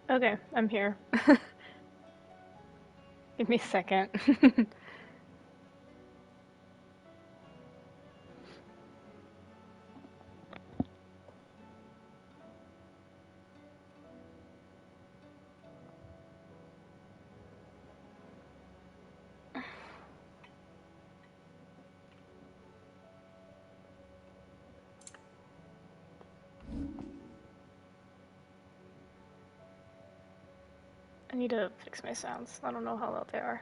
Okay, I'm here. Give me a second. I need to fix my sounds. I don't know how loud they are.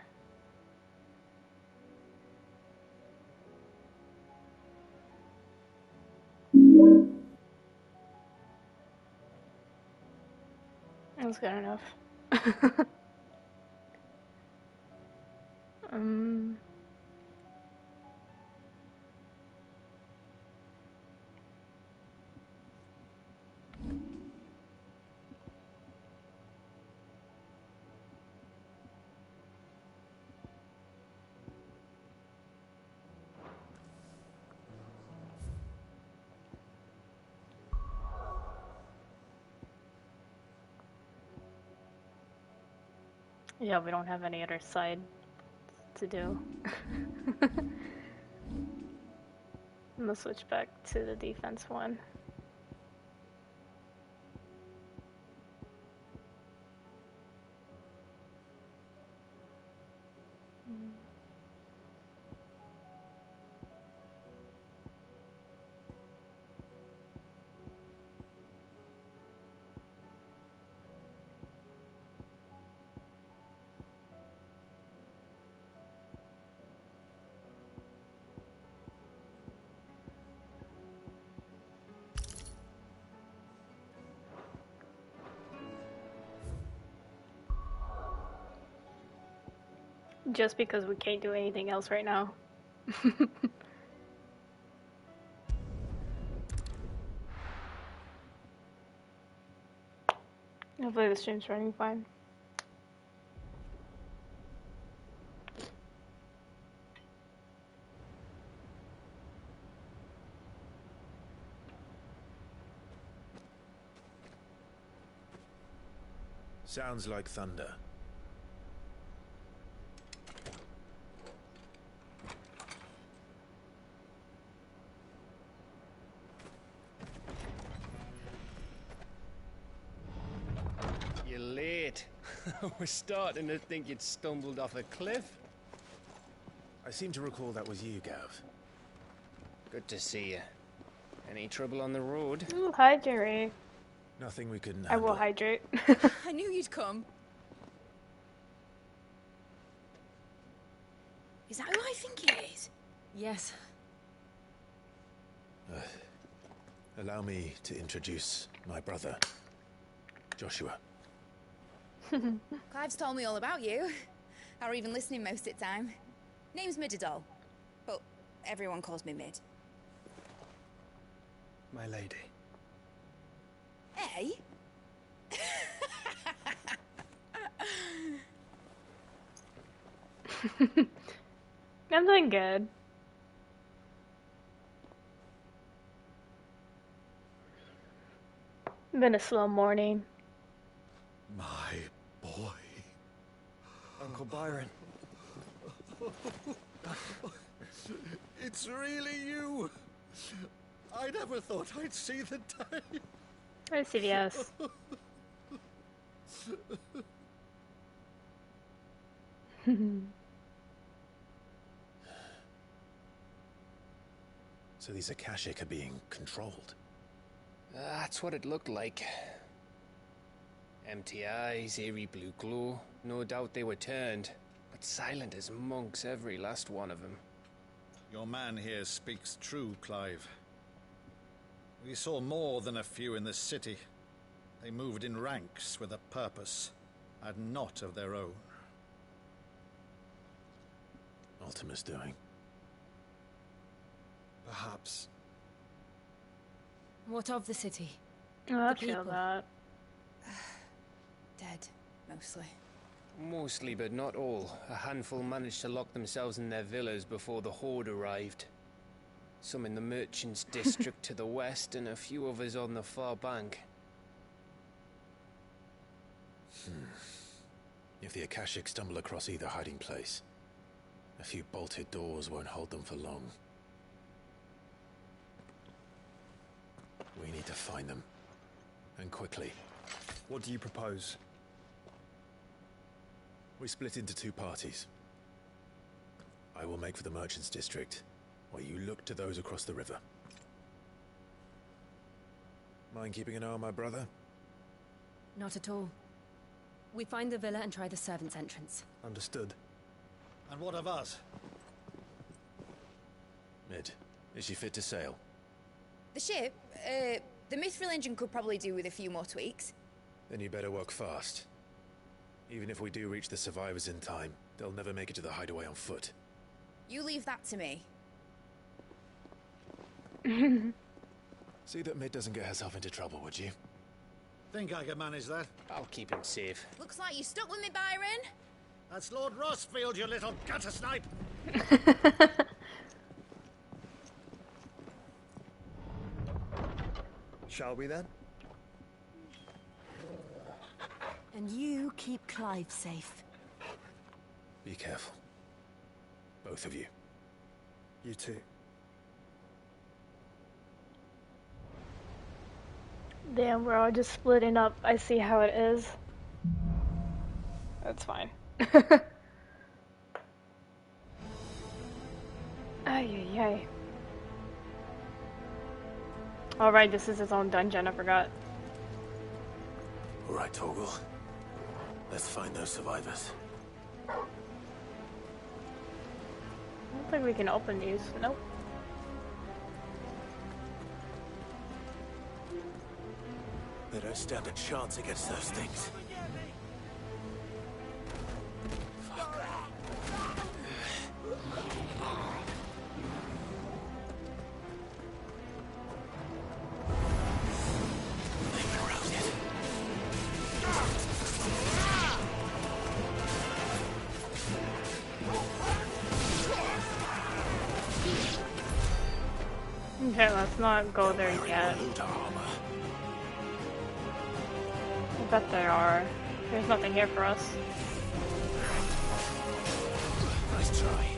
That's good enough. um, yeah, we don't have any other side to do. I'm gonna switch back to the defense one. Just because we can't do anything else right now. Hopefully the stream's running fine. Sounds like thunder. You're late. We're starting to think you'd stumbled off a cliff. I seem to recall that was you, Gav. Good to see you. Any trouble on the road? Ooh, hydrate. Nothing we couldn't I handle. will hydrate. I knew you'd come. Is that who I think it is? Yes. Allow me to introduce my brother, Joshua. Clive's told me all about you. Or even listening most of the time. Name's Midadol, but everyone calls me Mid. My lady. Hey? I'm doing good. Been a slow morning. My boy. Uncle Byron. It's really you. I never thought I'd see the day. Or CVS. So these Akashic are being controlled. That's what it looked like. Empty eyes, eerie blue glow. No doubt they were turned, but silent as monks, every last one of them. Your man here speaks true, Clive. We saw more than a few in the city. They moved in ranks with a purpose, and not of their own. Ultima's doing. Perhaps. What of the city? Oh, I'll The chill people. that. Dead, mostly. Mostly, but not all. A handful managed to lock themselves in their villas before the Horde arrived. Some in the merchants' district to the west, and a few others on the far bank. If the Akashic stumble across either hiding place, a few bolted doors won't hold them for long. We need to find them. And quickly. What do you propose? We split into two parties. I will make for the Merchants District, while you look to those across the river. Mind keeping an eye on my brother? Not at all. We find the villa and try the servants' entrance. Understood. And what of us? Mid, is she fit to sail? The ship, the Mithril engine could probably do with a few more tweaks. Then you better work fast. Even if we do reach the survivors in time, they'll never make it to the hideaway on foot. You leave that to me. See that Mid doesn't get herself into trouble, would you? Think I can manage that? I'll keep him safe. Looks like you stuck with me, Byron. That's Lord Rossfield, you little gutter snipe! Shall we then? And you keep Clive safe. Be careful. Both of you. You too. Damn, we're all just splitting up. I see how it is. That's fine. Ay, ay, ay. Alright, this is his own dungeon, I forgot. All right, Torgal. Let's find those survivors. I don't think we can open these. Nope. They don't stand a chance against those things. Okay, let's not go there yet. I bet there are. There's nothing here for us. Nice try.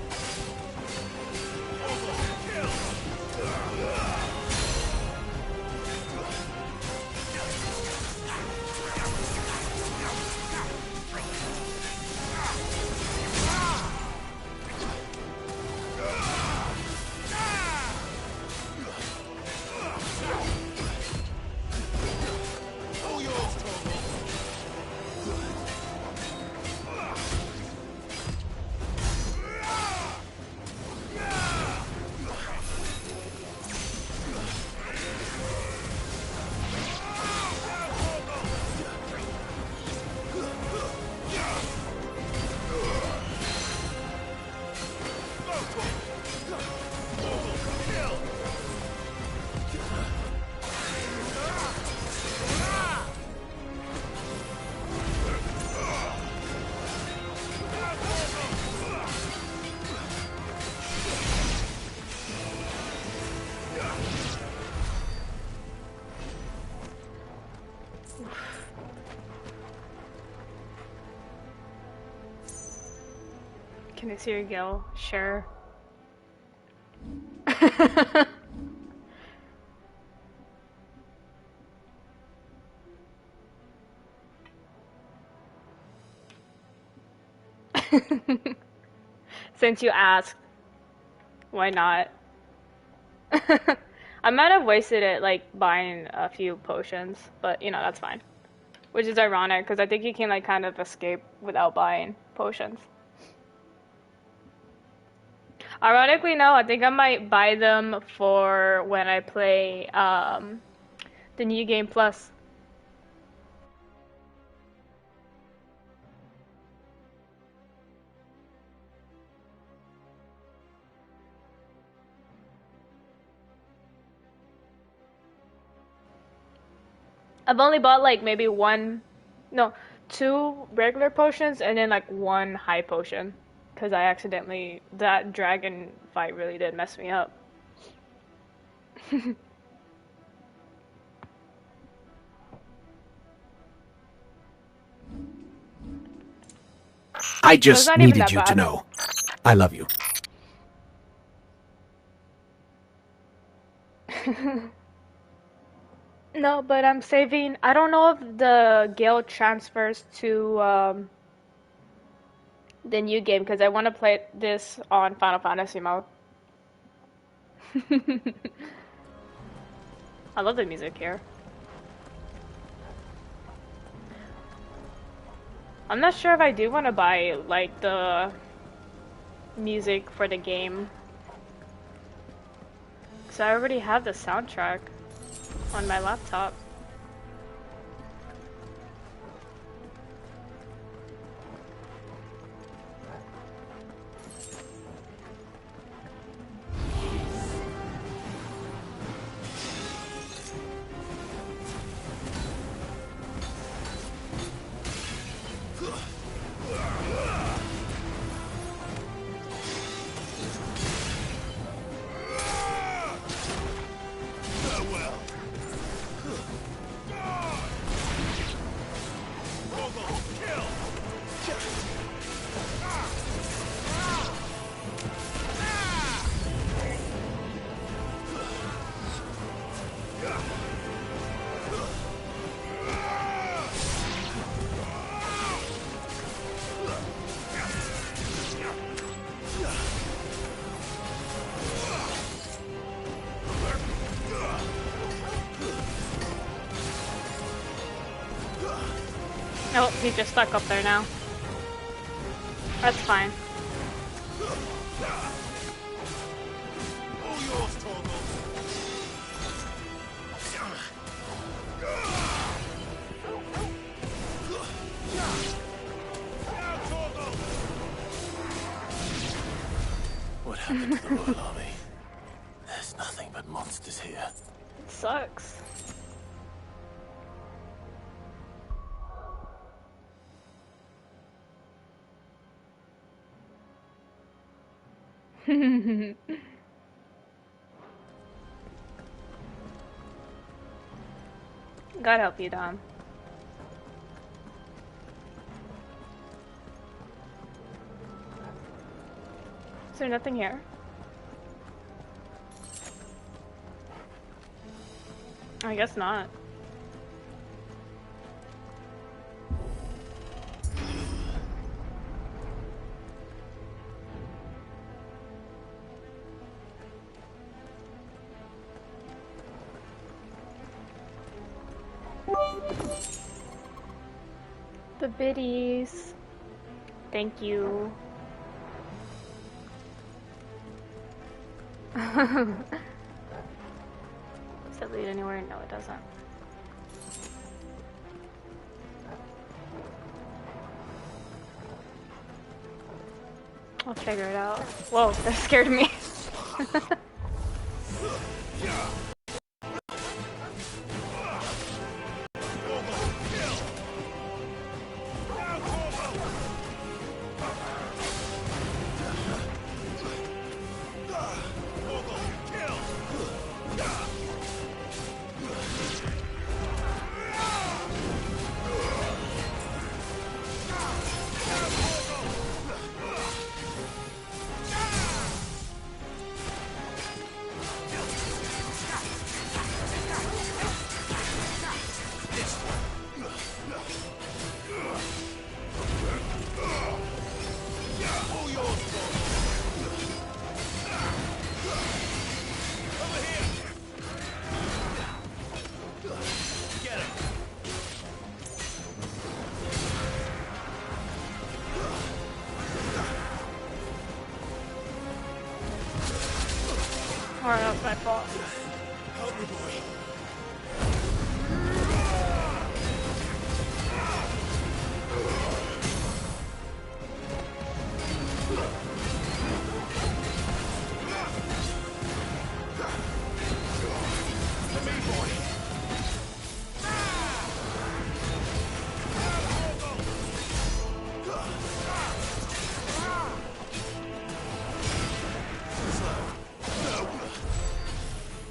Can I see your go? Sure. Since you asked, why not? I might have wasted it like buying a few potions, but you know, that's fine. Which is ironic because I think you can like kind of escape without buying potions. Ironically, no, I think I might buy them for when I play the new game plus. I've only bought like maybe two regular potions and then like one high potion. Because I accidentally, that dragon fight really did mess me up. I So it's just not even needed that you to bad. know. I love you. No, but I'm saving. I don't know if the guild transfers to the new game because I want to play this on Final Fantasy mode. I love the music here. I'm not sure if I do want to buy like the music for the game. So I already have the soundtrack on my laptop. Oh, he's just stuck up there now. That's fine. What happened to the Royal Army? There's nothing but monsters here. It sucks. God help you, Dom. Is there nothing here? I guess not. The biddies. Thank you. Does that lead anywhere? No, it doesn't. I'll figure it out. Whoa, that scared me. Alright, that was my fault. Help me, boy.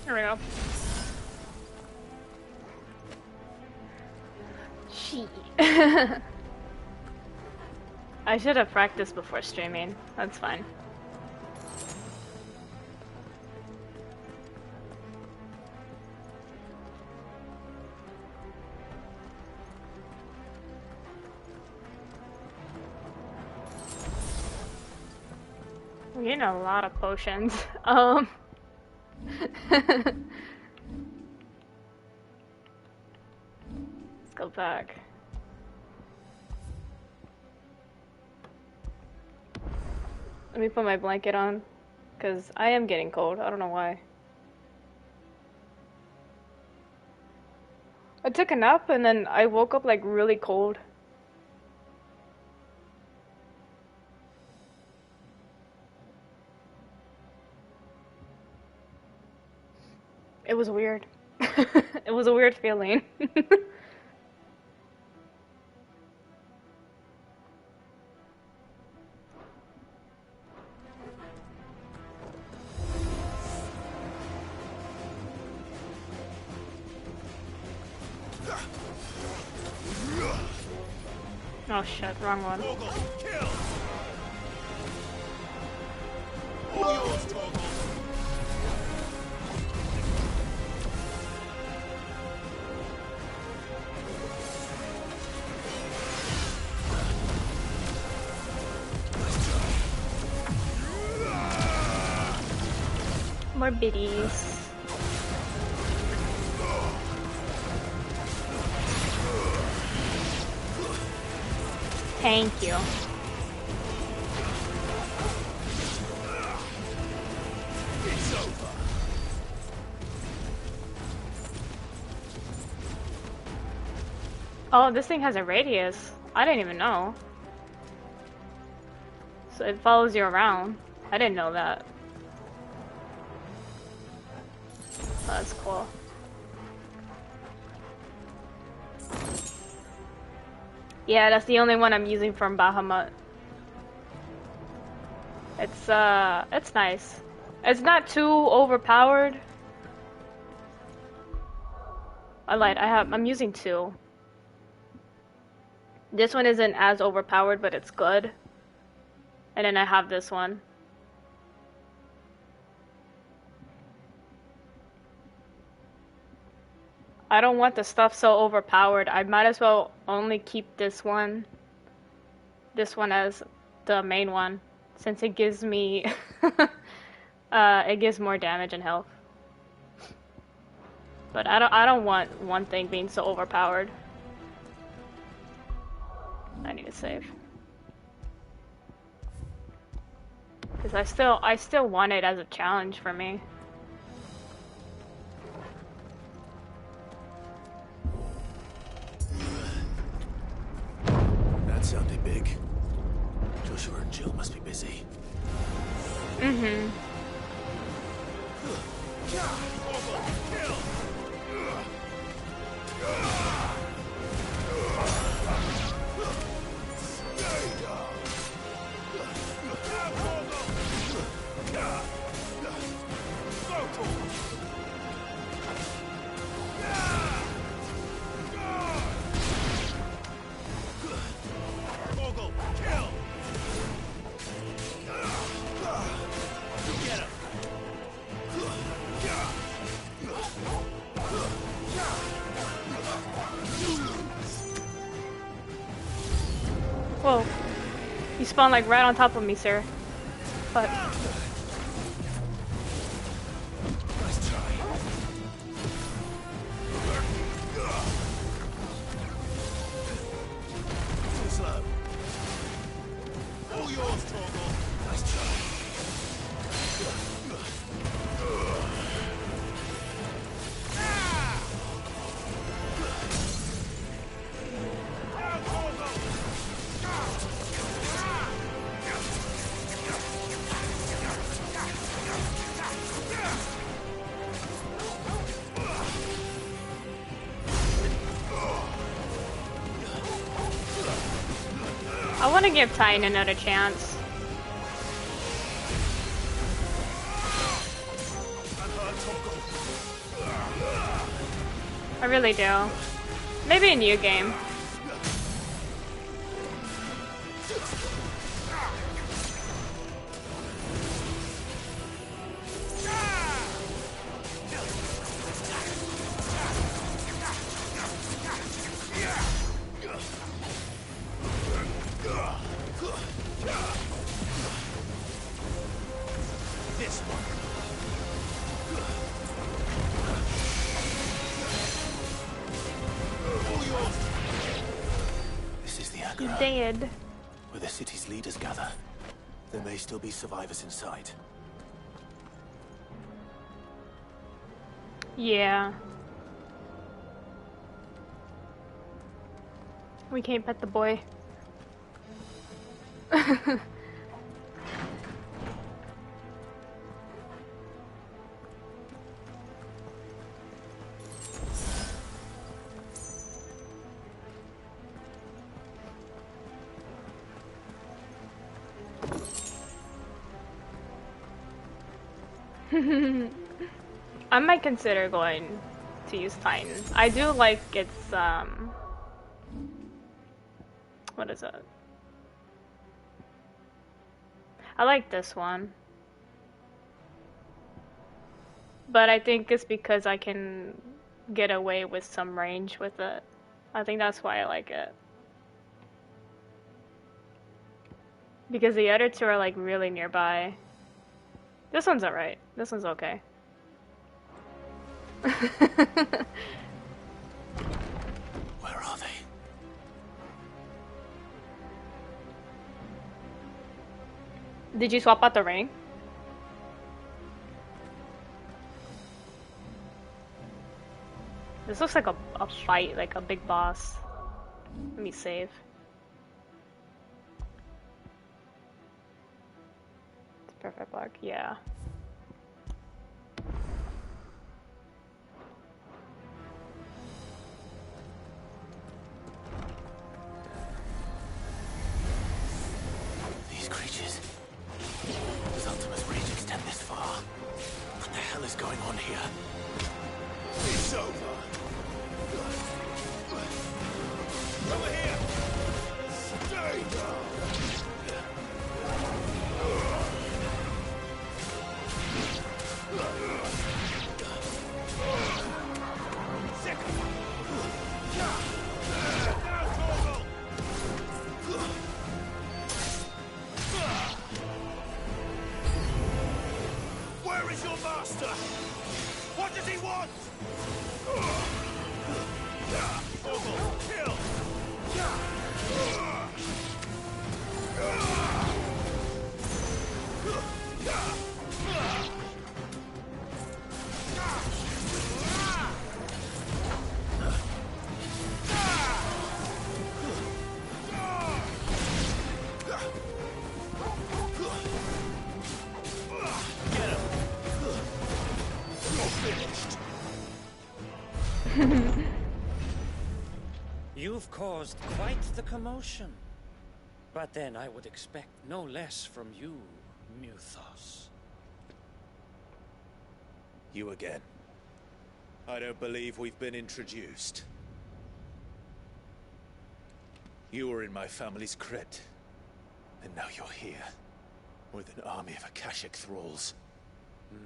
There we go. Gee. I should have practiced before streaming. That's fine. We're getting a lot of potions. Let's go back. Let me put my blanket on, because I am getting cold. I don't know why. I took a nap and then I woke up like really cold. It was weird. It was a weird feeling. Oh shit, wrong one. More biddies. Thank you. It's over. Oh, this thing has a radius. I didn't even know. So it follows you around. I didn't know that. Oh, that's cool. Yeah, that's the only one I'm using from Bahamut. It's nice. It's not too overpowered. I'm using 2. This one isn't as overpowered, but it's good. And then I have this one. I don't want the stuff so overpowered. I might as well only keep this one as the main one, since it gives me it gives more damage and health. But I don't want one thing being so overpowered. I need to save. Because I still want it as a challenge for me. That sounded big. Joshua and Jill must be busy. Mm-hmm. Whoa. You spawned like right on top of me, sir. But Nice try. Too slow. All yours, Torgal. Nice try. I want to give Titan another chance. I really do. Maybe a new game. He's dead. Where the city's leaders gather. There may still be survivors inside. Yeah. We can't pet the boy. I might consider going to use Titan. I do like its, what is it? I like this one. But I think it's because I can get away with some range with it. I think that's why I like it. Because the other two are like really nearby. This one's alright. This one's okay. Where are they? Did you swap out the ring? This looks like a fight, like a big boss. Let me save. It's perfect block, yeah. These creatures. Does Ultima's rage extend this far? What the hell is going on here? It's over. Over here! Stay down! Where is your master? What does he want? Kill! You've caused quite the commotion. But then I would expect no less from you, Muthos. You again. I don't believe we've been introduced. You were in my family's crypt. And now you're here. With an army of Akashic thralls.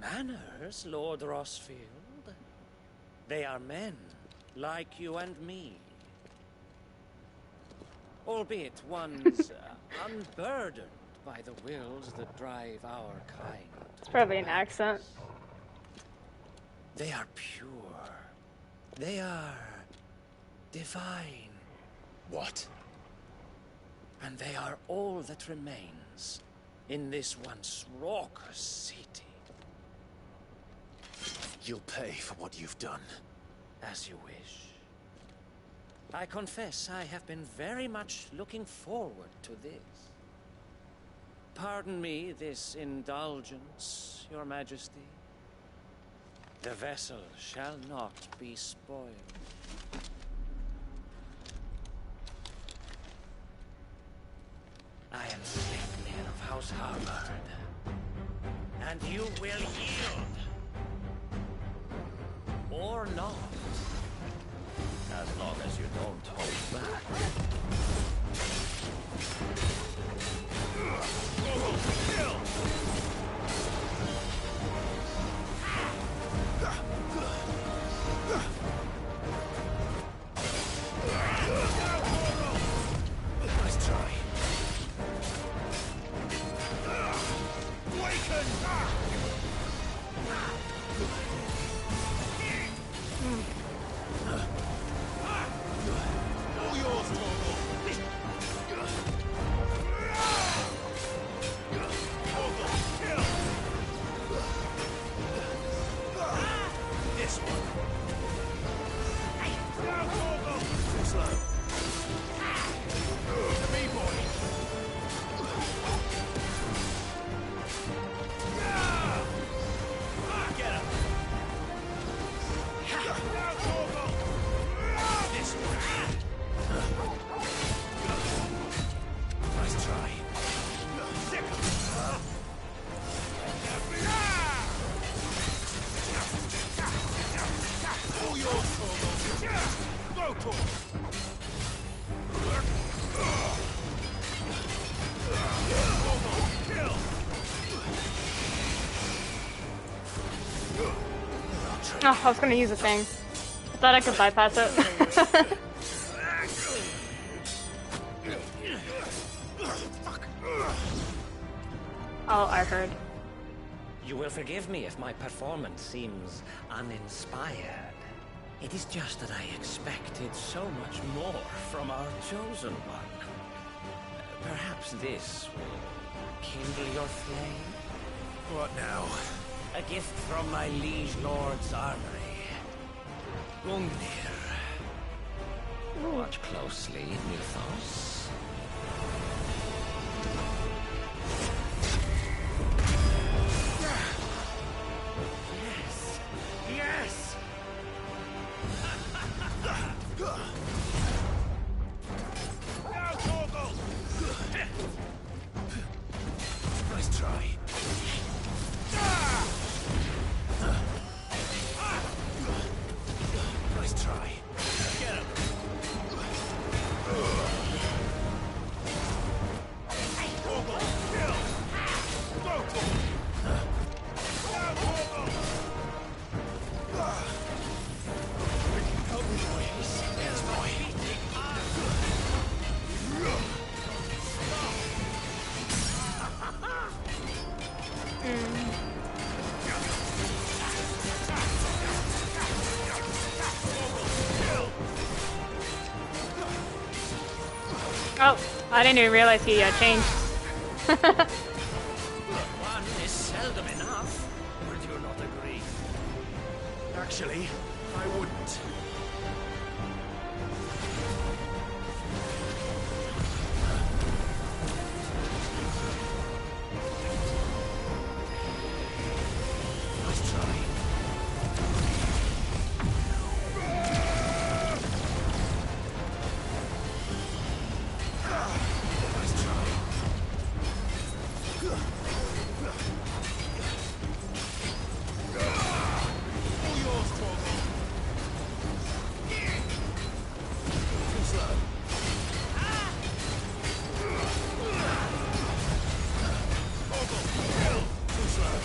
Manners, Lord Rossfield? They are men, like you and me. Albeit one's unburdened by the wills that drive our kind. It's probably an accent. They are pure. They are divine. What? And they are all that remains in this once raucous city. You'll pay for what you've done. As you wish. I confess I have been very much looking forward to this. Pardon me this indulgence, Your Majesty. The vessel shall not be spoiled. I am Sleipnir of House Harvard, and you will yield. Or not. As long as you don't hold back. Nice try. Oh, I was gonna use a thing. I thought I could bypass it. Oh, I heard. You will forgive me if my performance seems uninspired. It is just that I expected so much more from our chosen one. Perhaps this will kindle your flame? What now? A gift from my liege lord's armory. Gungnir. Watch closely, Mythos. Yes! Yes! Nice try. Nice try. Get him. Oh, I didn't even realize he changed. One is seldom enough. Would you not agree? Actually, I wouldn't. Nice try. Nice try. All yours, Torgal. Too slow. Torgal, too slow.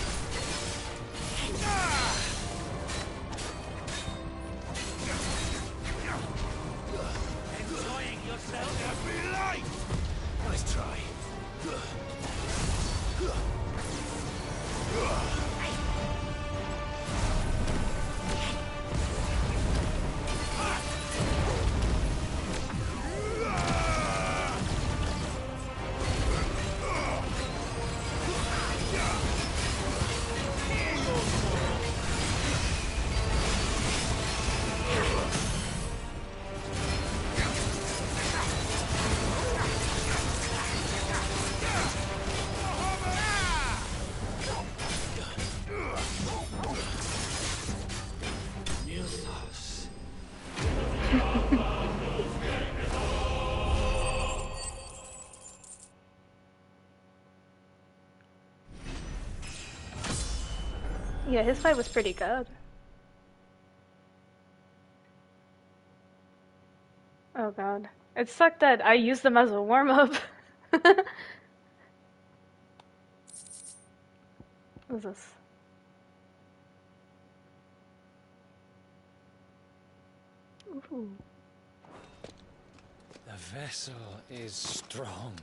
Enjoying yourself? Be light. Nice try. Mythos. Yeah, his fight was pretty good. Oh god. It sucked that I used them as a warm-up. What is this? Ooh. The vessel is strong.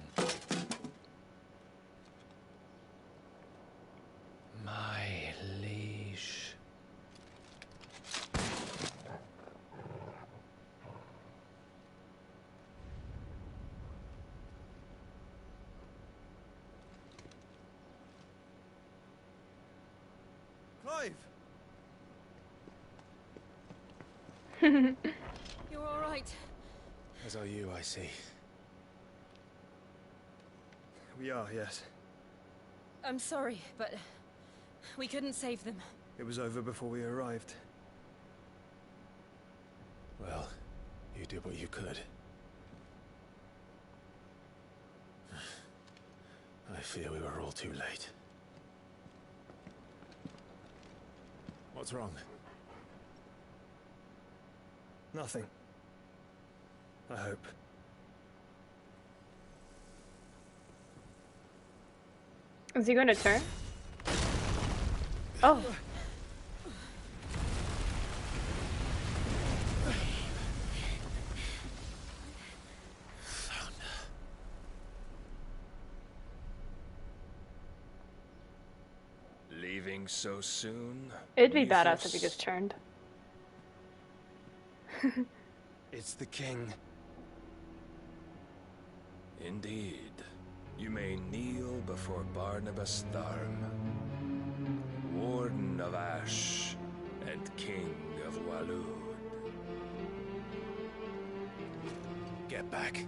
My liege. Clive! You're all right. As are you, I see. We are, yes. I'm sorry, but we couldn't save them. It was over before we arrived. Well, you did what you could. I fear we were all too late. What's wrong? Nothing. I hope. Is he going to turn? Oh. Leaving so soon? It'd be badass if he Mythos? just turned. It's the king. Indeed. You may kneel before Barnabas Tharm, Warden of Ash and King of Waloed. Get back.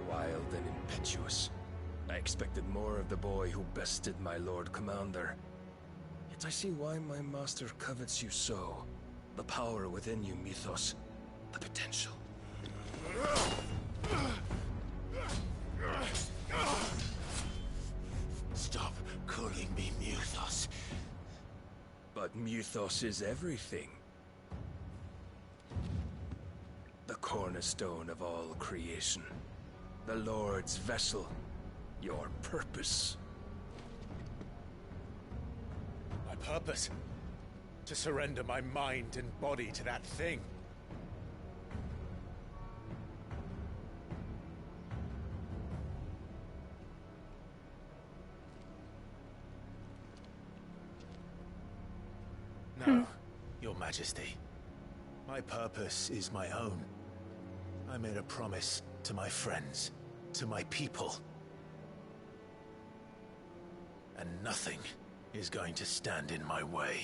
Wild and impetuous. I expected more of the boy who bested my Lord Commander. Yet I see why my master covets you so. The power within you, Mythos. The potential. Stop calling me Mythos. But Mythos is everything. The cornerstone of all creation. The Lord's vessel. Your purpose. My purpose? To surrender my mind and body to that thing. No, Your Majesty. My purpose is my own. I made a promise to my friends, to my people. And nothing is going to stand in my way.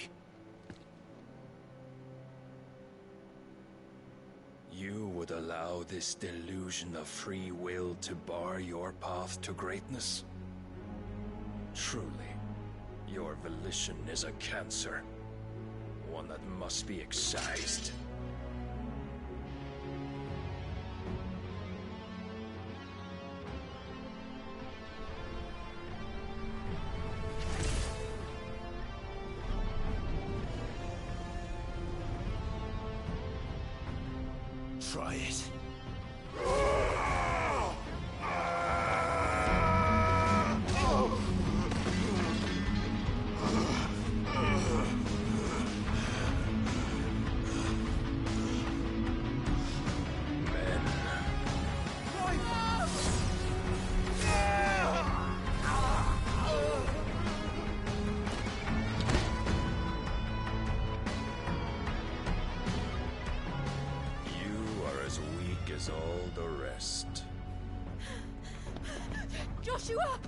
You would allow this delusion of free will to bar your path to greatness? Truly, your volition is a cancer. One that must be excised. Try it. As all the rest. Joshua!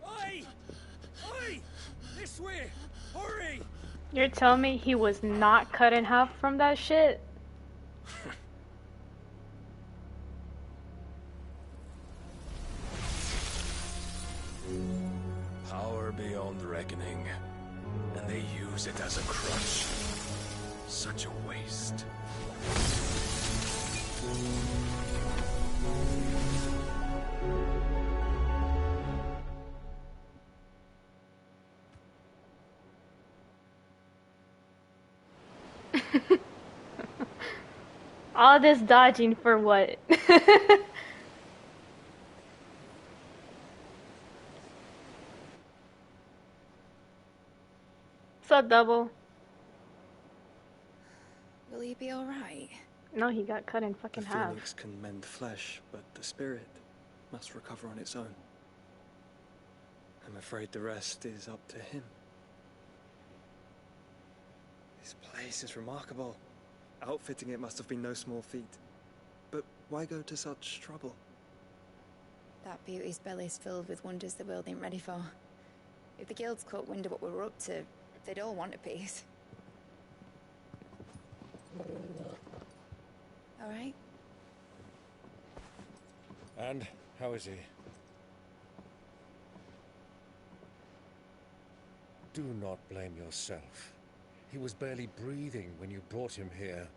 Oi! Oi! This way! Hurry! You're telling me he was not cut in half from that shit? Power beyond reckoning, and they use it as a crutch. Such a waste. All this dodging for what? What's up, Double? Will he be alright? No, he got cut in The fucking half. phoenix can mend flesh, but the spirit must recover on its own. I'm afraid the rest is up to him. This place is remarkable. Outfitting it must have been no small feat. But why go to such trouble? That beauty's belly's filled with wonders the world ain't ready for. If the guilds caught wind of what we're up to, they'd all want a piece. All right? And how is he? Do not blame yourself. He was barely breathing when you brought him here.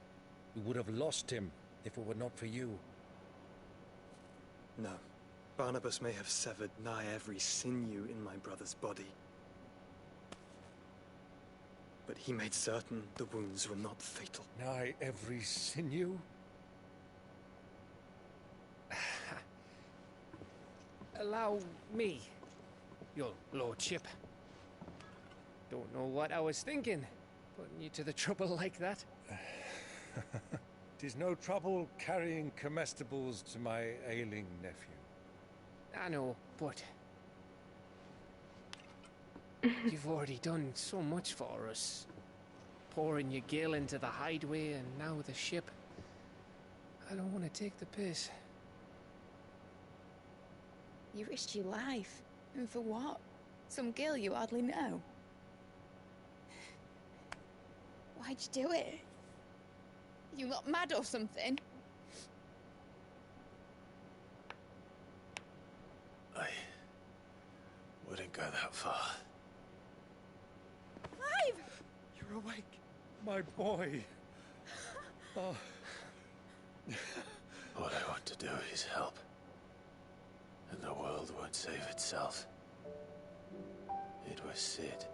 We would have lost him if it were not for you. No. Barnabas may have severed nigh every sinew in my brother's body. But he made certain the wounds were not fatal. Nigh every sinew? Allow me, your lordship. Don't know what I was thinking, putting you to the trouble like that. 'Tis no trouble carrying comestibles to my ailing nephew. I know, but you've already done so much for us. Pouring your gil into the hideaway and now the ship. I don't want to take the piss. You risked your life. And for what? Some girl you hardly know. Why'd you do it? You got mad or something? I wouldn't go that far. Clive! You're awake. My boy! Oh. What I want to do is help. And the world won't save itself. It was Sid.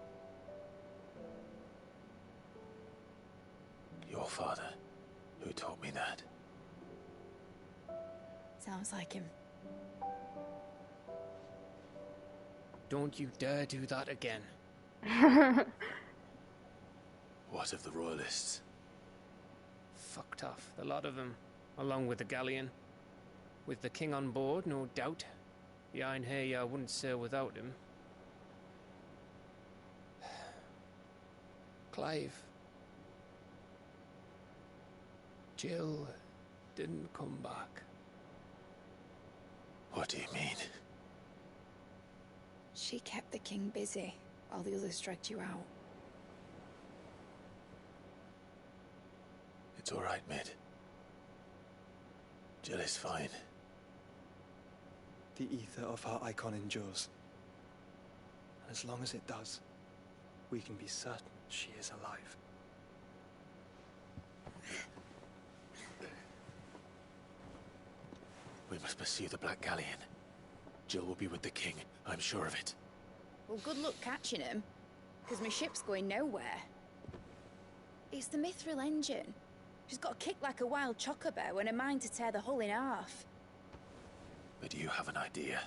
Your father, who taught me that. Sounds like him. Don't you dare do that again. What of the Royalists? Fucked off, the lot of them, along with the galleon. With the king on board, no doubt. The Iron Hair wouldn't sail without him. Clive. Jill didn't come back. What do you mean? She kept the king busy while the others dragged you out. It's all right, Mid. Jill is fine. The ether of her icon endures. And as long as it does, we can be certain she is alive. We must pursue the Black Galleon. Jill will be with the king, I'm sure of it. Well, good luck catching him, because my ship's going nowhere. It's the Mithril engine. She's got a kick like a wild chocobo and a mind to tear the hull in half. But do you have an idea?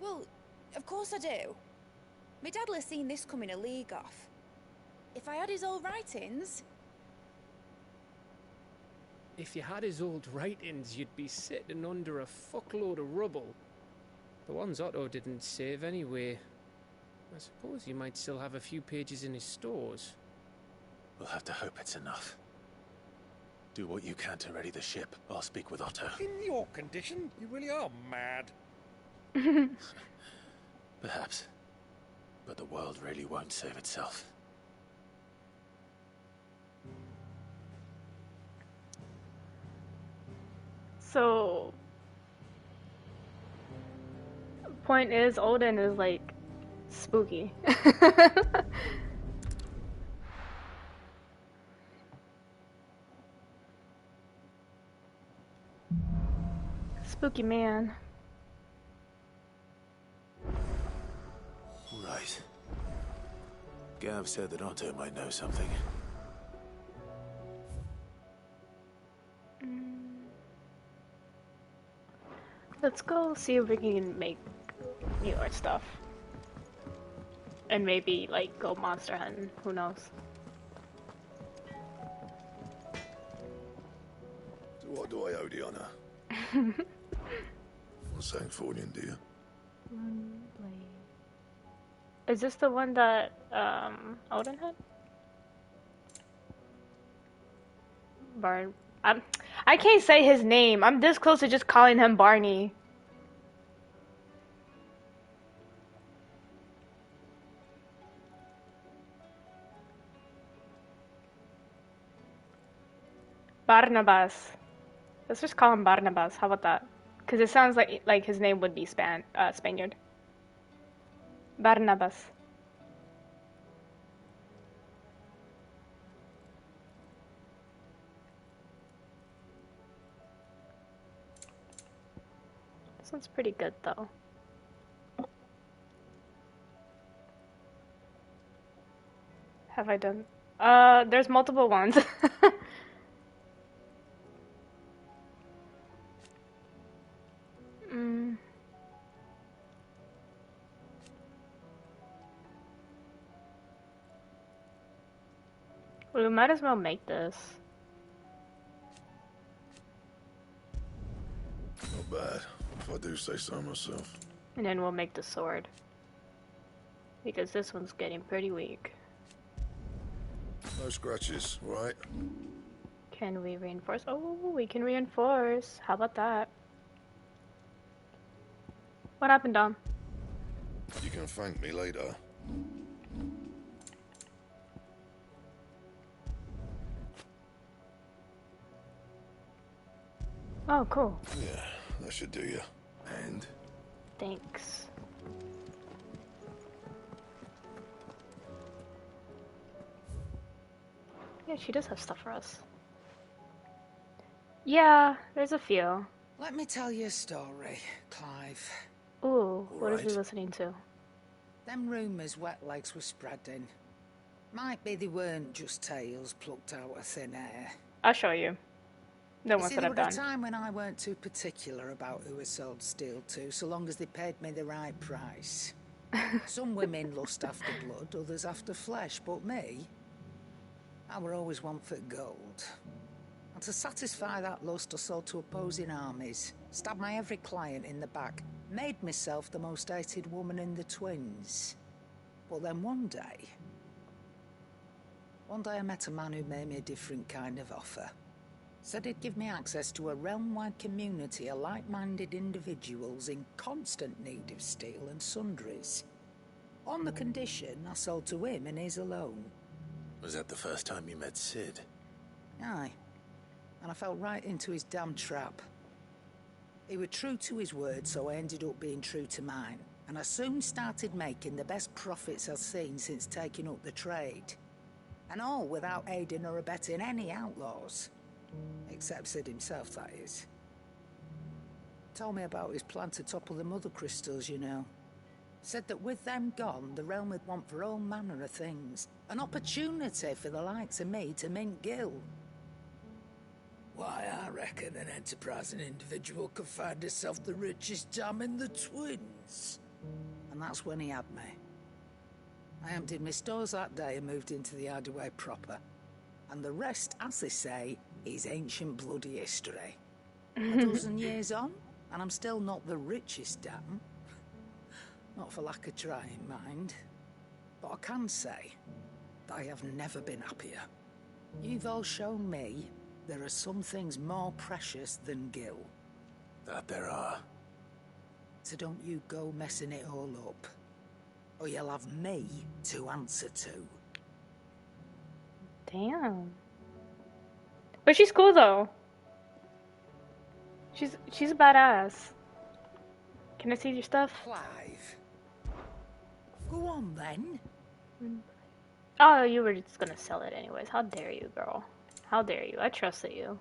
Well, of course I do. My dad'll have seen this coming a league off. If I had his old writings... If you had his old writings, you'd be sitting under a fuckload of rubble. The ones Otto didn't save anyway. I suppose you might still have a few pages in his stores. We'll have to hope it's enough. Do what you can to ready the ship. I'll speak with Otto. In your condition, you really are mad. Perhaps. But the world really won't save itself. So, point is, Odin is like spooky. Spooky man. Right. Gav said that Otto might know something. Let's go see if we can make newer stuff. And maybe, like, go monster hunting. Who knows? So what do I owe the honor? What's saying for Odin, do you? Is this the one that Odin had? I can't say his name. I'm this close to just calling him Barney. Barnabas. Let's just call him Barnabas. How about that? Because it sounds like his name would be Spaniard. Barnabas. This one's pretty good though. Have I done? There's multiple ones. Well, we might as well make this. Not bad, if I do say so myself. And then we'll make the sword. Because this one's getting pretty weak. No scratches, right? Can we reinforce? Oh, we can reinforce. How about that? What happened, Dom? You can thank me later. Oh, cool. Yeah, that should do you. And? Thanks. Yeah, she does have stuff for us. Yeah, there's a few. Let me tell you a story, Clive. Ooh, what is he listening to? Them rumours Wet Legs were spreading. Might be they weren't just tales plucked out of thin air. I'll show you. The ones that there I've was done. a time when I weren't too particular about who I sold steel to, so long as they paid me the right price. Some women lust after blood, others after flesh, but me, I were always one for gold. And to satisfy that lust, I sold to opposing armies, stabbed my every client in the back, made myself the most hated woman in the twins. But then one day I met a man who made me a different kind of offer. Said he'd give me access to a realm-wide community of like-minded individuals in constant need of steel and sundries. On the condition I sold to him and his alone. Was that the first time you met Sid? Aye. And I fell right into his damn trap. He was true to his word, so I ended up being true to mine. And I soon started making the best profits I've seen since taking up the trade. And all without aiding or abetting any outlaws. Except Sid himself, that is. Told me about his plan to topple the mother crystals, you know. Said that with them gone, the realm would want for all manner of things. An opportunity for the likes of me to mint gil. Why, I reckon an enterprising individual could find herself the richest dam in the twins. And that's when he had me. I emptied my stores that day and moved into the hideaway proper. And the rest, as they say, is ancient bloody history. A dozen years on, and I'm still not the richest dam. Not for lack of trying, mind. But I can say that I have never been happier. You've all shown me there are some things more precious than gil. That there are. So don't you go messing it all up, or you'll have me to answer to. Damn. But she's cool though. She's a badass. Can I see your stuff? Clive. Go on then. Oh, you were just gonna sell it anyways. How dare you, girl? How dare you? I trusted you.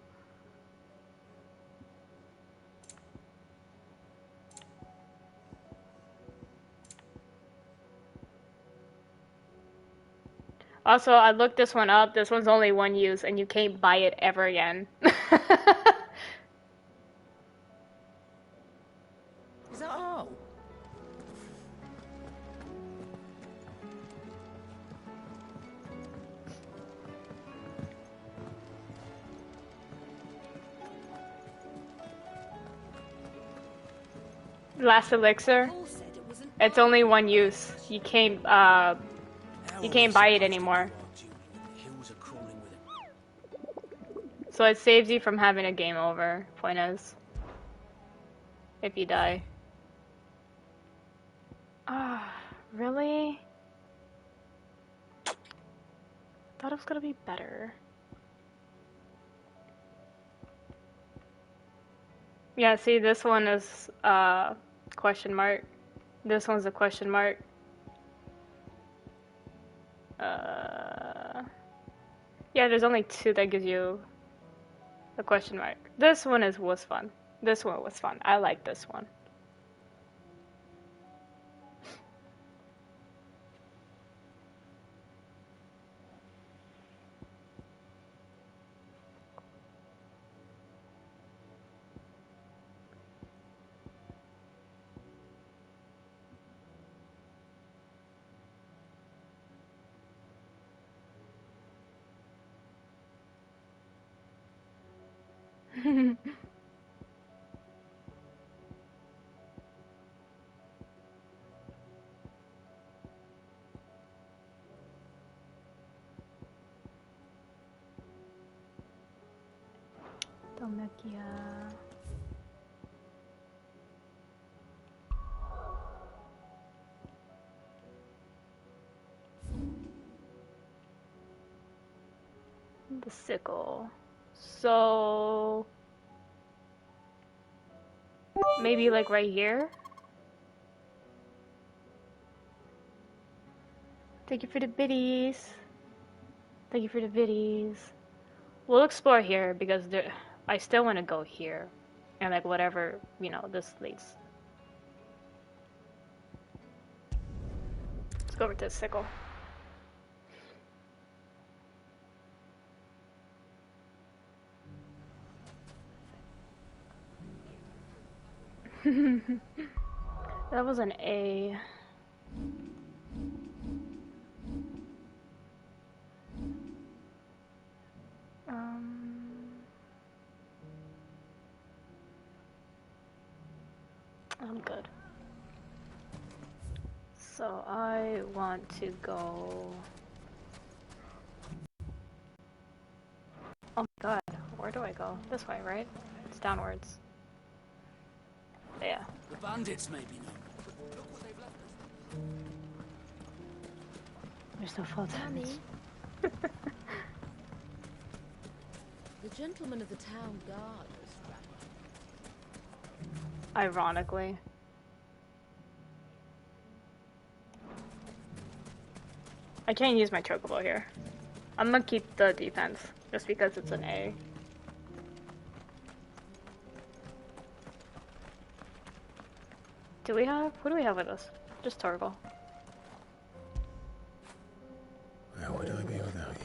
Also, I looked this one up. This one's only one use, and you can't buy it ever again. Is that all? Last elixir. Paul said it wasn't It's only one use. You can't buy it anymore. So it saves you from having a game over, point is. If you die. Ah, really? Thought it was gonna be better. Yeah, see, this one is question mark. This one's a question mark. Yeah, there's only two that gives you a question mark. This one was fun. This one was fun. I like this one. Domekia. The sickle. So maybe like right here? Thank you for the biddies. Thank you for the biddies. We'll explore here because I still want to go here. And like whatever, you know, this leads. Let's go over to the sickle. That was an A. I'm good. So I want to go. Oh my god, where do I go? This way, right? It's downwards. Yeah. The bandits may be known. Look what they've left us. There's no fault. The gentleman of the town guard was trapped. Ironically. I can't use my chocobo here. I'm gonna keep the defense, just because it's an A. Who do we have with us? Just Torgal. Where would I be without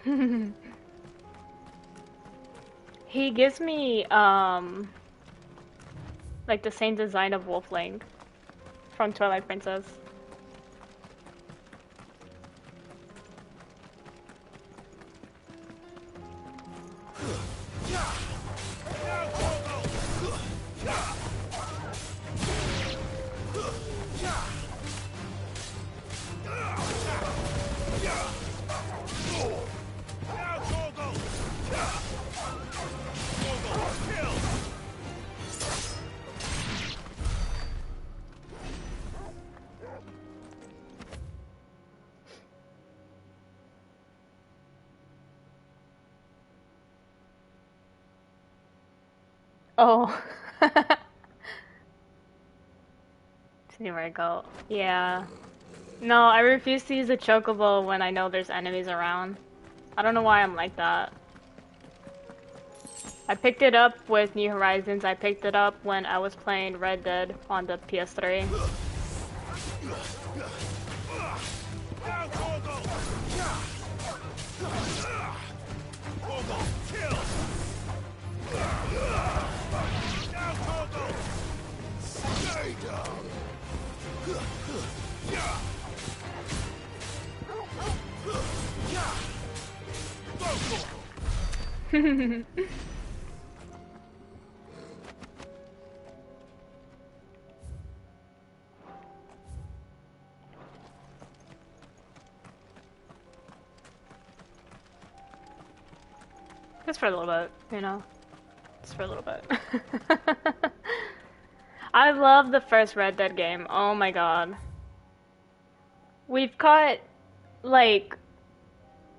you? He gives me, like the same design of Wolfling from Twilight Princess. Oh. See where I go. Yeah. No, I refuse to use a chocobo when I know there's enemies around. I don't know why I'm like that. I picked it up with New Horizons. I picked it up when I was playing Red Dead on the PS3. Just for a little bit, you know? Just for a little bit. I love the first Red Dead game. Oh my god. We've caught, like,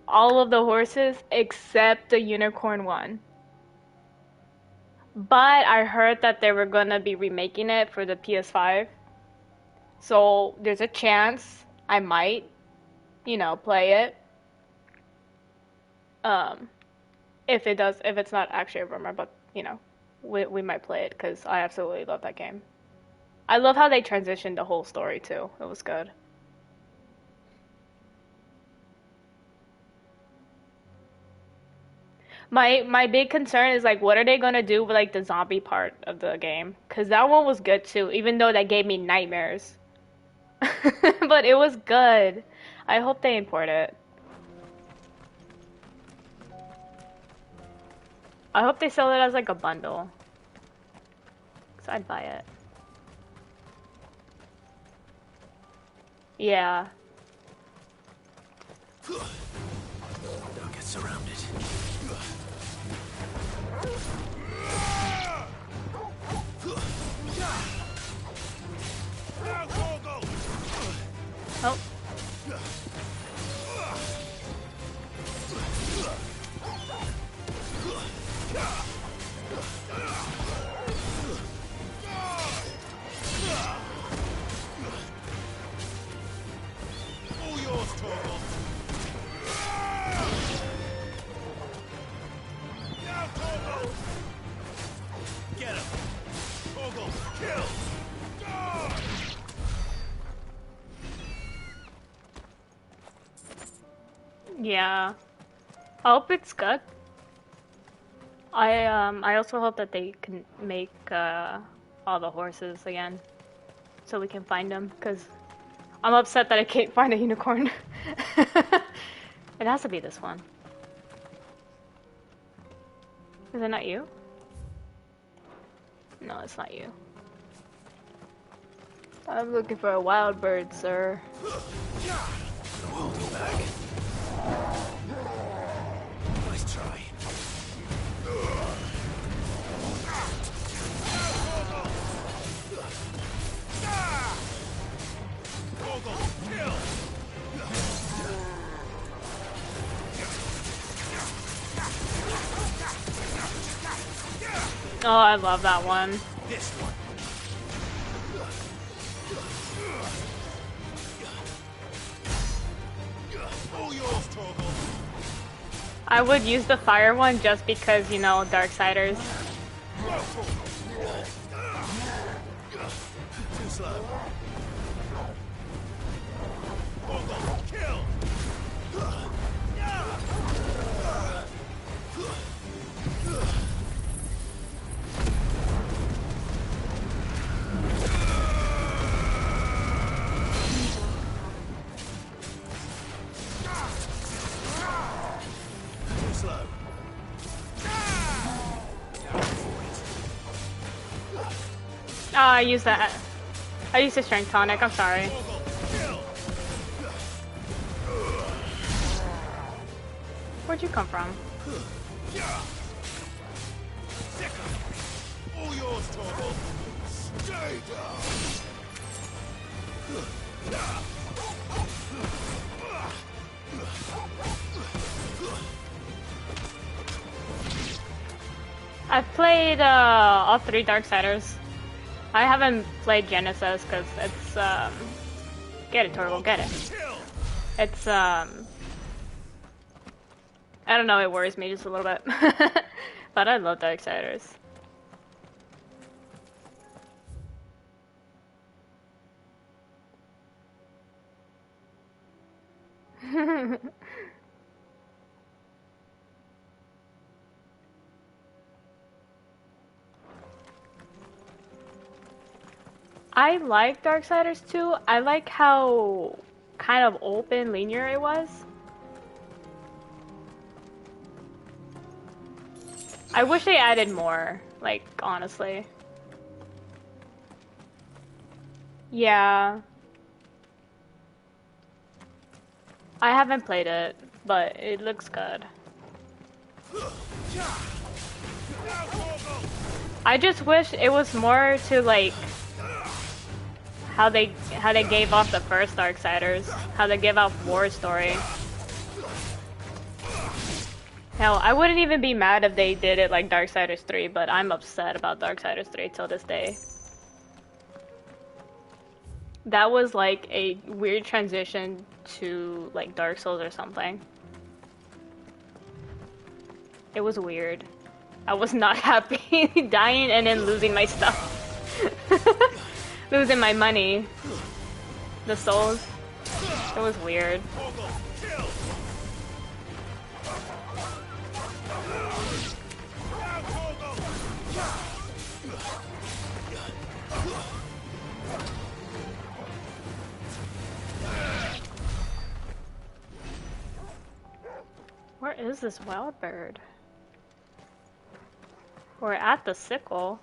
all of the horses except the unicorn one. But I heard that they were gonna be remaking it for the PS5. So there's a chance I might, you know, play it. If it's not actually a rumor, but, you know, we might play it because I absolutely love that game. I love how they transitioned the whole story too. It was good. My big concern is like, what are they gonna do with like the zombie part of the game? Cause that one was good too, even though that gave me nightmares. But it was good. I hope they import it. I hope they sell it as like a bundle. Cause I'd buy it. Yeah. Don't get surrounded. Oh. All yours, Torgal. Now, Torgal. Get him. Torgal, kill. Yeah. I hope it's good. I also hope that they can make all the horses again, so we can find them. Cause I'm upset that I can't find a unicorn. It has to be this one. Is it not you? No, it's not you. I'm looking for a wild bird, sir. No holding back. Nice try. Oh, I love that one. This one. All yours, Torgal. I would use the fire one just because, you know, Darksiders. Too slow. Torgal, kill. Oh, I used that. I used a strength tonic, I'm sorry. Where'd you come from? All yours, Torgal. Stay down. I've played all three Darksiders. I haven't played Genesis because it's get it, Torgal, get it. It's I don't know, it worries me just a little bit. But I love Darksiders. I like Darksiders too. I like how kind of open, linear it was. I wish they added more, like, honestly. Yeah. I haven't played it, but it looks good. I just wish it was more to like how they gave off the first Darksiders, how they give off war story. Hell, I wouldn't even be mad if they did it like Darksiders 3, but I'm upset about Darksiders 3 till this day. That was like a weird transition to like Dark Souls or something. It was weird. I was not happy dying and then losing my stuff. Losing my money. The souls. It was weird. Where is this wild bird? We're at the sickle.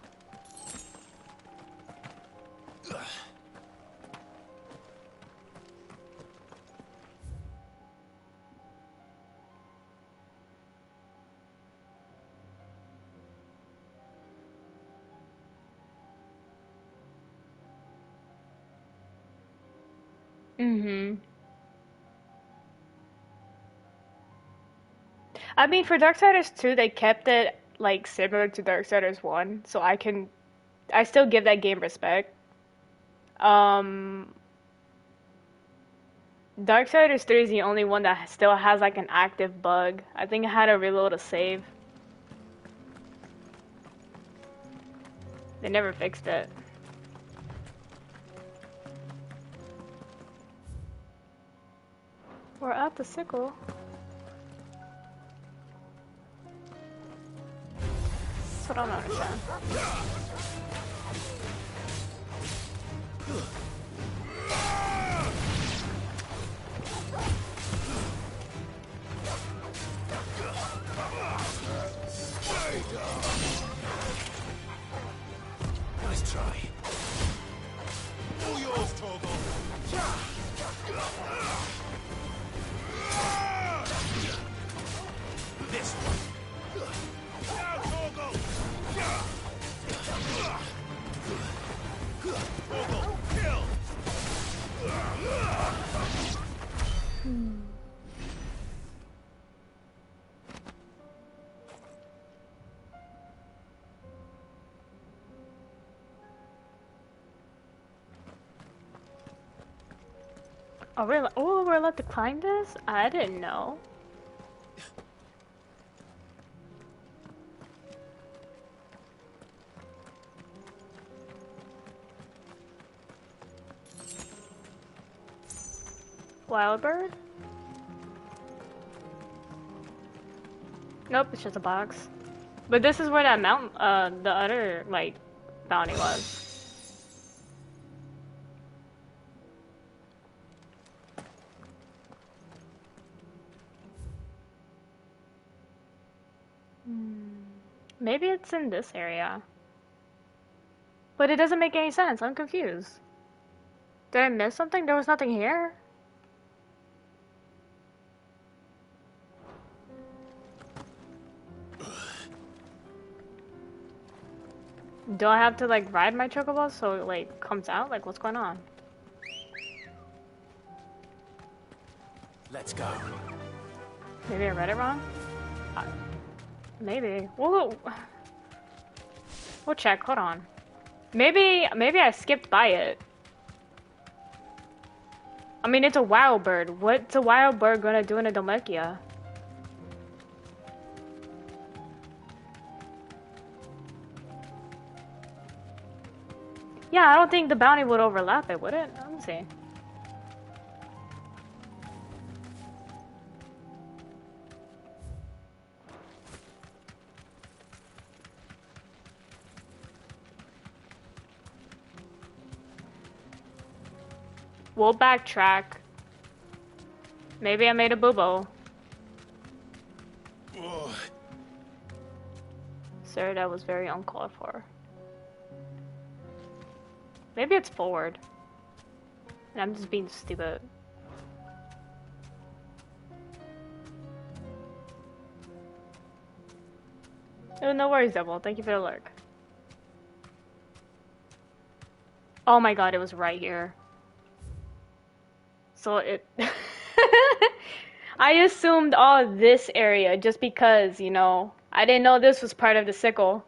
Mm-hmm. I mean, for Darksiders 2, they kept it like similar to Darksiders 1, so I still give that game respect. Um, Darksiders 3 is the only one that still has like an active bug. I think I had to reload a save. They never fixed it. We're at the sickle. That's what I don't understand. Nice try. All yours, Torgal. This one. Now, Torgal. Torgal, kill. We're allowed to climb this? I didn't know. Wild bird? Nope, it's just a box. But this is where that the other, like, bounty was. Maybe it's in this area. But it doesn't make any sense. I'm confused. Did I miss something? There was nothing here. Do I have to like ride my chocobo so it like comes out? Like what's going on? Let's go. Maybe I read it wrong? Maybe. We'll check. Hold on. Maybe I skipped by it. I mean, it's a wild bird. What's a wild bird gonna do in a Dhalmekia? Yeah, I don't think the bounty would overlap it, would it? Let me see. We'll backtrack. Maybe I made a boo-boo. Sir, that was very uncalled for. Maybe it's forward. And I'm just being stupid. Oh, no worries, Devil. Thank you for the lurk. Oh my god, it was right here. So it... I assumed all this area just because, you know, I didn't know this was part of the sickle.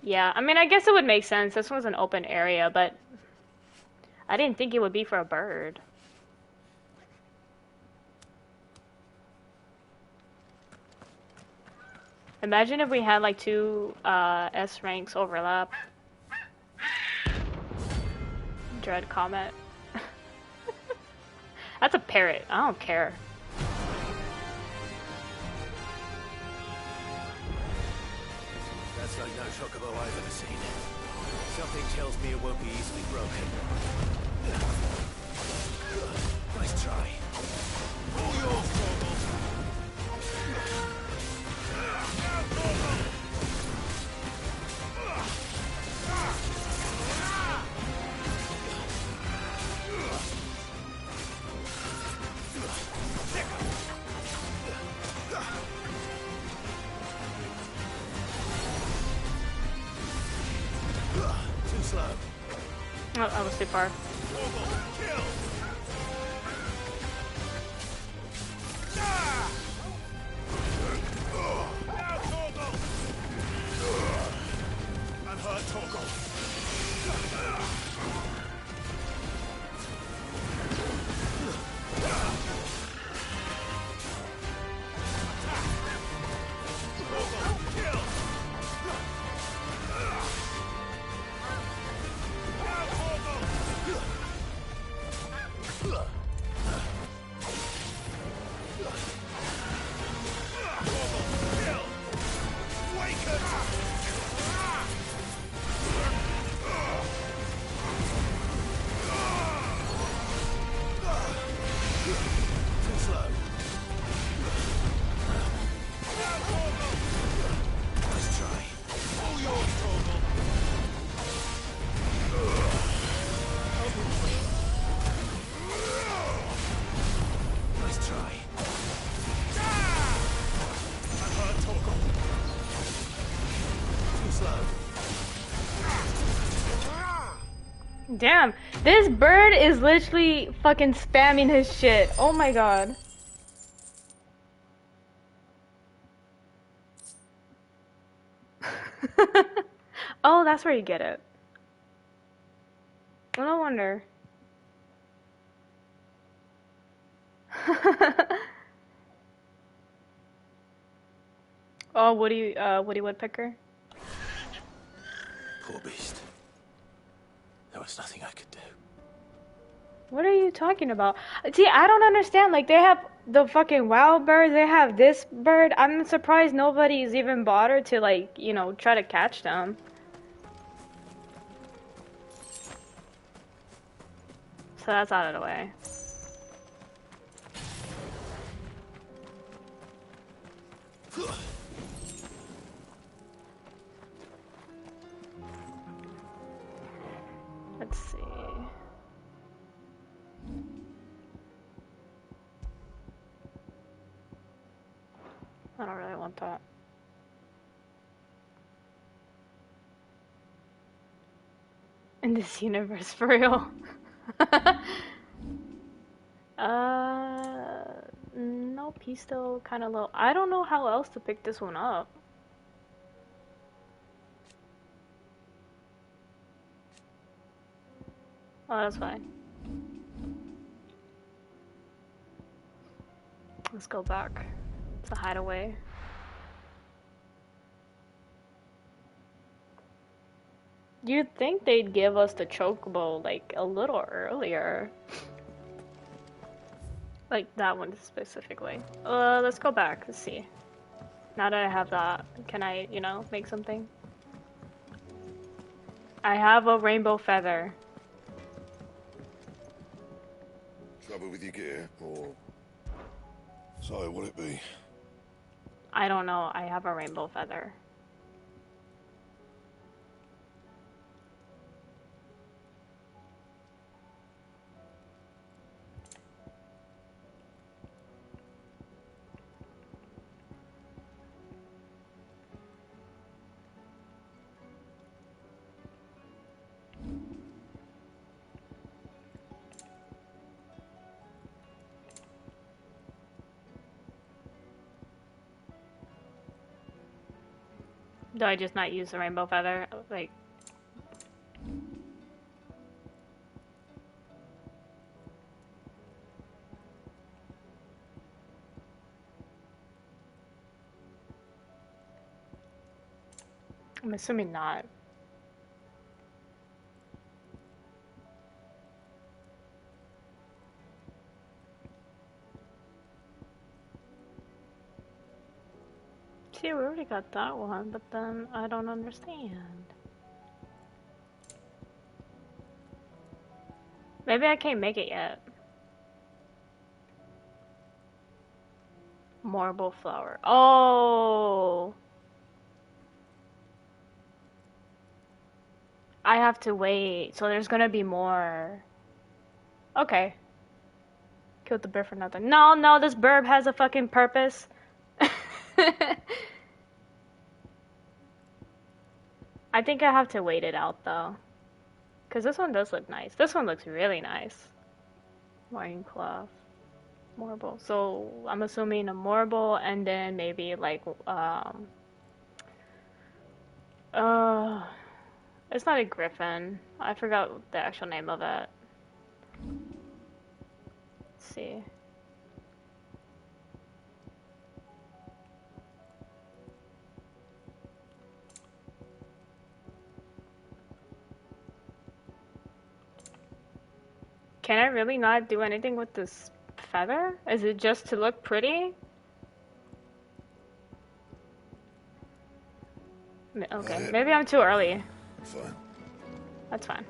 Yeah, I mean, I guess it would make sense. This one's an open area, but I didn't think it would be for a bird. Imagine if we had like two S ranks overlap. Dread Comet. That's a parrot. I don't care. That's like no chocobo I've ever seen. Something tells me it won't be easily broken. Nice try. All yours, Torgal. Too slow. Oh, I was too far. Kill. I'm hurt, Torgal. Damn, this bird is literally fucking spamming his shit. Oh my god. Oh, that's where you get it. Well, no wonder. Oh, Woody Woodpecker. Poor beast. There was nothing I could do. What are you talking about? See, I don't understand. Like, they have the fucking wild birds, they have this bird. I'm surprised nobody's even bothered to, like, you know, try to catch them. So that's out of the way. Let's see. I don't really want that. In this universe, for real. No, he's still kind of low. I don't know how else to pick this one up. Oh, that's fine. Let's go back. It's a hideaway. You'd think they'd give us the chocobo like a little earlier. Like that one specifically. Let's go back. Let's see. Now that I have that, can I, you know, make something? I have a rainbow feather. Trouble with your gear, or so would it be? I don't know. I have a rainbow feather. Do I just not use the rainbow feather? Like, I'm assuming not. See, we already got that one, but then I don't understand. Maybe I can't make it yet. Marble flower. Oh! I have to wait, so there's gonna be more. Okay. Killed the bird for nothing. No, no, this bird has a fucking purpose. I think I have to wait it out though. Because this one does look nice. This one looks really nice. Loincloth. Marble. So I'm assuming a marble and then maybe like it's not a griffin. I forgot the actual name of it. Let's see. Can I really not do anything with this feather? Is it just to look pretty? Okay, maybe I'm too early. Fine. That's fine.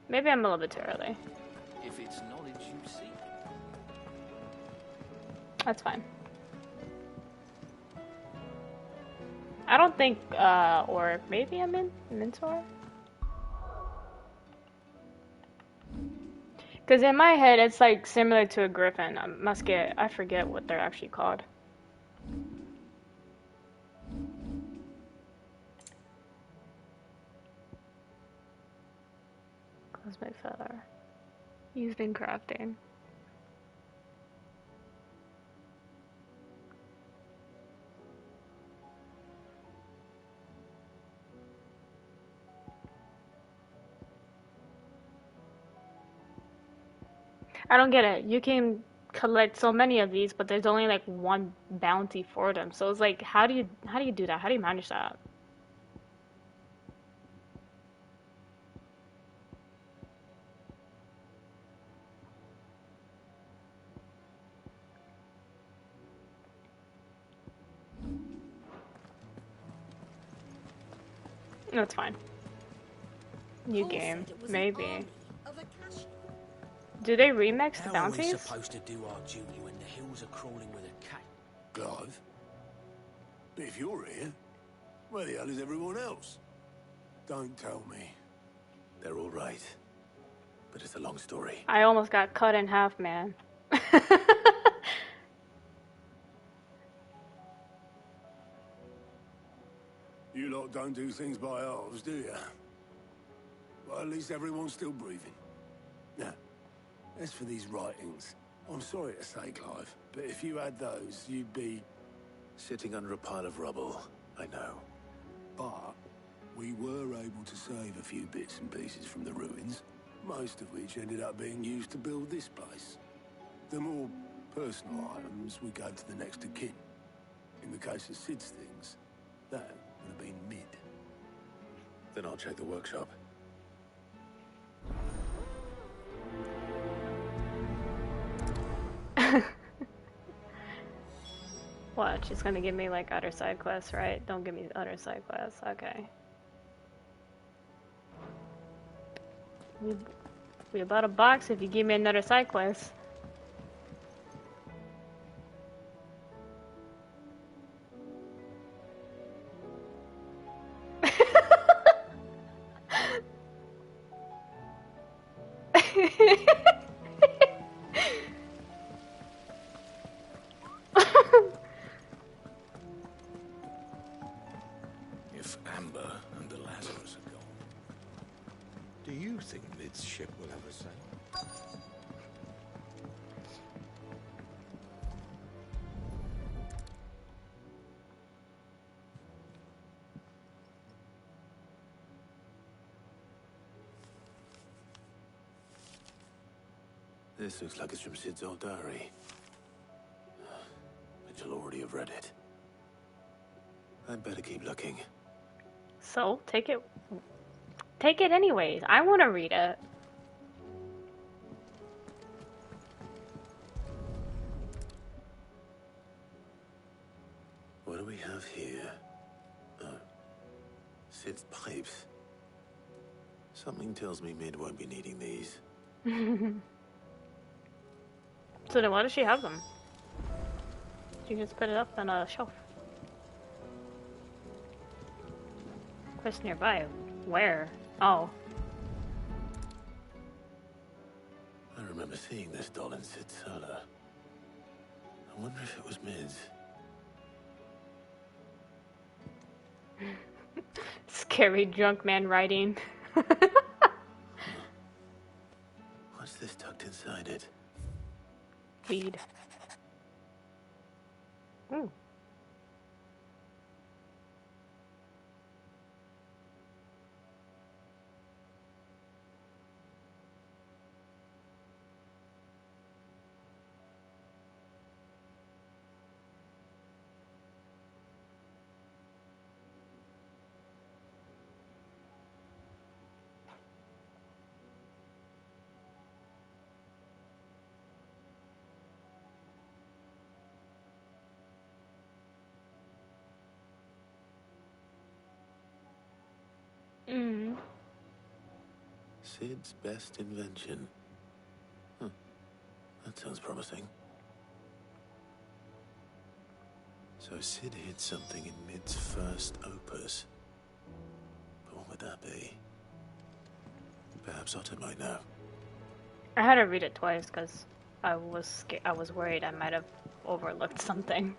Maybe I'm a little bit too early. If it's knowledge you seek. That's fine. I don't think, or maybe I'm in mentor? Because in my head, it's like similar to a griffin. I forget what they're actually called. Cosmic feather. Used in crafting. I don't get it. You can collect so many of these, but there's only like one bounty for them. So it's like, how do you do that? How do you manage that? That's fine. New game, maybe. Do they remix the bounties? How are we supposed to do our duty when the hills are crawling with a cat? Clive? But if you're here, where the hell is everyone else? Don't tell me. They're all right. But it's a long story. I almost got cut in half, man. You lot don't do things by halves, do you? Well, at least everyone's still breathing. Now, as for these writings, I'm sorry to say, Clive, but if you had those, you'd be... sitting under a pile of rubble, I know. But we were able to save a few bits and pieces from the ruins, most of which ended up being used to build this place. The more personal items we gave to the next of kin. In the case of Sid's things, that would have been mid. Then I'll check the workshop. What? She's gonna give me like other side quests, right? Don't give me other side quests. Okay. We about a box if you give me another side quest. If Amber and the Lazarus are gone, do you think Mid's ship will ever sail? This looks like it's from Sid's old diary. But you'll already have read it. I'd better keep looking. So, take it. Take it anyways. I want to read it. What do we have here? Oh. Sid's pipes. Something tells me Mid won't be needing these. So then why does she have them? She can just put it up on a shelf. Quest nearby. Where? Oh. I remember seeing this doll in Sid's cellar. I wonder if it was Mid's. Scary drunk man writing. What's this tucked inside it? Feed. Ooh. Mm. Sid's best invention. Huh. That sounds promising. So Sid hid something in Mid's first opus. But what would that be? Perhaps Otto might know. I had to read it twice because I was worried I might have overlooked something.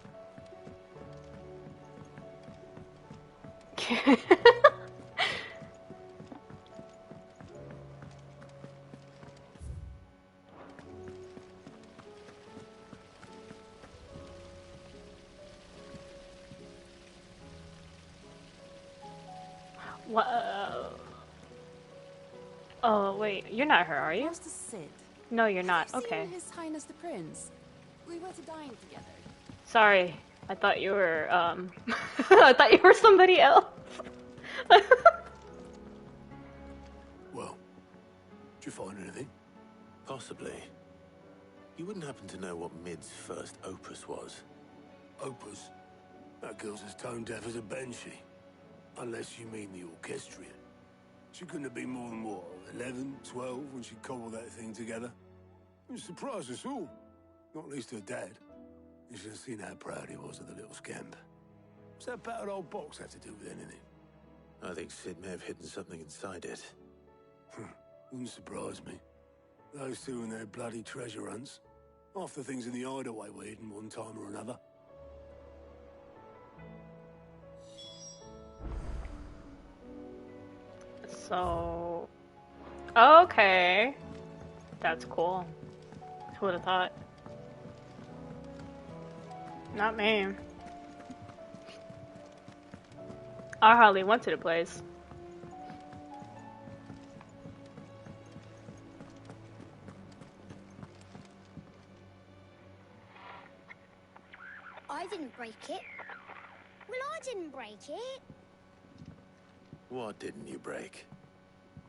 What? Oh wait, you're not her, are you? Master Sid. No, you're not. Have you Okay. seen His Highness the Prince? We were to dine together. Sorry, I thought you were I thought you were somebody else. Well, did you find anything? Possibly. You wouldn't happen to know what Mid's first opus was? Opus? That girl's as tone deaf as a banshee. Unless you mean the orchestrion. She couldn't have been more than, what, 11, 12 when she cobbled that thing together? It surprised us all. Not least her dad. You should have seen how proud he was of the little scamp. What's that battered old box have to do with anything? I think Sid may have hidden something inside it. Wouldn't surprise me. Those two and their bloody treasure hunts. Half the things in the hideaway were hidden one time or another. So, okay, that's cool. Who would have thought? Not me. I hardly went to the place. I didn't break it. Well, I didn't break it. What didn't you break?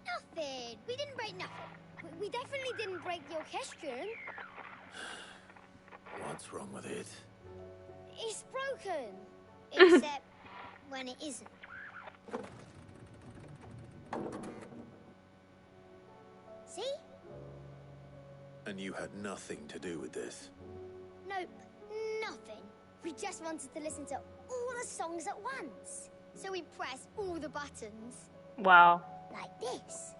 Nothing. We didn't break nothing. We definitely didn't break the orchestrion. What's wrong with it? It's broken. Except when it isn't. See? And you had nothing to do with this? Nope. Nothing. We just wanted to listen to all the songs at once. So we pressed all the buttons. Wow. Like this.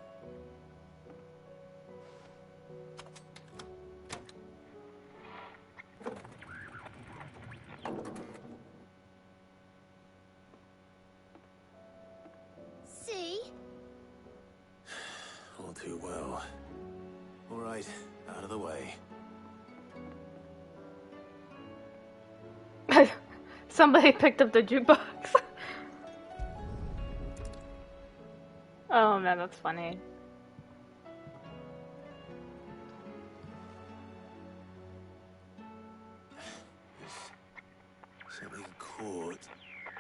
too well. All right, out of the way. Somebody picked up the jukebox. Oh man, that's funny. Something caught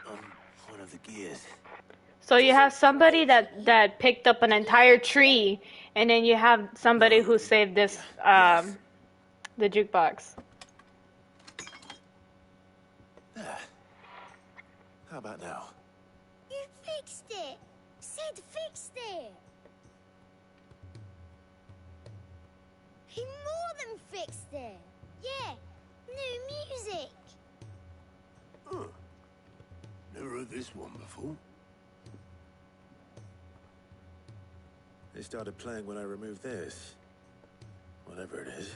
on one of the gears. So you have somebody that picked up an entire tree, and then you have somebody who saved this the jukebox. There. How about now? You fixed it! Sid fixed it! He more than fixed it! Yeah, new music! Huh. Never heard this one before. They started playing when I removed this. Whatever it is.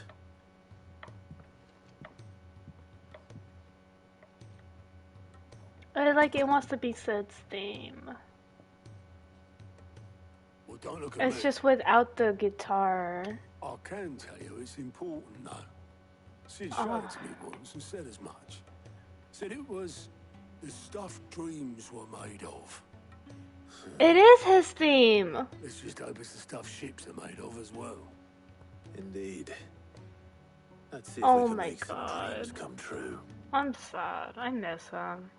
Like it wants to be Sid's theme. Well, don't look at It's me. just without the guitar. I can tell you it's important, though. Sid showed it to me once and said as much. Said it was the stuff dreams were made of. It is his theme. Let's just hope it's the stuff ships are made of as well. Indeed. Let's see if we can make some dreams come true. I'm sad. I miss him.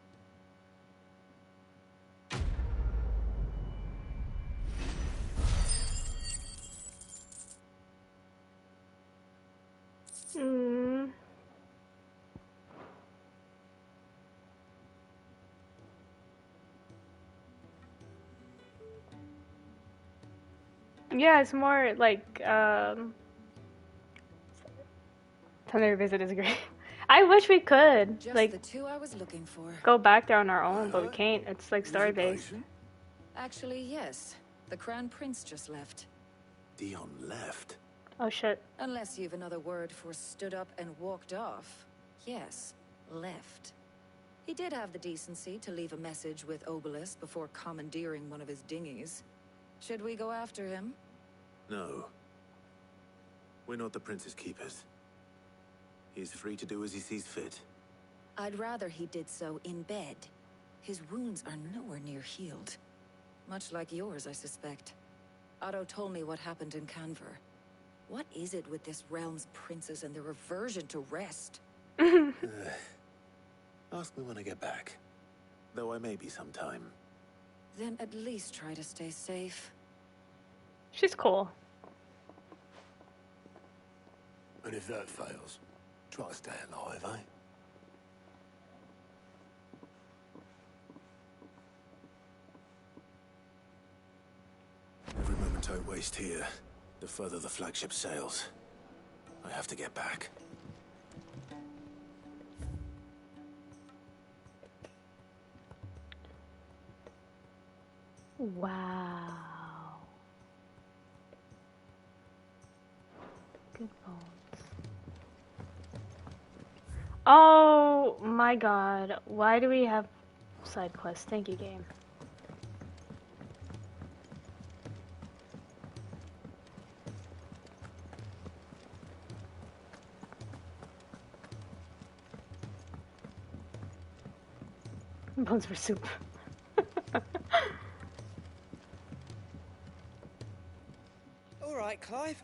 Yeah, it's more like Thunder Visit is great. I wish we could Just like the two I was looking for. go back there on our own, but we can't. It's like story based. Actually, yes. The Crown Prince just left. Dion left. Oh shit. Unless you've another word for stood up and walked off. Yes, left. He did have the decency to leave a message with Obelisk before commandeering one of his dinghies. Should we go after him? No. We're not the Prince's keepers. He's free to do as he sees fit. I'd rather he did so in bed. His wounds are nowhere near healed. Much like yours, I suspect. Otto told me what happened in Canver. What is it with this realm's princes and their aversion to rest? Ask me when I get back. Though I may be sometime. Then at least try to stay safe. She's cool. And if that fails, try to stay alive, eh? Every moment I waste here, the further the flagship sails. I have to get back. Wow. Good bones. Oh my god. Why do we have side quests? Thank you, game. Bones for soup. All right, Clive.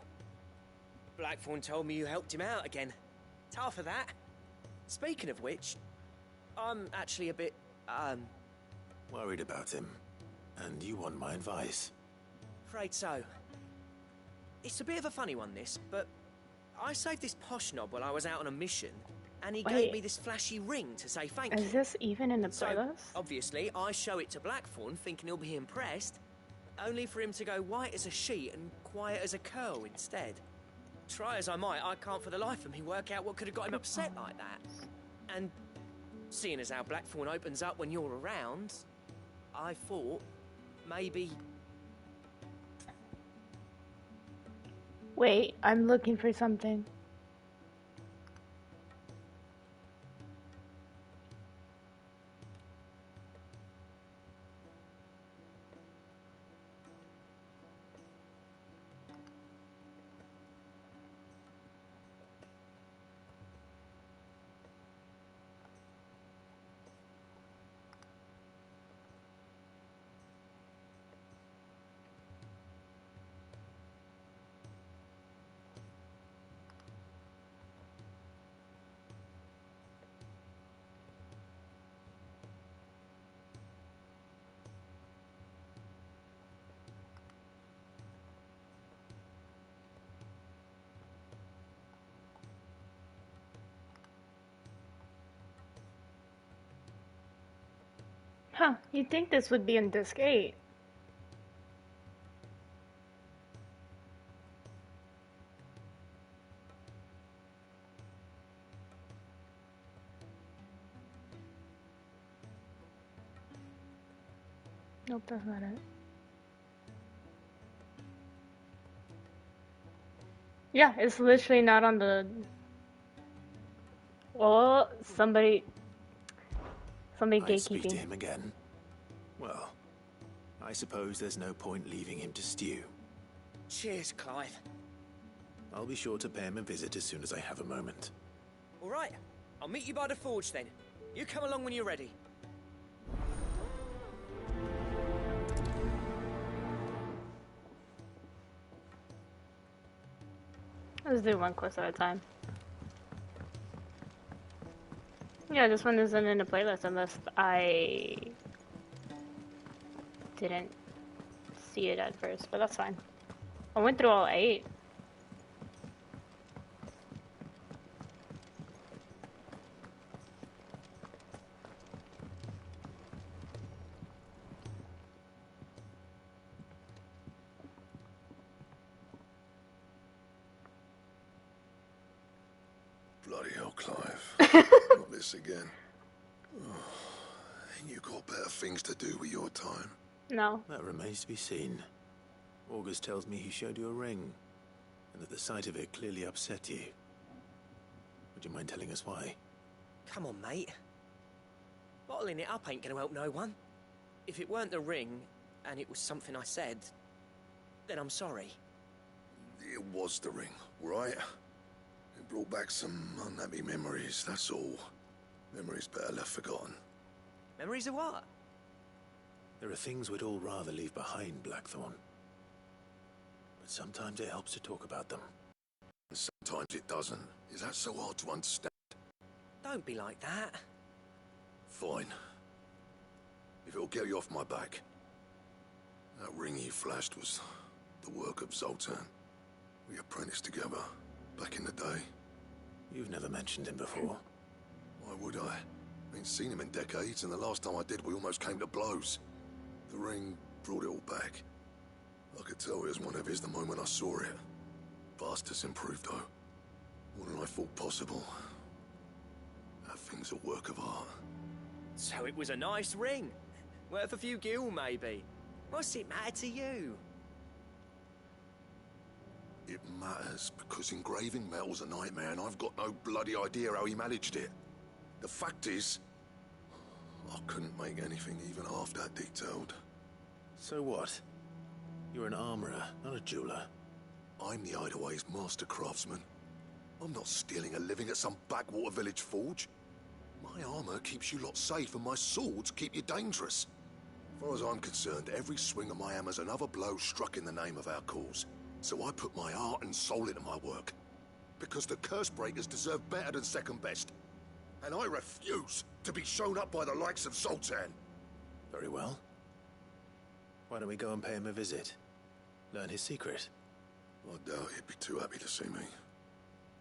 Blackthorn told me you helped him out again. Tough of that. Speaking of which, I'm actually a bit, Worried about him. And you want my advice. afraid so. It's a bit of a funny one, this, but I saved this posh knob while I was out on a mission, and he gave Wait. me this flashy ring to say thank you. Is this even in the So, playlist? obviously, I show it to Blackthorn, thinking he'll be impressed, only for him to go white as a sheet and quiet as a curl instead. Try as I might, I can't for the life of me work out what could have got him upset like that. And seeing as how Blackthorn opens up when you're around, I thought maybe... Wait, I'm looking for something. Huh, you'd think this would be in disc 8. Nope, that's not it. Yeah, it's literally not on the... Well, somebody I'd speak to gatekeeping. him again. Well, I suppose there's no point leaving him to stew. Cheers, Clive. I'll be sure to pay him a visit as soon as I have a moment. All right, I'll meet you by the forge then. You come along when you're ready. Let's do one quest at a time. Yeah, this one isn't in the playlist unless I didn't see it at first, but that's fine. I went through all 8. Bloody hell, Clive. Not this again. Oh, ain't you got better things to do with your time? No. That remains to be seen. August tells me he showed you a ring, and that the sight of it clearly upset you. Would you mind telling us why? Come on, mate. Bottling it up ain't gonna help no one. If it weren't the ring, and it was something I said, then I'm sorry. It was the ring, right? It brought back some unhappy memories, that's all. Memories better left forgotten. Memories of what? There are things we'd all rather leave behind, Blackthorn. But sometimes it helps to talk about them. And sometimes it doesn't. Is that so hard to understand? Don't be like that. Fine. If it'll get you off my back. That ring you flashed was the work of Zoltan. We apprenticed together, back in the day. You've never mentioned him before. Why would I? Ain't seen him in decades, and the last time I did, we almost came to blows. The ring brought it all back. I could tell it was one of his the moment I saw it. Vast has improved, though. More than I thought possible. That thing's a work of art. So it was a nice ring. Worth a few gil, maybe. What's it matter to you? It matters because engraving metal's a nightmare, and I've got no bloody idea how he managed it. The fact is, I couldn't make anything even half that detailed. So what? You're an armorer, not a jeweler. I'm the Hideaway's master craftsman. I'm not stealing a living at some backwater village forge. My armor keeps you lot safe, and my swords keep you dangerous. As far as I'm concerned, every swing of my hammer's another blow struck in the name of our cause. So I put my heart and soul into my work. Because the curse breakers deserve better than second best. And I refuse to be shown up by the likes of Zoltan. Very well. Why don't we go and pay him a visit? Learn his secret. I doubt he'd be too happy to see me.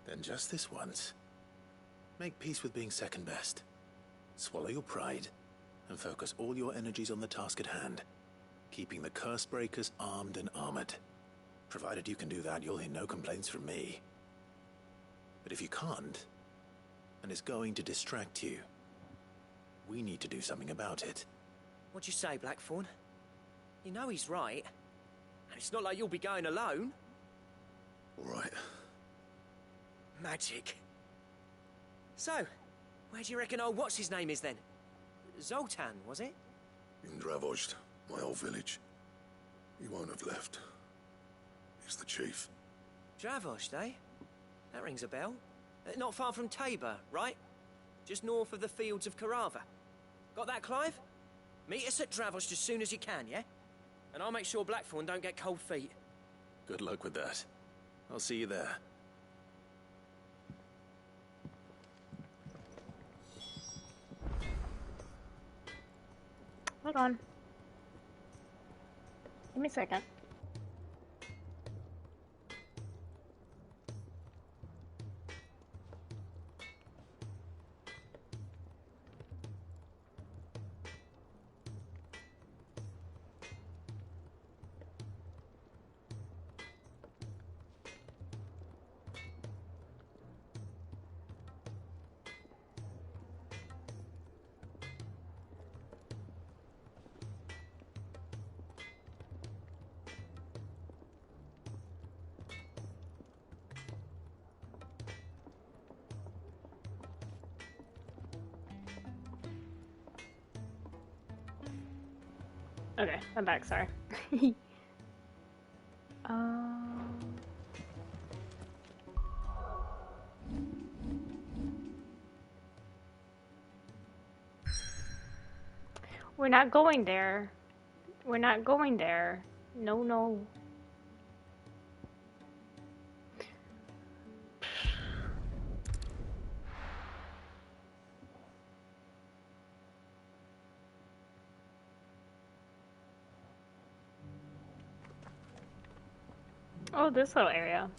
Then just this once. Make peace with being second best. Swallow your pride, and focus all your energies on the task at hand. Keeping the curse breakers armed and armored. Provided you can do that, you'll hear no complaints from me. But if you can't, and it's going to distract you, we need to do something about it. What'd you say, Blackthorn? You know he's right. And it's not like you'll be going alone. All right. Magic. So, where do you reckon old what's-his-name is then? Zoltan, was it? In Dravozd, my old village. He won't have left. He's the chief. Dravozd, eh? That rings a bell. Not far from Tabor, right? Just north of the fields of Carava. Got that, Clive? Meet us at Dravozd as soon as you can, yeah? And I'll make sure Blackthorn don't get cold feet. Good luck with that. I'll see you there. Hold on. Give me a second. Okay, I'm back, sorry. We're not going there. We're not going there. No, no. Oh, this little area.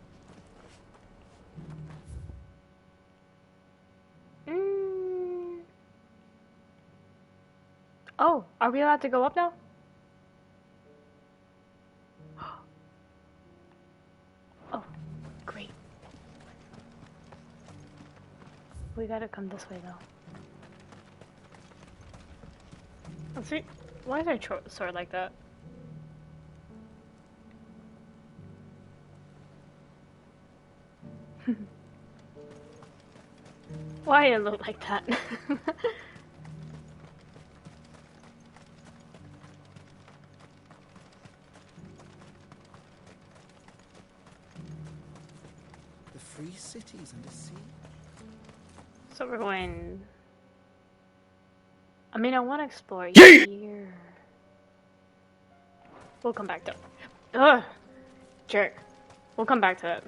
Oh, are we allowed to go up now? Oh, great. We gotta come this way, though. Let's see. Why is our sword like that? Why it look like that? The free cities under siege. So we're going. I mean, I want to explore here. We'll come back to it. Ugh! Jerk. We'll come back to it.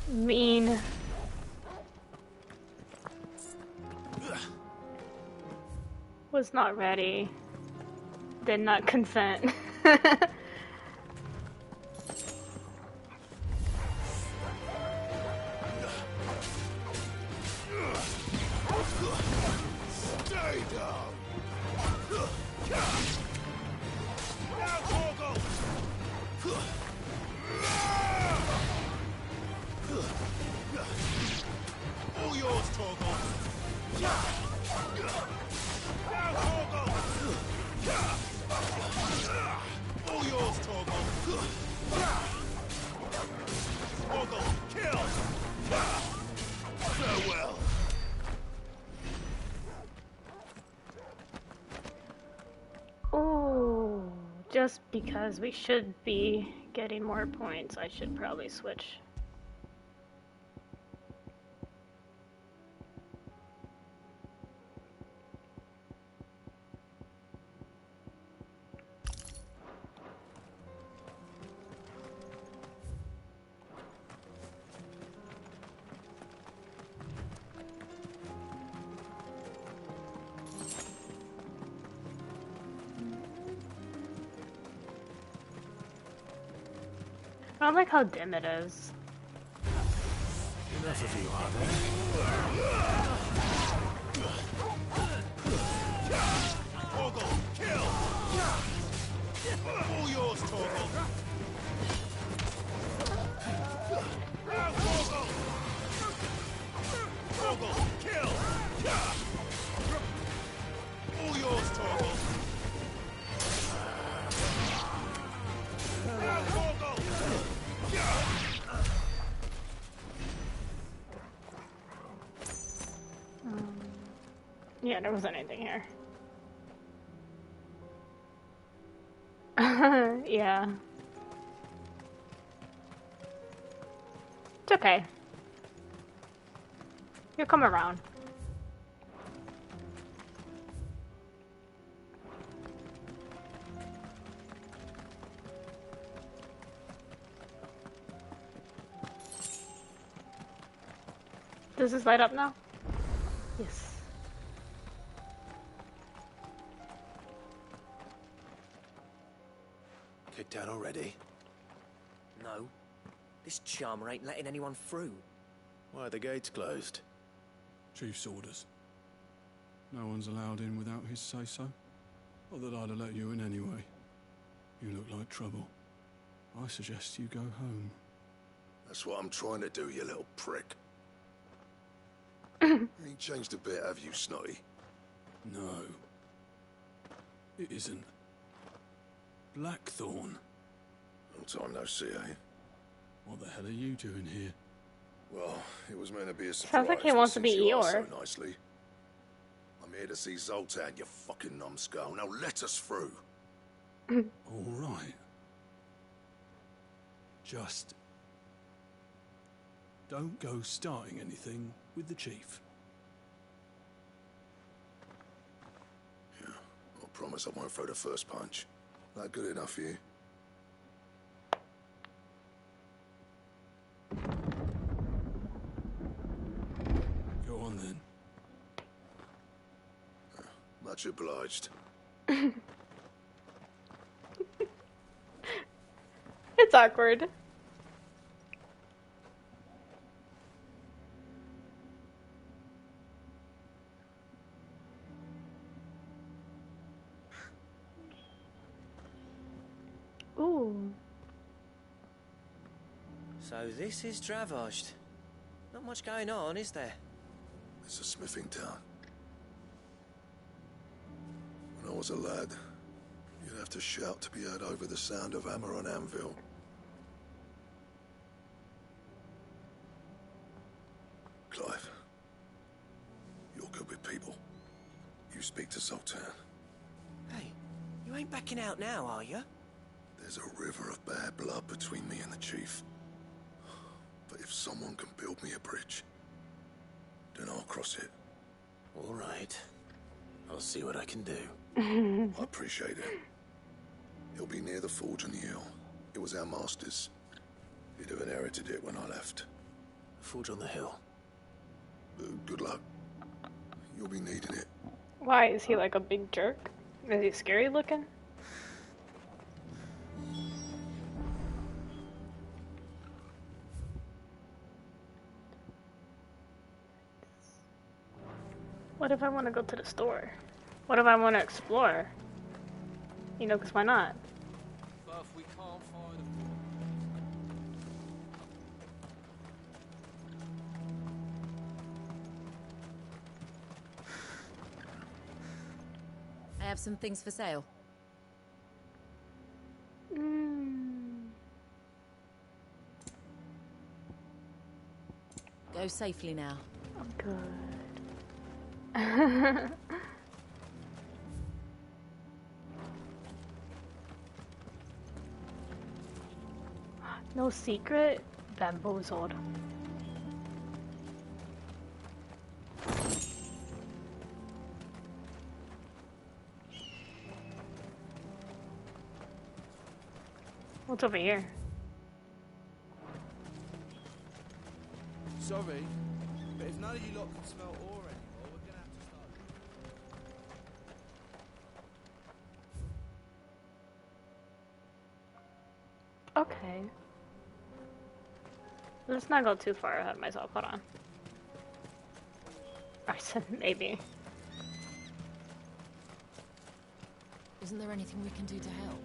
Mean. Was not ready. Did not consent. Stay down. All yours, Torgal. All yours, Torgal. Torgal, kill! Farewell. Oh, just because we should be getting more points, I should probably switch. I don't like how dim it is. Enough of you, are there? Torgal, kill! All yours, Torgal. Torgal! Torgal, kill! All yours, Torgal. Torgal! Yeah, there wasn't anything here. Yeah. It's okay. You'll come around. Does this light up now? Yes. Kicked down already? No. This charmer ain't letting anyone through. Why are the gates closed? Chief's orders. No one's allowed in without his say-so. Not that I'd have let you in anyway. You look like trouble. I suggest you go home. That's what I'm trying to do, you little prick. Ain't changed a bit, have you, Snotty? No. It isn't. Blackthorn. Long time no see, eh? What the hell are you doing here? Well, it was meant to be a surprise. Sounds like he wants to be since you asked Eeyore. so nicely. I'm here to see Zoltan, you fucking numbskull. Now let us through. All right. Just don't go starting anything with the chief. Yeah, I promise I won't throw the first punch. That good enough for you? Go on then. Much obliged. It's awkward. Ooh. So this is Dravaged. Not much going on, is there? It's a smithing town. When I was a lad, you'd have to shout to be heard over the sound of hammer on anvil. Clive, you're good with people. You speak to Zoltan. Hey, you ain't backing out now, are you? There's a river of bad blood between me and the chief. But if someone can build me a bridge, then I'll cross it. All right. I'll see what I can do. I appreciate it. He'll be near the forge on the hill. It was our master's. He'd have inherited it when I left. Forge on the hill. Good luck. You'll be needing it. Why is he like a big jerk? Is he scary looking? What if I want to go to the store? What if I want to explore? You know, because why not? But we can't find I have some things for sale. Go safely now. I'm good. No secret? Bamboozled. What's over here? Sorry, but if none of you lot can smell ore anymore, we're gonna have to start. Okay. Let's not go too far ahead of myself. Hold on. I said maybe. Isn't there anything we can do to help?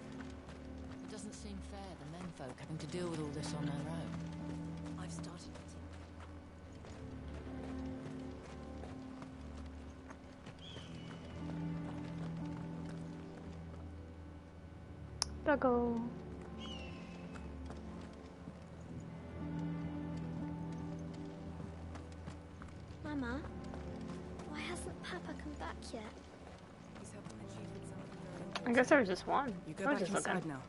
It doesn't seem fair, the menfolk having to deal with all this on their own. I've started to... Doggo. Mama, why hasn't Papa come back yet? I guess there was just one. You go I was back just inside looking. now.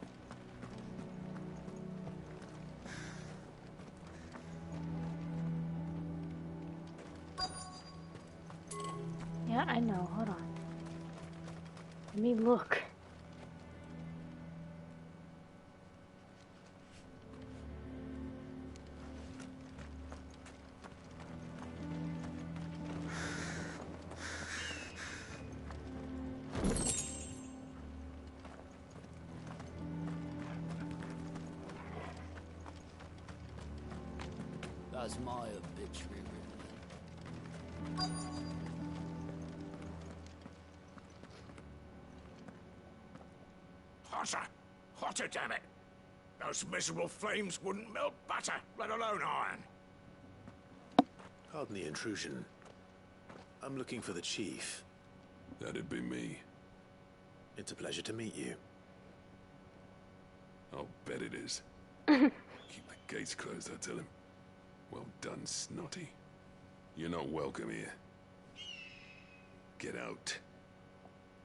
Yeah, I know. Hold on. Let me look. That's my obituary written. Hotter! Hotter, damn it! Those miserable flames wouldn't melt butter, let alone iron. Pardon the intrusion. I'm looking for the chief. That'd be me. It's a pleasure to meet you. I'll bet it is. Keep the gates closed, I tell him. Well done, Snotty. You're not welcome here. Get out.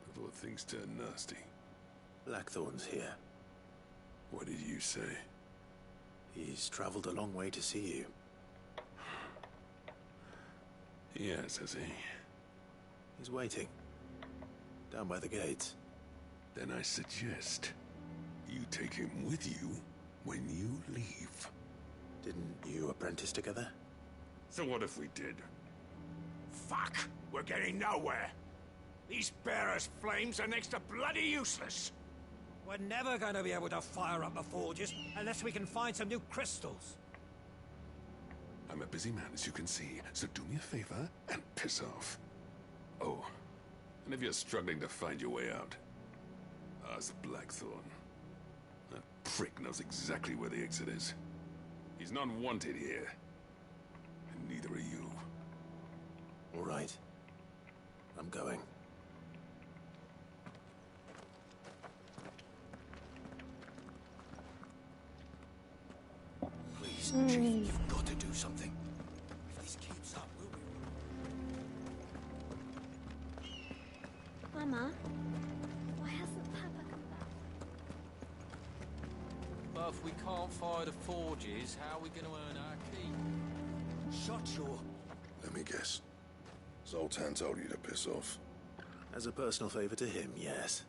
Before things turn nasty. Blackthorn's here. What did you say? He's traveled a long way to see you. Yes, has he? He's waiting. Down by the gates. Then I suggest you take him with you when you leave. Didn't you apprentice together? So what if we did? Fuck! We're getting nowhere. These bearers' flames are next to bloody useless. We're never going to be able to fire up the forges unless we can find some new crystals. I'm a busy man, as you can see, so do me a favor and piss off. Oh, and if you're struggling to find your way out, ask Blackthorn. That prick knows exactly where the exit is. He's not wanted here. And neither are you. All right. I'm going. Please, Chief, you've got to do something. If this keeps up, we'll be... Mama, why hasn't Papa come back? But if we can't fire the forges, how are we going to earn our keep? Shut your... Let me guess. Zoltan told you to piss off. As a personal favor to him, yes.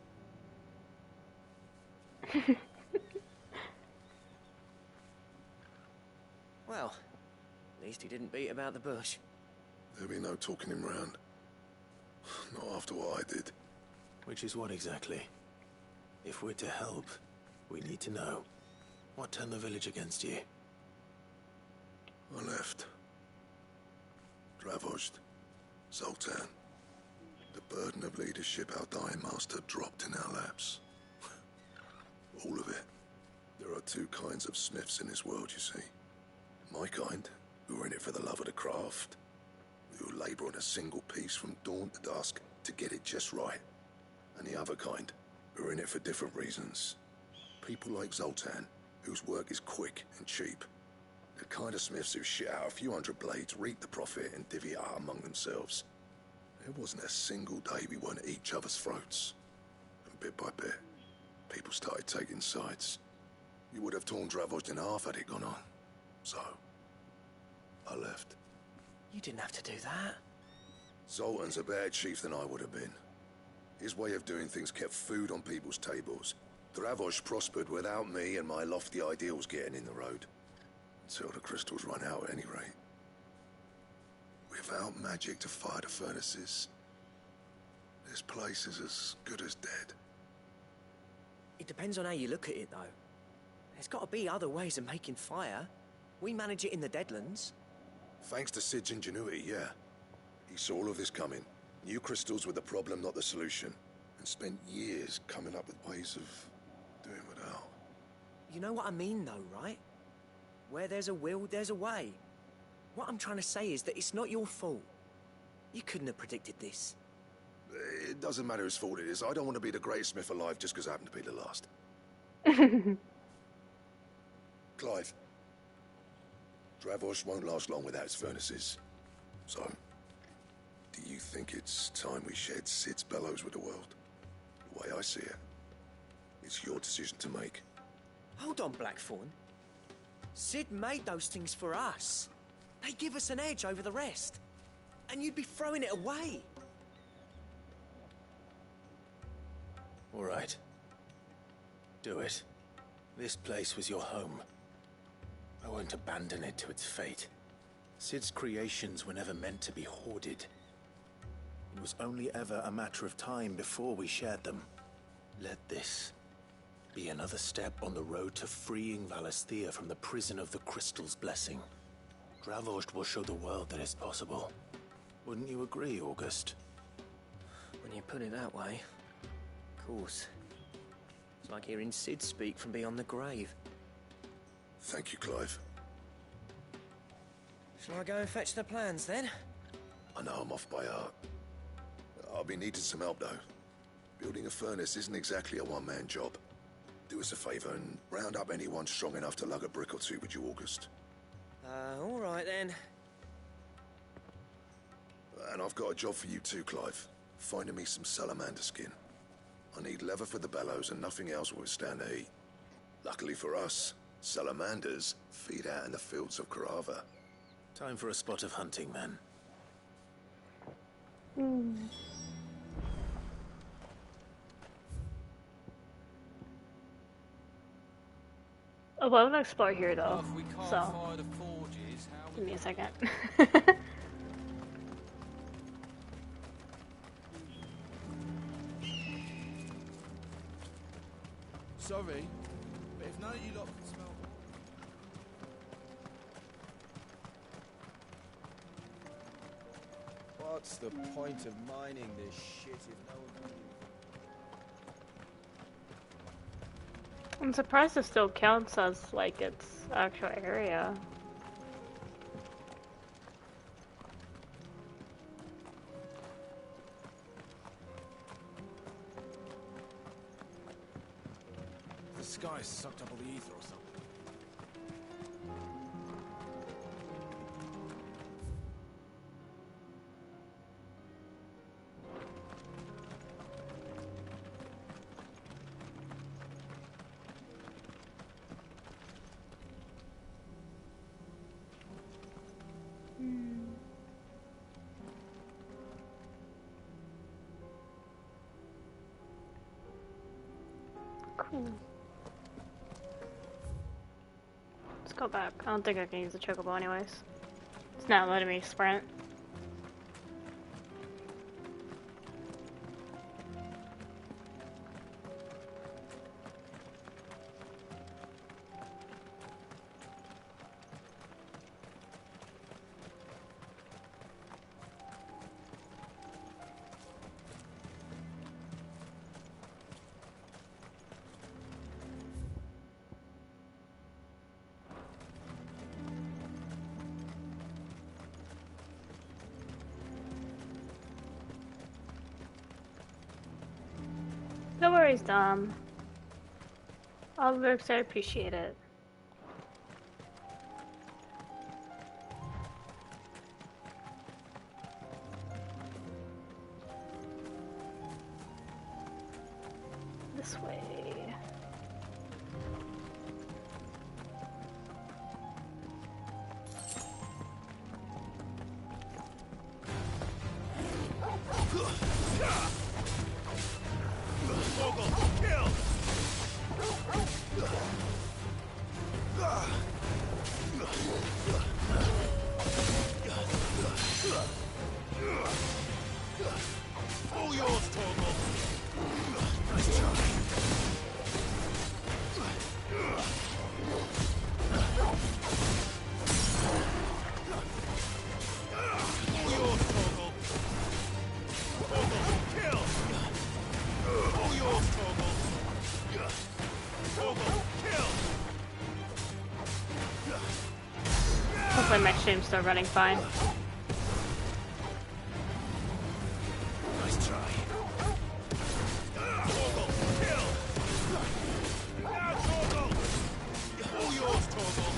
Well, at least he didn't beat about the bush. There'll be no talking him round. Not after what I did. Which is what exactly? If we're to help, we need to know. What turned the village against you? I left. Dravozd. Zoltan. The burden of leadership our dying master dropped in our laps. All of it. There are two kinds of smiths in this world, you see. My kind, who are in it for the love of the craft, who labour on a single piece from dawn to dusk to get it just right. And the other kind, who are in it for different reasons. People like Zoltan, whose work is quick and cheap. The kind of smiths who shit out a few hundred blades, reap the profit, and divvy it out among themselves. There wasn't a single day we weren't at each other's throats. And bit by bit, people started taking sides. You would have torn Dravozd in half had it gone on. So, I left. You didn't have to do that. Zoltan's a better chief than I would have been. His way of doing things kept food on people's tables. Dravozd prospered without me and my lofty ideals getting in the road. Until the crystals run out at any rate. Without magic to fire the furnaces, this place is as good as dead. It depends on how you look at it, though. There's got to be other ways of making fire. We manage it in the Deadlands. Thanks to Sid's ingenuity, yeah. He saw all of this coming. New crystals were the problem, not the solution. And spent years coming up with ways of doing without. You know what I mean, though, right? Where there's a will, there's a way. What I'm trying to say is that it's not your fault. You couldn't have predicted this. It doesn't matter whose fault it is. I don't want to be the greatest smith alive just because I happen to be the last. Clive. Dravozd won't last long without its furnaces. So, do you think it's time we shared Sid's bellows with the world? The way I see it, it's your decision to make. Hold on, Blackthorn. Sid made those things for us. They give us an edge over the rest. And you'd be throwing it away. All right. Do it. This place was your home. I won't abandon it to its fate. Sid's creations were never meant to be hoarded. It was only ever a matter of time before we shared them. Let this be another step on the road to freeing Valisthea from the prison of the Crystal's blessing. Dravozd will show the world that it's possible. Wouldn't you agree, August? When you put it that way, of course. It's like hearing Sid speak from beyond the grave. Thank you, Clive. Shall I go and fetch the plans, then? I know I'm off by heart. I'll be needing some help, though. Building a furnace isn't exactly a one-man job. Do us a favour and round up anyone strong enough to lug a brick or two with you, August. All right, then. And I've got a job for you too, Clive. Finding me some salamander skin. I need leather for the bellows and nothing else will withstand the heat. Luckily for us, salamanders feed out in the fields of Carava. Time for a spot of hunting, man. Oh, well, I'm gonna explore here though, If we can't so fire the forges, how give me a second. Sorry, but if none of you lot can smell... What's the point of mining this shit if no one can use it? I'm surprised it still counts as like its actual area. The sky sucked up all the ether or something. Cool. Let's go back. I don't think I can use the chocobo anyways. It's not letting me sprint. No worries, Dom. All the works, I appreciate it. This way. All yours, Torgal. Nice try. All yours, Torgal. Torgal, kill. All yours, Torgal. Torgal, kill. Hopefully my stream's still running fine. Nice try. Torgal, kill. Now, Torgal. All yours, Torgal.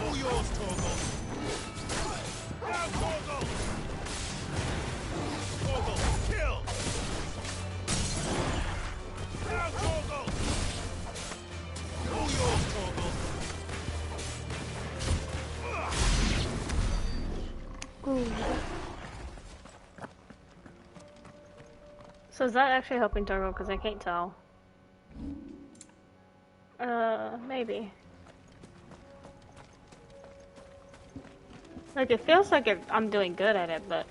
All yours, Torgal. Now, Torgal. Torgal, kill. Now, Torgal. All yours, Torgal. Ooh. So is that actually helping Torgo? Because I can't tell. Maybe. Like, it feels like I'm doing good at it, but...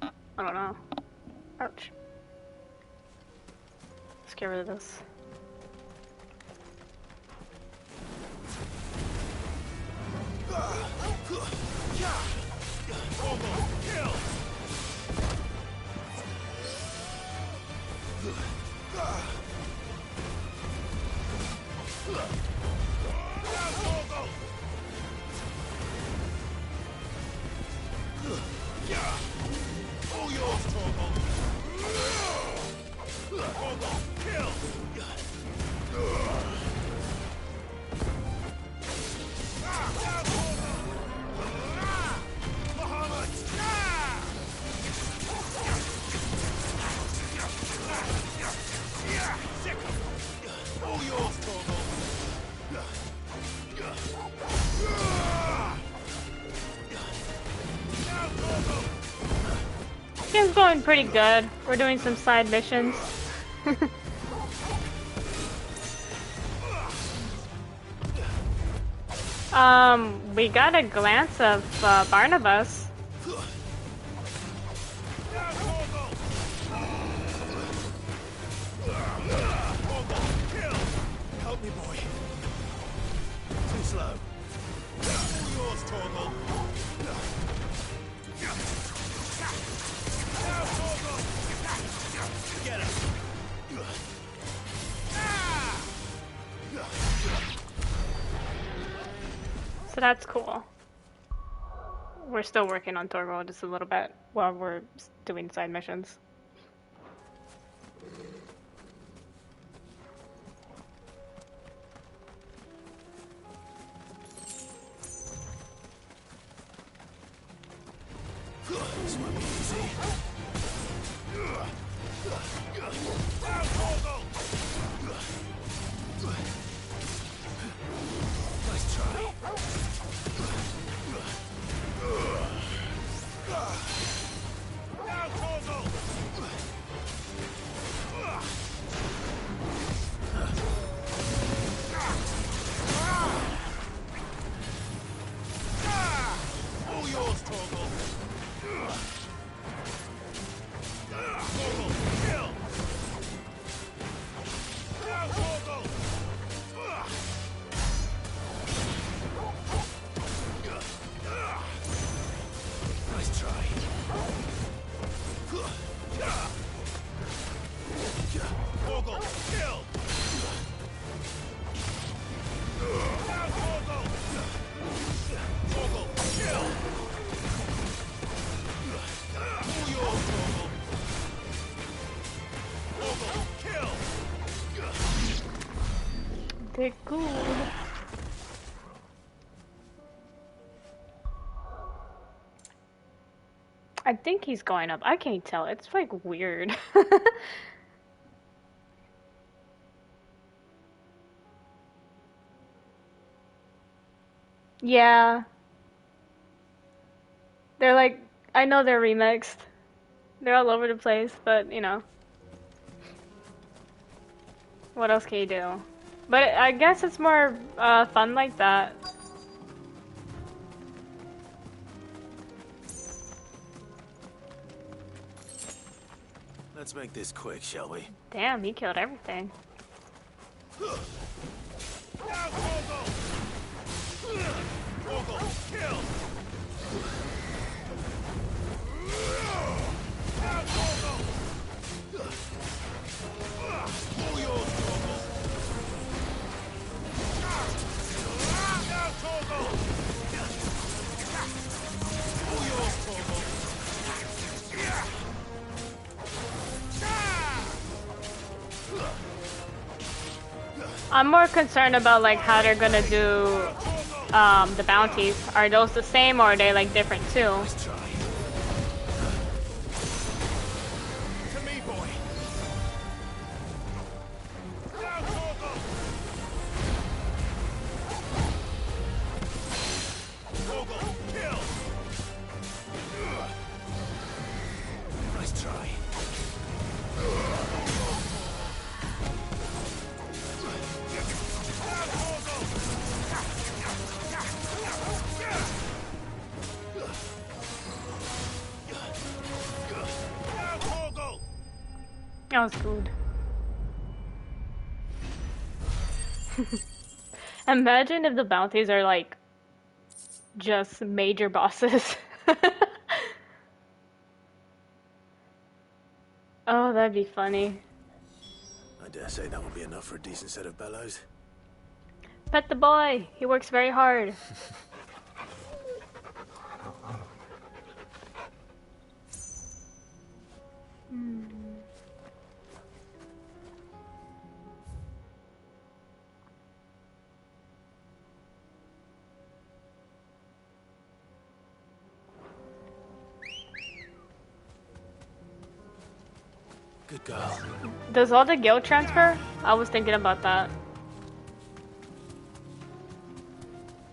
I don't know. Ouch. Let's get rid of this. Game's going pretty good. We're doing some side missions. We got a glance of Barnabas. Help me, boy. Too slow. All yours, Torgal. Get him. So that's cool. We're still working on Torgal just a little bit while we're doing side missions. This won't be easy. Nice try. All yours, Torgal. Kill! Nice try. Torgal, kill! Torgal, kill! All yours, Torgal. Kill! They're good. I think he's going up. I can't tell. It's like weird. Yeah. They're like, I know they're remixed. They're all over the place, but you know. What else can you do? But I guess it's more fun like that. Let's make this quick, shall we? Damn, he killed everything. Kill! All yours, Torgal. Now, Torgal. All yours, Torgal. I'm more concerned about like how they're gonna do the bounties. Are those the same or are they like different too? That was good. Imagine if the bounties are like just major bosses. Oh, that'd be funny. I dare say that will be enough for a decent set of bellows. Pet the boy. He works very hard. Good girl. Does all the guild transfer? I was thinking about that.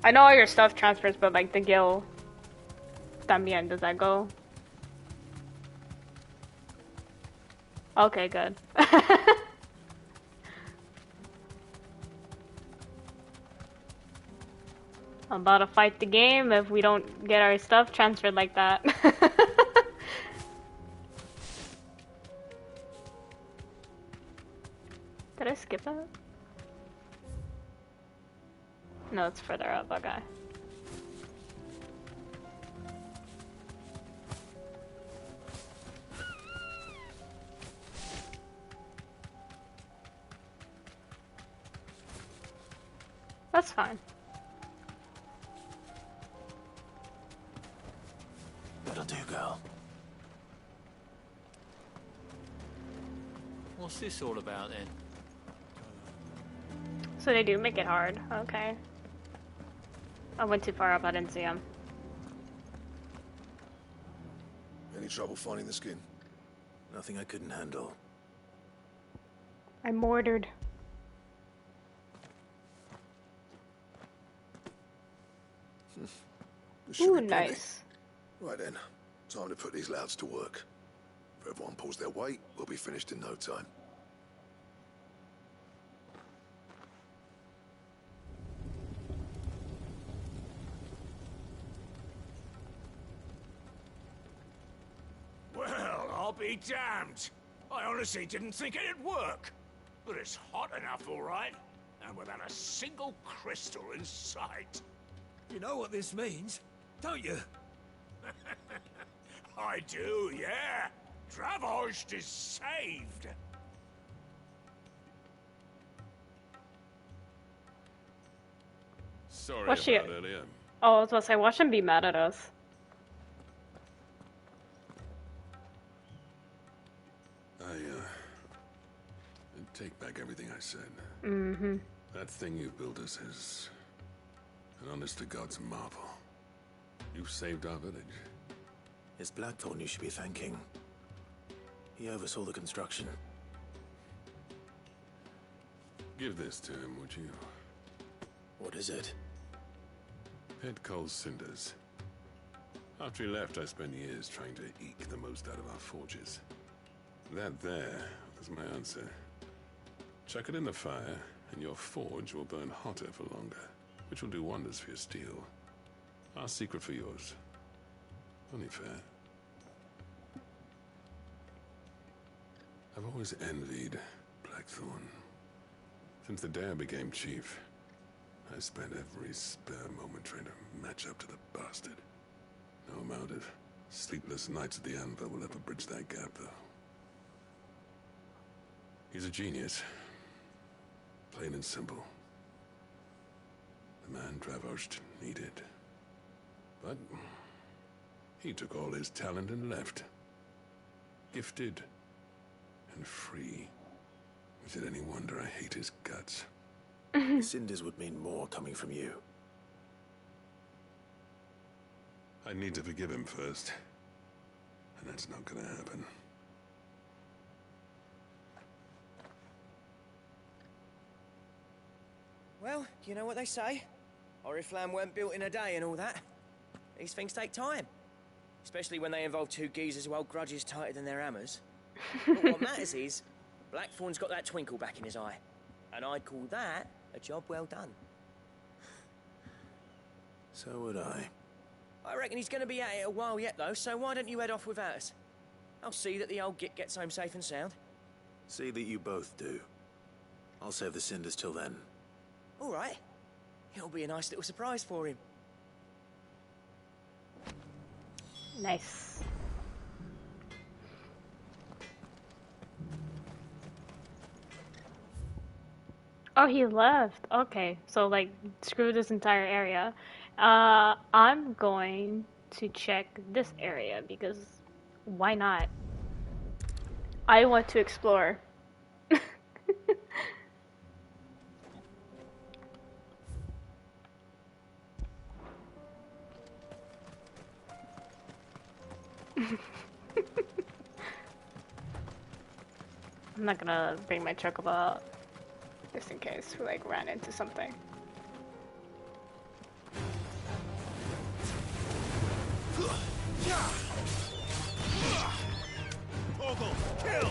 I know all your stuff transfers, but like the guild también, does that go? Okay, good. I'm about to fight the game if we don't get our stuff transferred like that. Did I skip it? No, it's further up, okay. That's fine. That'll do, girl. What's this all about then? So they do make it hard. Okay. I went too far up, I didn't see him. Any trouble finding the skin? Nothing I couldn't handle. I mortared. Ooh, nice. Right then, time to put these louds to work. If everyone pulls their weight, we'll be finished in no time. Well, I'll be damned. I honestly didn't think it'd work. But it's hot enough, all right. And without a single crystal in sight. You know what this means, don't you? I do, yeah. Dravozd is saved. Sorry What's she? about earlier. Oh, I was about to say, watch him be mad at us. I take back everything I said. Mm-hmm. That thing you built us is an honest-to-God's marvel. You saved our village. It's Blackthorn you should be thanking. He oversaw the construction. Give this to him, would you? What is it? Head Cole's cinders. After he left, I spent years trying to eke the most out of our forges. That there was my answer. Chuck it in the fire, and your forge will burn hotter for longer, which will do wonders for your steel. Our secret for yours. Only fair. I've always envied Blackthorn. Since the day I became chief, I spent every spare moment trying to match up to the bastard. No amount of sleepless nights at the Anvil will ever bridge that gap, though. He's a genius. Plain and simple. The man Dravozd needed. But he took all his talent and left. Gifted and free. Is it any wonder I hate his guts? The cinders would mean more coming from you. I need to forgive him first. And that's not gonna happen. Well, you know what they say. Oriflamme weren't built in a day and all that. These things take time. Especially when they involve two geezers who hold grudges tighter than their hammers. But what matters is, Blackthorn's got that twinkle back in his eye. And I'd call that a job well done. So would I. I reckon he's going to be at it a while yet, though, so why don't you head off without us? I'll see that the old git gets home safe and sound. See that you both do. I'll save the cinders till then. All right. It'll be a nice little surprise for him. Nice. Oh, he left. Okay, so like, screw this entire area. I'm going to check this area because why not? I want to explore. I'm not gonna bring my truck about just in case we like ran into something. Torgal, kill!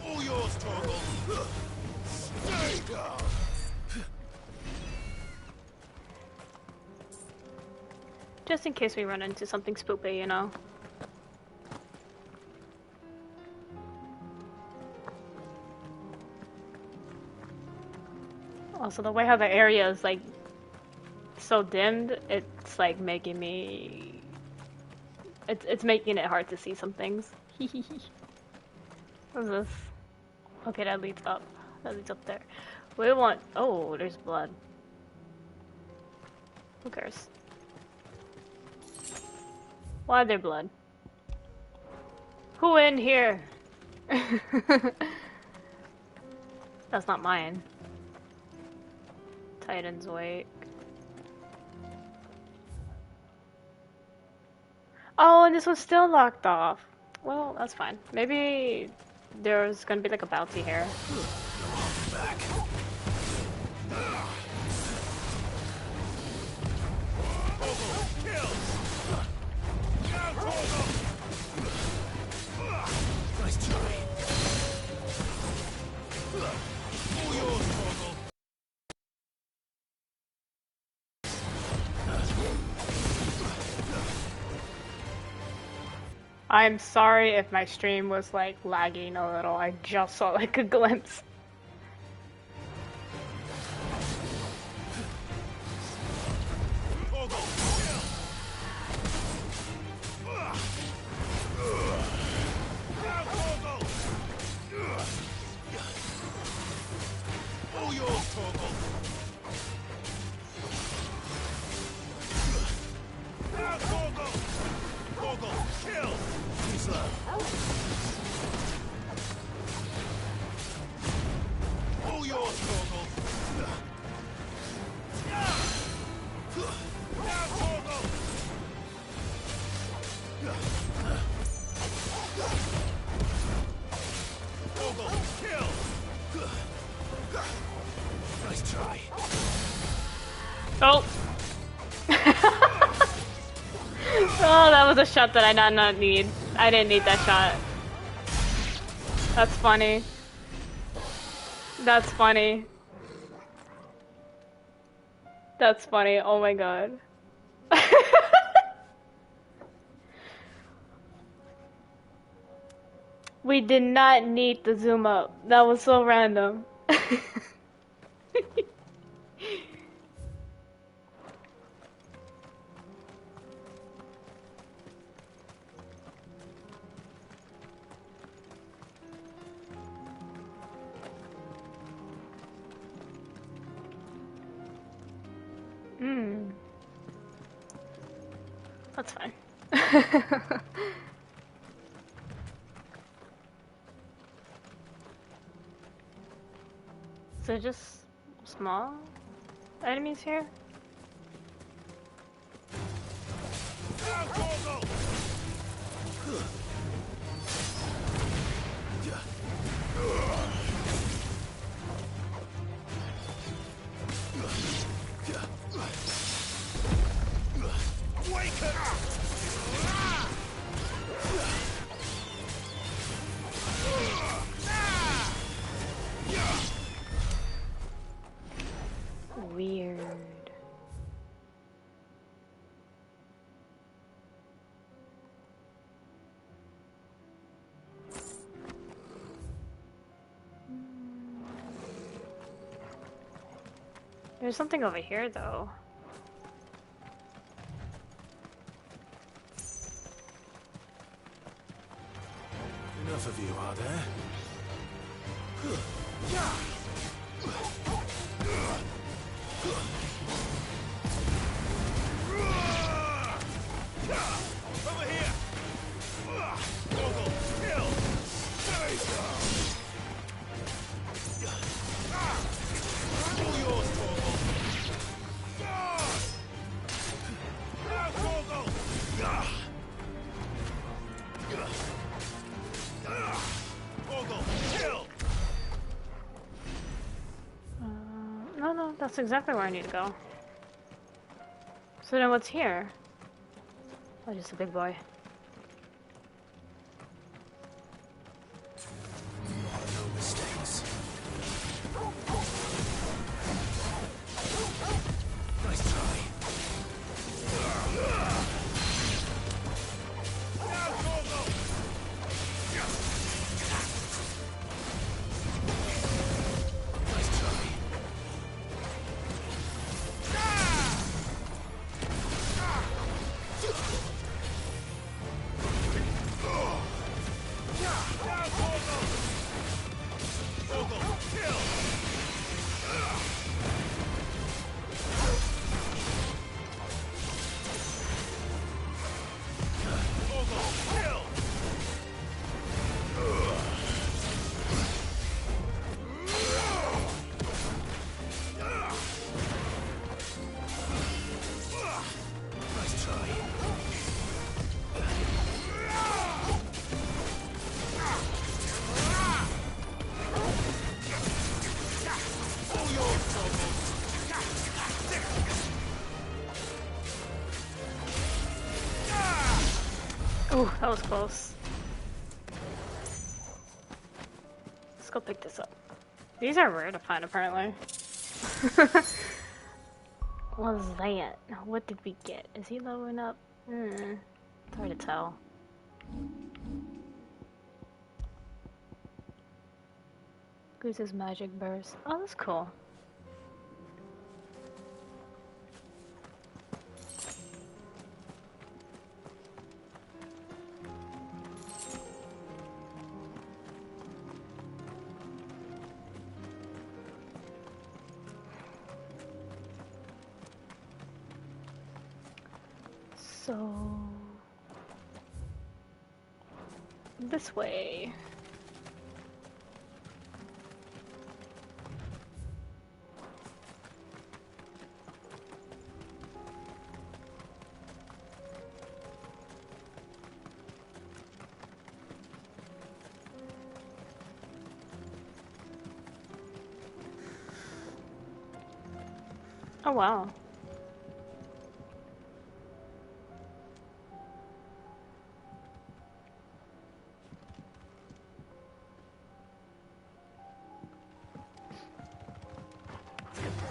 All yours, Torgal! Stay down! Just in case we run into something spoopy, you know. Also, the way how the area is like so dimmed, it's like making me. It's making it hard to see some things. What's this? Okay, that leads up. That leads up there. We want. Oh, there's blood. Who cares? Why there blood? Who in here? That's not mine. Titan's Wake. Oh, and this was still locked off. Well, that's fine. Maybe there's gonna be like a bounty here. Back. Nice try. All yours, Torgal. I'm sorry if my stream was like lagging a little. I just saw like a glimpse. All yours, Torgal. Now, Torgal! Torgal, kill! Too slow. All yours, Torgal. Now, Torgal! Torgal, kill! Nice try. Oh. Oh, that was a shot that I did not need. I didn't need that shot. That's funny. That's funny. That's funny. Oh my god. We did not need the zoom up. That was so random. That's fine. So just small enemies here? Wake it up! Weird. There's something over here though. enough of you, are there? Over here! Torgal, kill! There you go! All yours, Torgal! Now, Torgal! Torgal, kill! No, that's exactly where I need to go. So then what's here? Oh, just a big boy. No mistakes. Nice try. Nice try. Nice try. All yours, Torgal. Ooh, that was close. Let's go pick this up. These are rare to find, apparently. What was that? What did we get? Is he leveling up? It's hard to tell. Goose's magic burst. Oh, that's cool. So this way. Oh wow.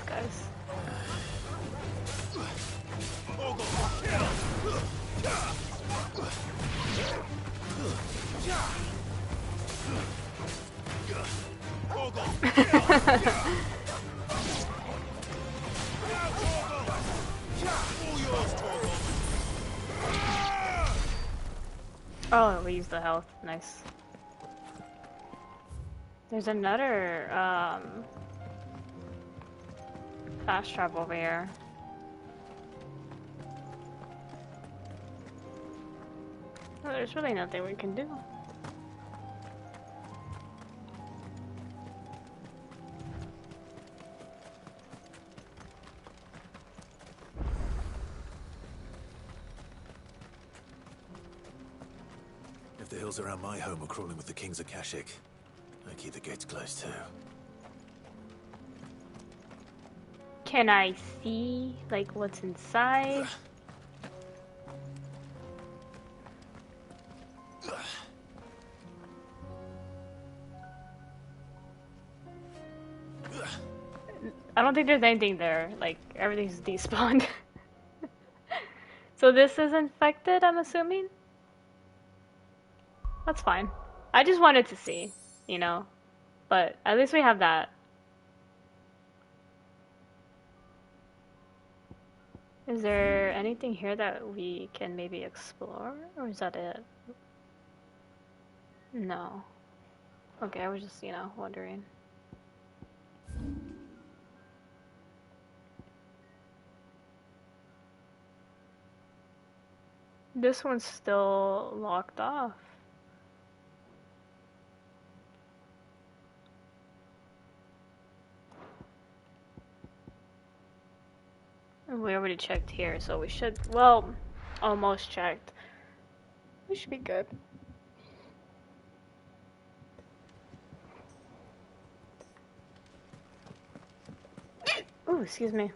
Guys. Oh, we used the health. Nice. There's another fast travel over here. Oh, there's really nothing we can do. If the hills around my home are crawling with the kings of Kashyyyk, I keep the gates closed too. Can I see, like, what's inside? I don't think there's anything there. Like, everything's despawned. So this is infected, I'm assuming? That's fine. I just wanted to see, you know? But at least we have that. Is there anything here that we can maybe explore? Or is that it? No. Okay, I was just, you know, wondering. This one's still locked off. We already checked here, so we should, well, almost checked. We should be good. Ooh, excuse me.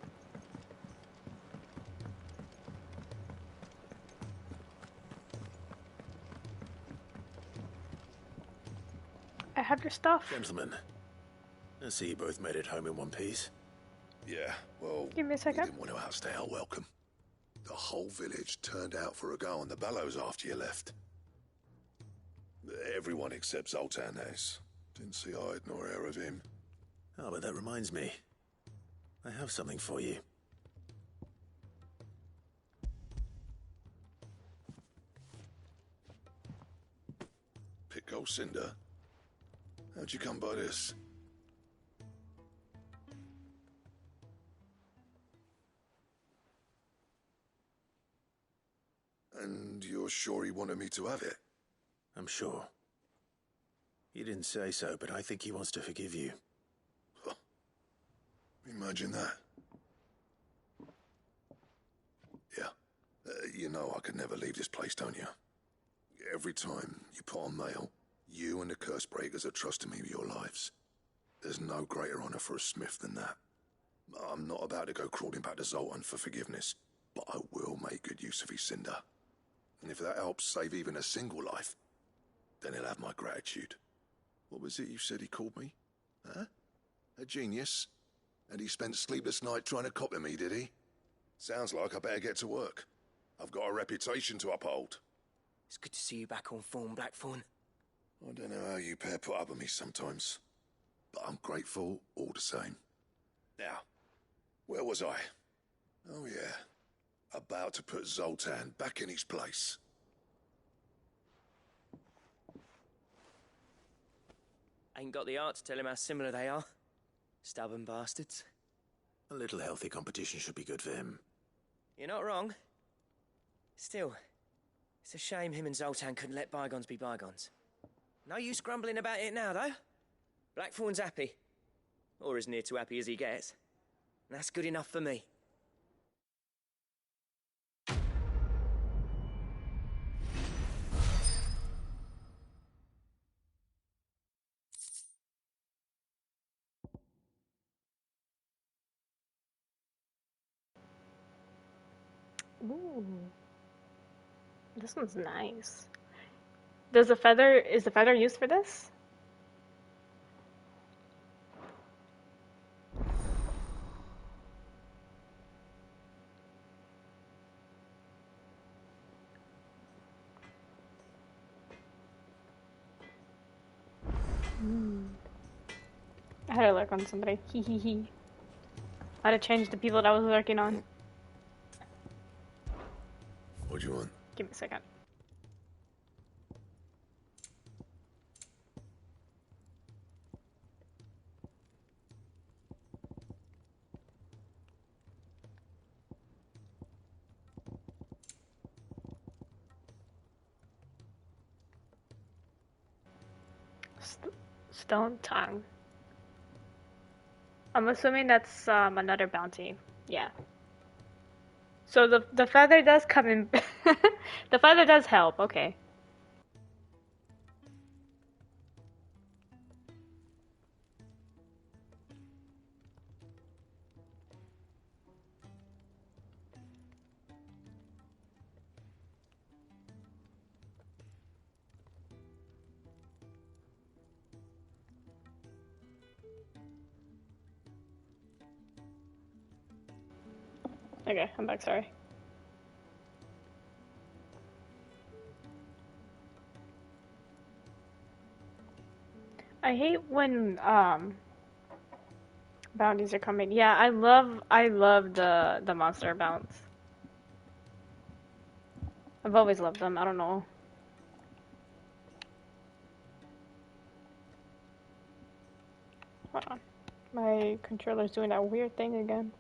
I have your stuff. Gentlemen, I see you both made it home in one piece. Yeah, well, give me a second. We didn't want to outstay our welcome. The whole village turned out for a go on the bellows after you left. Everyone except Zoltan has. Didn't see hide nor hair of him. Oh, but that reminds me. I have something for you. Pico Cinder? How'd you come by this? And you're sure he wanted me to have it? I'm sure. You didn't say so, but I think he wants to forgive you. Huh. Imagine that. Yeah. You know I could never leave this place, don't you? Every time you put on mail, you and the curse breakers are trusting me with your lives. There's no greater honor for a smith than that. I'm not about to go crawling back to Zoltan for forgiveness, but I will make good use of his cinder. And if that helps save even a single life, then he'll have my gratitude. What was it you said he called me? Huh? A genius? And he spent sleepless night trying to copy me, did he? Sounds like I better get to work. I've got a reputation to uphold. It's good to see you back on form, Blackthorn. I don't know how you pair put up with me sometimes, but I'm grateful all the same. Now, where was I? Oh yeah, about to put Zoltan back in his place. Ain't got the art to tell him how similar they are. Stubborn bastards. A little healthy competition should be good for him. You're not wrong. Still, it's a shame him and Zoltan couldn't let bygones be bygones. No use grumbling about it now, though. Blackthorn's happy. Or as near to happy as he gets. And that's good enough for me. Ooh. This one's nice. Is the feather used for this? I had to lurk on somebody. Hee hee hee. I had to change the people that I was lurking on. What do you want? Give me a second. Stone tongue. I'm assuming that's another bounty. Yeah. So the feather does come in. The feather does help. Okay. Okay, I'm back. Sorry. I hate when bounties are coming. Yeah, I love the monster bounts. I've always loved them. I don't know. Hold on. My controller's doing that weird thing again.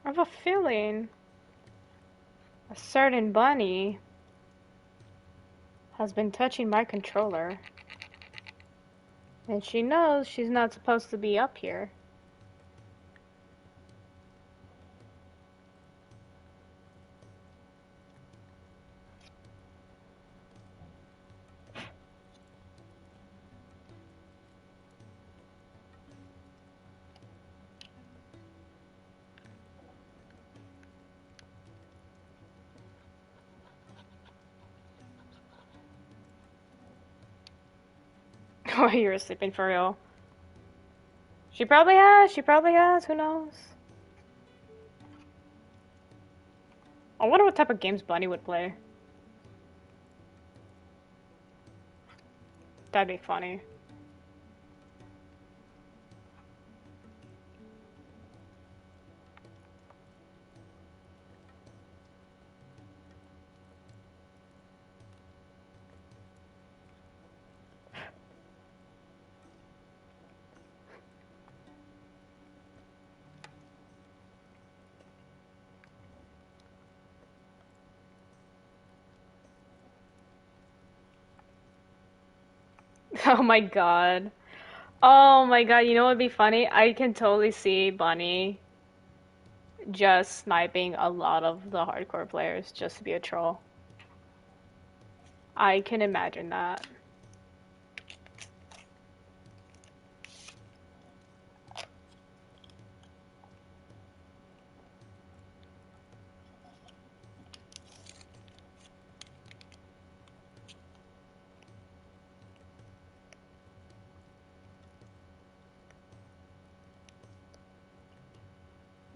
I have a feeling a certain bunny has been touching my controller. And she knows she's not supposed to be up here. Oh, you were sleeping for real. She probably has, who knows? I wonder what type of games Bunny would play. That'd be funny. Oh my god. Oh my god, you know what would be funny? I can totally see Bunny just sniping a lot of the hardcore players just to be a troll. I can imagine that.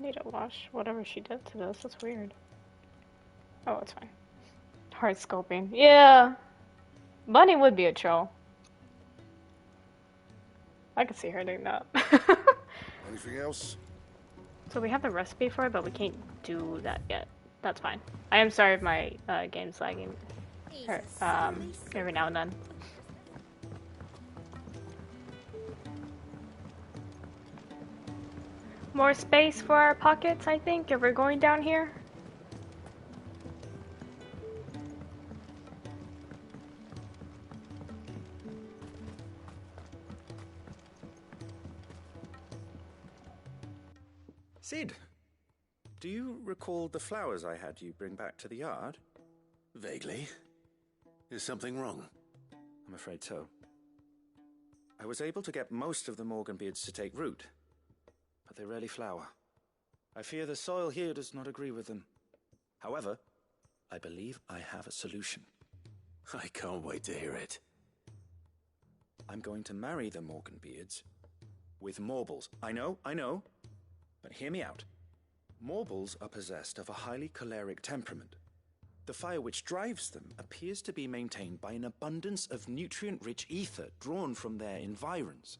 Need to wash whatever she did to this. That's weird. Oh, it's fine. Hard scoping. Yeah. Bunny would be a troll. I could see her doing that. Anything else? So we have the recipe for it, but we can't do that yet. That's fine. I am sorry if my game's lagging every now and then. More space for our pockets, I think, if we're going down here. Sid, do you recall the flowers I had you bring back to the yard? Vaguely. Is something wrong? I'm afraid so. I was able to get most of the Morganbeards to take root, but they rarely flower. I fear the soil here does not agree with them. However, I believe I have a solution. I can't wait to hear it. I'm going to marry the Morganbeards with Morbles. I know, but hear me out. Morbles are possessed of a highly choleric temperament. The fire which drives them appears to be maintained by an abundance of nutrient-rich ether drawn from their environs.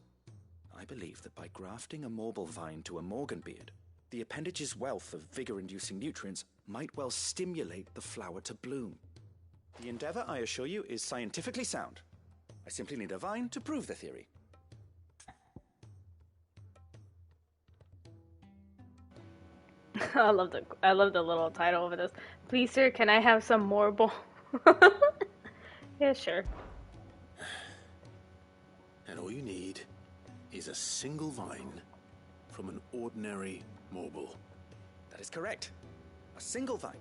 I believe that by grafting a Morble vine to a Morganbeard, the appendage's wealth of vigor-inducing nutrients might well stimulate the flower to bloom. The endeavor, I assure you, is scientifically sound. I simply need a vine to prove the theory. I love the little title over this. Please, sir, can I have some Morble? Yeah, sure. And all you need is a single vine from an ordinary Morble. That is correct. A single vine.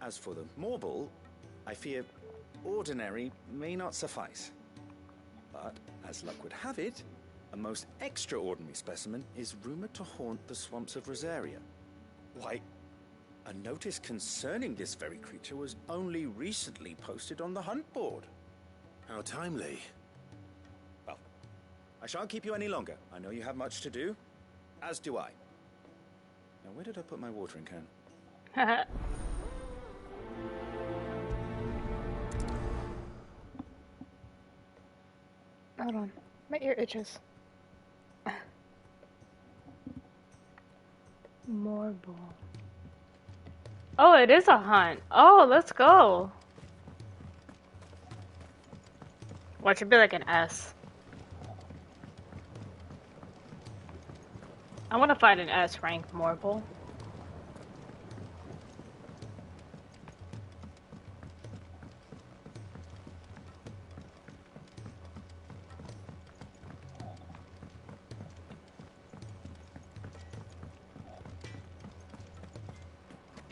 As for the Morble, I fear ordinary may not suffice. But, as luck would have it, a most extraordinary specimen is rumored to haunt the swamps of Rosaria. Why, a notice concerning this very creature was only recently posted on the hunt board. How timely. Well, I shan't keep you any longer. I know you have much to do, as do I. Now, where did I put my watering can? Hold on. My ear itches. Marble. Oh, it is a hunt. Oh, let's go. What should be like an S? I want to find an S rank marble.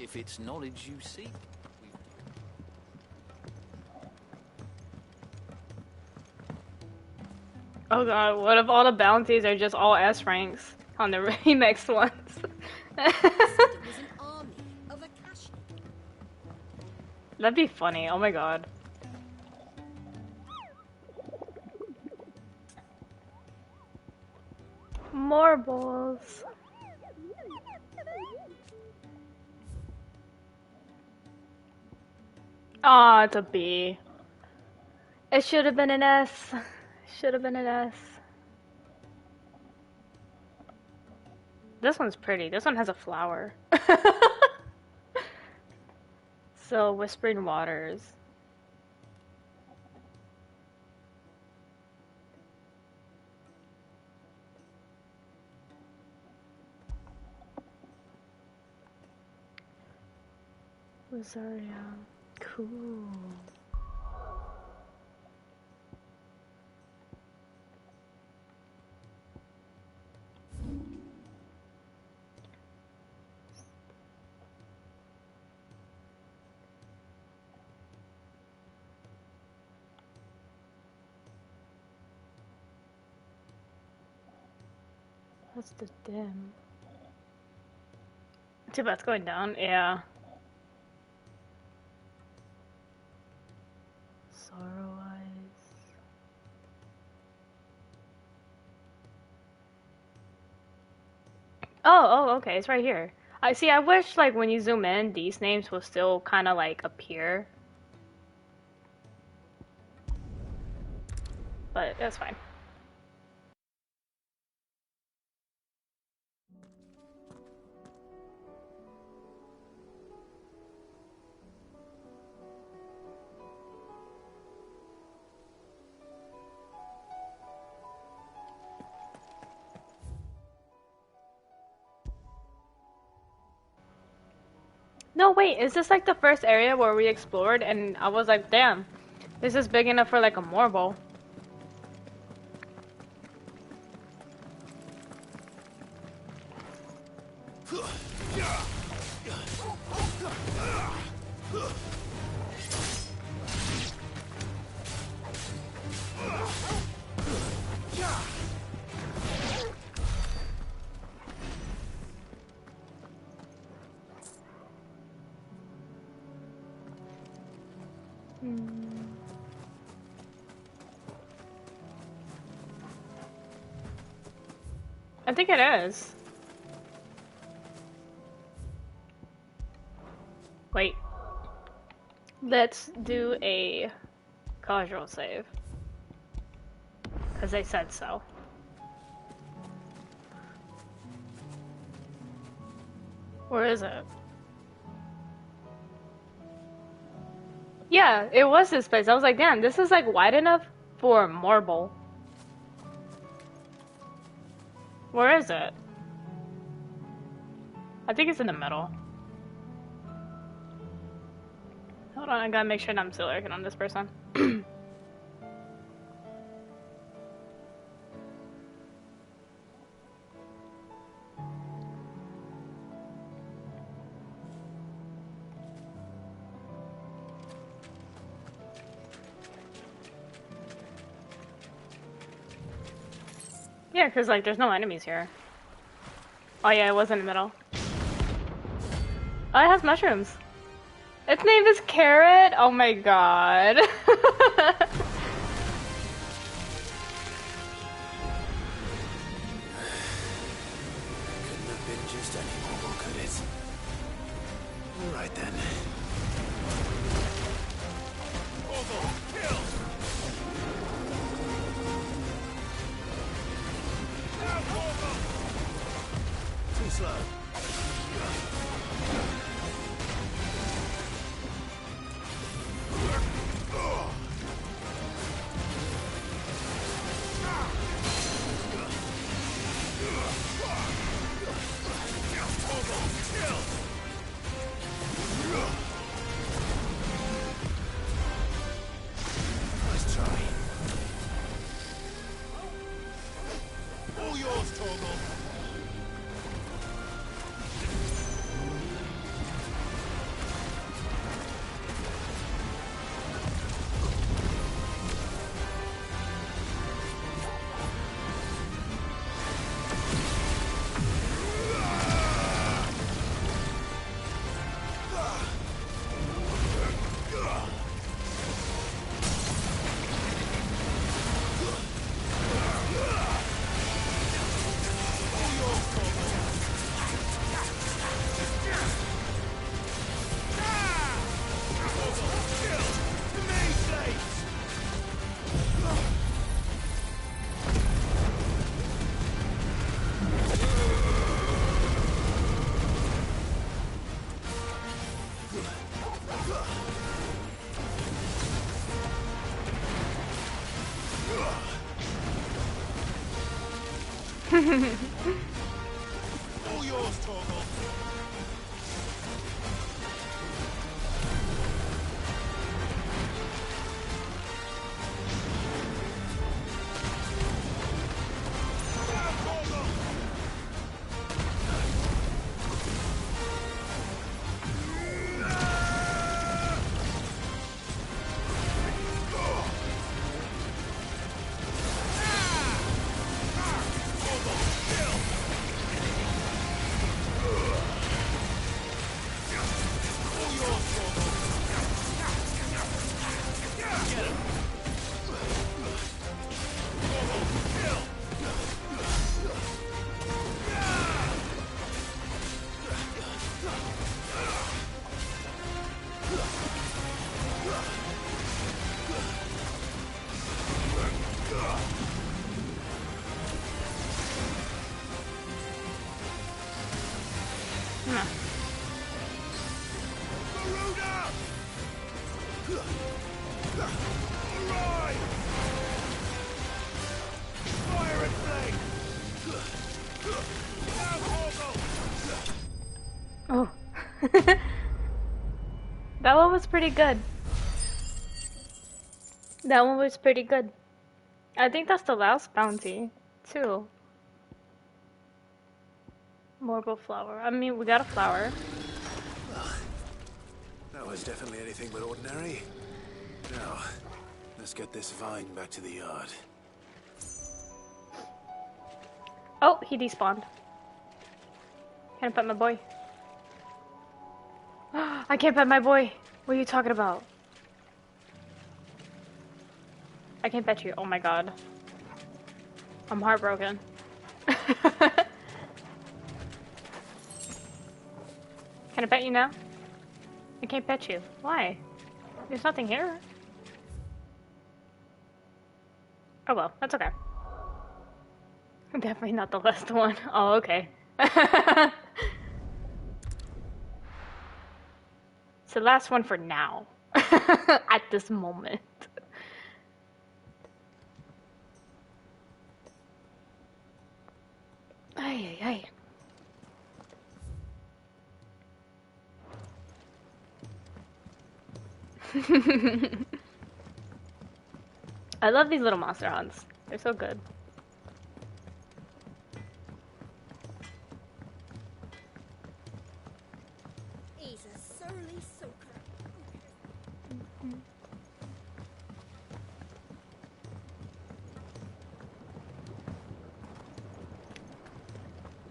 If it's knowledge you seek, Oh god, what if all the bounties are just all S ranks on the remixed ones? That'd be funny, oh my god. Marbles. Aw, it's a B. It should have been an S. Should have been an S. This one's pretty. This one has a flower. So, Whispering Waters. Rosaria. Cool. What's the dim? Too bad it's going down, yeah. Sorrow Eyes. Oh, okay, it's right here. I see, I wish, like, when you zoom in, these names will still kind of, like, appear. But that's fine. No, wait, is this like the first area where we explored? And I was like, damn, this is big enough for like a marble. I think it is. Wait. Let's do a casual save. Because they said so. Where is it? Yeah, it was this place. I was like, damn, this is like wide enough for marble. Where is it? I think it's in the middle. Hold on, I gotta make sure that I'm still working on this person. Yeah, because, like, there's no enemies here. Oh, yeah, it was in the middle. Oh, it has mushrooms. Its name is Carrot? Oh my god. Couldn't have been just any marble, could it? Alright then. slow. Nice try. All yours, Torgal. All yours, Torgal. Oh. That one was pretty good. That one was pretty good. I think that's the last bounty, too. Marble flower. I mean, we got a flower. That was definitely anything but ordinary. Now, let's get this vine back to the yard. Oh, he despawned. Can I pet my boy? I can't pet my boy. What are you talking about? I can't pet you. Oh my god. I'm heartbroken. Can I pet you now? I can't pet you. Why? There's nothing here. Oh well, that's okay. Definitely not the last one. Oh, okay. It's the last one for now. At this moment. Ay, ay, ay. I love these little monster hunts. They're so good. He's a surly soaker.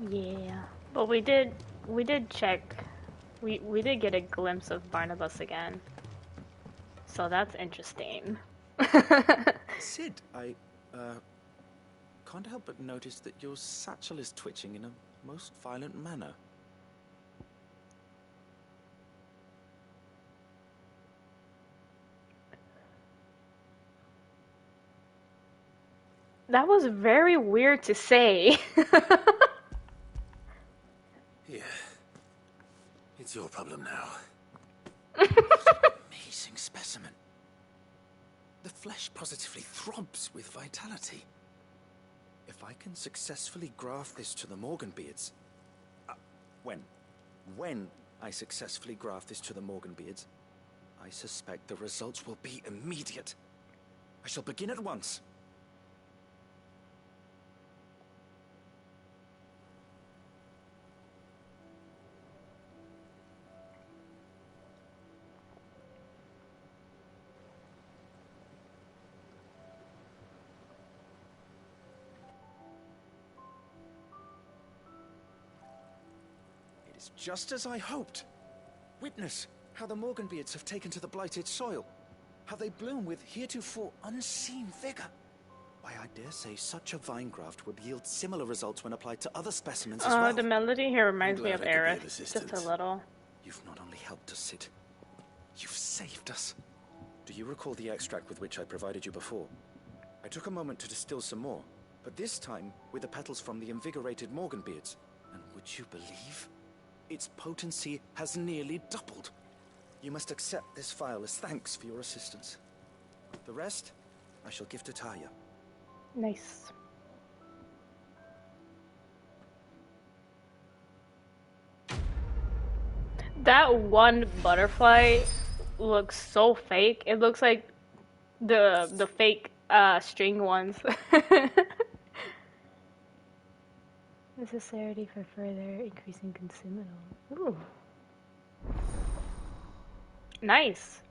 Yeah, but we did check. We did get a glimpse of Barnabas again. So that's interesting. Sid, I can't help but notice that your satchel is twitching in a most violent manner. That was very weird to say. your problem now? Amazing specimen. The flesh positively throbs with vitality. If I can successfully graft this to the Morganbeards... when I successfully graft this to the Morganbeards, I suspect the results will be immediate. I shall begin at once. It is just as I hoped. Witness how the Morganbeards have taken to the blighted soil. How they bloom with heretofore unseen vigor. Why, I dare say such a vine graft would yield similar results when applied to other specimens as well. The melody here reminds me of Aerith, just a little. You've not only helped us, Sid, you've saved us. Do you recall the extract with which I provided you before? I took a moment to distill some more, but this time with the petals from the invigorated Morganbeards. And would you believe? Its potency has nearly doubled. You must accept this vial as thanks for your assistance. The rest, I shall give to Taya. Nice. That one butterfly looks so fake. It looks like the fake string ones. Necessity for further increasing consumable. Ooh. Nice.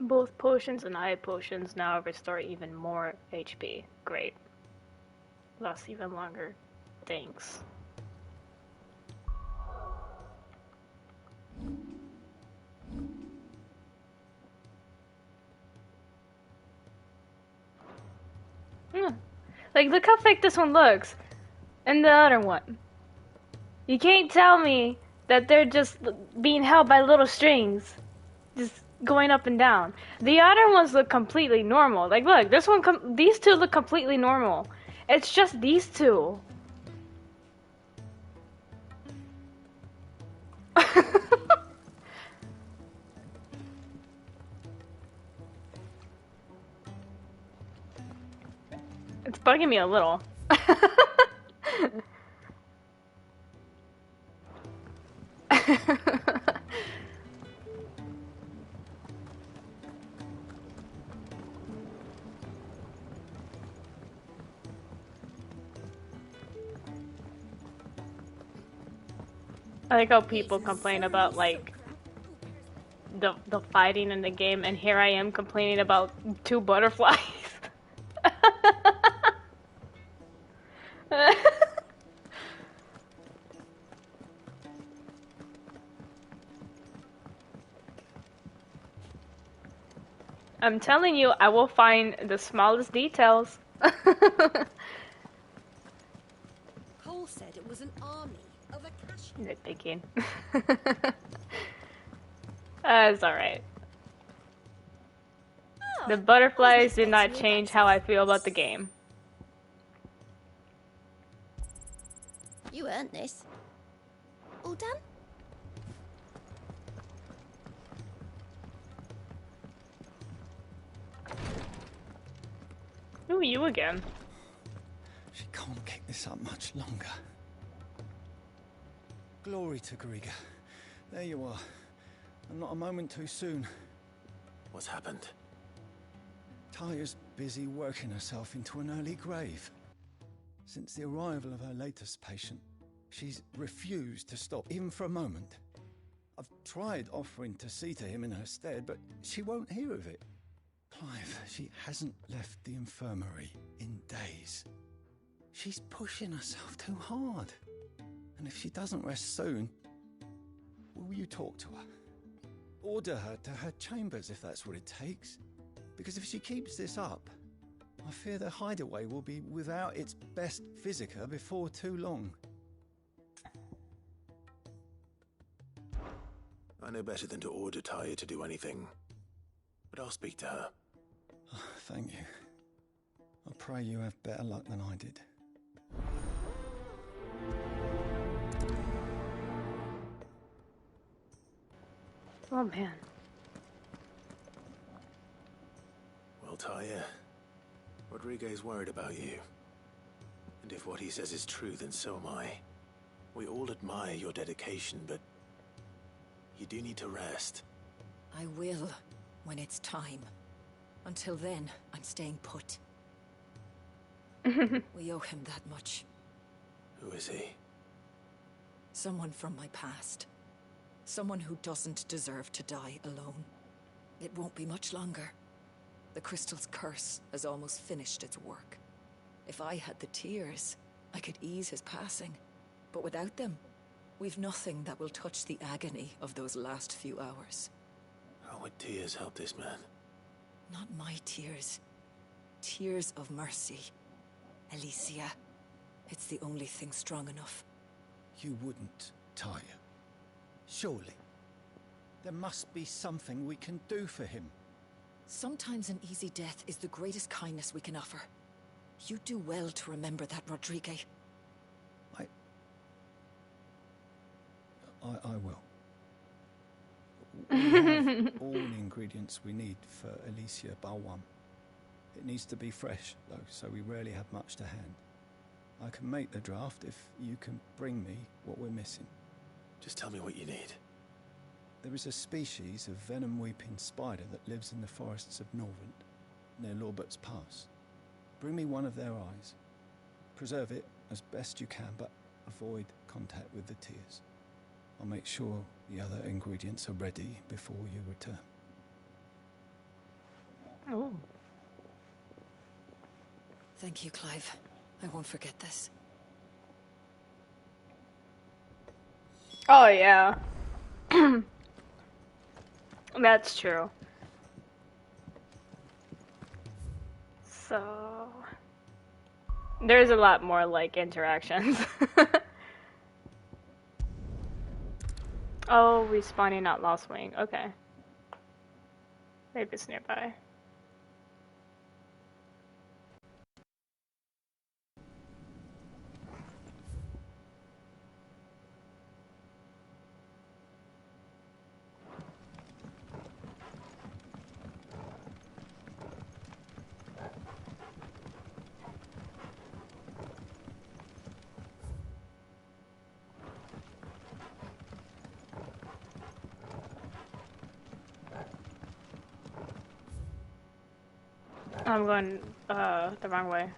Both potions and eye potions now restore even more HP. Great. Lasts even longer. Thanks. Like, look how fake this one looks. And the other one. You can't tell me that they're just being held by little strings. Just going up and down. The other ones look completely normal. Like, look, this one, these two look completely normal. It's just these two. It's bugging me a little. I like how people complain about, like, the fighting in the game, and here I am complaining about two butterflies. I'm telling you, I will find the smallest details. Cole said it was an army of a cash. Nitpicking. It's alright. The butterflies did not change how I feel about the game. You earned this. All done? Ooh, you again. She can't keep this up much longer. Glory to Griga. There you are. And not a moment too soon. What's happened? Taya's busy working herself into an early grave. Since the arrival of her latest patient, she's refused to stop, even for a moment. I've tried offering to see to him in her stead, but she won't hear of it. Clive, she hasn't left the infirmary in days. She's pushing herself too hard. And if she doesn't rest soon, will you talk to her? Order her to her chambers if that's what it takes. Because if she keeps this up, I fear the hideaway will be without its best physica before too long. I know better than to order Tyre to do anything, but I'll speak to her. Thank you. I pray you have better luck than I did. Oh man. Well, Tyre, Rodriguez worried about you. And if what he says is true, then so am I. We all admire your dedication, but you do need to rest. I will, when it's time. Until then, I'm staying put. We owe him that much. Who is he? Someone from my past. Someone who doesn't deserve to die alone. It won't be much longer. The crystal's curse has almost finished its work. If I had the tears, I could ease his passing. But without them, we've nothing that will touch the agony of those last few hours. How would tears help this man? Not my tears. Tears of mercy. Alicia. It's the only thing strong enough. You wouldn't, Tyre. Surely. There must be something we can do for him. Sometimes an easy death is the greatest kindness we can offer. You do well to remember that, Rodriguez. I will. We have all the ingredients we need for Alicia Balwam. It needs to be fresh, though, so we rarely have much to hand. I can make the draft if you can bring me what we're missing. Just tell me what you need. There is a species of venom-weeping spider that lives in the forests of Norvent, near Lorbert's Pass. Bring me one of their eyes. Preserve it as best you can, but avoid contact with the tears. I'll make sure the other ingredients are ready before you return. Oh. Thank you, Clive. I won't forget this. Oh yeah. That's true. So there's a lot more like interactions. Oh, respawning at Lost Wing. Okay. Maybe it's nearby. I'm going the wrong way.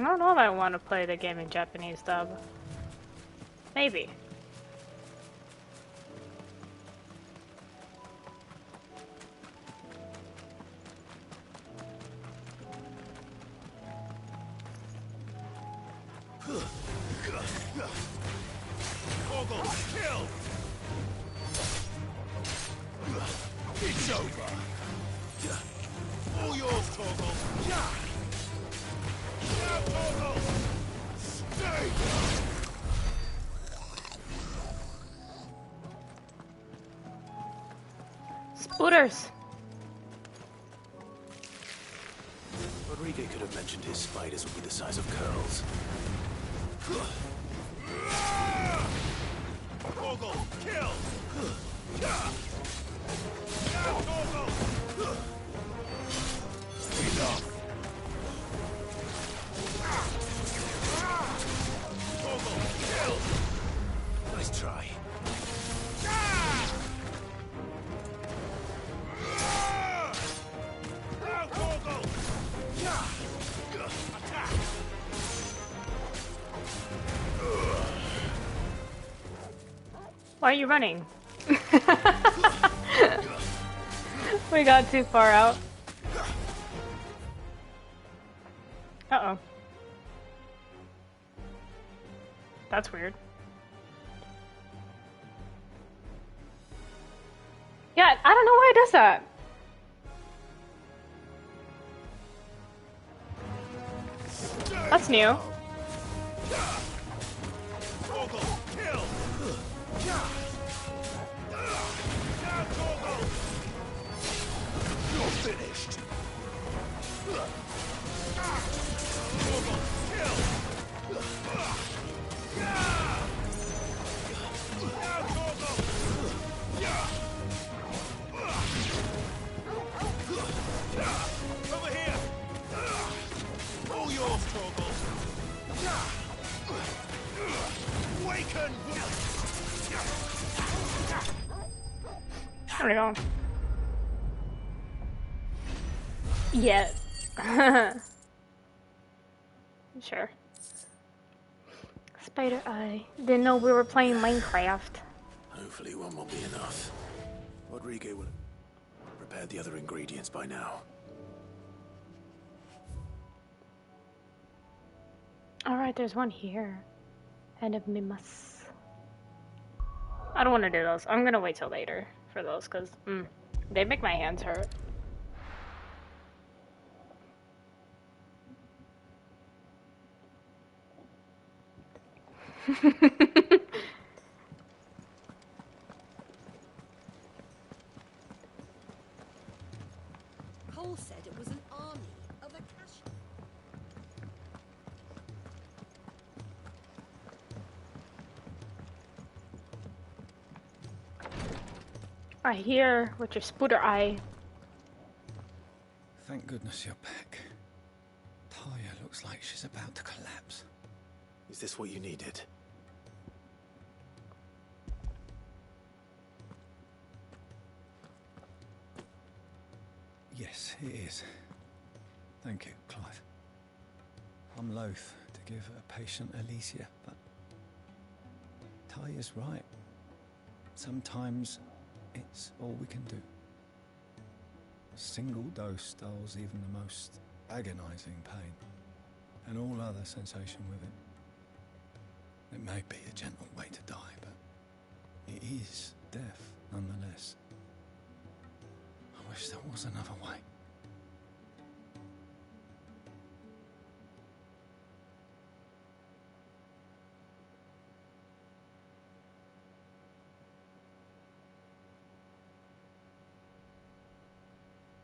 I don't know if I want to play the game in Japanese dub. Maybe. Kill! It's over. All yours, Torgal. Now, Torgal! Stay! Spooters! Rodriguez could have mentioned his spiders would be the size of curls. Torgal, kill! Now, Torgal! Enough! Torgal, kill! Nice try. Now, Torgal! Attack! Why are you running? We got too far out. Uh-oh. That's weird. Yeah, I don't know why it does that. That's new. You're finished. Over here! All yours, Torgal! Waken! There we go. Yeah. Sure. Spider Eye. Didn't know we were playing Minecraft. Hopefully one will be enough. Rodrigo will have prepared the other ingredients by now. Alright, there's one here. And a mimus. I don't want to do those. I'm gonna wait till later for those, because they make my hands hurt. Cole said it was an army of Acacia. I hear with your spooter eye. Thank goodness you're back. Talia looks like she's about to collapse. Is this what you needed? Yes, it is. Thank you, Clive. I'm loath to give a patient Alicia, but Talia's right. Sometimes it's all we can do. A single dose dulls even the most agonizing pain, and all other sensation with it. It may be a gentle way to die, but it is death nonetheless. I wish there was another way.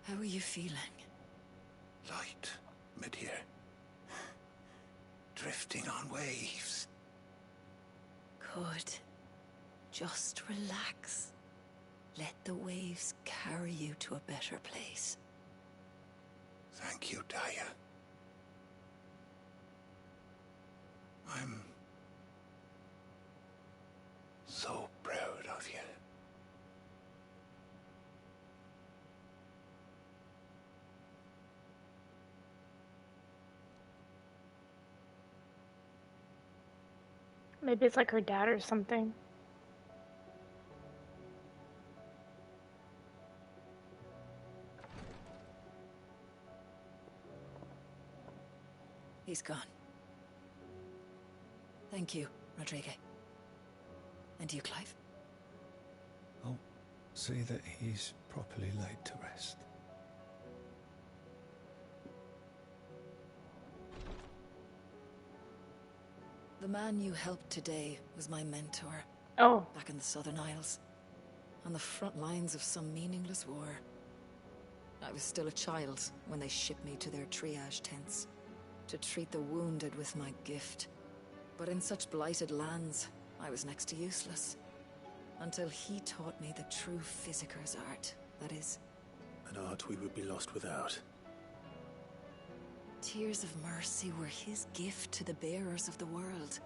How are you feeling? Light, mid-here. Drifting on waves. Good. Just relax. Let the waves carry you to a better place. Thank you, Talia. I'm so proud of you. Maybe it's like her dad or something. He's gone. Thank you, Rodrigo. And you, Clive? I'll see that he's properly laid to rest. The man you helped today was my mentor. Oh. Back in the Southern Isles. On the front lines of some meaningless war. I was still a child when they shipped me to their triage tents. To treat the wounded with my gift. But in such blighted lands, I was next to useless. Until he taught me the true physicker's art, that is. An art we would be lost without. Tears of mercy were his gift to the bearers of the world.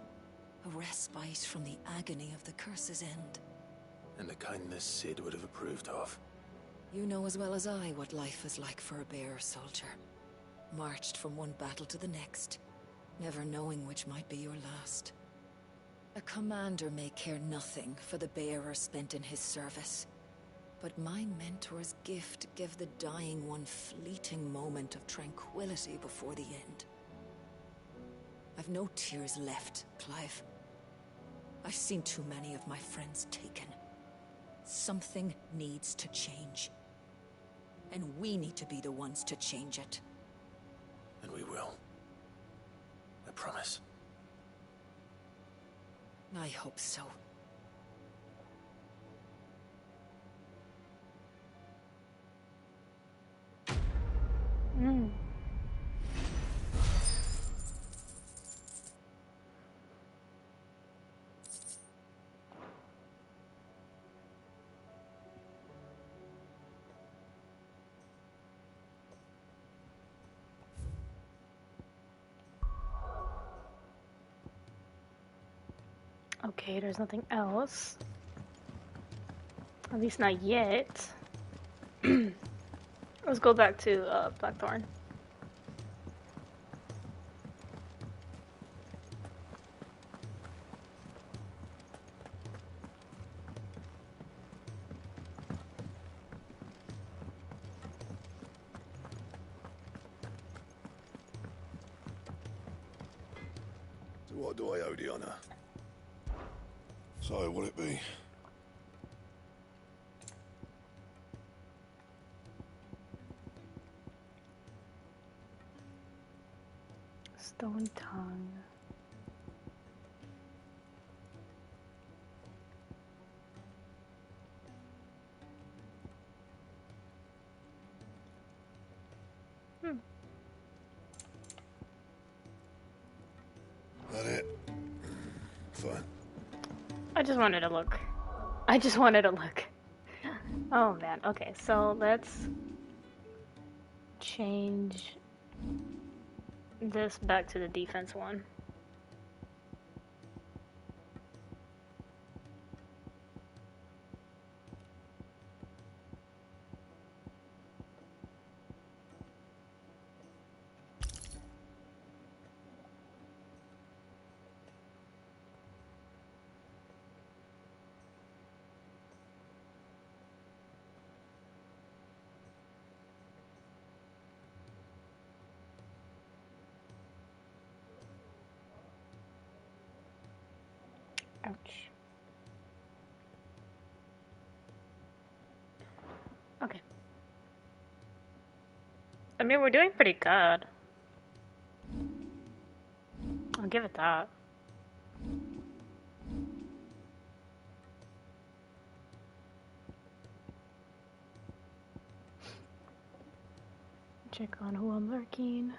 A respite from the agony of the curse's end. And a kindness Sid would have approved of. You know as well as I what life is like for a bearer soldier. Marched from one battle to the next, never knowing which might be your last. A commander may care nothing for the bearer spent in his service. But my mentor's gift gave the dying one fleeting moment of tranquility before the end. I've no tears left, Clive. I've seen too many of my friends taken. Something needs to change. And we need to be the ones to change it. And we will. I promise. I hope so. Mm. Okay, there's nothing else. At least not yet. Let's go back to Blackthorn. So what do I owe the honor? So, will it be? Stone tongue. That it? Fine. I just wanted to look. I just wanted to look. Oh man. Okay, so let's change this back to the defense one. Ouch. Okay. I mean, we're doing pretty good. I'll give it that. Check on who I'm lurking.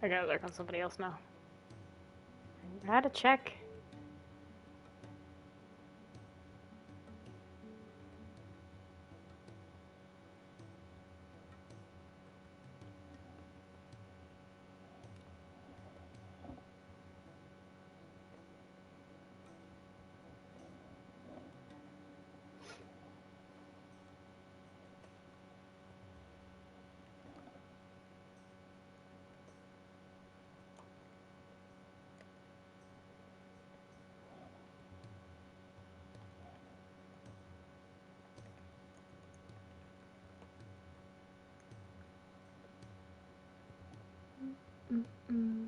I gotta lurk on somebody else now. I had to check. Mm-mm.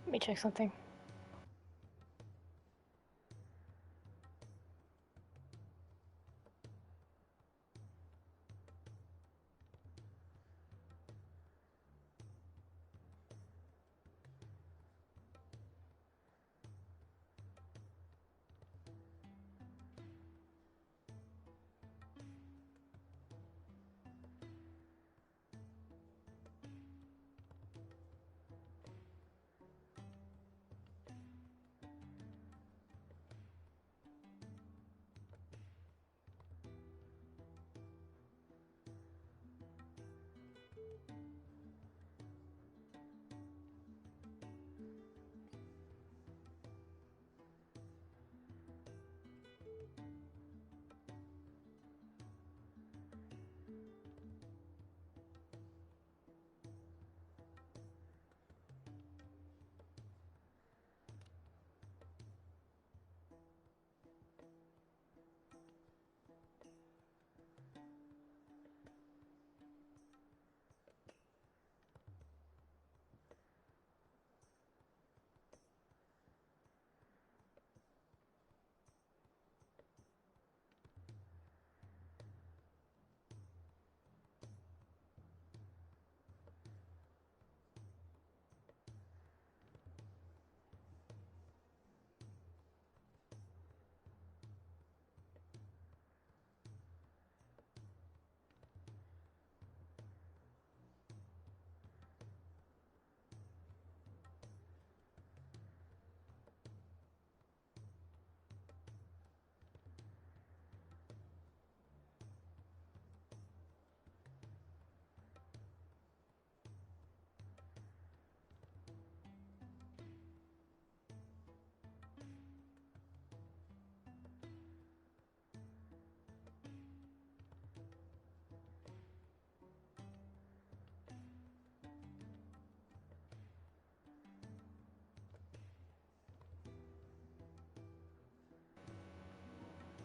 Let me check something.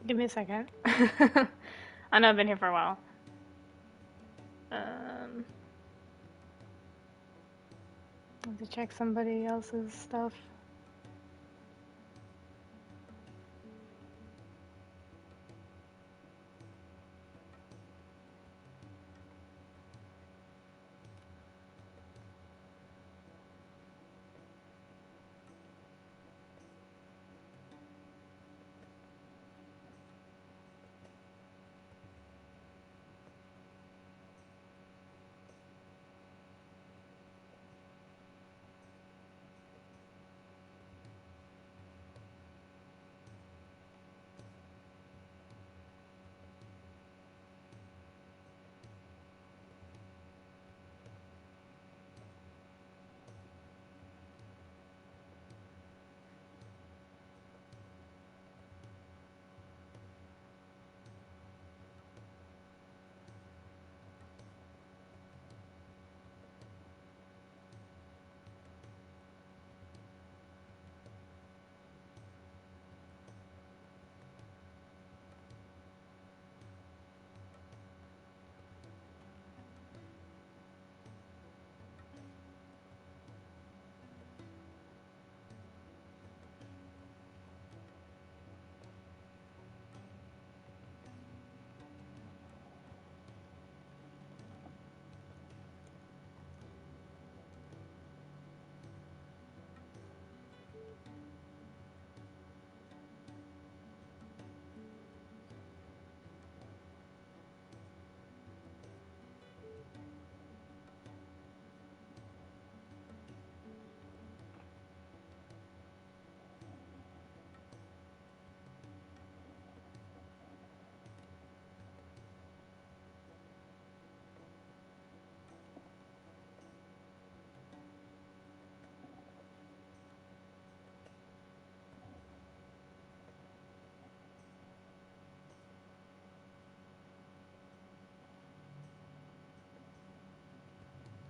Give me a second. I know I've been here for a while. I have to check somebody else's stuff.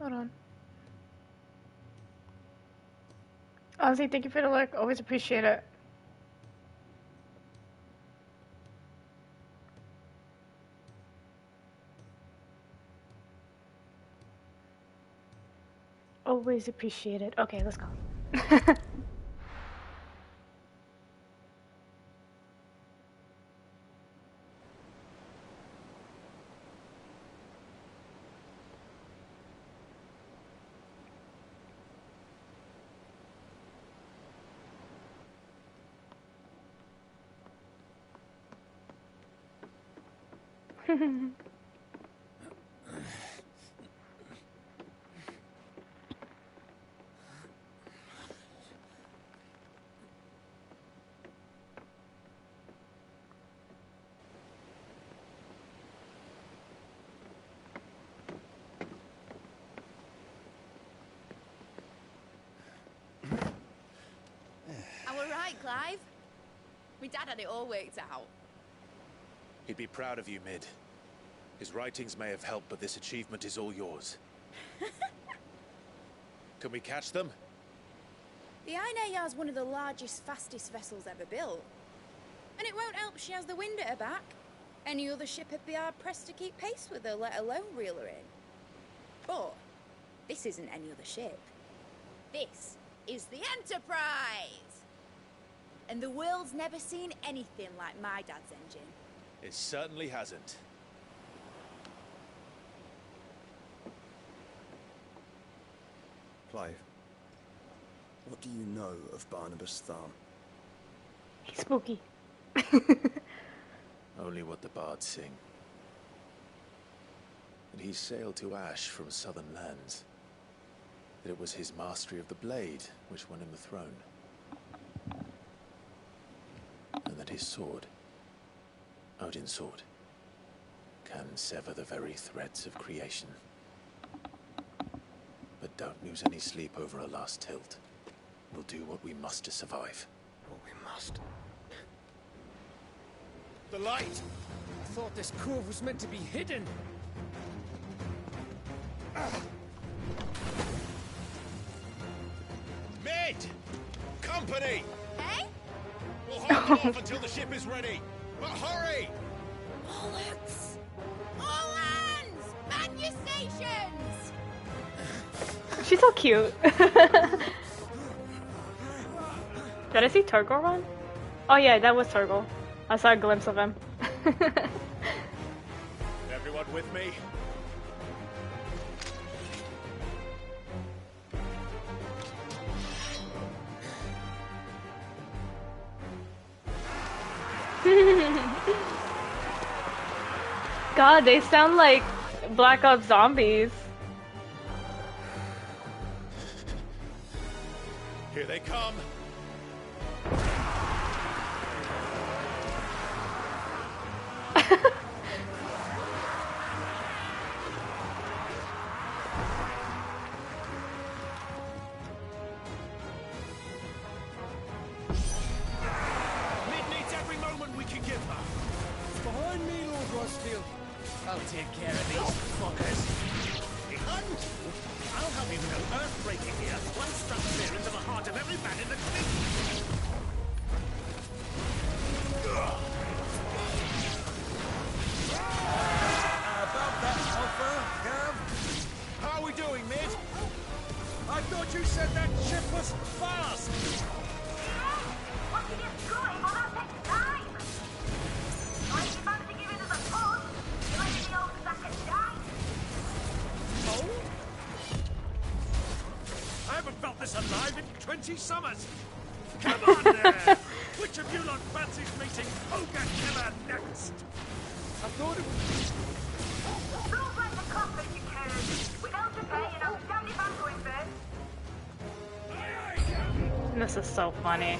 Hold on. Ozzy, thank you for the look. Always appreciate it. Always appreciate it. Okay, let's go. Right, Clive? My dad had it all worked out. He'd be proud of you, Mid. His writings may have helped, but this achievement is all yours. Can we catch them? The Aina is one of the largest, fastest vessels ever built. And it won't help she has the wind at her back. Any other ship would be hard-pressed to keep pace with her, let alone reel her in. But this isn't any other ship. This is the Enterprise! And the world's never seen anything like my dad's engine. It certainly hasn't. Clive, what do you know of Barnabas Thumb? He's spooky. Only what the bards sing. That he sailed to Ash from southern lands. That it was his mastery of the blade which won him the throne. And that his sword, Odin's sword, can sever the very threads of creation. But don't lose any sleep over a last tilt. We'll do what we must to survive. What we must. The light! I thought this cove was meant to be hidden. Mid! Company! Hey? We'll hold them off until the ship is ready. But hurry! Bollocks! All hands! Man your stations! She's so cute. Did I see Turgle run? Oh yeah, that was Turgle. I saw a glimpse of him. Everyone with me? God, they sound like Black Ops zombies. Here they come. Mid needs every moment we can give her. Behind me, Lord Rosfield. I'll take care of these fuckers. Behind you? I'll have you know earth-breaking here. One struck spear into the heart of every man in the fleet. About that offer, Gav? How are we doing, Mid? I thought you said that ship was fast! What did you do for that next time? So if you fancy giving us a push, you let the old sack and die. Oh? I haven't felt this alive in 20 summers. Come on there! Which of you lot fancies meeting Ogre Killer next? I thought it was... Don't like the coffin, you can. Without the pay, and I'll stand if I'm going first. This is so funny.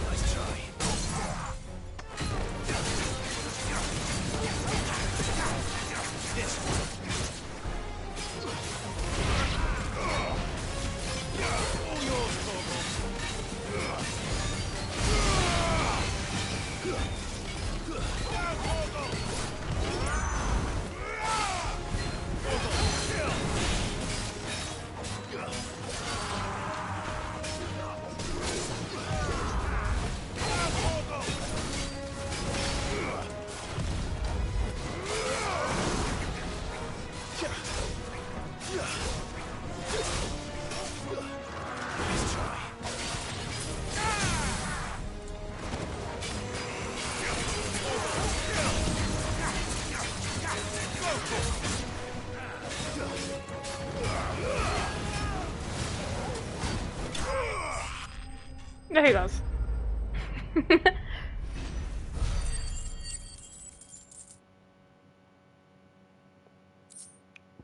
Nice try. There he goes.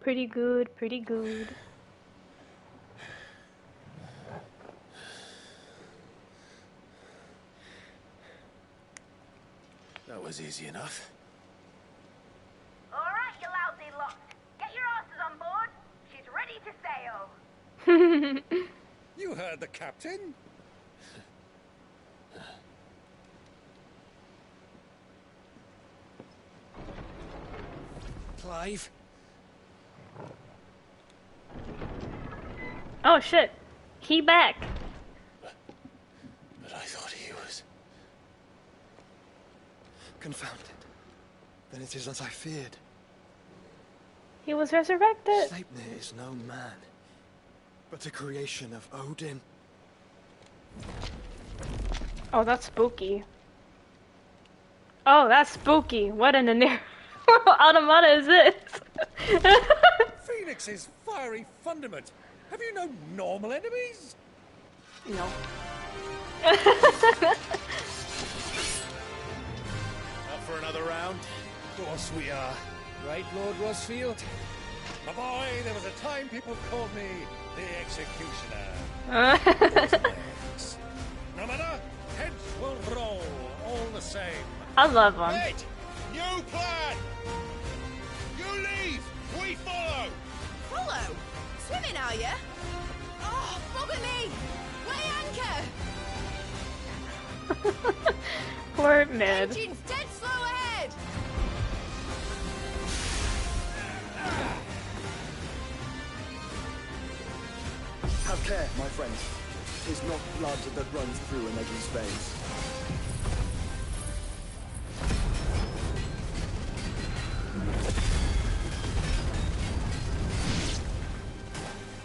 Pretty good, pretty good. That was easy enough. All right, you lousy lot. Get your asses on board. She's ready to sail. You heard the captain? Clive? Oh shit. He back. But I thought he was... Confounded. Then it is as I feared. He was resurrected. Sleipnir is no man, but a creation of Odin. Oh, that's spooky. Oh, that's spooky. What in the near automata is this? Phoenix's fiery fundament. Have you no normal enemies? No. Up for another round? Of course we are. Right, Lord Rosfield? My boy, there was a time people called me the Executioner. No matter, heads will roll all the same. I love him. Wait! New plan! You leave! We follow! Follow? Swimming, are you? Oh, bugger me! Poor Mid. Engine's dead slow ahead! Have care, my friend. 'Tis not blood that runs through an Eddie's veins.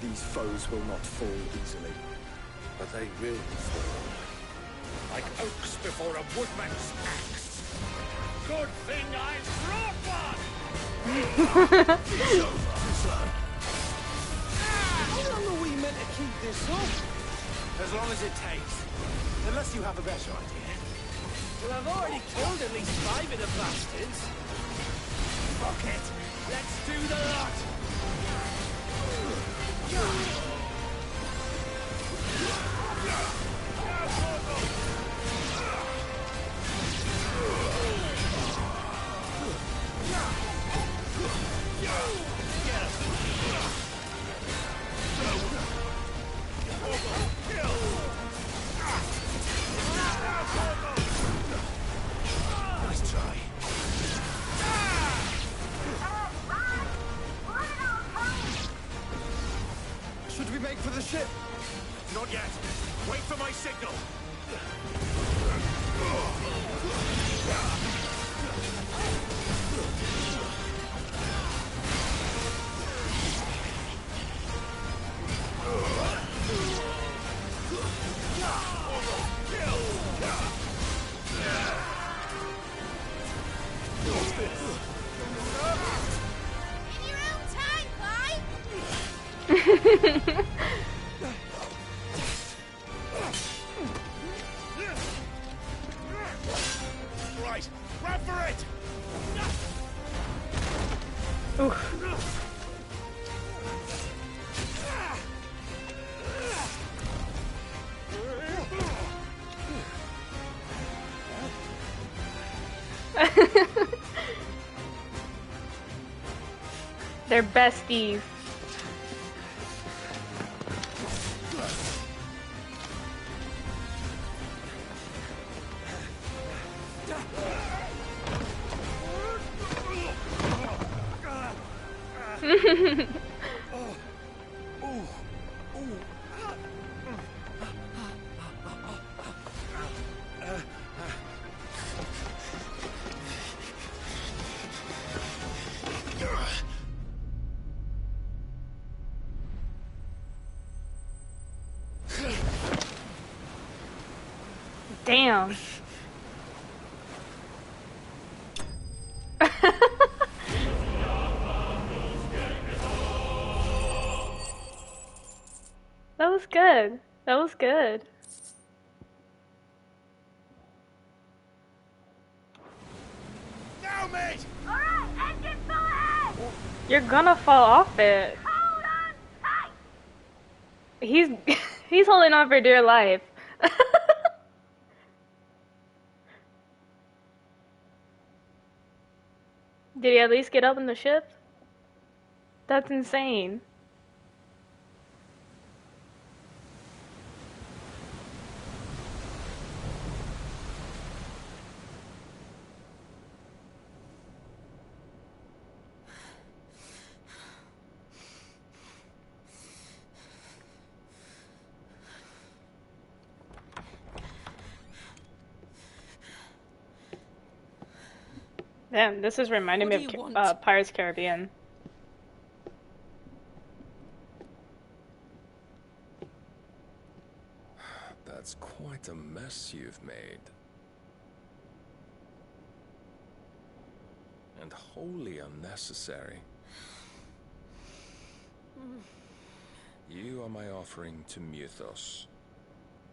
These foes will not fall easily. But they will fall. Like oaks before a woodman's axe. Good thing I brought one! How long are we meant to keep this up? As long as it takes. Unless you have a better idea. Well, I've already killed at least 5 of the bastards. Fuck it. Let's do the lot. Nice try. Should we make for the ship? Not yet. Wait for my signal. In your own time, Clyde! Right, grab for it! They're besties. Damn. That was good. That was good. Now, mate! Alright, engine full ahead! You're gonna fall off it. Hold on tight! He's he's holding on for dear life. Did he at least get up in the ship? That's insane. Damn, this is reminding me of Pirates Caribbean. That's quite a mess you've made. And wholly unnecessary. You are my offering to Mythos.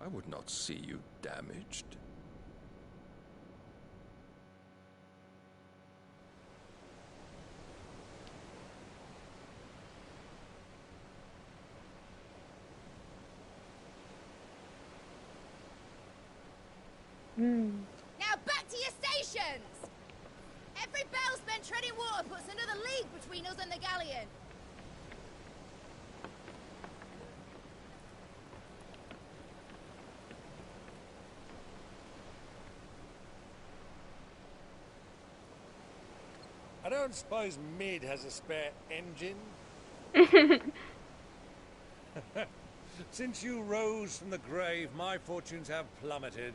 I would not see you damaged. Now back to your stations! Every bell spent treading water puts another league between us and the galleon. don't suppose Mid has a spare engine. Since you rose from the grave, my fortunes have plummeted.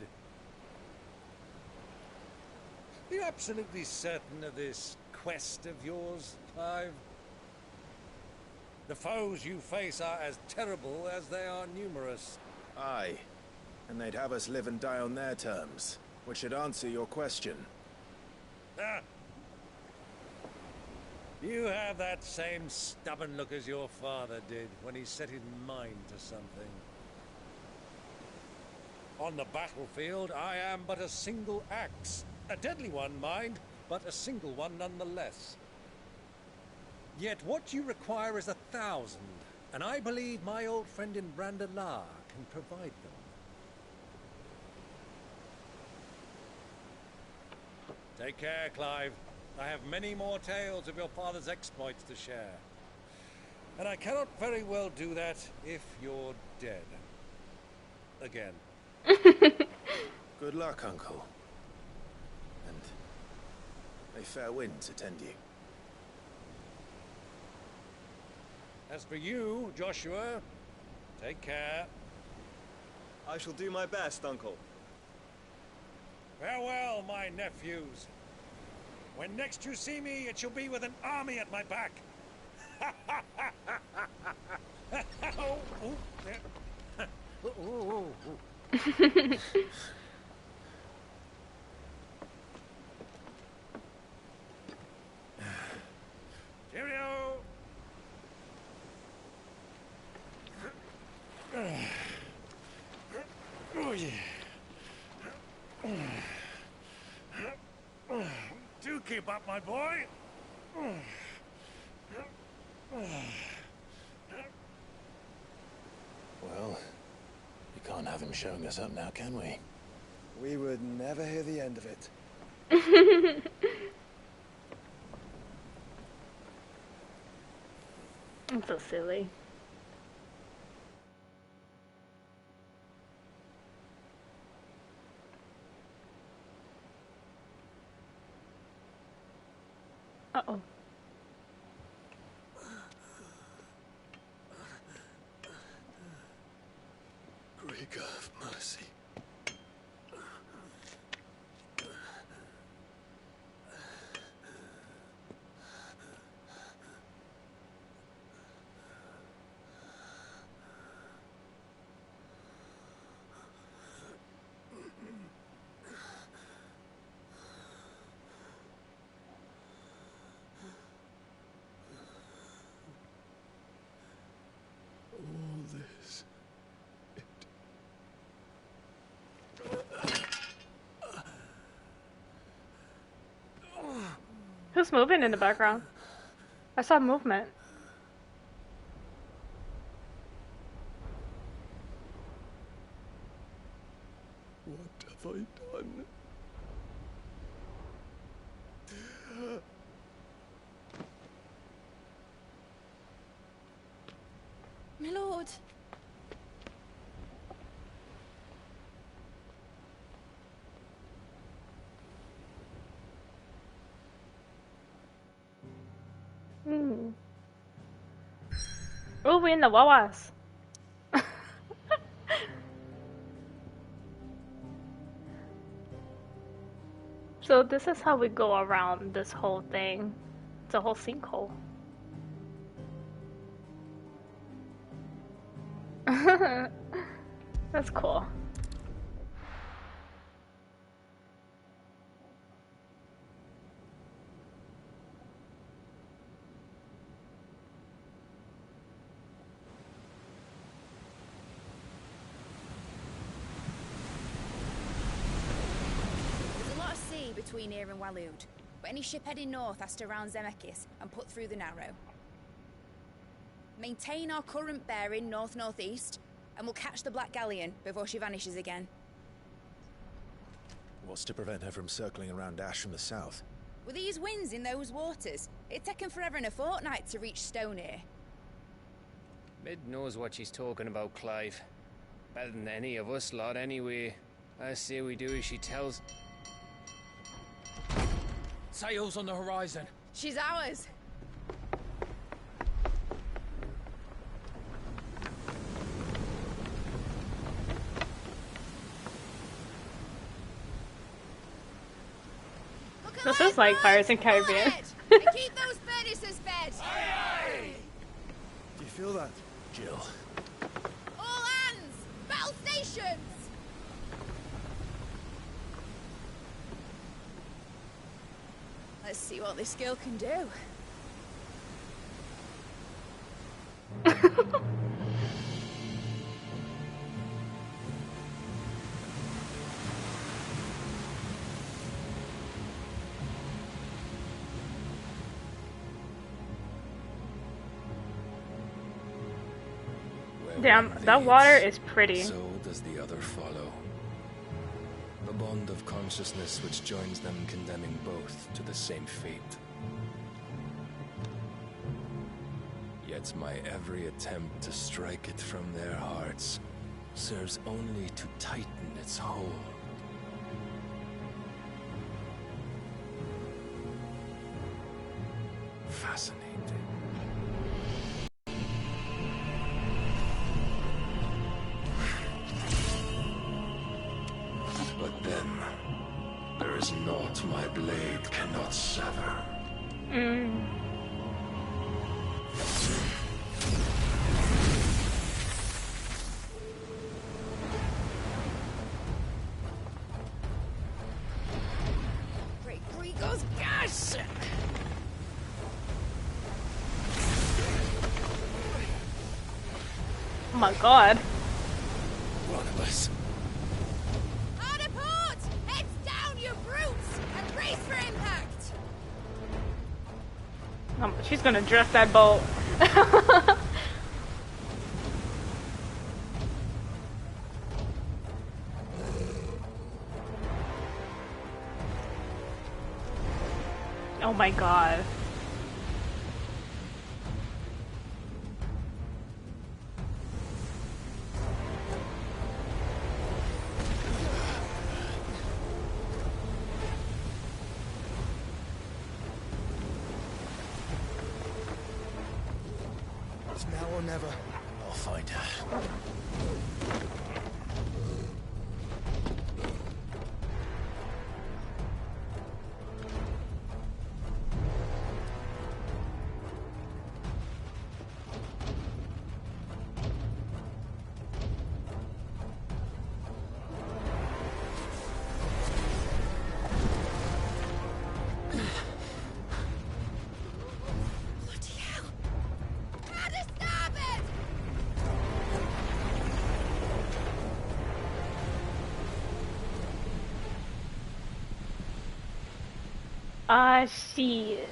Are you absolutely certain of this quest of yours, Clive? The foes you face are as terrible as they are numerous. Aye. And they'd have us live and die on their terms, which should answer your question. Ah. You have that same stubborn look as your father did when he set his mind to something. On the battlefield, I am but a single axe. A deadly one, mind, but a single one nonetheless. Yet what you require is 1,000, and I believe my old friend in Brandalar can provide them. Take care, Clive. I have many more tales of your father's exploits to share. And I cannot very well do that if you're dead. Again. Good luck, Uncle. And may fair winds attend you. As for you, Joshua, take care. I shall do my best, Uncle. Farewell, my nephews. When next you see me, it shall be with an army at my back. Cheerio. Oh, yeah. Do keep up, my boy. Well, we can't have him showing us up now, can we? We would never hear the end of it. I'm so silly. Uh-oh. Great God of mercy. All this. Who's moving in the background? I saw movement. What have I done? My lord. Oh, we're in the Wawas. So this is how we go around this whole thing. It's a whole sinkhole. That's cool. There's a lot of sea between here and Waloed, but any ship heading north has to round Zemeckis and put through the Narrow. Maintain our current bearing north-northeast, and we'll catch the Black Galleon before she vanishes again. What's to prevent her from circling around Ash from the south? With these winds in those waters, it'd taken forever and a fortnight to reach Stonehere. Mid knows what she's talking about, Clive. Better than any of us lot, anyway. I say we do as she tells. Sails on the horizon. She's ours. This is like Pirates and Caribbean. And keep those furnaces fed. Do you feel that, Jill? All hands! Battle stations! Let's see what this girl can do. Damn, that water is pretty. So does the other follow. A bond of consciousness which joins them, condemning both to the same fate. Yet my every attempt to strike it from their hearts serves only to tighten its hold. Fascinating. But then, there is naught my blade cannot sever. Great Gregor's gas! Oh my god. One of us. Hard a port! Heads down, you brutes! And brace for impact! She's gonna drift that boat. Oh my god. It's now or never. I'll find her. Bloody hell! How to stop it! Ah, shit.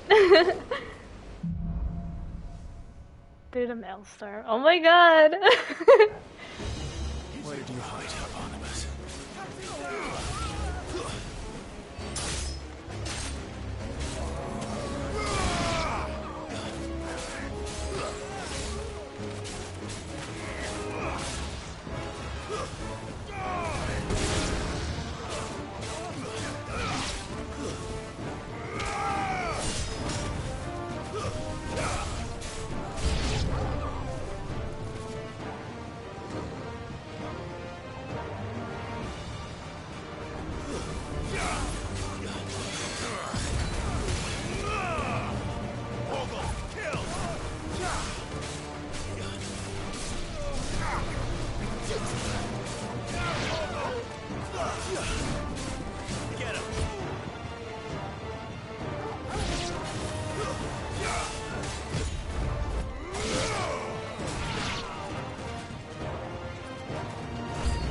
Through the maelstrom. Oh my god. Where did you hide, Barnabas?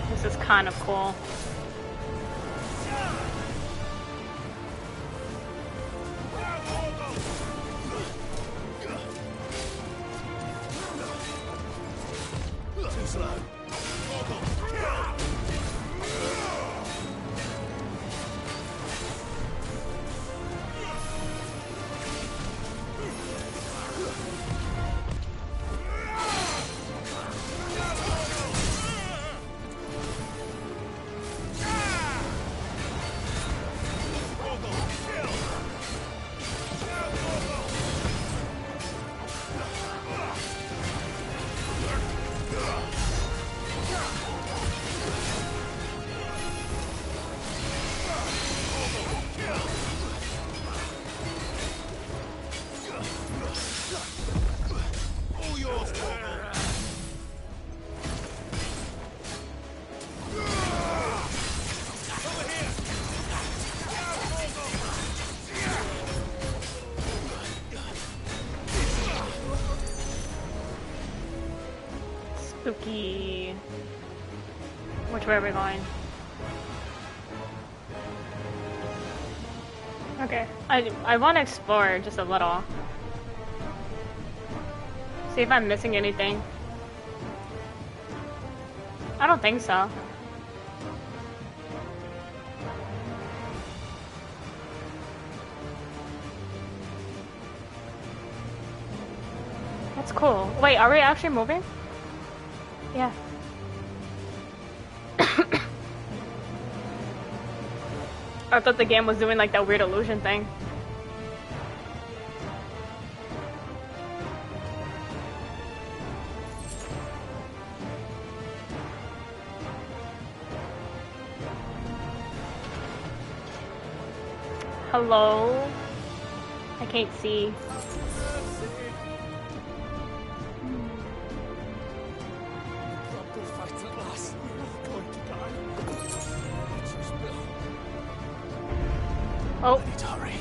This is kind of cool. Too slow. Spooky. Which way are we going? Okay, I want to explore just a little. See if I'm missing anything. I don't think so. That's cool. Wait, are we actually moving? Yeah. I thought the game was doing like that weird illusion thing. Hello? I can't see. Oh. I need to hurry.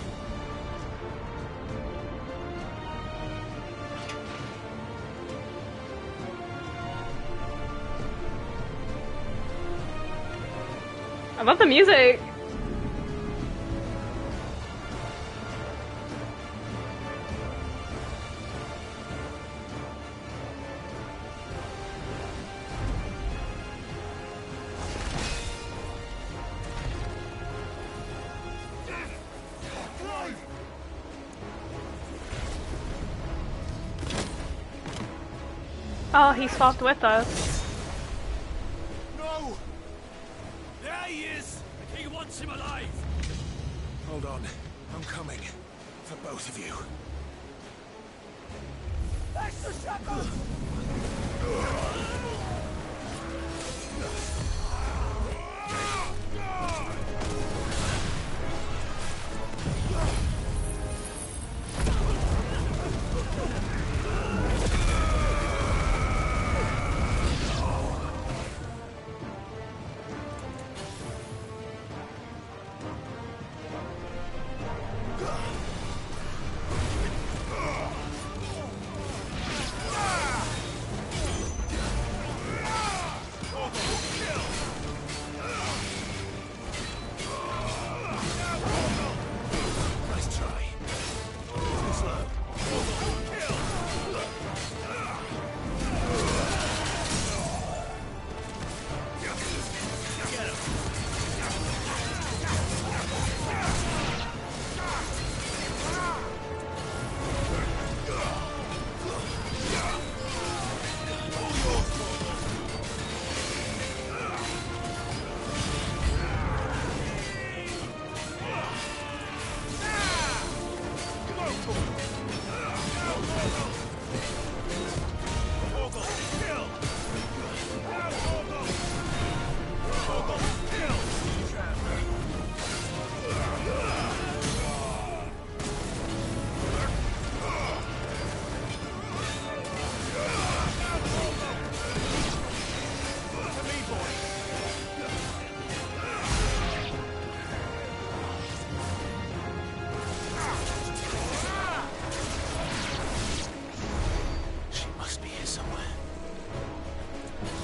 I love the music. Oh, he swapped with us. No! There he is! The king wants him alive! Hold on. I'm coming. For both of you. Extra shepherd!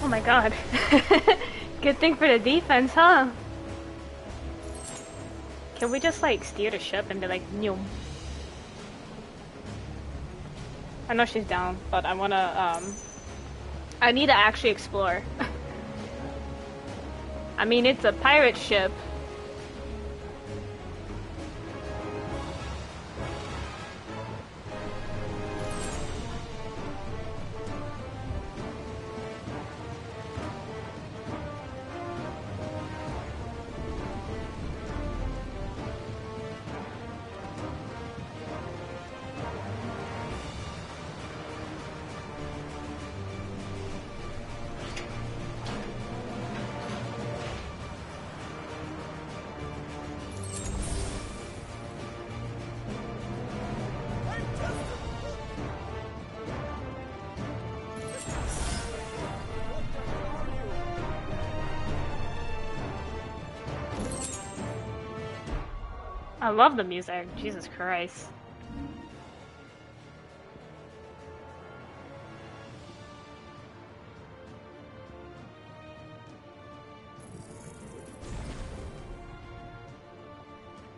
Oh my god. Good thing for the defense, huh? Can we just like steer the ship and be like, Nyum? I know she's down, but I wanna, I need to actually explore. I mean, it's a pirate ship. I love the music. Jesus Christ.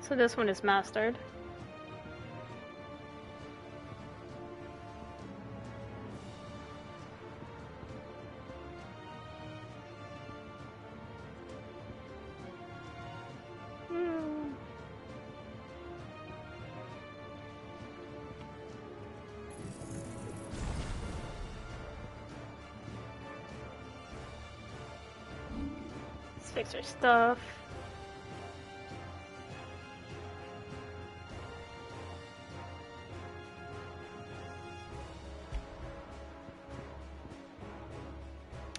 So this one is mastered. Let's fix our stuff.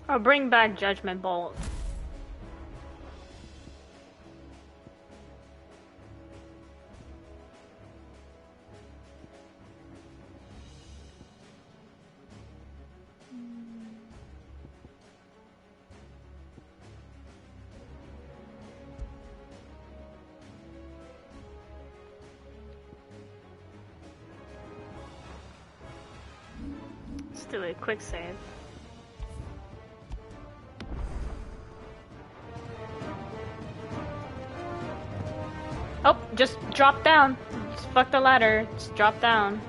I'll bring back Judgment Bolt. Let's do a quick save. Oh, just drop down. Just fuck the ladder. Just drop down.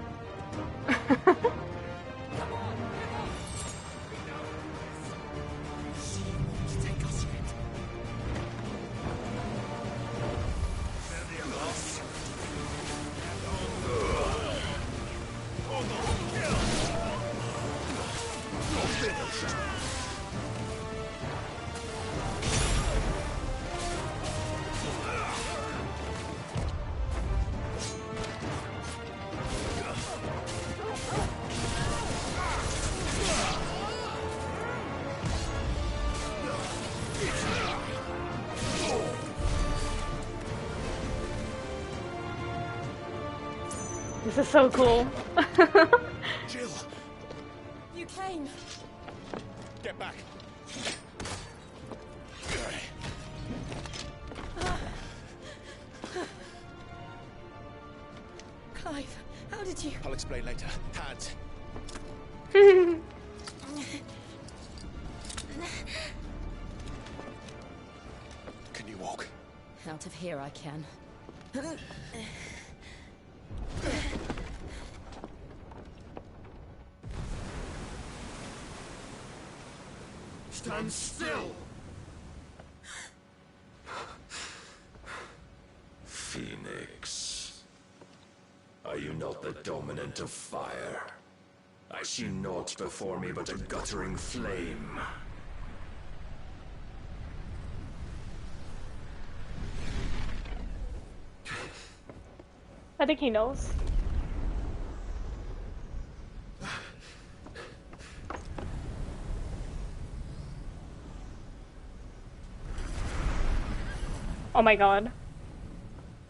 This is so cool. Jill! You came. Get back! Clive, how did you... I'll explain later. Hands. Can you walk? Out of here I can. Stand still! Phoenix, are you not the dominant of fire? I see naught before me but a guttering flame. I think he knows. Oh my god.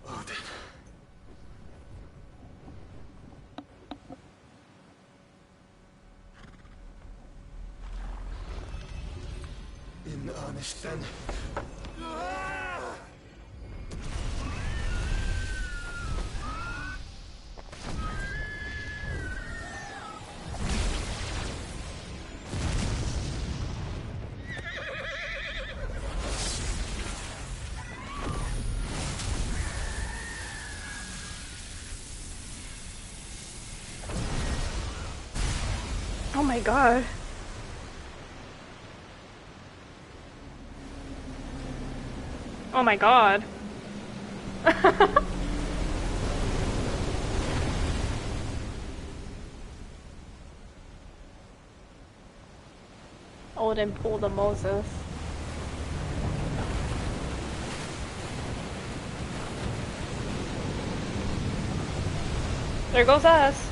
Odin. In earnest then. Oh my god. Oh my god. Odin pulled a Moses. There goes us.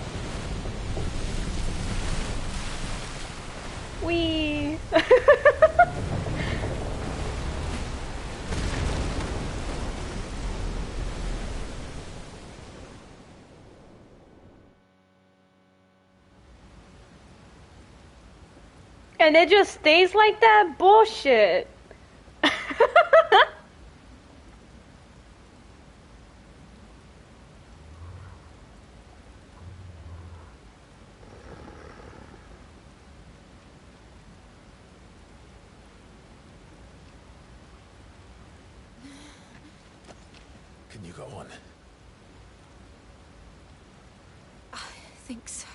Wee. And it just stays like that? Bullshit. Can you go on? I think so.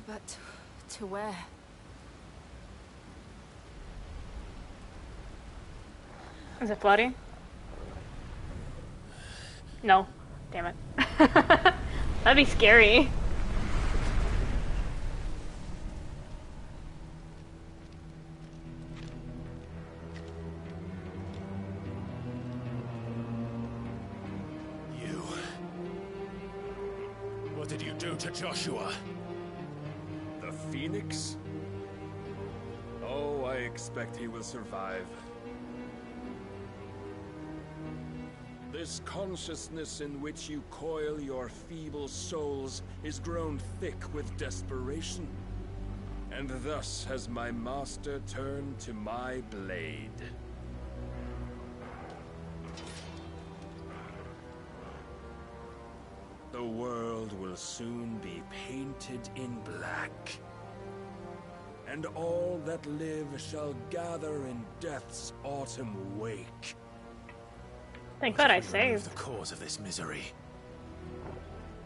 But to where? Is it floating? No. Damn it. That'd be scary. You. What did you do to Joshua? The Phoenix? Oh, I expect he will survive. This consciousness in which you coil your feeble souls is grown thick with desperation. And thus has my master turned to my blade. The world will soon be painted in black. And all that live shall gather in death's autumn wake. Thank God I Not if we remove saved. the cause of this misery.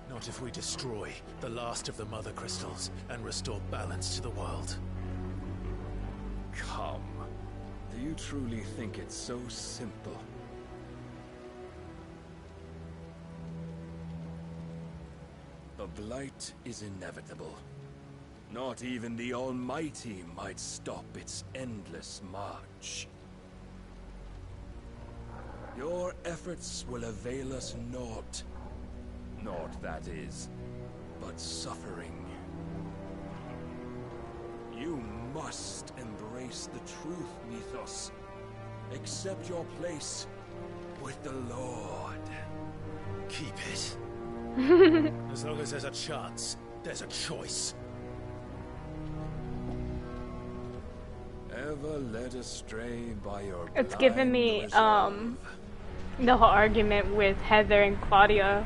Not if we destroy the last of the Mother Crystals and restore balance to the world. Come. Do you truly think it's so simple? The blight is inevitable. Not even the Almighty might stop its endless march. Your efforts will avail us naught. Naught, that is, but suffering. You must embrace the truth, Mythos. Accept your place with the Lord. Keep it. As long as there's a chance, there's a choice. Ever led astray by your It's given blind me resolve. the whole argument with Heather and Claudia.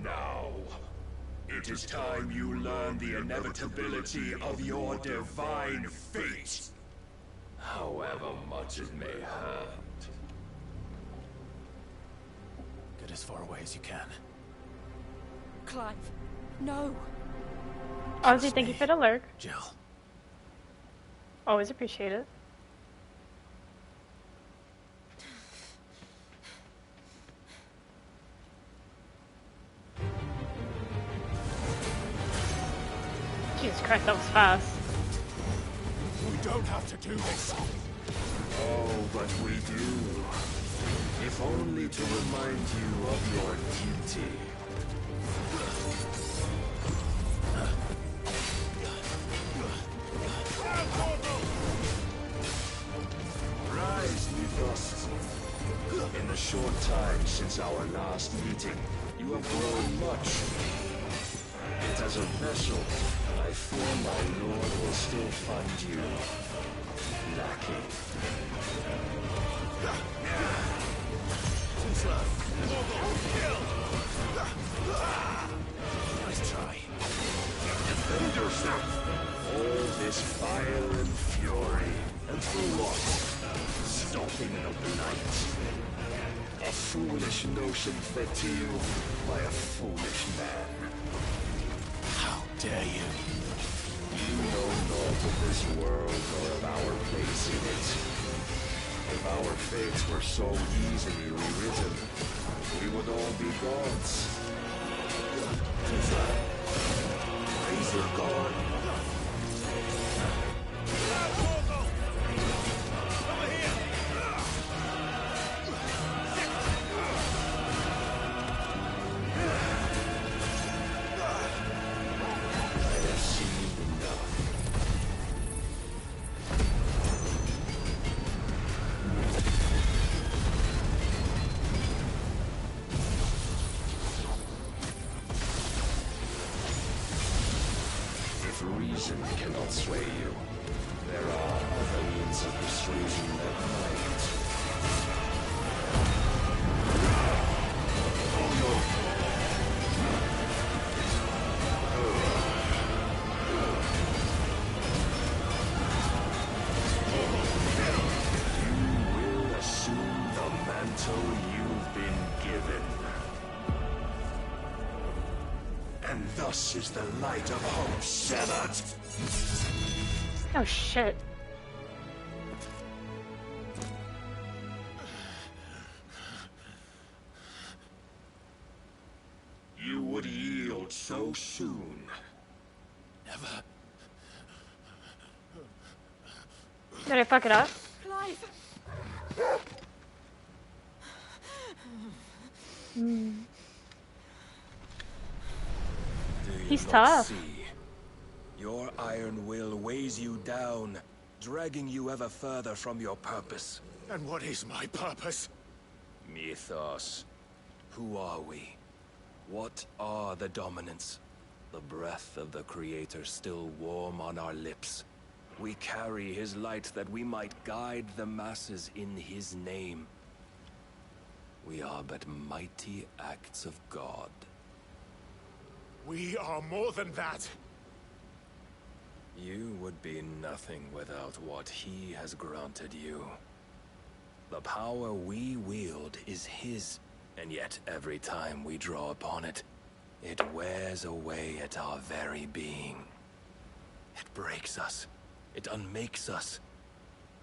Now, it is time you learn the inevitability of your divine fate. However much it may hurt. Get as far away as you can. Clive, no. Honestly, thank you for the lurk. Jill. Always appreciate it. Jesus Christ, that was fast. We don't have to do this. Oh, but we do. If only to remind you of your duty. Rise, Mythos. In the short time since our last meeting, you have grown much. Yet as a vessel, I fear my lord will still find you lacking. Too slow. Nice try. Defend yourself. All this fire and fury. And for what? Stopping the blight. A foolish notion fed to you by a foolish man. How dare you? You know naught of this world or of our place in it. If our fates were so easily rewritten, we would all be gods. Raise your guard. I have seen enough. If reason cannot sway you, There are other means of persuasion that might. You will assume the mantle you've been given. And thus is the light of hope severed. Oh shit. You would yield so soon. Never. Did I fuck it up? Clive! He's tough. See? Your iron will weighs you down, dragging you ever further from your purpose. And what is my purpose? Mythos. Who are we? What are the dominants? The breath of the Creator still warm on our lips. We carry his light that we might guide the masses in his name. We are but mighty acts of God. We are more than that. You would be nothing without what he has granted you. The power we wield is his, and yet every time we draw upon it, it wears away at our very being. It breaks us, it unmakes us,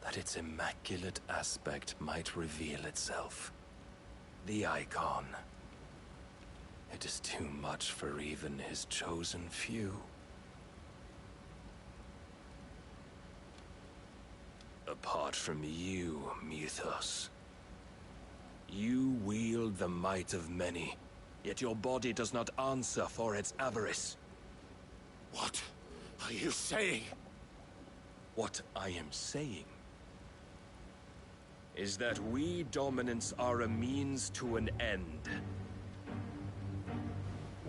that its immaculate aspect might reveal itself. The icon. It is too much for even his chosen few. Apart from you, Mythos. You wield the might of many, yet your body does not answer for its avarice. What are you saying? What I am saying is that we dominants are a means to an end.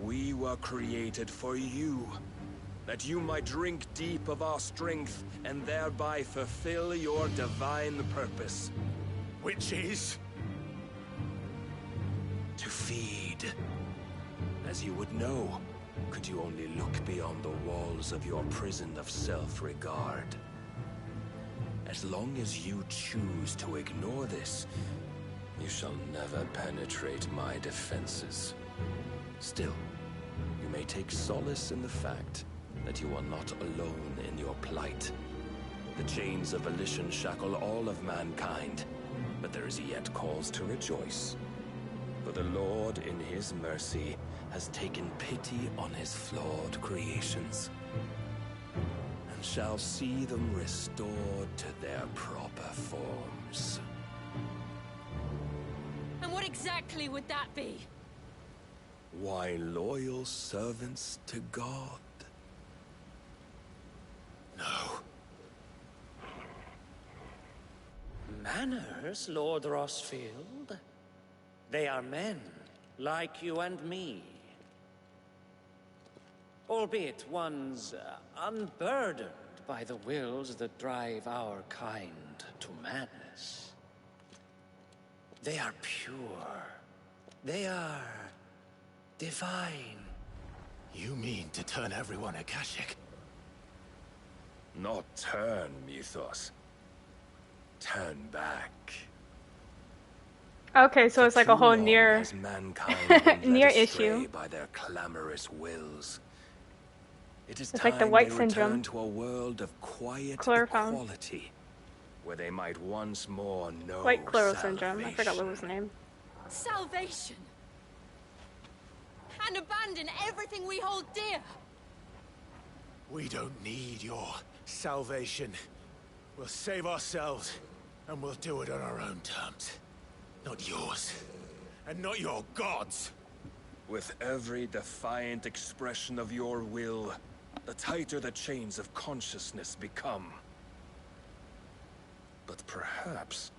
We were created for you, that you might drink deep of our strength and thereby fulfill your divine purpose. Which is? To feed. As you would know, could you only look beyond the walls of your prison of self-regard. As long as you choose to ignore this, you shall never penetrate my defenses. Still, you may take solace in the fact that you are not alone in your plight. The chains of volition shackle all of mankind, but there is yet cause to rejoice. For the Lord, in his mercy, has taken pity on his flawed creations, and shall see them restored to their proper forms. And what exactly would that be? Why, loyal servants to God. No. Manners, Lord Rossfield? They are men, like you and me. Albeit ones unburdened by the wills that drive our kind to madness. They are pure. They are divine. You mean to turn everyone Akashic? Not turn, Mythos. Turn back. Okay, so it's like a whole near near issue. By their clamorous wills. It is it's time like the white they syndrome. return to a world of quiet Chloroform. equality, where they might once more know White Chloro syndrome. I forgot what was his name. Salvation! And abandon everything we hold dear! We don't need your salvation. We'll save ourselves, and we'll do it on our own terms. Not yours. And not your gods. With every defiant expression of your will, the tighter the chains of consciousness become. But perhaps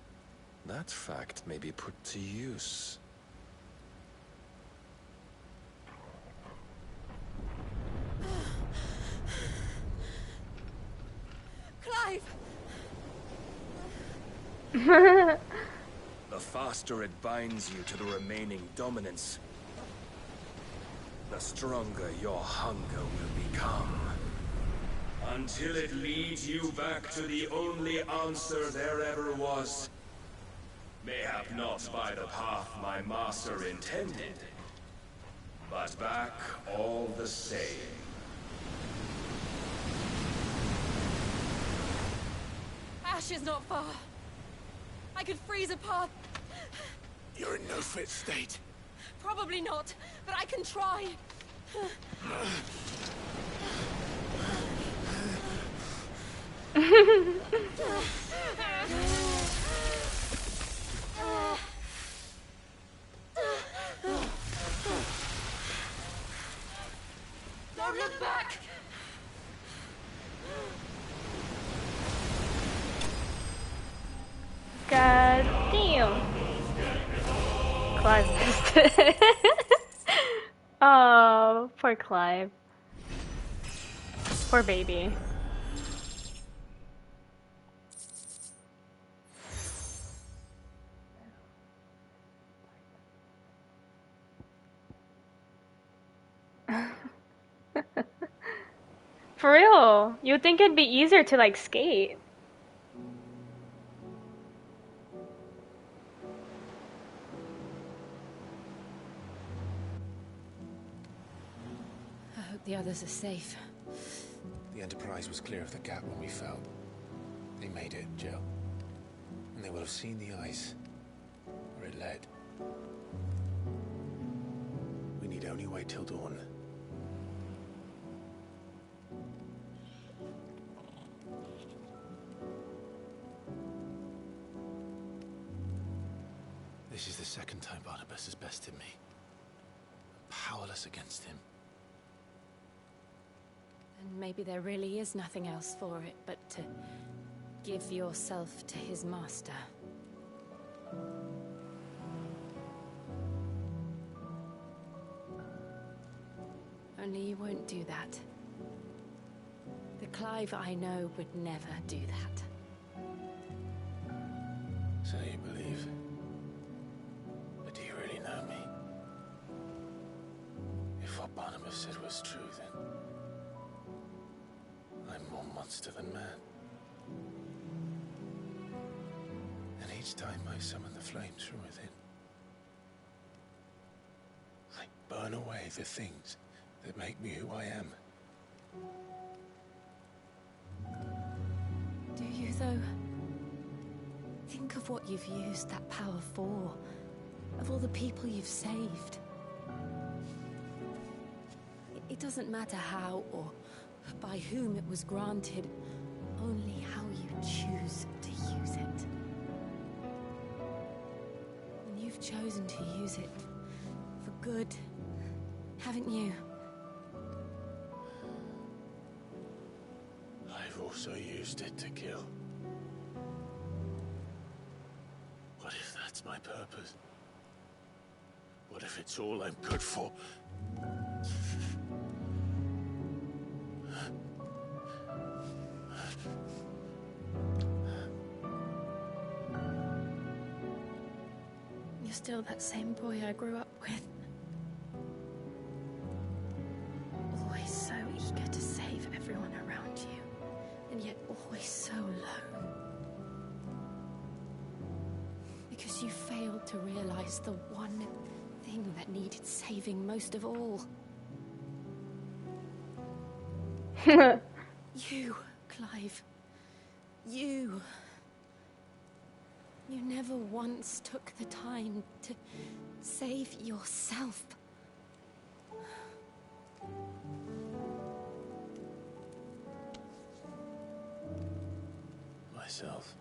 that fact may be put to use. Clive! The faster it binds you to the remaining dominance, the stronger your hunger will become. Until it leads you back to the only answer there ever was. Mayhap not by the path my master intended, but back all the same. Ash is not far. I could freeze a path. You're in no fit state. Probably not, but I can try. Don't look back! God damn. Clive missed it. Oh, poor Clive. Poor baby. For real, you'd think it'd be easier to like skate. I hope the others are safe. The Enterprise was clear of the gap when we fell. They made it, Jill. And they will have seen the ice where it led. We need only wait till dawn. This is the second time Barnabas has bested me. I'm powerless against him. And maybe there really is nothing else for it but to give yourself to his master. Only you won't do that. The Clive I know would never do that. So you believe? But do you really know me? If what Barnabas said was true, then I'm more monster than man. And each time I summon the flames from within, I burn away the things that make me who I am. Do you, though? Think of what you've used that power for. Of all the people you've saved. It doesn't matter how or by whom it was granted, only how you choose to use it. And you've chosen to use it for good, haven't you? I've also used it to kill. What if that's my purpose? What if it's all I'm good for? You're still that same boy I grew up with. Always so eager to save everyone around you, and yet always so alone. Because you failed to realize the one thing that needed saving most of all. You, Clive. You. You never once took the time to save yourself. Myself.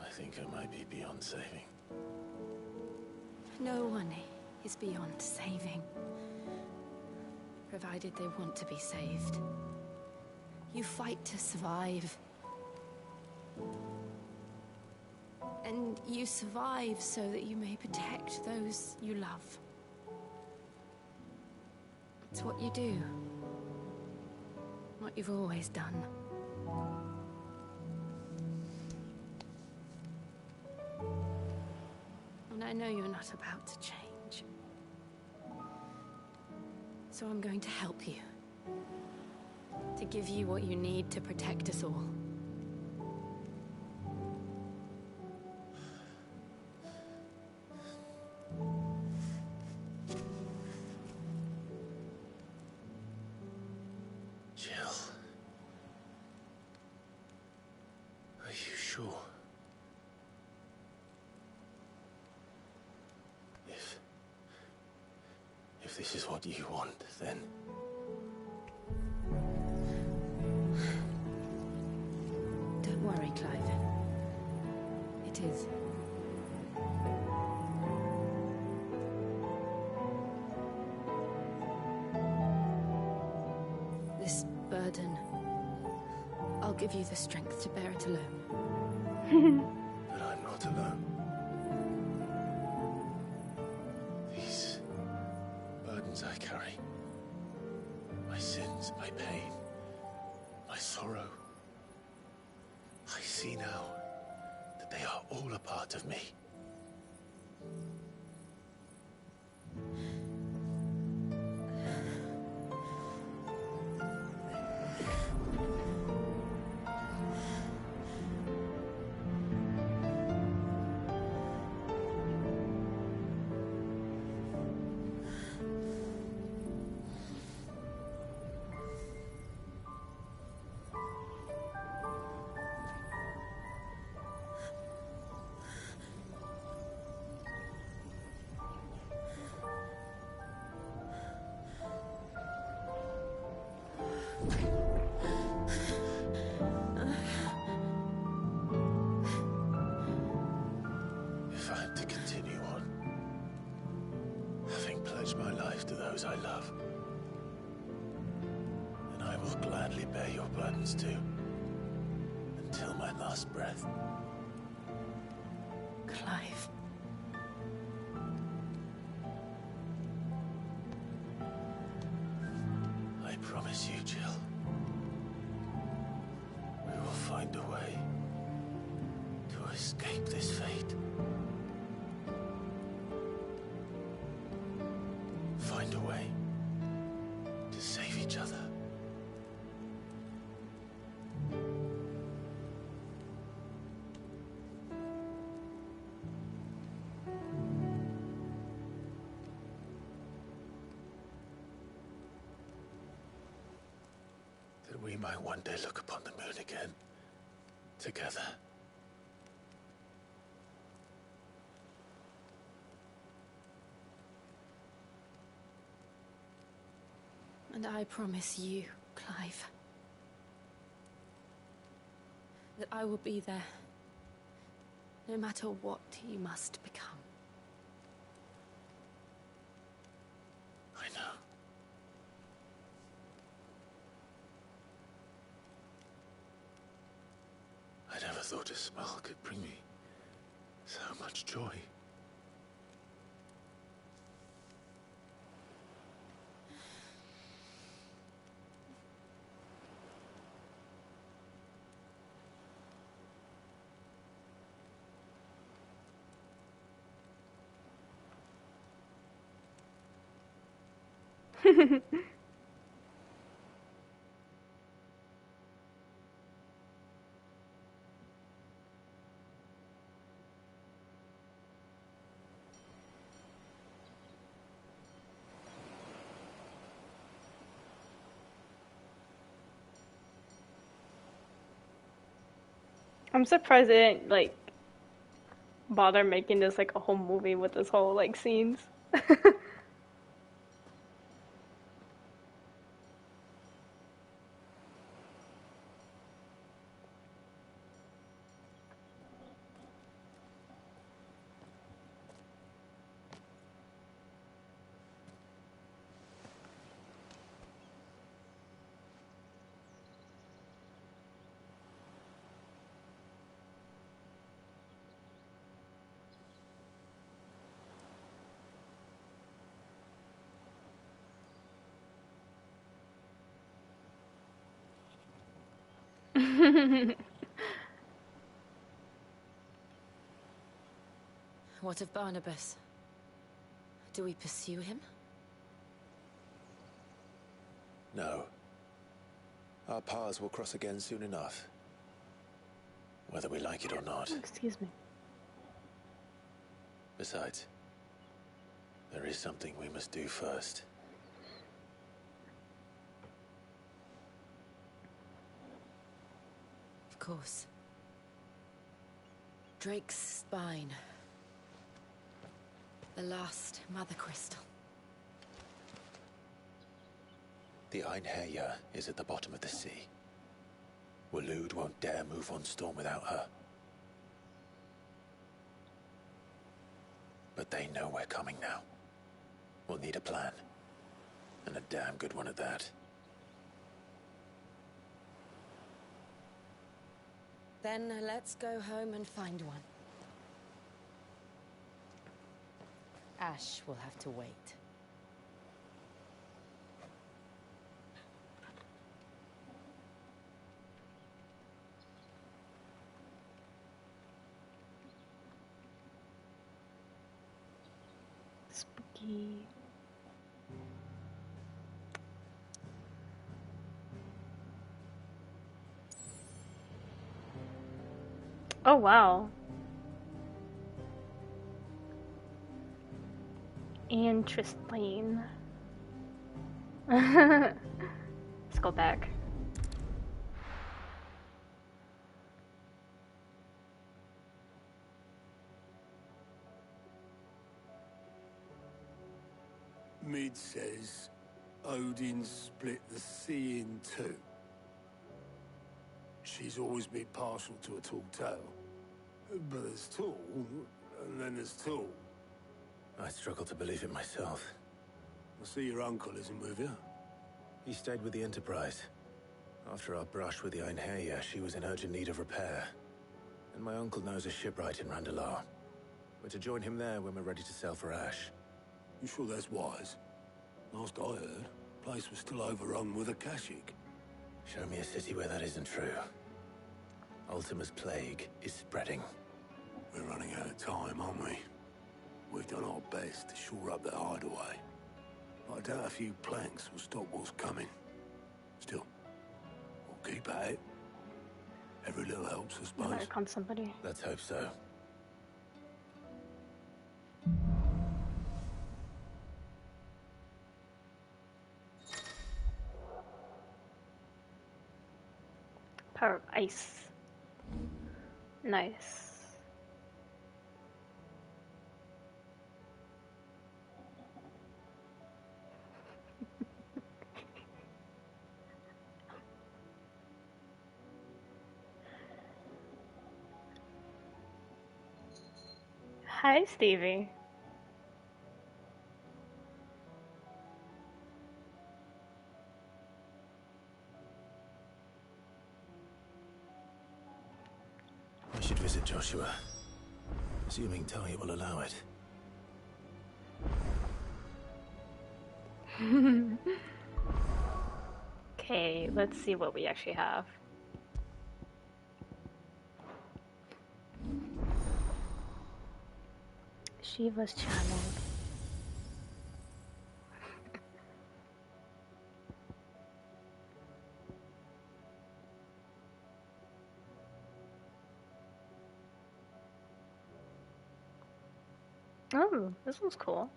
I think I might be beyond saving. No one is beyond saving. Provided they want to be saved. You fight to survive. And you survive so that you may protect those you love. It's what you do. What you've always done. And I know you're not about to change. So I'm going to help you. To give you what you need to protect us all. Jill. Are you sure? If this is what you want, then... Don't worry, Clive. It is. This burden, I'll give you the strength to bear it alone. But I'm not alone. These burdens I carry, my sins, my pain, my sorrow, I see now that they are all a part of me. If I'm to continue on, having pledged my life to those I love, then I will gladly bear your burdens too, until my last breath. Clive. I promise you, Jill, we will find a way to escape this fate. Find a way to save each other. That we might one day look upon the moon again, together. And I promise you, Clive, that I will be there, no matter what you must become. I know. I never thought a smile could bring me so much joy. I'm surprised they didn't like bother making this like a whole movie with this whole like scenes. What of Barnabas? Do we pursue him? No. Our paths will cross again soon enough. Whether we like it or not. Excuse me. Besides, there is something we must do first. Of course. Drake's spine. The last Mother Crystal. The Einherja is at the bottom of the sea. Waloed won't dare move on Storm without her. But they know we're coming now. We'll need a plan. And a damn good one at that. Then let's go home and find one. Ash will have to wait. Spooky. Oh wow. Interesting. Let's go back. Mid says Odin split the sea in two. She's always been partial to a tall tale. But there's tall, and then there's tall. I struggle to believe it myself. I see your uncle isn't with you. He stayed with the Enterprise. After our brush with the Einherja, she was in urgent need of repair. And my uncle knows a shipwright in Randalar. We're to join him there when we're ready to sail for Ash. You sure that's wise? Last I heard, the place was still overrun with Akashic. Show me a city where that isn't true. Ultima's plague is spreading. We're running out of time, aren't we? We've done our best to shore up that hideaway. But I doubt a few planks will stop what's coming. Still, we'll keep at it. Every little helps, I suppose. Here comes somebody. Let's hope so. Power of ice. Nice. Hi, Stevie. I should visit Joshua. Assuming Talia will allow it. Okay, let's see what we actually have. Shiva's channel. Oh, this one's cool.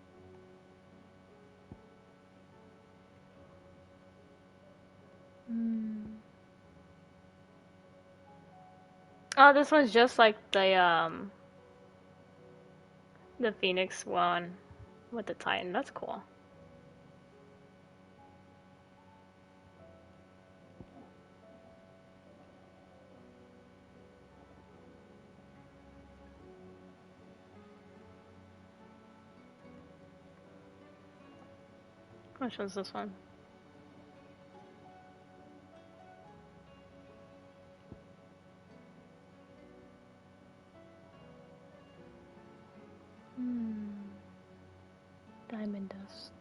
Oh, this one's just like the Phoenix one with the Titan. That's cool. Which one's this one? Diamond dust.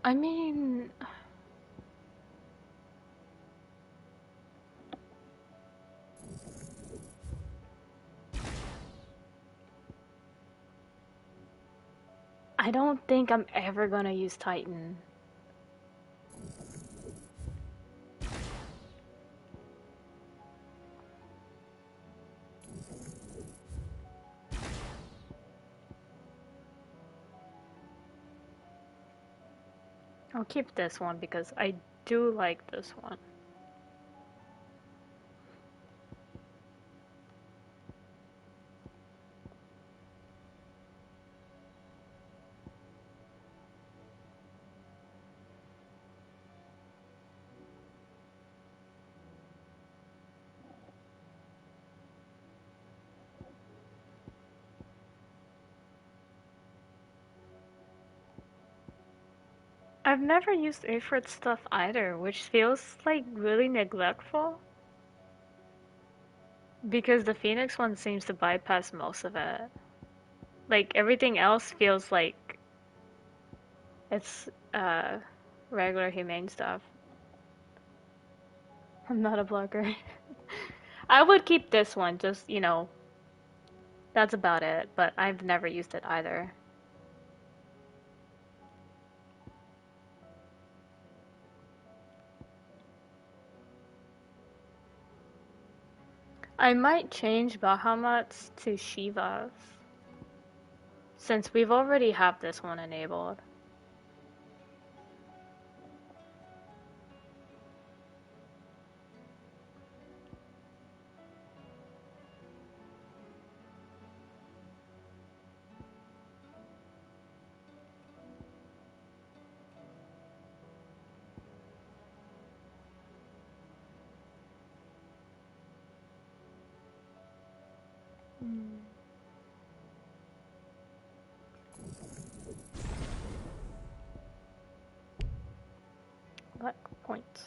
I mean, I don't think I'm ever gonna use Titan. I'll keep this one because I do like this one. I've never used Ifrit stuff either, which feels like really neglectful. Because the Phoenix one seems to bypass most of it. Like everything else feels like it's regular humane stuff. I'm not a blogger. I would keep this one, just, you know, that's about it, but I've never used it either. I might change Bahamut's to Shiva's, since we've already have this one enabled. What points?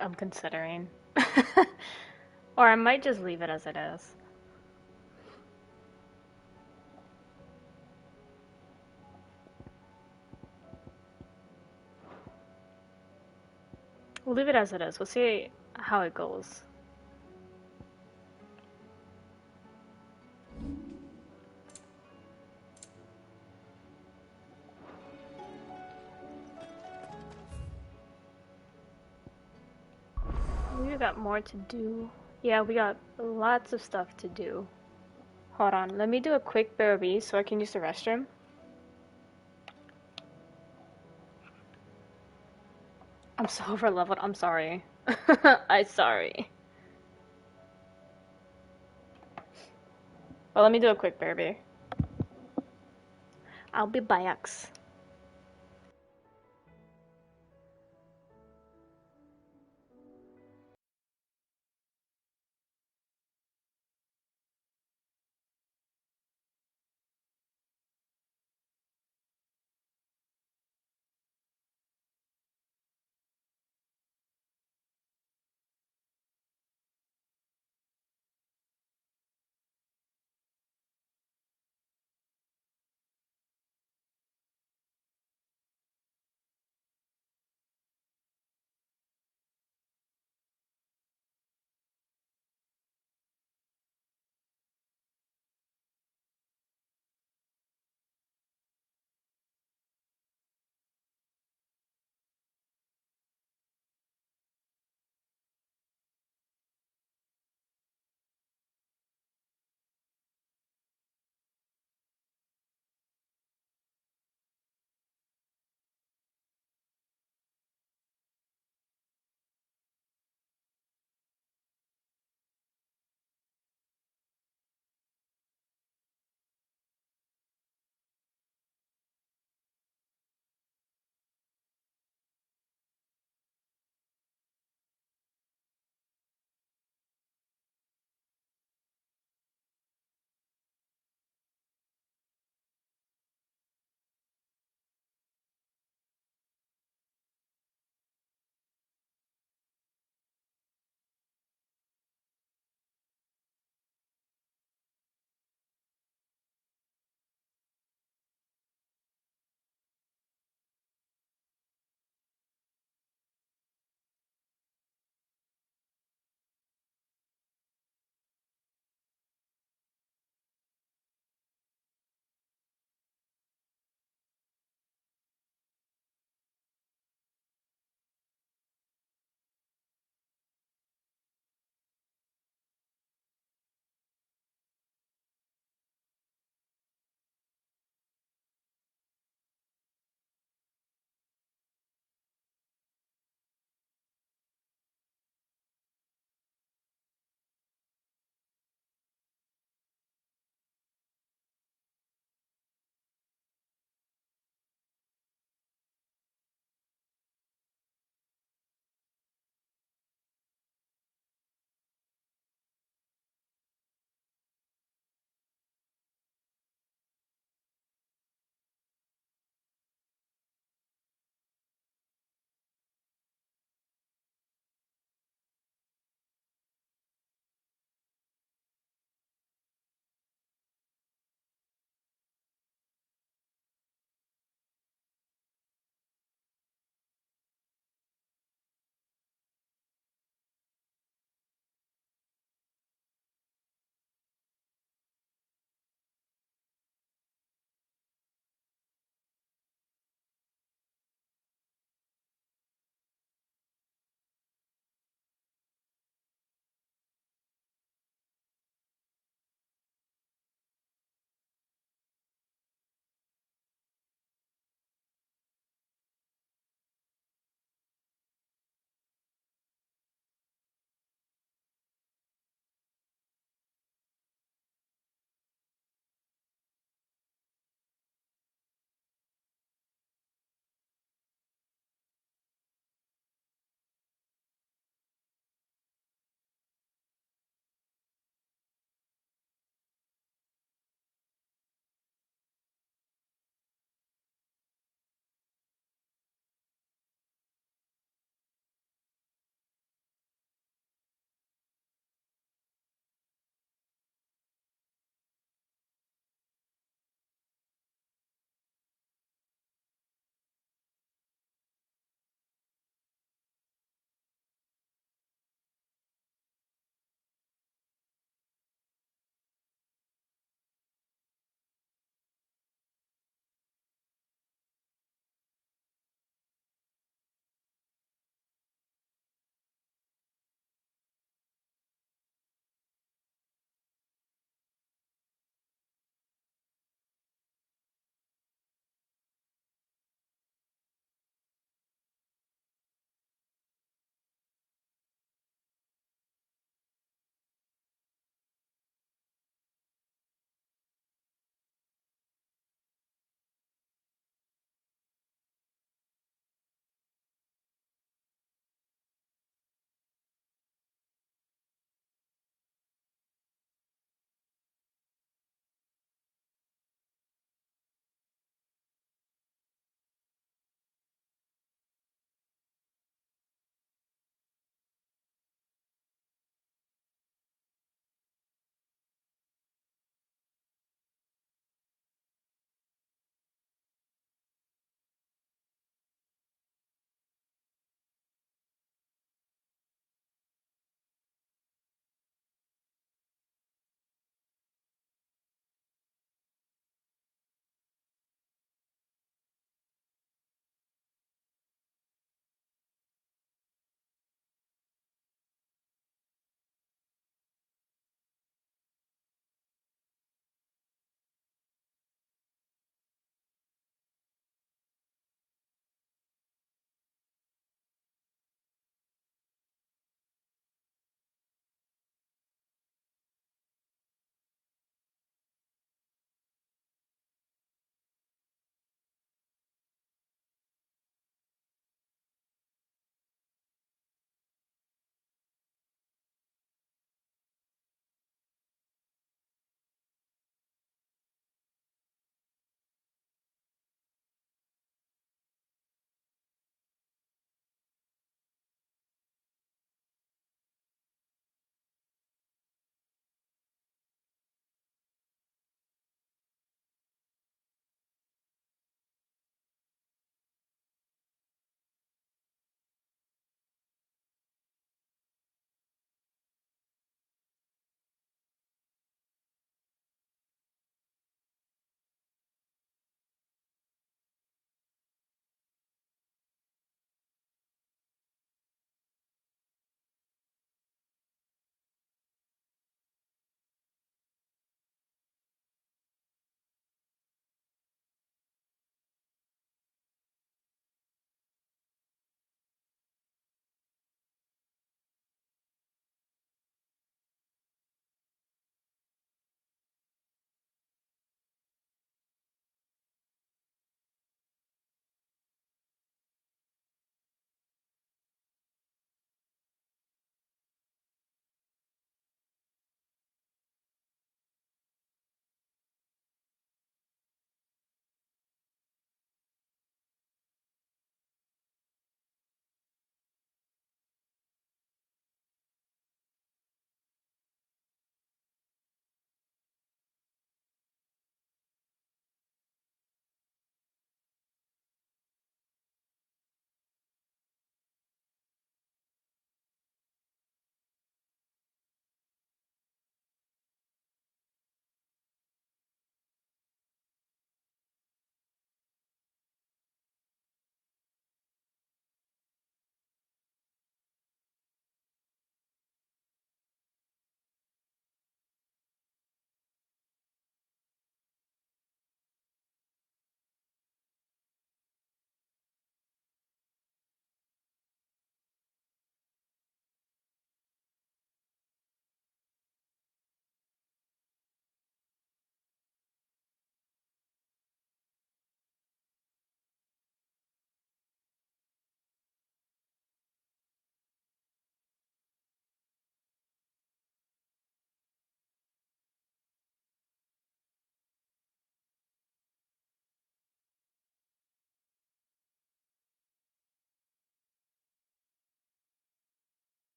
I'm considering. Or I might just leave it as it is. We'll leave it as it is. We'll see how it goes. We got more to do. Yeah, we got lots of stuff to do. Hold on, let me do a quick BRB so I can use the restroom. I'm so over leveled, I'm sorry. I'm sorry. Well, let me do a quick BRB. I'll be back.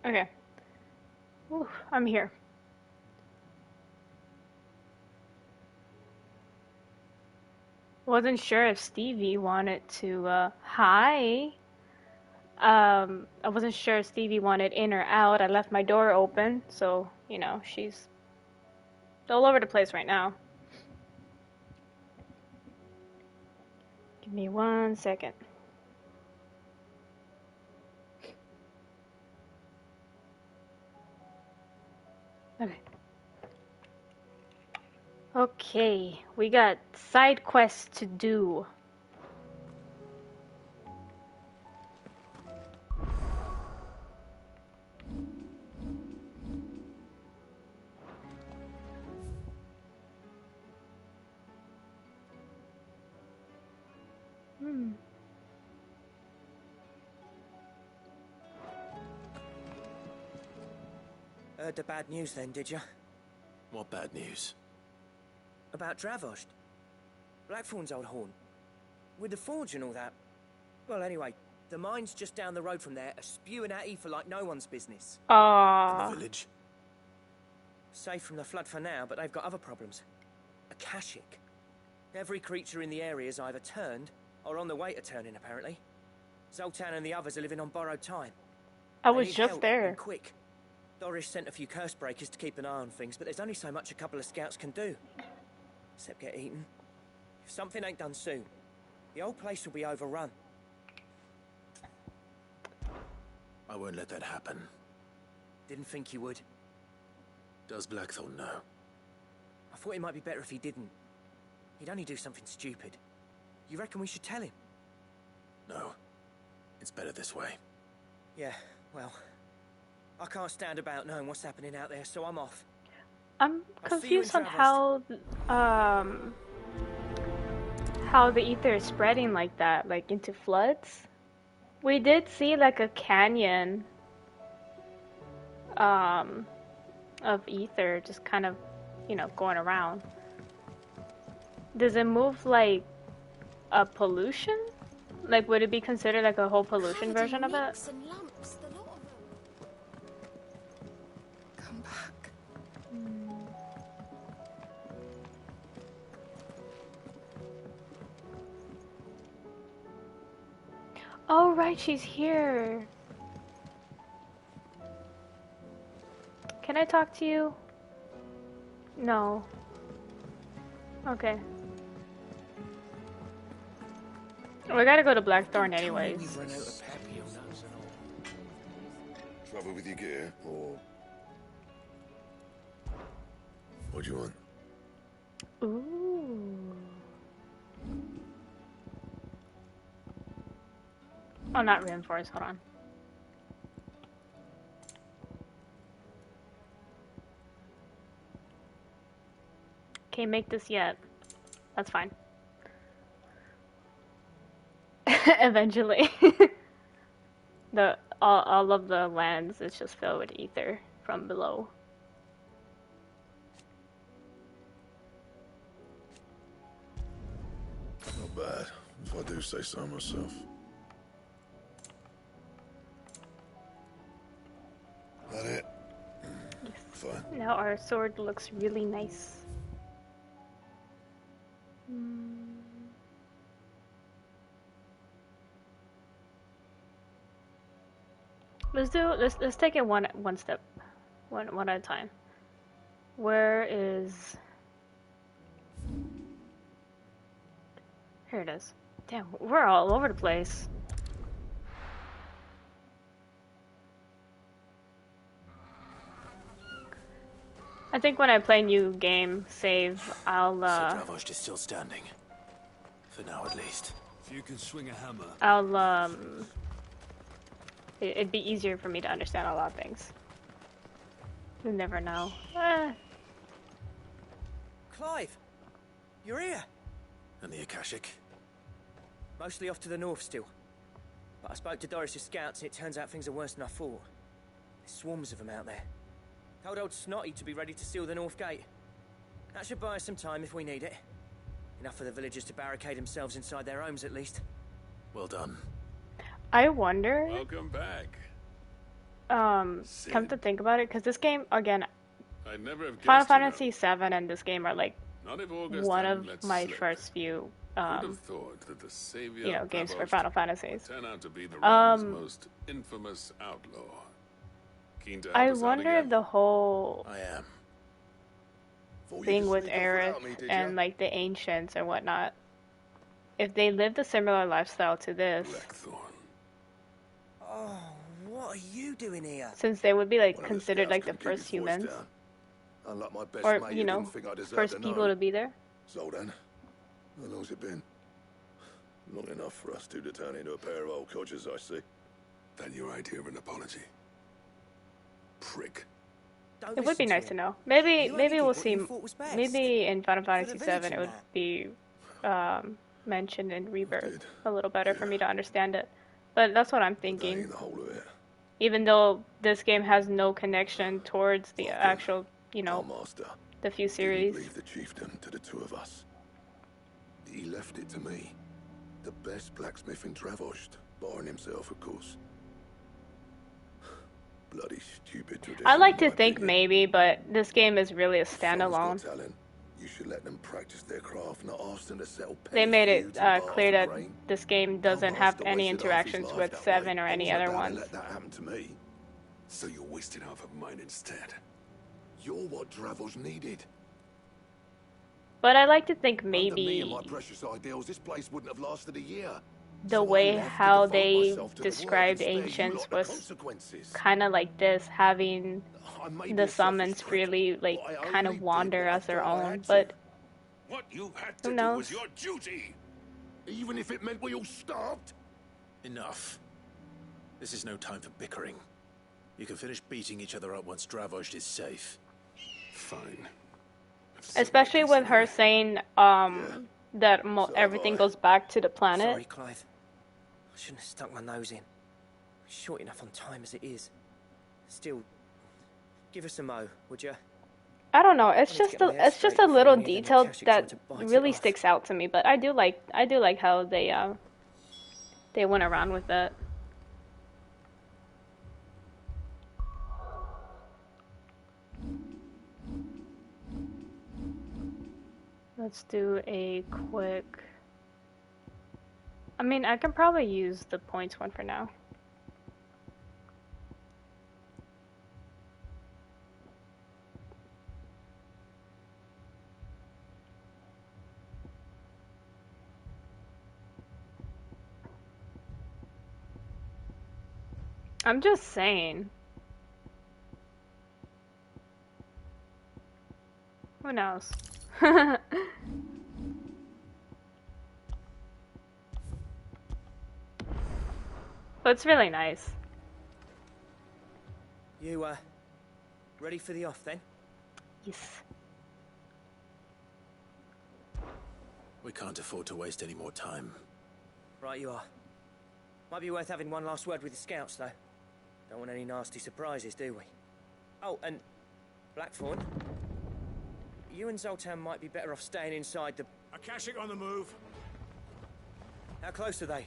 Okay. Ooh, I'm here. Wasn't sure if Stevie wanted to, hi. I wasn't sure if Stevie wanted in or out. I left my door open, so, you know, she's all over the place right now. Give me 1 second. Okay. Okay, we got side quests to do. Heard the bad news then, did you? What bad news? About Dravost. Blackthorn's old haunt. With the forge and all that. Well, anyway, the mines just down the road from there are spewing out ether like no one's business. Aww. In the village? Safe from the flood for now, but they've got other problems. Akashic. Every creature in the area is either turned or on the way to turning, apparently. Zoltan and the others are living on borrowed time. I They was need just help, there. and quick. Doris sent a few curse breakers to keep an eye on things, but there's only so much a couple of scouts can do. Except get eaten. If something ain't done soon, the whole place will be overrun. I won't let that happen. Didn't think you would. Does Blackthorn know? I thought it might be better if he didn't. He'd only do something stupid. You reckon we should tell him? No. It's better this way. Yeah, well, I can't stand about knowing what's happening out there, so I'm off. I'm I'll see you confused in on how the ether is spreading like that, like into floods. We did see like a canyon of ether just kind of, you know, going around. Does it move like a pollution? Like, would it be considered like a whole pollution version of it? Come back. Oh, right, she's here. Can I talk to you? No. Okay. We gotta go to Blackthorn anyways. Trouble with your gear, or what do you want? Ooh. Oh, not reinforced. Hold on. Can't make this yet. That's fine. Eventually. All of the lands is just filled with ether from below. Not bad, if I do say so myself. That it? Fine. Now our sword looks really nice. Let's take it one step, one at a time. Where is? Here it is. Damn, we're all over the place. I think when I play new game save, I'll So Dravost is still standing. For now, at least. If you can swing a hammer. I'll it'd be easier for me to understand a lot of things. You never know. Clive! You're here! And the Akashic? Mostly off to the north still. But I spoke to Doris' scouts and it turns out things are worse than I thought. There's swarms of them out there. Told old Snotty to be ready to seal the north gate. That should buy us some time if we need it. Enough for the villagers to barricade themselves inside their homes at least. Well done. I wonder. Welcome back. come to think about it, because this game, again, I'd never have Final guessed, you know. Fantasy VII and this game are like Not if August one hadn't of let my slip. first few, Who'd have thought that the savior you know, of games for Pravost Final Fantasies. would turn out to be the realm's Um, most infamous outlaw. Keen to help I us out wonder if again? the whole I am. thing with Aerith and like the ancients and whatnot, if they lived a similar lifestyle to this, Oh, what are you doing here? since they would be like One of the considered scouts like the couldn't keep his first voice humans, down. Unlike my best or mate, you who know, didn't think I deserved first to people know. to be there. So then, how long's it been? Long enough for us two to turn into a pair of old codgers, I see. Then your idea of an apology. Prick. It would be nice to know. Maybe we'll see. Maybe in Final Fantasy VII it would be mentioned in Rebirth a little better for me to understand it. But that's what I'm thinking. Even though this game has no connection towards the actual, you know, the few series. Leave the chieftain to the two of us. He left it to me. The best blacksmith in Travost, barring himself, of course. Bloody stupid tradition. I like to think maybe, but this game is really a Someone's got standalone. talent. You should let them practice their craft, not ask them to settle They petty made it feuds and clear bars that of grain. this game doesn't have Master any wasted half his interactions life with that 7 way. or any I other wouldn't ones. let that happen to me. So you wasted half of mine instead. You're what Dravos needed. But I like to think Under me and maybe my precious ideals, this place wouldn't have lasted a year. the way how they described ancients was kind of like this, having the summons freely like kind of wander as their own. But What you had who to do knows? was your duty. Even if it meant we all starved? Enough. This is no time for bickering. You can finish beating each other up once Dravos is safe. Fine. Especially with her saying that everything goes back to the planet. Sorry, Clive. I shouldn't have stuck my nose in. Short enough on time as it is. Still, give us a mo, would you? I don't know. It's Wanted to just get my head it's just straight a before little any of them detail Akashics that want to bite it really off. sticks out to me. But I do like how they went around with it. Let's do a quick. I mean, I can probably use the points one for now. I'm just saying. Who knows? But it's really nice. You, ready for the off then? Yes. We can't afford to waste any more time. Right you are. Might be worth having one last word with the scouts, though. Don't want any nasty surprises, do we? Oh, and Blackthorn, you and Zoltan might be better off staying inside the... Akashic on the move. How close are they?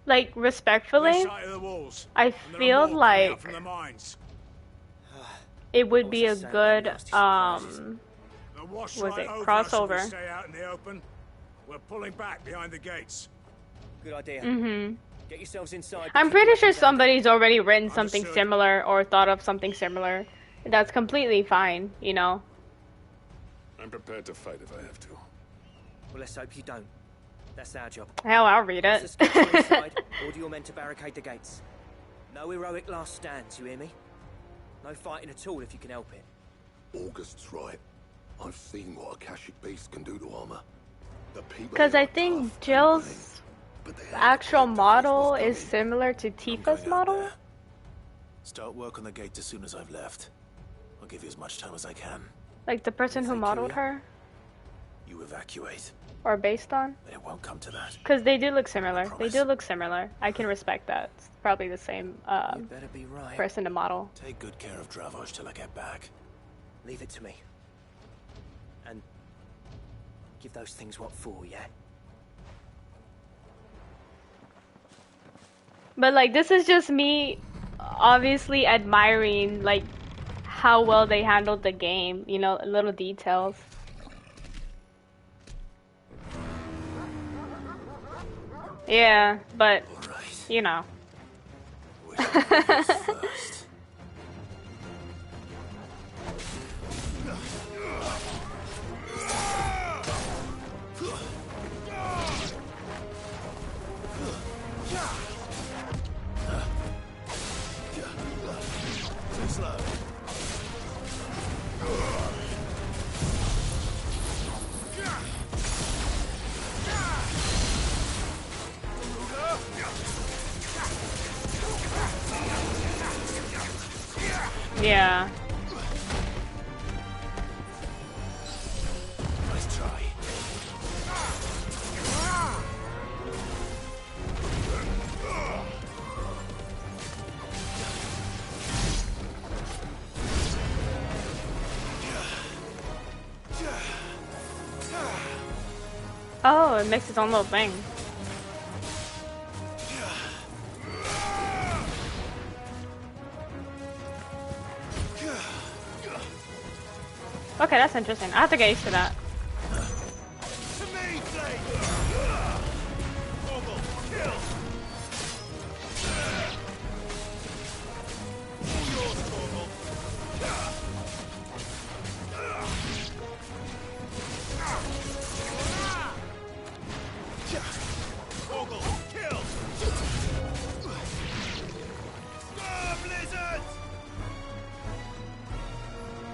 Like, respectfully, This side of the walls. I And there are feel more coming like out from the mines. it would be a good, They'll wash was right it over us if we crossover? stay out in the open. We're pulling back behind the gates. Good idea. Mm-hmm. Get yourselves inside. I'm pretty sure somebody's already written something similar or thought of something similar. That's completely fine, you know. I'm prepared to fight if I have to. Well, let's hope you don't. That's our job. Hell, I'll read Once it. the scouts are inside, order your men to barricade the gates. No heroic last stands, you hear me? No fighting at all if you can help it. August's right. I've seen what Akashic beasts can do to armor. The people Because I think Jill's actual model is similar to Tifa's model. Start work on the gate as soon as I've left. I'll give you as much time as I can. Like the person who modeled her, You evacuate. or based on. But it won't come to that. Because they do look similar. They do look similar. I can respect that. It's probably the same better be right. person to model. Take good care of Dravos till I get back. Leave it to me. And give those things what for, yeah? But like, this is just me obviously admiring like how well they handled the game, you know, little details. Yeah, but you know. Yeah. Nice try. Oh, it makes its own little thing. Okay, that's interesting. I have to get used to that.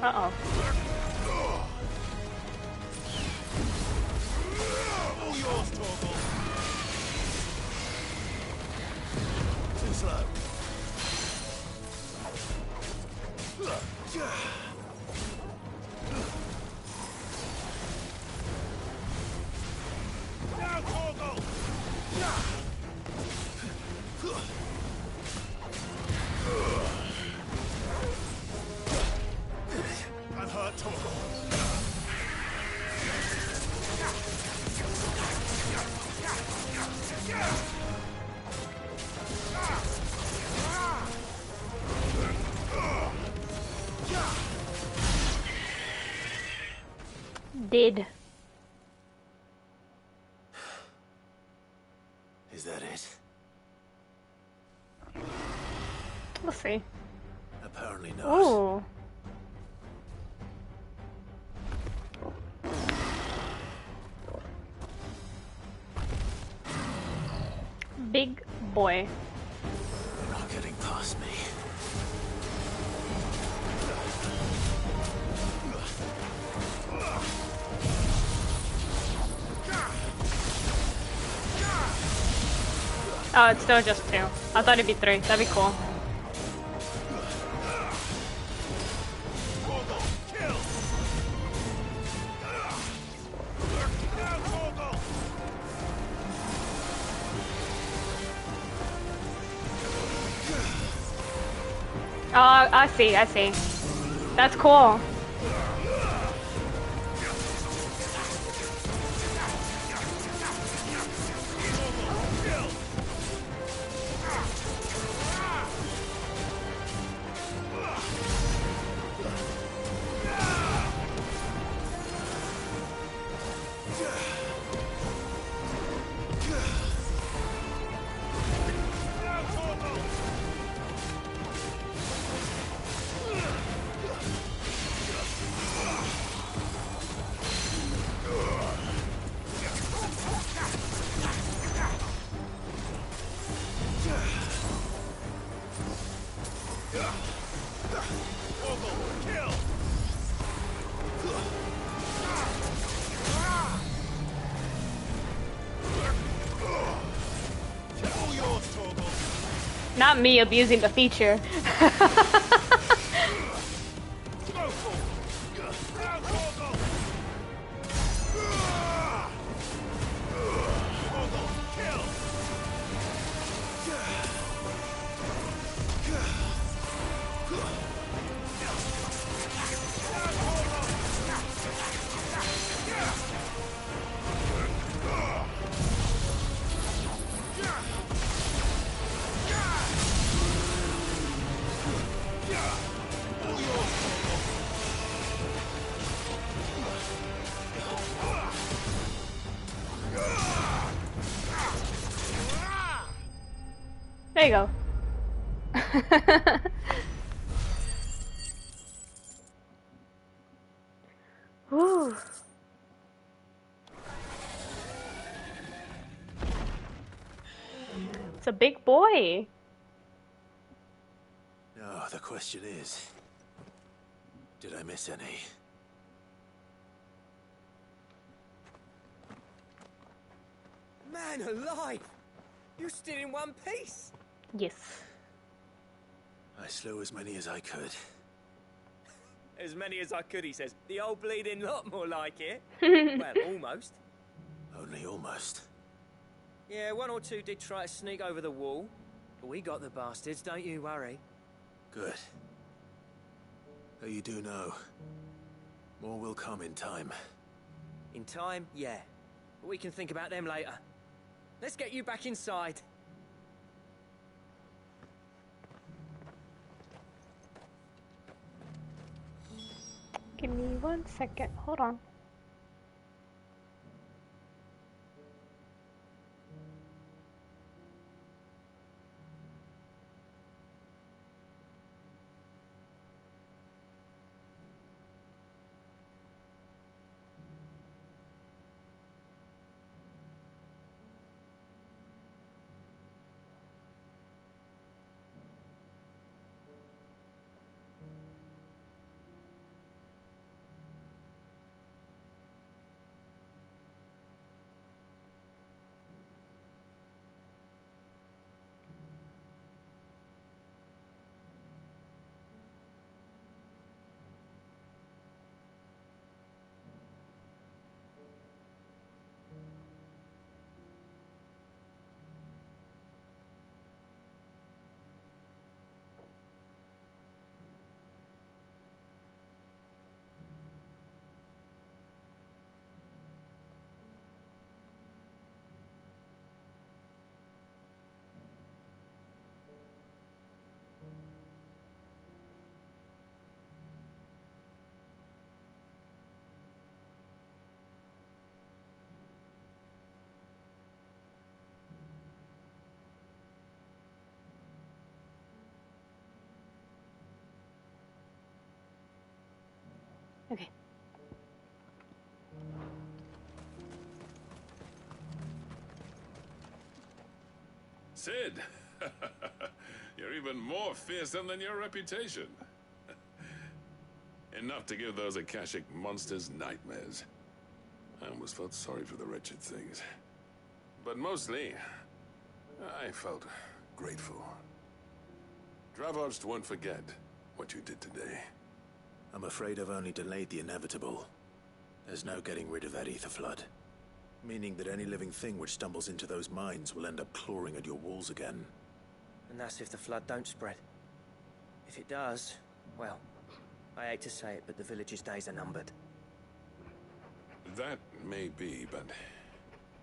Uh-oh. All yours, Torgal. Too slow. Now, Torgal. I'm hurt, Torgal. Did. Is that it? We'll see. Apparently not. Ooh. Big boy. You're not getting past me. Oh, it's still just 2. I thought it'd be 3. That'd be cool. Oh, I see, I see. That's cool. Not me abusing the feature. you go. Whew. It's a big boy. Oh, the question is, did I miss any? Man alive! You're still in one piece! Yes. I slew as many as I could. As many as I could, he says. The old bleeding lot, more like it. Well, almost. Only almost. Yeah, one or two did try to sneak over the wall. But we got the bastards, don't you worry. Good. Though you do know, more will come in time. In time, yeah. But we can think about them later. Let's get you back inside. Give me 1 second. Hold on. Okay. Sid! You're even more fearsome than your reputation. Enough to give those Akashic monsters nightmares. I almost felt sorry for the wretched things. But mostly, I felt grateful. Dravos won't forget what you did today. I'm afraid I've only delayed the inevitable. There's no getting rid of that ether flood. Meaning that any living thing which stumbles into those mines will end up clawing at your walls again. And that's if the flood don't spread. If it does, well, I hate to say it, but the village's days are numbered. That may be, but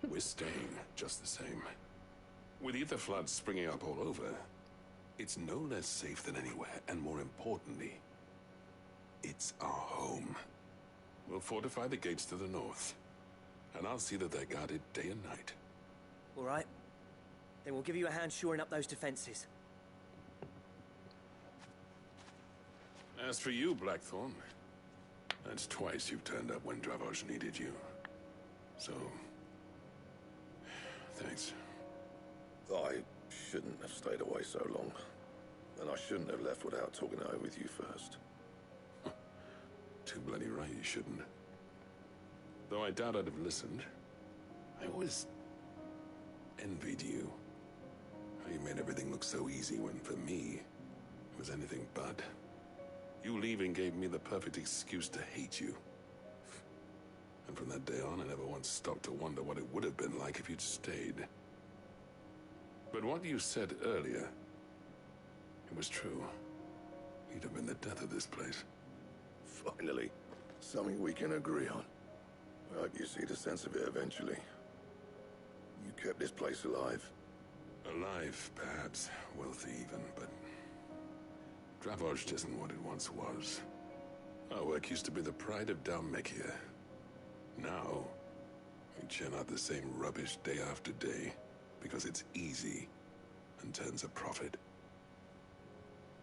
we're staying just the same. With ether floods springing up all over, it's no less safe than anywhere, and more importantly, it's our home. We'll fortify the gates to the north, and I'll see that they're guarded day and night. All right. Then we'll give you a hand shoring up those defenses. As for you, Blackthorn, that's twice you've turned up when Dravos needed you. So, thanks. I shouldn't have stayed away so long. And I shouldn't have left without talking it over with you first. Too bloody right you shouldn't. Though I doubt I'd have listened. I always envied you. How you made everything look so easy when, for me, it was anything but. You leaving gave me the perfect excuse to hate you. And from that day on, I never once stopped to wonder what it would have been like if you'd stayed. But what you said earlier, it was true. You'd have been the death of this place. Finally, something we can agree on. I hope you see the sense of it eventually. You kept this place alive. Alive, perhaps. Wealthy even, but Dravos isn't what it once was. Our work used to be the pride of Dalmekia. Now, we churn out the same rubbish day after day, because it's easy. and turns a profit.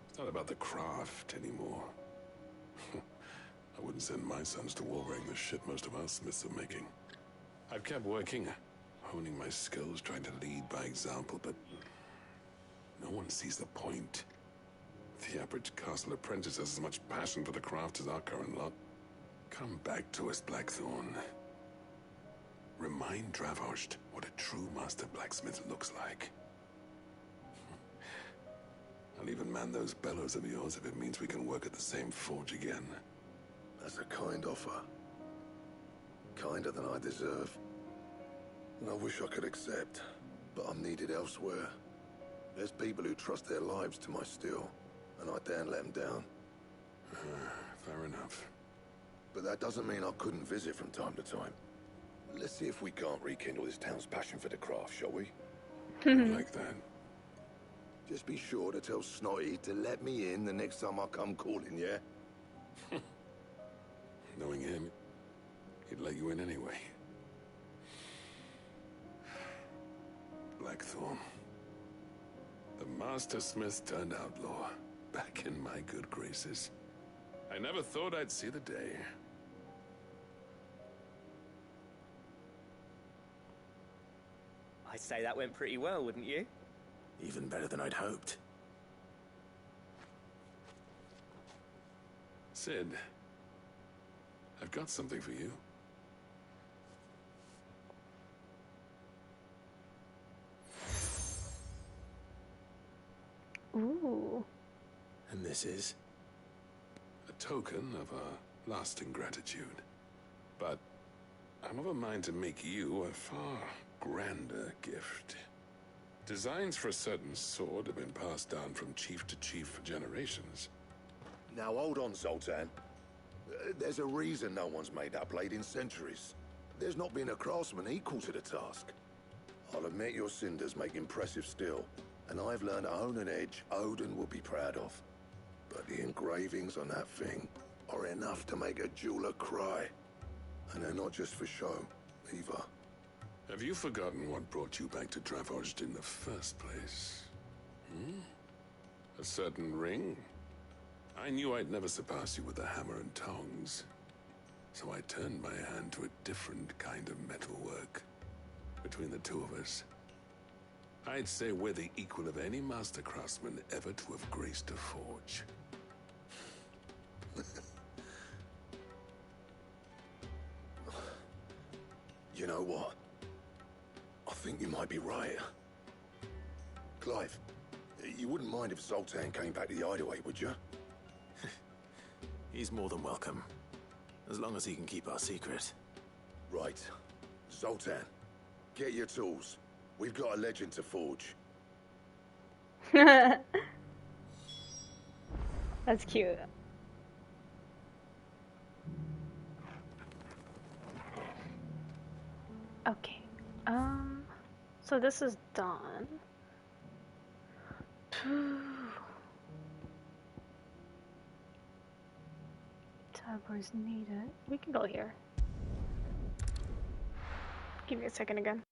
It's not about the craft anymore. I wouldn't send my sons to war wearing the shit most of our smiths are making. I've kept working, honing my skills, trying to lead by example, but no one sees the point. The average castle apprentice has as much passion for the craft as our current lot. Come back to us, Blackthorn. Remind Dravost what a true master blacksmith looks like. I'll even man those bellows of yours if it means we can work at the same forge again. That's a kind offer. Kinder than I deserve. And I wish I could accept, but I'm needed elsewhere. There's people who trust their lives to my steel, and I daren't let them down. Fair enough. But that doesn't mean I couldn't visit from time to time. Let's see if we can't rekindle this town's passion for the craft, shall we? Like that. Just be sure to tell Snotty to let me in the next time I come calling, yeah? Knowing him, he'd let you in anyway. Blackthorn. The Master Smith turned outlaw, back in my good graces. I never thought I'd see the day. I'd say that went pretty well, wouldn't you? Even better than I'd hoped. Sid, I've got something for you. Ooh. And this is? A token of a lasting gratitude. But I'm of a mind to make you a far grander gift. Designs for a certain sword have been passed down from chief to chief for generations. Now hold on, Zoltan. There's a reason no one's made that blade in centuries. There's not been a craftsman equal to the task. I'll admit your cinders make impressive steel, and I've learned to hone an edge Odin will be proud of. But the engravings on that thing are enough to make a jeweler cry. And they're not just for show, either. Have you forgotten what brought you back to Dravost in the first place? A certain ring? I knew I'd never surpass you with the hammer and tongs. So I turned my hand to a different kind of metalwork. Between the two of us, I'd say we're the equal of any master craftsman ever to have graced a forge. You know what? I think you might be right. Clive, you wouldn't mind if Zoltan came back to the Hideaway, would you? He's more than welcome. As long as he can keep our secret. Right. Zoltan, get your tools. We've got a legend to forge. That's cute. Okay. So this is done. Tabers needed. We can go here. Give me a second again.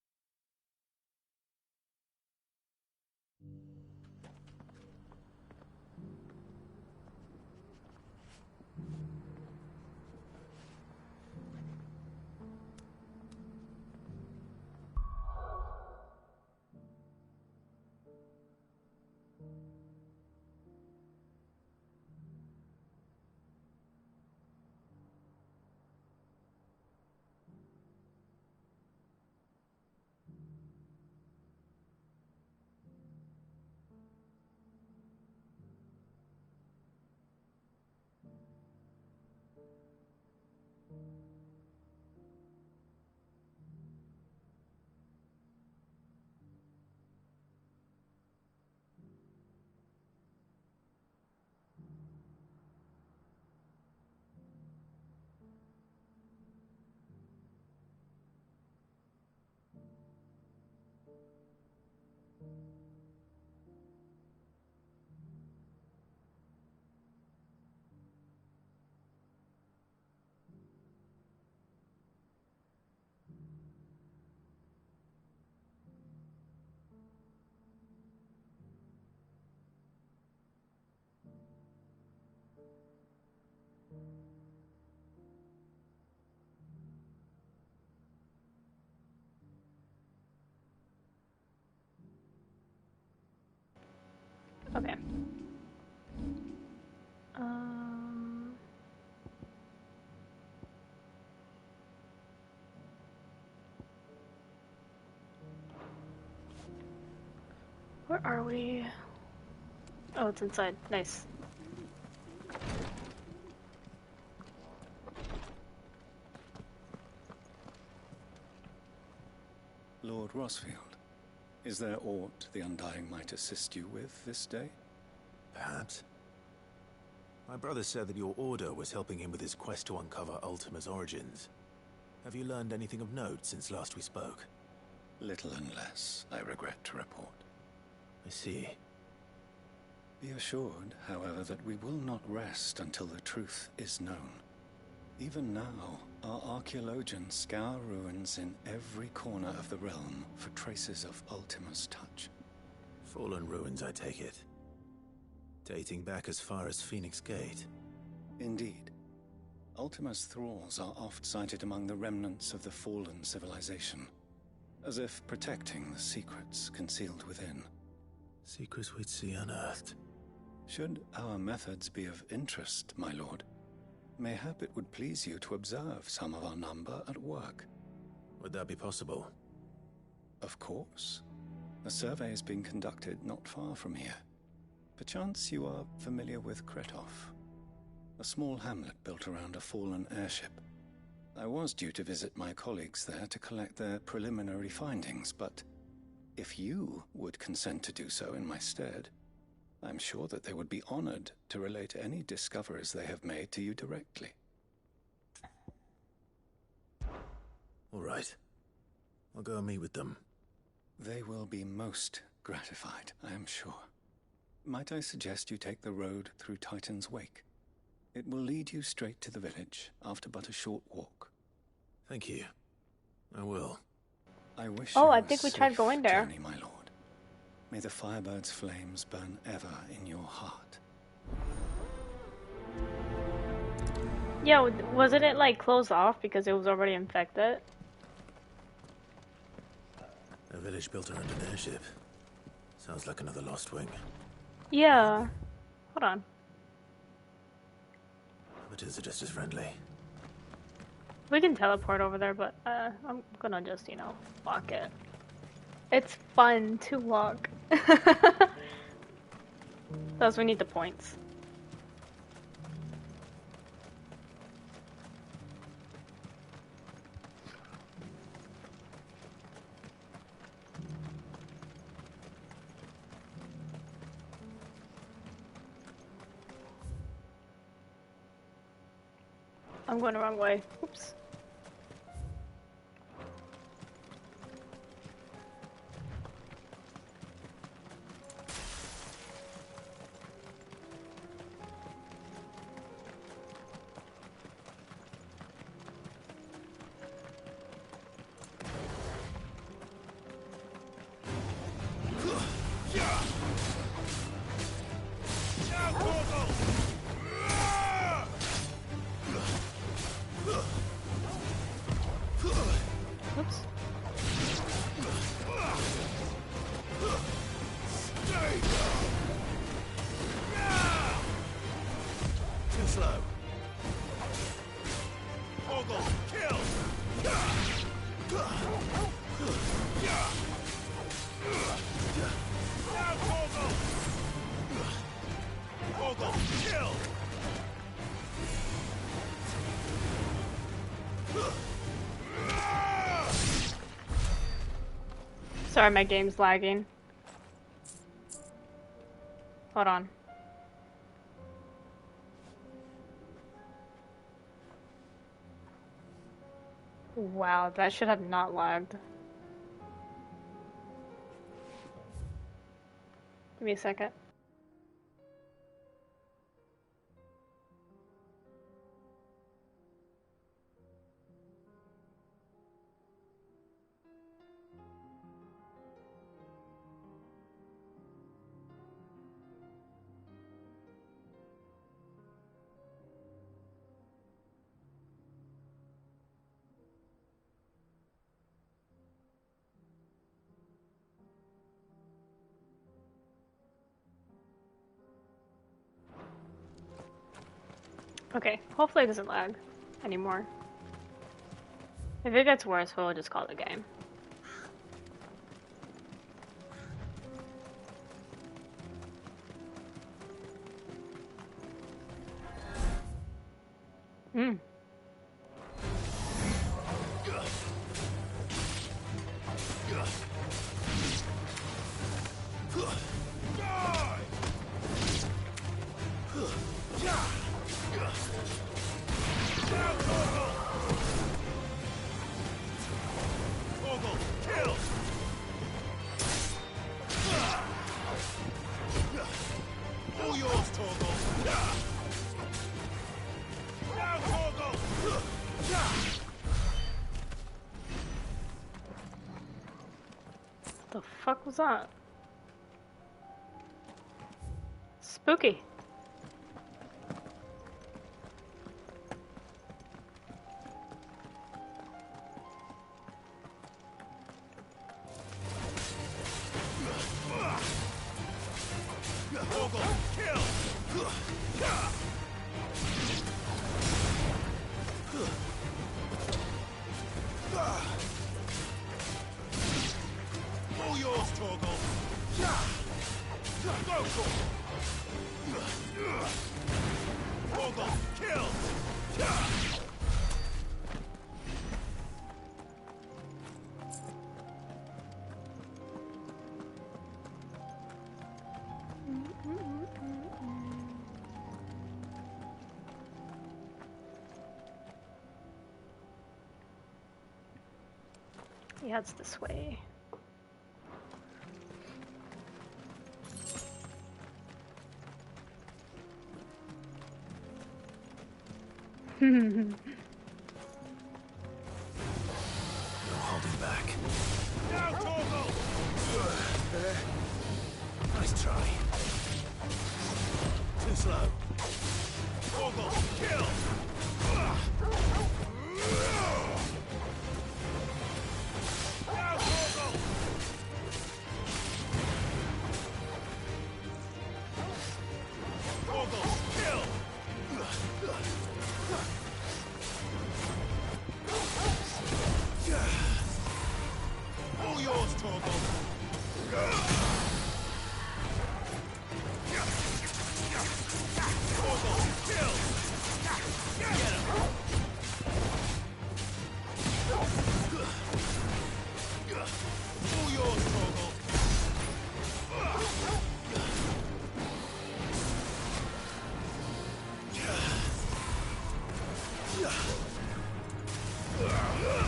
Okay. Where are we? Oh, it's inside. Nice. Lord Rosfield, is there aught the Undying might assist you with this day? Perhaps. My brother said that your order was helping him with his quest to uncover Ultima's origins. Have you learned anything of note since last we spoke? Little and less, I regret to report. I see. Be assured, however, that we will not rest until the truth is known. Even now, our archaeologians scour ruins in every corner of the realm for traces of Ultima's touch. Fallen ruins, I take it. Dating back as far as Phoenix Gate. Indeed. Ultima's thralls are oft sighted among the remnants of the fallen civilization, as if protecting the secrets concealed within. Secrets we'd see unearthed. Should our methods be of interest, my lord, mayhap it would please you to observe some of our number at work. Would that be possible? Of course. A survey is being conducted not far from here. Perchance you are familiar with Kretov, a small hamlet built around a fallen airship. I was due to visit my colleagues there to collect their preliminary findings, but if you would consent to do so in my stead, I'm sure that they would be honored to relate any discoveries they have made to you directly. All right. I'll go and meet with them. They will be most gratified, I am sure. Might I suggest you take the road through Titan's Wake? It will lead you straight to the village after but a short walk. Thank you. I will. I wish Oh, you I think we tried going there. journey, my lord. May the Firebird's flames burn ever in your heart. Yeah, wasn't it like closed off because it was already infected? A village built around an airship. Sounds like another lost wing. Yeah. Hold on. But is it just as friendly? We can teleport over there, but I'm gonna just, you know, walk it. It's fun to walk. Thus, we need the points. I'm going the wrong way. Oops. Sorry, my game's lagging. Hold on. Wow, that should have not lagged. Give me a second. Okay, hopefully it doesn't lag anymore. If it gets worse, we'll just call it a game. Hmm. All yours, Torgal. Now, Torgal. The fuck was that? Spooky. Torgal, kill. All yours, Torgal. Go, Torgal. Torgal, kill. Yeah, it's this way. No holding back. Now, Torgal! Nice try. Too slow. Torgal, kill! Now, Torgal! Torgal, kill! All yours, Torgal. Torgal, kill! Get him! All yours, Torgal.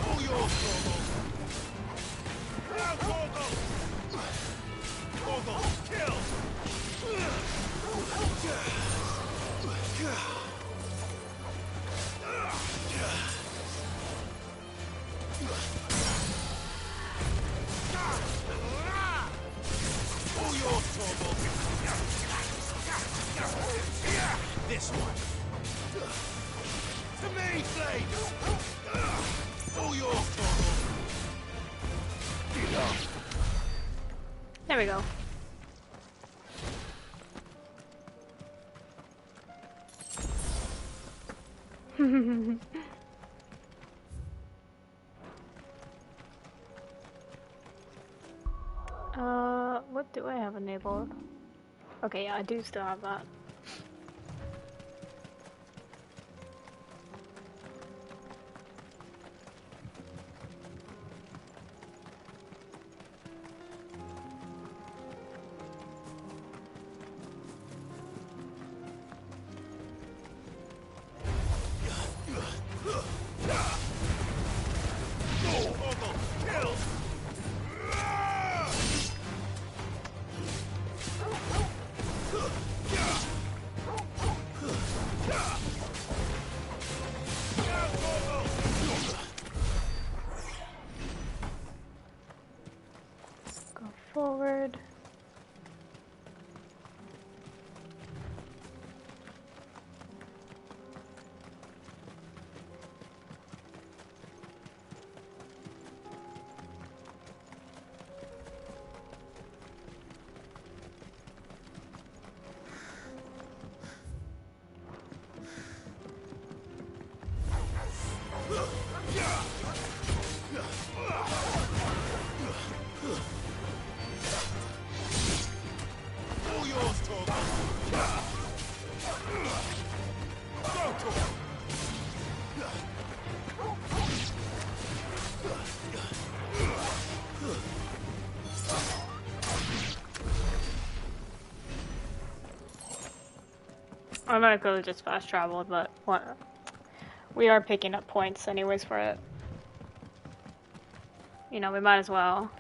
All yours, Torgal. Now, Torgal! Torgal, kill! All yours, Torgal. This one. To me, Blade! All yours, Torgal. Get up. There we go. What do I have enabled? Okay, yeah, I do still have that. I'm gonna go just fast travel, but what? We are picking up points anyways for it. You know, we might as well.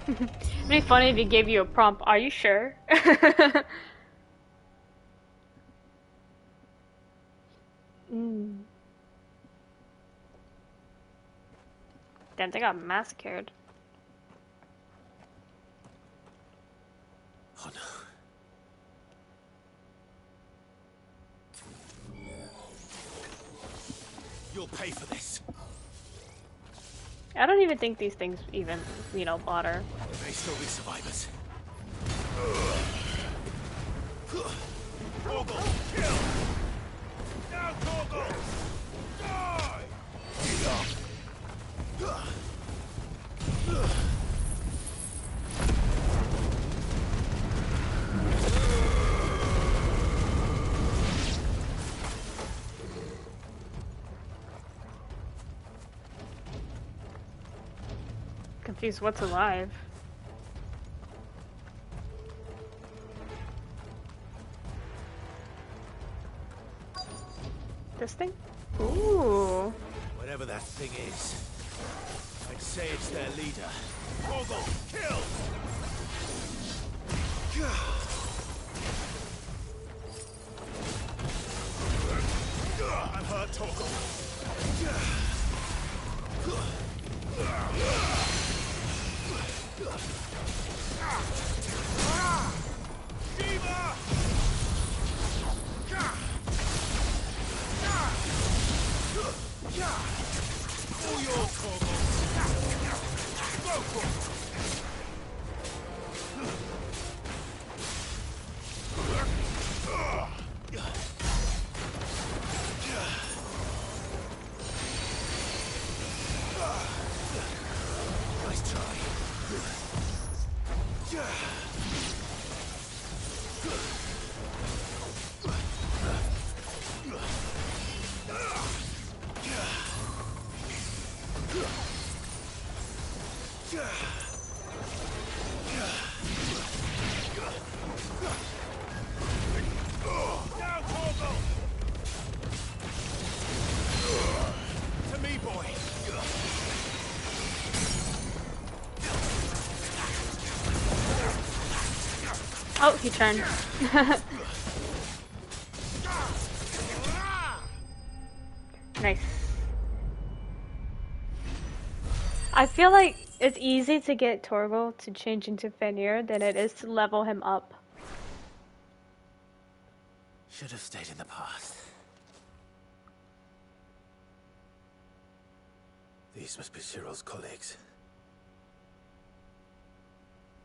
It'd be funny if he gave you a prompt. Are you sure? Damn, they got massacred. Oh no. You'll pay for this. I don't even think these things even, you know, bother. There may still be survivors. Torgal, kill! Now, Torgal! Die! Confused what's alive. This thing? Ooh. Whatever that thing is, I'd say it's their leader. Torgal, kill! I'm hurt, Torgal. All yours, Torgal. Go for it. Nice try. Now, Torgal! To me, boy! Oh, he turned. Nice. I feel like it's easy to get Torgal to change into Fenrir than it is to level him up. Should have stayed in the past. These must be Cyril's colleagues.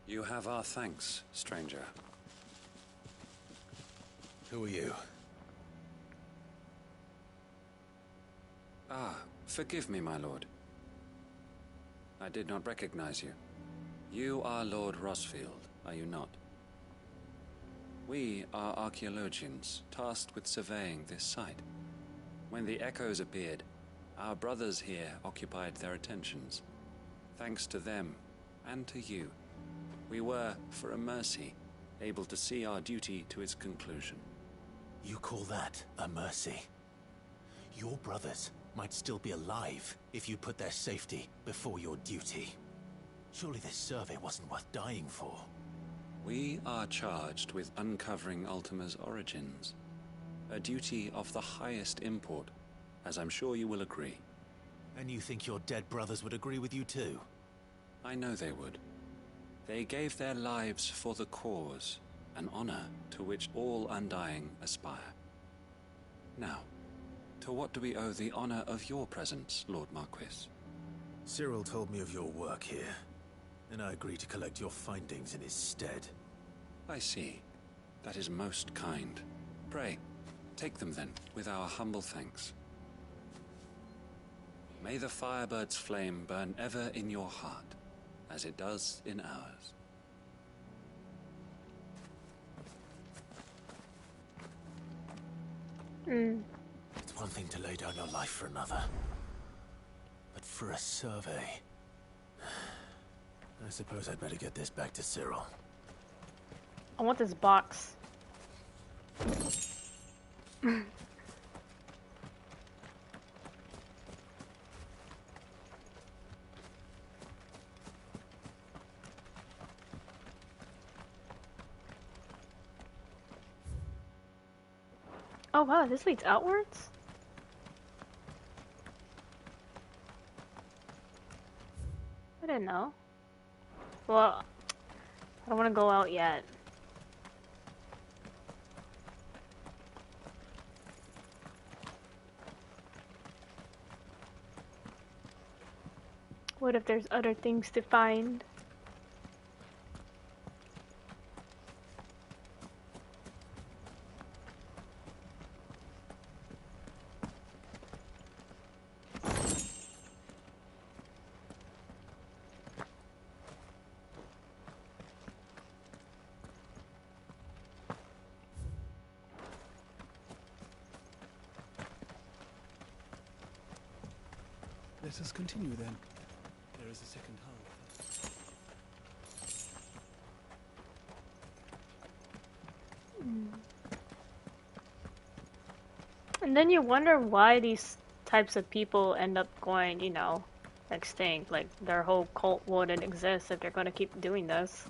You have our thanks, stranger. Who are you? Ah, forgive me, my lord. I did not recognize you. You are Lord Rosfield, are you not? We are archaeologians, tasked with surveying this site. When the echoes appeared, our brothers here occupied their attentions. Thanks to them, and to you, we were, for a mercy, able to see our duty to its conclusion. You call that a mercy? Your brothers might still be alive if you put their safety before your duty. Surely this survey wasn't worth dying for. We are charged with uncovering Ultima's origins. A duty of the highest import, as I'm sure you will agree. And you think your dead brothers would agree with you too? I know they would. They gave their lives for the cause, an honor to which all Undying aspire. Now, to what do we owe the honor of your presence, Lord Marquis? Cyril told me of your work here, and I agreed to collect your findings in his stead. I see. That is most kind. Pray, take them then, with our humble thanks. May the Firebird's flame burn ever in your heart, as it does in ours. It's one thing to lay down your life for another. But for a survey... I suppose I'd better get this back to Cyril. I want this box. Oh wow, this leads outwards? I didn't know. Well, I don't want to go out yet. What if there's other things to find? Let us continue then. There is a second half. And then you wonder why these types of people end up going, you know, extinct. Like, their whole cult wouldn't exist if they're gonna keep doing this.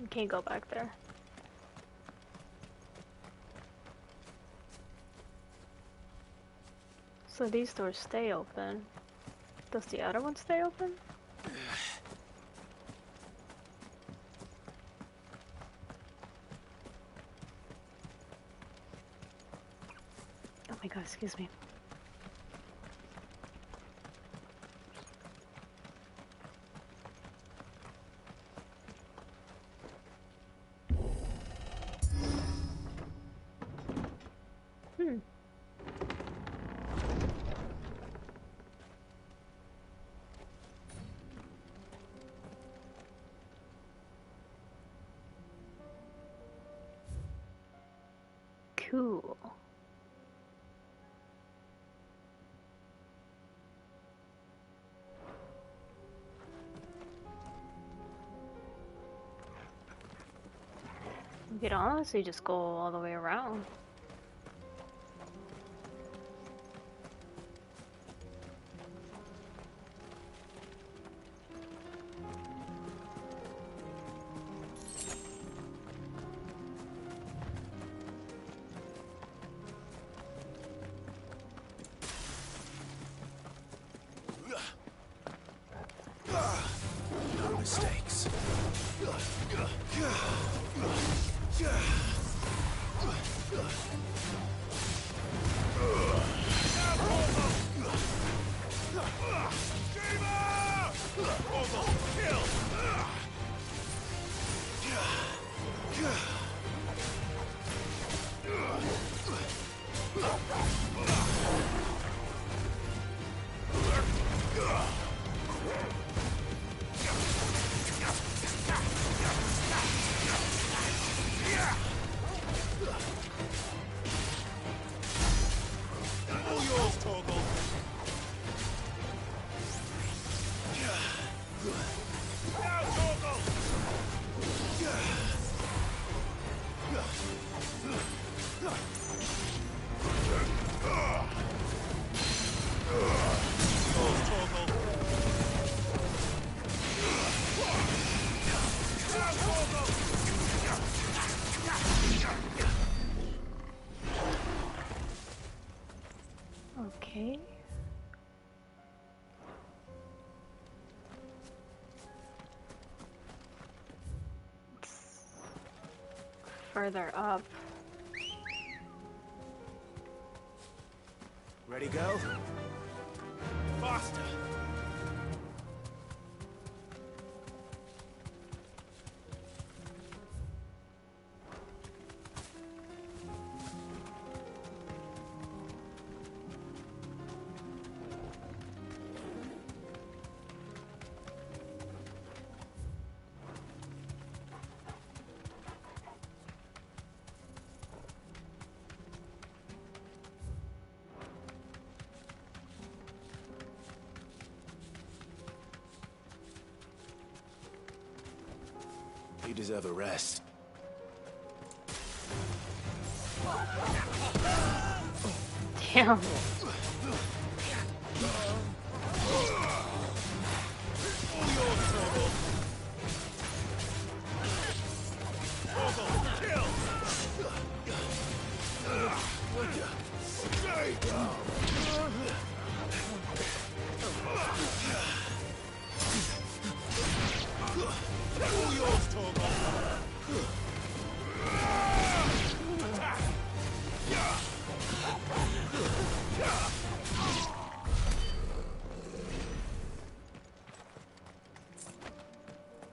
You can't go back there. So these doors stay open. Does the other one stay open? Oh my god, excuse me. Cool. You could honestly just go all the way around. No mistakes. All yours, Torgal. Now, Torgal. Yours, Torgal. Now, Torgal. Okay. It's further up. Ready, go? Faster! You deserve a rest. Damn.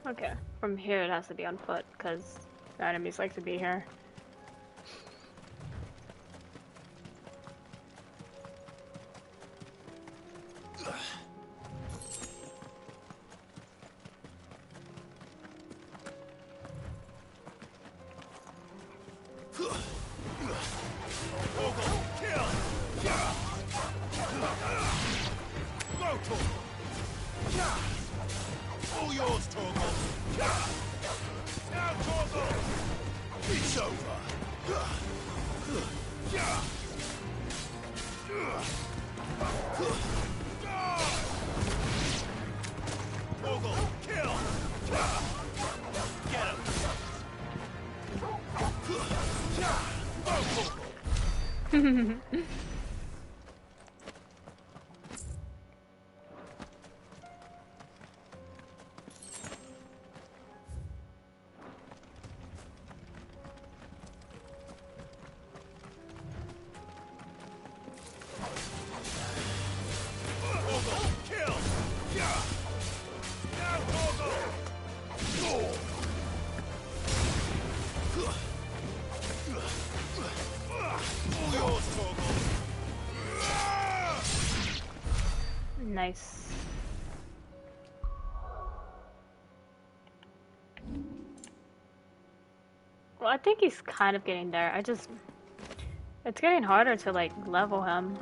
Okay, from here it has to be on foot, because the enemies like to be here. All yours, Torgal! Now, Torgal! It's over! Torgal, kill! Get him! Nice. Well, I think he's kind of getting there. It's getting harder to like level him.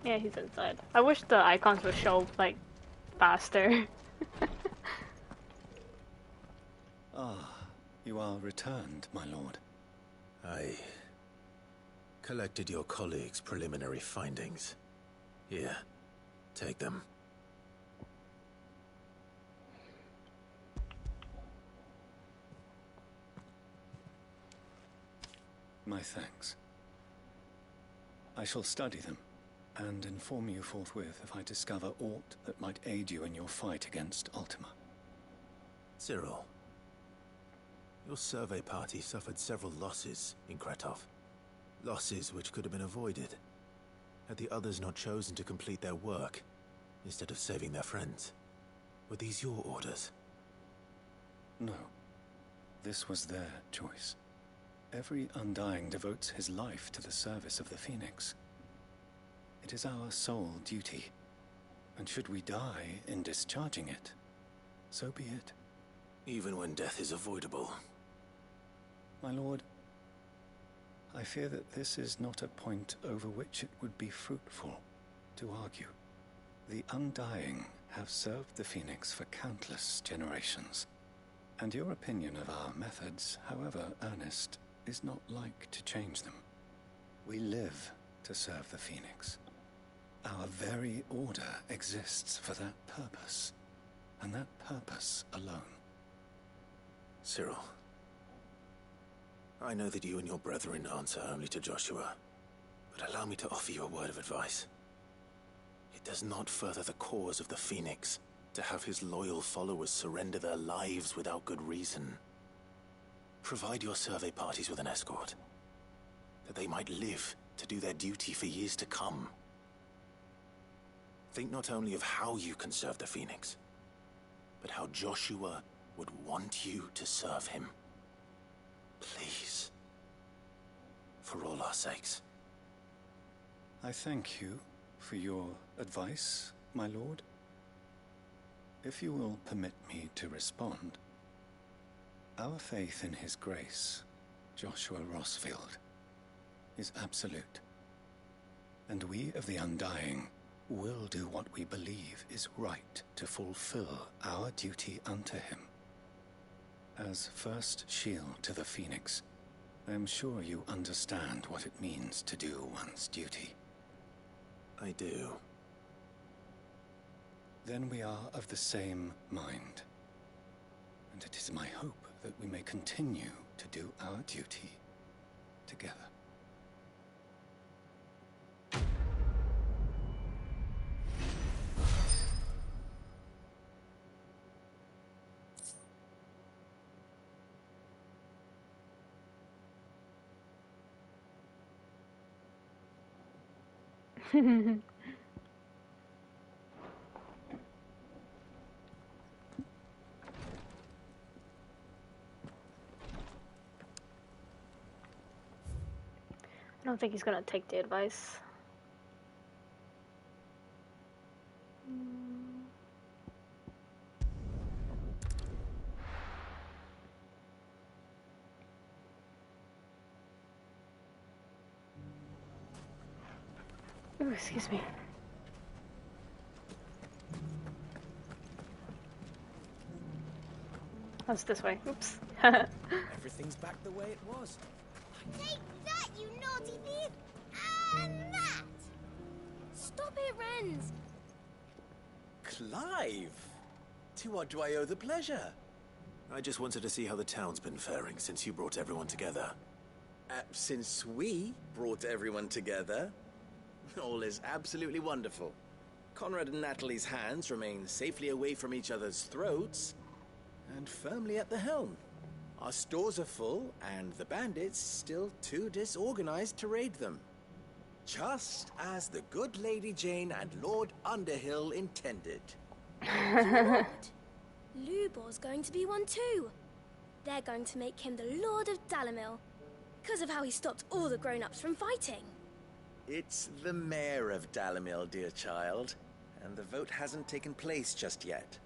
Yeah, he's inside. I wish the icons would show, like, faster. Ah, you are returned, my lord. I collected your colleagues' preliminary findings. Here, take them. My thanks. I shall study them and inform you forthwith if I discover aught that might aid you in your fight against Ultima. Cyril, your survey party suffered several losses in Kretov. Losses which could have been avoided had the others not chosen to complete their work instead of saving their friends. Were these your orders? No. This was their choice. Every Undying devotes his life to the service of the Phoenix. It is our sole duty, and should we die in discharging it, so be it. Even when death is avoidable. My lord, I fear that this is not a point over which it would be fruitful to argue. The Undying have served the Phoenix for countless generations. And your opinion of our methods, however earnest, is not like to change them. We live to serve the Phoenix. Our very order exists for that purpose, and that purpose alone. Cyril, I know that you and your brethren answer only to Joshua, but allow me to offer you a word of advice. It does not further the cause of the Phoenix to have his loyal followers surrender their lives without good reason. Provide your survey parties with an escort, that they might live to do their duty for years to come. Think not only of how you can serve the Phoenix, but how Joshua would want you to serve him. Please. For all our sakes. I thank you for your advice, my lord. If you will permit me to respond, our faith in his grace, Joshua Rossfield, is absolute. And we of the Undying will do what we believe is right to fulfill our duty unto him. As first shield to the Phoenix, I am sure you understand what it means to do one's duty. I do. Then we are of the same mind. And it is my hope that we may continue to do our duty together. I don't think he's gonna take the advice. Ooh, excuse me. Oh, it's this way. Oops. Everything's back the way it was. Take that, you naughty thief! And that! Stop it, Renz! Clive! To what do I owe the pleasure? I just wanted to see how the town's been faring since you brought everyone together. Since we brought everyone together, all is absolutely wonderful. Conrad and Natalie's hands remain safely away from each other's throats, and firmly at the helm. Our stores are full, and the bandits still too disorganized to raid them. Just as the good Lady Jane and Lord Underhill intended. Lord, Lubor's going to be one too. They're going to make him the Lord of Dalimil, because of how he stopped all the grown-ups from fighting. It's the mayor of Dalimil, dear child, and the vote hasn't taken place just yet.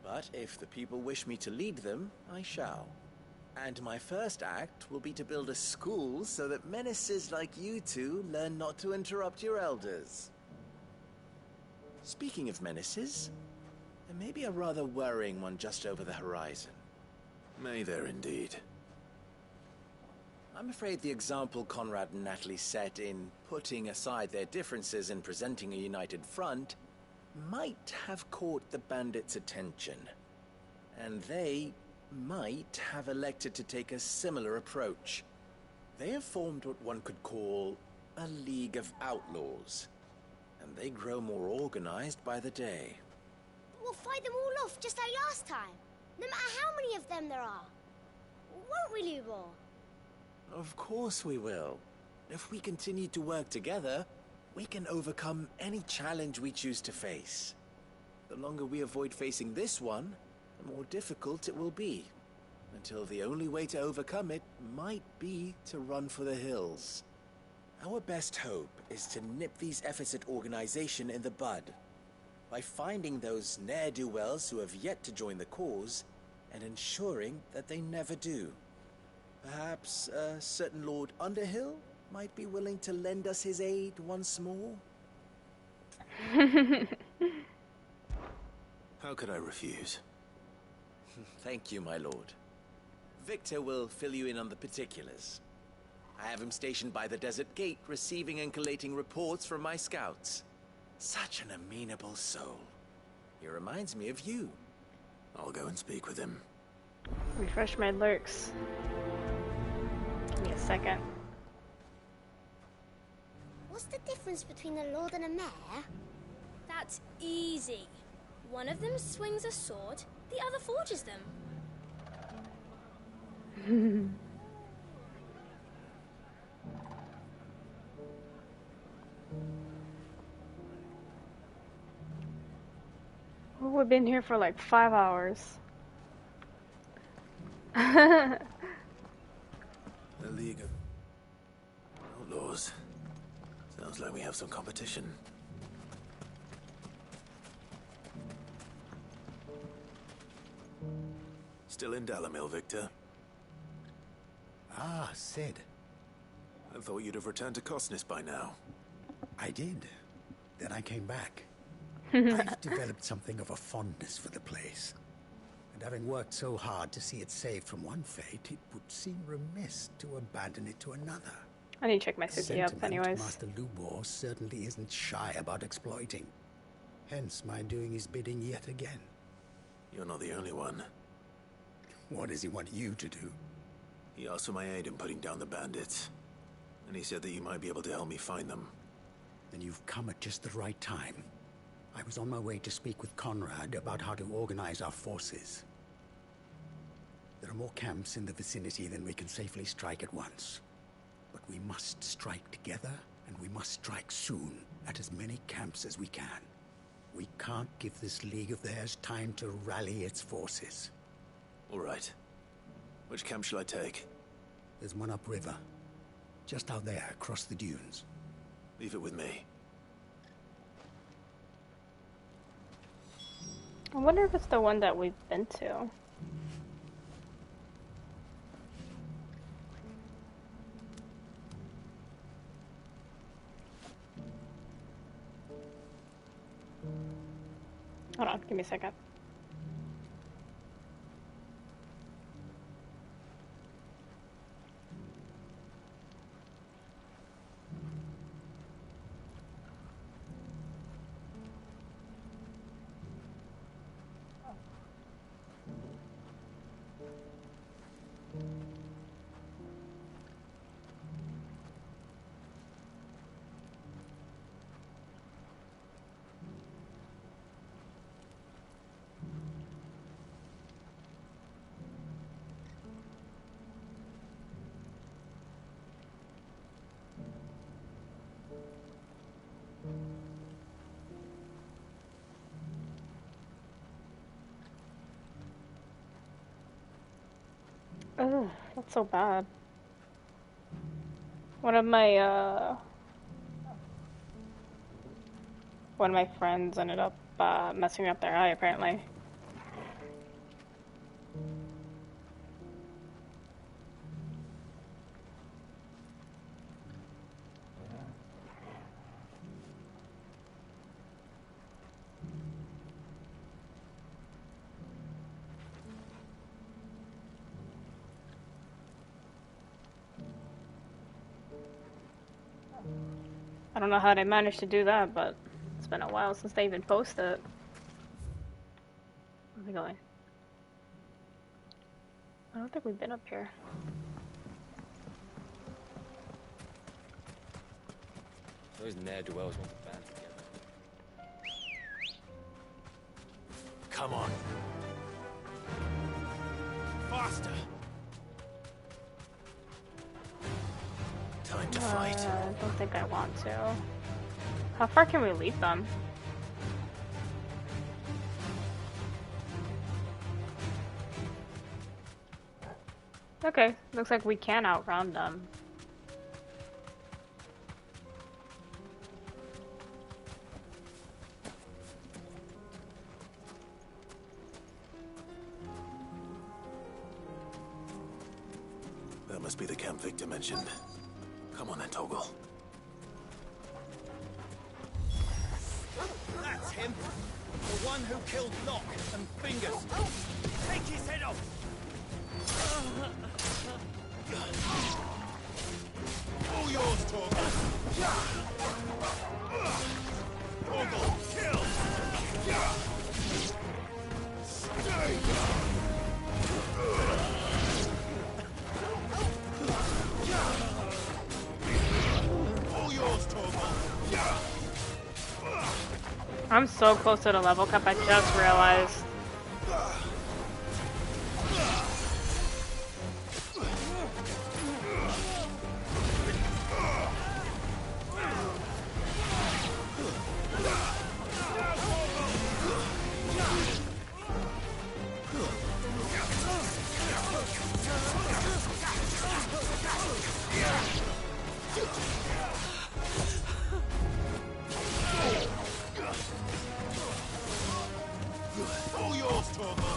But if the people wish me to lead them, I shall. And my first act will be to build a school so that menaces like you two learn not to interrupt your elders. Speaking of menaces, there may be a rather worrying one just over the horizon. May there indeed. I'm afraid the example Conrad and Natalie set in putting aside their differences and presenting a united front might have caught the bandits' attention. And they might have elected to take a similar approach. They have formed what one could call a League of Outlaws, and they grow more organized by the day. We'll fight them all off just like last time, no matter how many of them there are. Won't we, Lubor? Of course we will. If we continue to work together, we can overcome any challenge we choose to face. The longer we avoid facing this one, the more difficult it will be, until the only way to overcome it might be to run for the hills. Our best hope is to nip these efforts at organization in the bud, by finding those ne'er-do-wells who have yet to join the cause, and ensuring that they never do. Perhaps a certain Lord Underhill might be willing to lend us his aid once more? How could I refuse? Thank you, my lord. Victor will fill you in on the particulars. I have him stationed by the desert gate, receiving and collating reports from my scouts. Such an amenable soul. He reminds me of you. I'll go and speak with him. Refresh my lurks. Give me a second. What's the difference between a lord and a mayor? That's easy. One of them swings a sword, the other forges them. Well, we've been here for like 5 hours. The League of Outlaws. Sounds like we have some competition. Still in Dalamil, Victor? Ah, Sid. I thought you'd have returned to Cosnis by now. I did. Then I came back. I've developed something of a fondness for the place. And having worked so hard to see it saved from one fate, it would seem remiss to abandon it to another. I need to check my Suki up Sentiment anyways. Master Lubor certainly isn't shy about exploiting. Hence my doing his bidding yet again. You're not the only one. What does he want you to do? He asked for my aid in putting down the bandits. And he said that you might be able to help me find them. Then you've come at just the right time. I was on my way to speak with Conrad about how to organize our forces. There are more camps in the vicinity than we can safely strike at once. But we must strike together, and we must strike soon at as many camps as we can. We can't give this league of theirs time to rally its forces. All right. Which camp shall I take? There's one upriver. Just out there, across the dunes. Leave it with me. I wonder if it's the one that we've been to. Hold on, give me a second. Oh, that's so bad. One of my friends ended up messing up their eye, apparently. I don't know how they managed to do that, but it's been a while since they even posted it. Where are we going? I don't think we've been up here. Those ne'er-do-wells want the band together. Come on. Faster. Time to fight. I don't think I want to. How far can we lead them? Okay, looks like we can outrun them. That must be the camp Victor mentioned. Come on then, Toggle. That's him. The one who killed Locke and Fingers. Take his head. All yours, Torgal. Torgal, kill! Stay! All yours, Torgal. I'm so close to the level cap, I just realized. All yours, Torgal.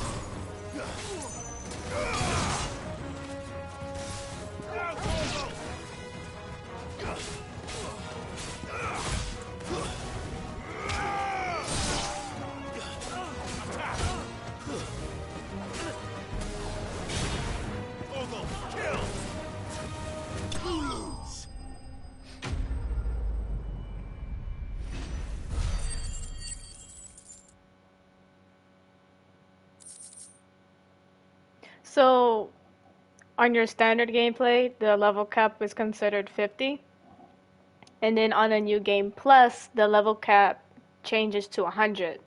So, on your standard gameplay, the level cap is considered 50. And then on a new game plus, the level cap changes to 100.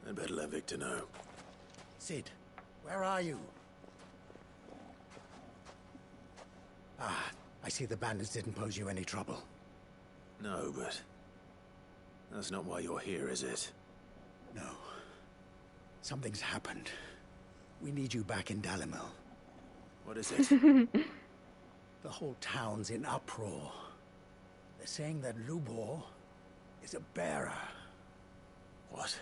I'd better let Victor know. Sid, where are you? Ah, I see the bandits didn't pose you any trouble. No, but that's not why you're here, is it? No. Something's happened. We need you back in Dalimil. What is it? The whole town's in uproar. They're saying that Lubor is a bearer. What?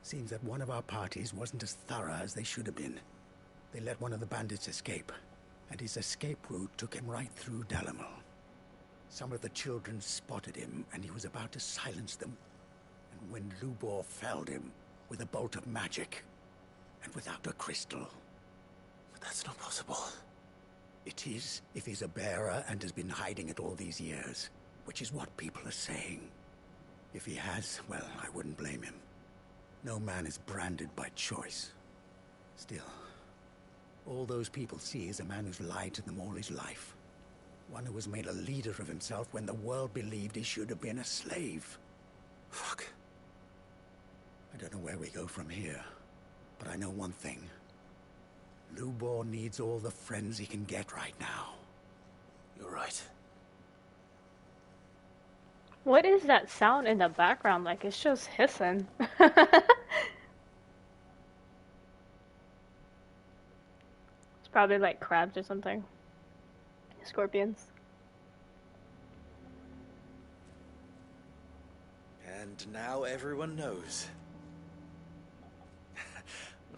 Seems that one of our parties wasn't as thorough as they should have been. They let one of the bandits escape, and his escape route took him right through Dalimil. Some of the children spotted him, and he was about to silence them. And when Lubor felled him with a bolt of magic, and without a crystal. But that's not possible. It is, if he's a bearer and has been hiding it all these years, which is what people are saying. If he has, well, I wouldn't blame him. No man is branded by choice. Still, all those people see is a man who's lied to them all his life. One who has made a leader of himself when the world believed he should have been a slave. Fuck. I don't know where we go from here, but I know one thing. Lubor needs all the friends he can get right now. You're right. What is that sound in the background? Like it's just hissing. It's probably like crabs or something. Scorpions. And now everyone knows.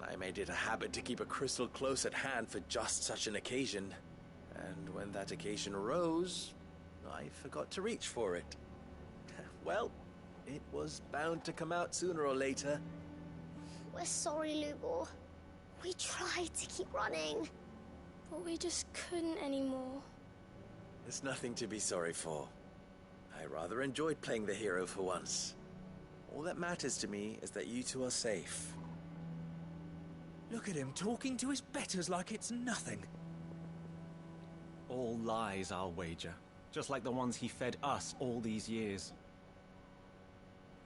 I made it a habit to keep a crystal close at hand for just such an occasion. And when that occasion arose, I forgot to reach for it. Well, it was bound to come out sooner or later. We're sorry, Lubor. We tried to keep running. But we just couldn't anymore. There's nothing to be sorry for. I rather enjoyed playing the hero for once. All that matters to me is that you two are safe. Look at him talking to his betters like it's nothing. All lies, I'll wager. Just like the ones he fed us all these years.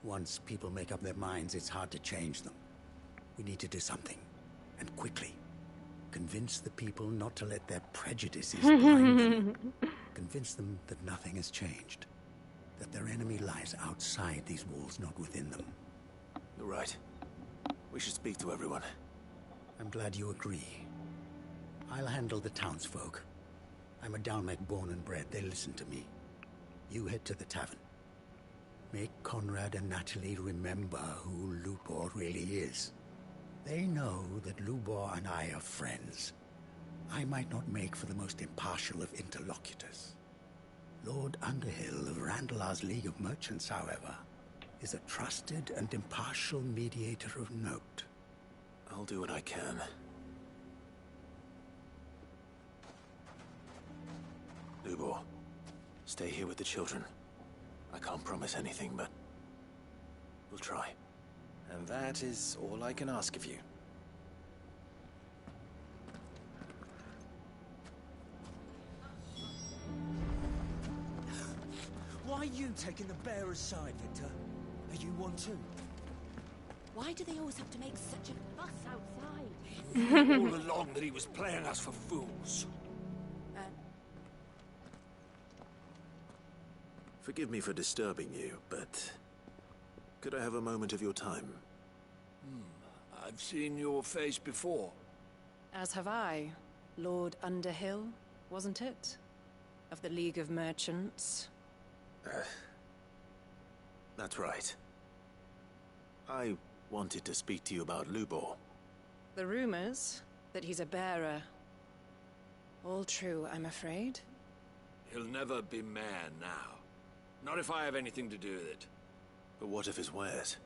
Once people make up their minds, it's hard to change them. We need to do something, and quickly. Convince the people not to let their prejudices blind them. Convince them that nothing has changed. That their enemy lies outside these walls, not within them. You're right. We should speak to everyone. I'm glad you agree. I'll handle the townsfolk. I'm a Dalmec born and bred. They listen to me. You head to the tavern. Make Conrad and Natalie remember who Lubor really is. They know that Lubor and I are friends. I might not make for the most impartial of interlocutors. Lord Underhill of Randalar's League of Merchants, however, is a trusted and impartial mediator of note. I'll do what I can. Lubor, stay here with the children. I can't promise anything, but we'll try. And that is all I can ask of you. Why are you taking the bearer's side, Victor? Are you one too? Why do they always have to make such a fuss outside? He knew all along that he was playing us for fools. Forgive me for disturbing you, but could I have a moment of your time? I've seen your face before. As have I. Lord Underhill, wasn't it? Of the League of Merchants. That's right. I wanted to speak to you about Lubor. The rumors that he's a bearer. All true, I'm afraid. He'll never be mayor now. Not if I have anything to do with it. But what of his wares?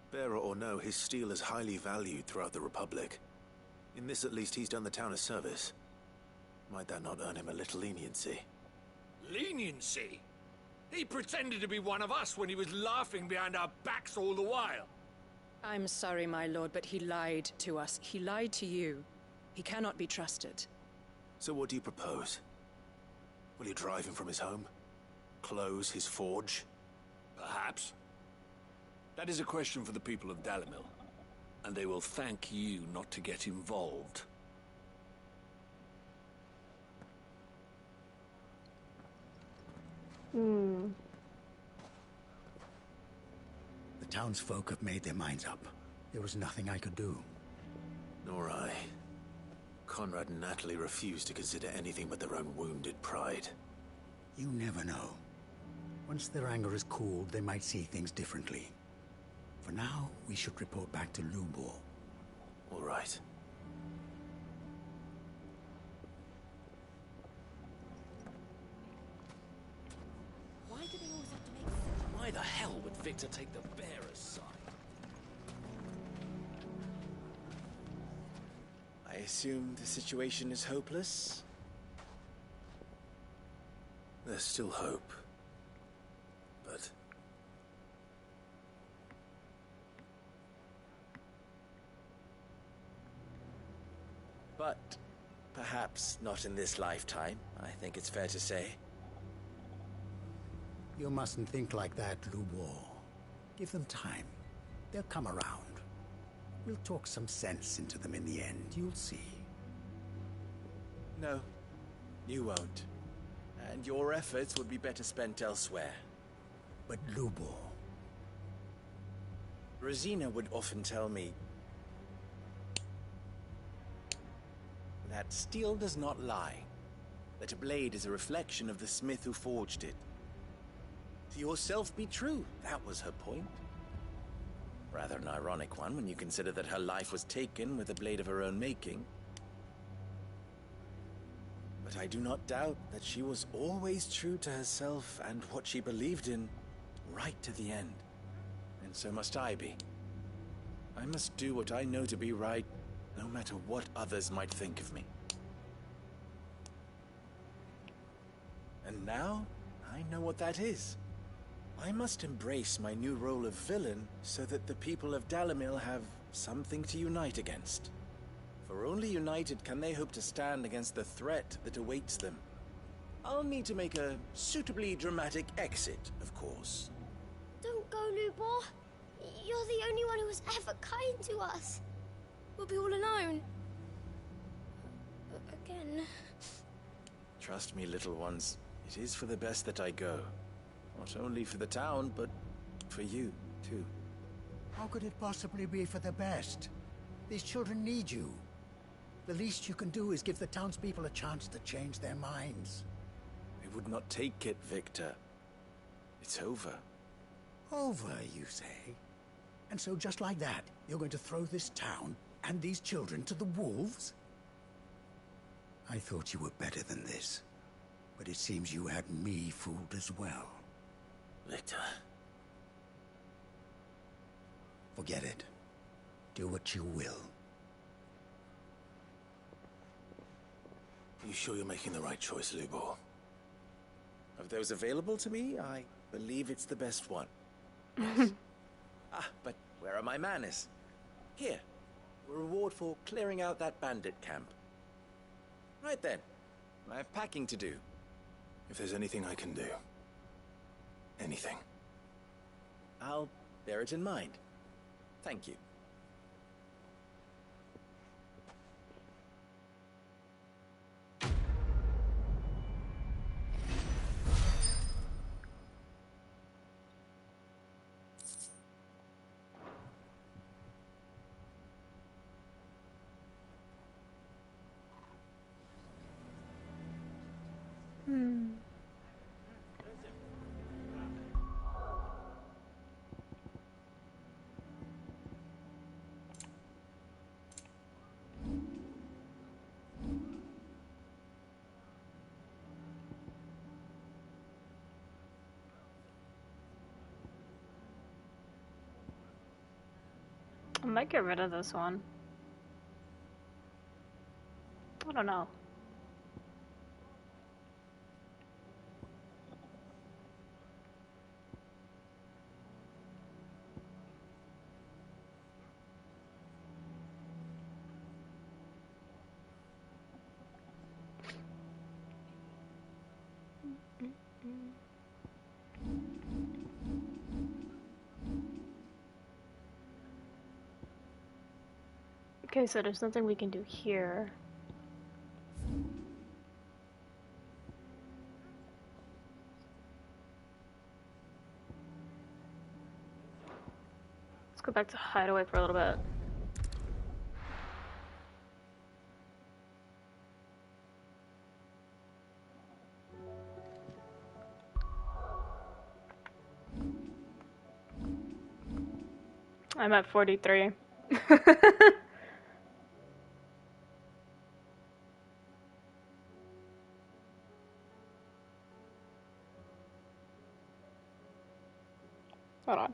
Bearer or no, his steel is highly valued throughout the Republic. In this at least, he's done the town a service. Might that not earn him a little leniency? Leniency? He pretended to be one of us when he was laughing behind our backs all the while. I'm sorry, my lord, but he lied to us. He lied to you. He cannot be trusted. So what do you propose? Will you drive him from his home? Close his forge? Perhaps. That is a question for the people of Dalimil, and they will thank you not to get involved. The townsfolk have made their minds up. There was nothing I could do. Nor I. Conrad and Natalie refused to consider anything but their own wounded pride. You never know. Once their anger is cooled, they might see things differently. For now, we should report back to Lubor. All right. Why do they always have to make such... Why the hell would Victor take the bearer's side? I assume the situation is hopeless? There's still hope. But... But perhaps not in this lifetime, I think it's fair to say. You mustn't think like that, Lubor. Give them time. They'll come around. We'll talk some sense into them in the end, you'll see. No, you won't. And your efforts would be better spent elsewhere. But Lubor... Rosina would often tell me that steel does not lie, that a blade is a reflection of the smith who forged it. To yourself be true, that was her point. Rather an ironic one when you consider that her life was taken with a blade of her own making. But I do not doubt that she was always true to herself and what she believed in, right to the end. And so must I be. I must do what I know to be right, no matter what others might think of me. And now, I know what that is. I must embrace my new role of villain so that the people of Dalimil have something to unite against. For only united can they hope to stand against the threat that awaits them. I'll need to make a suitably dramatic exit, of course. Don't go, Lubor. You're the only one who was ever kind to us. We'll be all alone. Again. Trust me, little ones. It is for the best that I go. Not only for the town, but for you, too. How could it possibly be for the best? These children need you. The least you can do is give the townspeople a chance to change their minds. I would not take it, Victor. It's over. Over, you say? And so just like that, you're going to throw this town and these children to the wolves? I thought you were better than this. But it seems you had me fooled as well. Victor. Forget it. Do what you will. You sure you're making the right choice, Lubor? Of those available to me, I believe it's the best one. Yes. But where are my manners? Here, a reward for clearing out that bandit camp. Right then, I have packing to do. If there's anything I can do, anything, I'll bear it in mind. Thank you. I might get rid of this one. I don't know. Okay, so there's nothing we can do here. Let's go back to Hideaway for a little bit. I'm at 43. Hold on.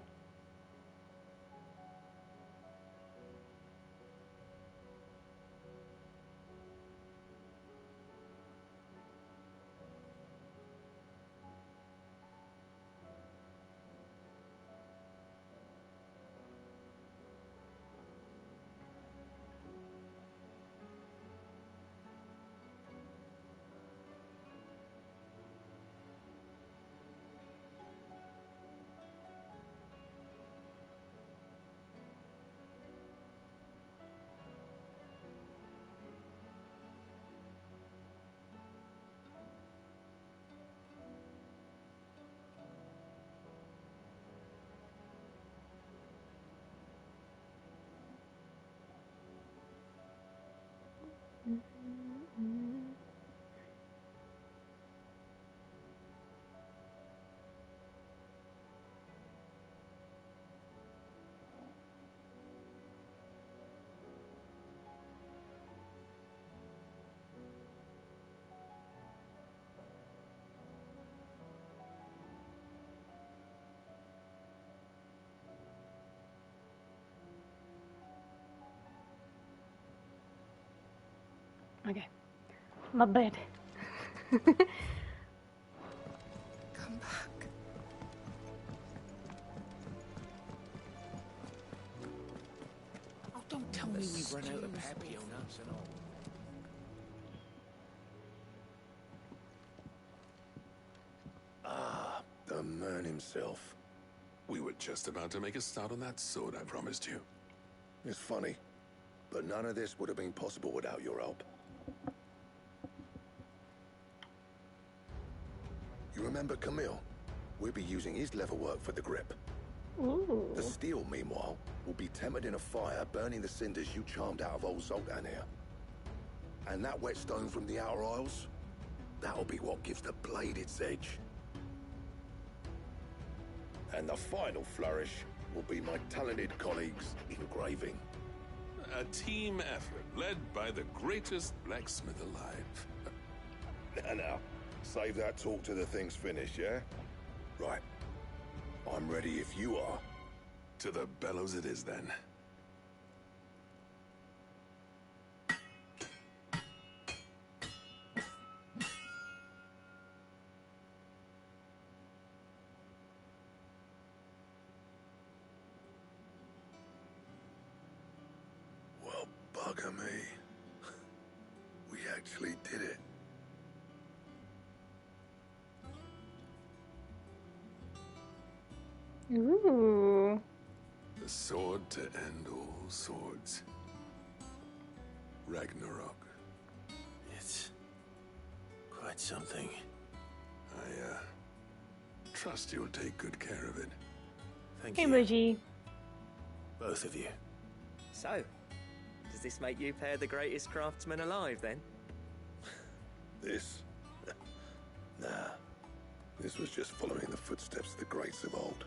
Okay. My bad. Come back. Oh, don't tell me we've run out of Papio nuts and all. Ah, the man himself. We were just about to make a start on that sword I promised you. It's funny, but none of this would have been possible without your help. You remember Camille? We'll be using his leatherwork for the grip. Ooh. The steel, meanwhile, will be tempered in a fire, burning the cinders you charmed out of old Zoltan here. And that whetstone from the Outer Isles, that'll be what gives the blade its edge. And the final flourish will be my talented colleagues' engraving. A team effort led by the greatest blacksmith alive. Now, save that talk till the thing's finished, yeah? Right. I'm ready if you are. To the bellows it is, then. Well, bugger me. We actually did it. Ooh. The sword to end all swords. Ragnarok. It's quite something. I trust you'll take good care of it. Thank Hey, you. Muji. Both of you. So, does this make you pair the greatest craftsmen alive, then? This? Nah. This was just following the footsteps of the greats of old.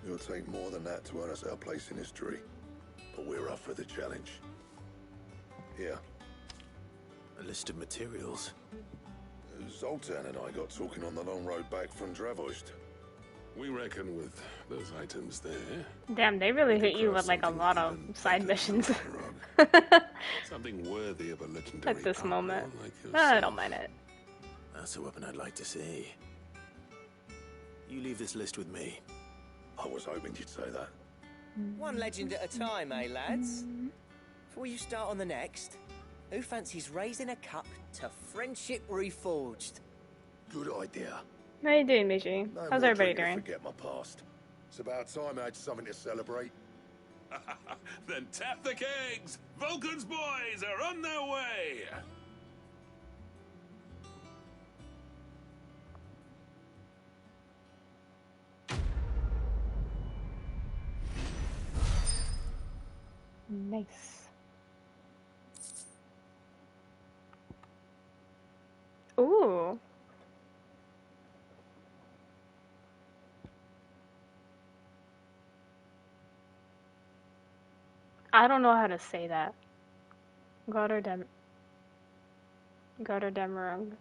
It'll take more than that to earn us our place in history. But we're up for the challenge. Here. A list of materials. Zoltan and I got talking on the long road back from Dravost. We reckon with those items there. Damn, they really hit you with like a lot of side missions. Something worthy of a legendary At this outlaw moment. like I don't mind it. That's a weapon I'd like to see. You leave this list with me. I was hoping you'd say that. One legend at a time, eh, lads? Before you start on the next, who fancies raising a cup to friendship reforged? Good idea. How you doing, Muji? No How's more everybody drinking to doing? forget my past. It's about time I had something to celebrate. Then tap the kegs! Vulcan's boys are on their way! Nice. Ooh. I don't know how to say that. Goddardem. Goddardemrung.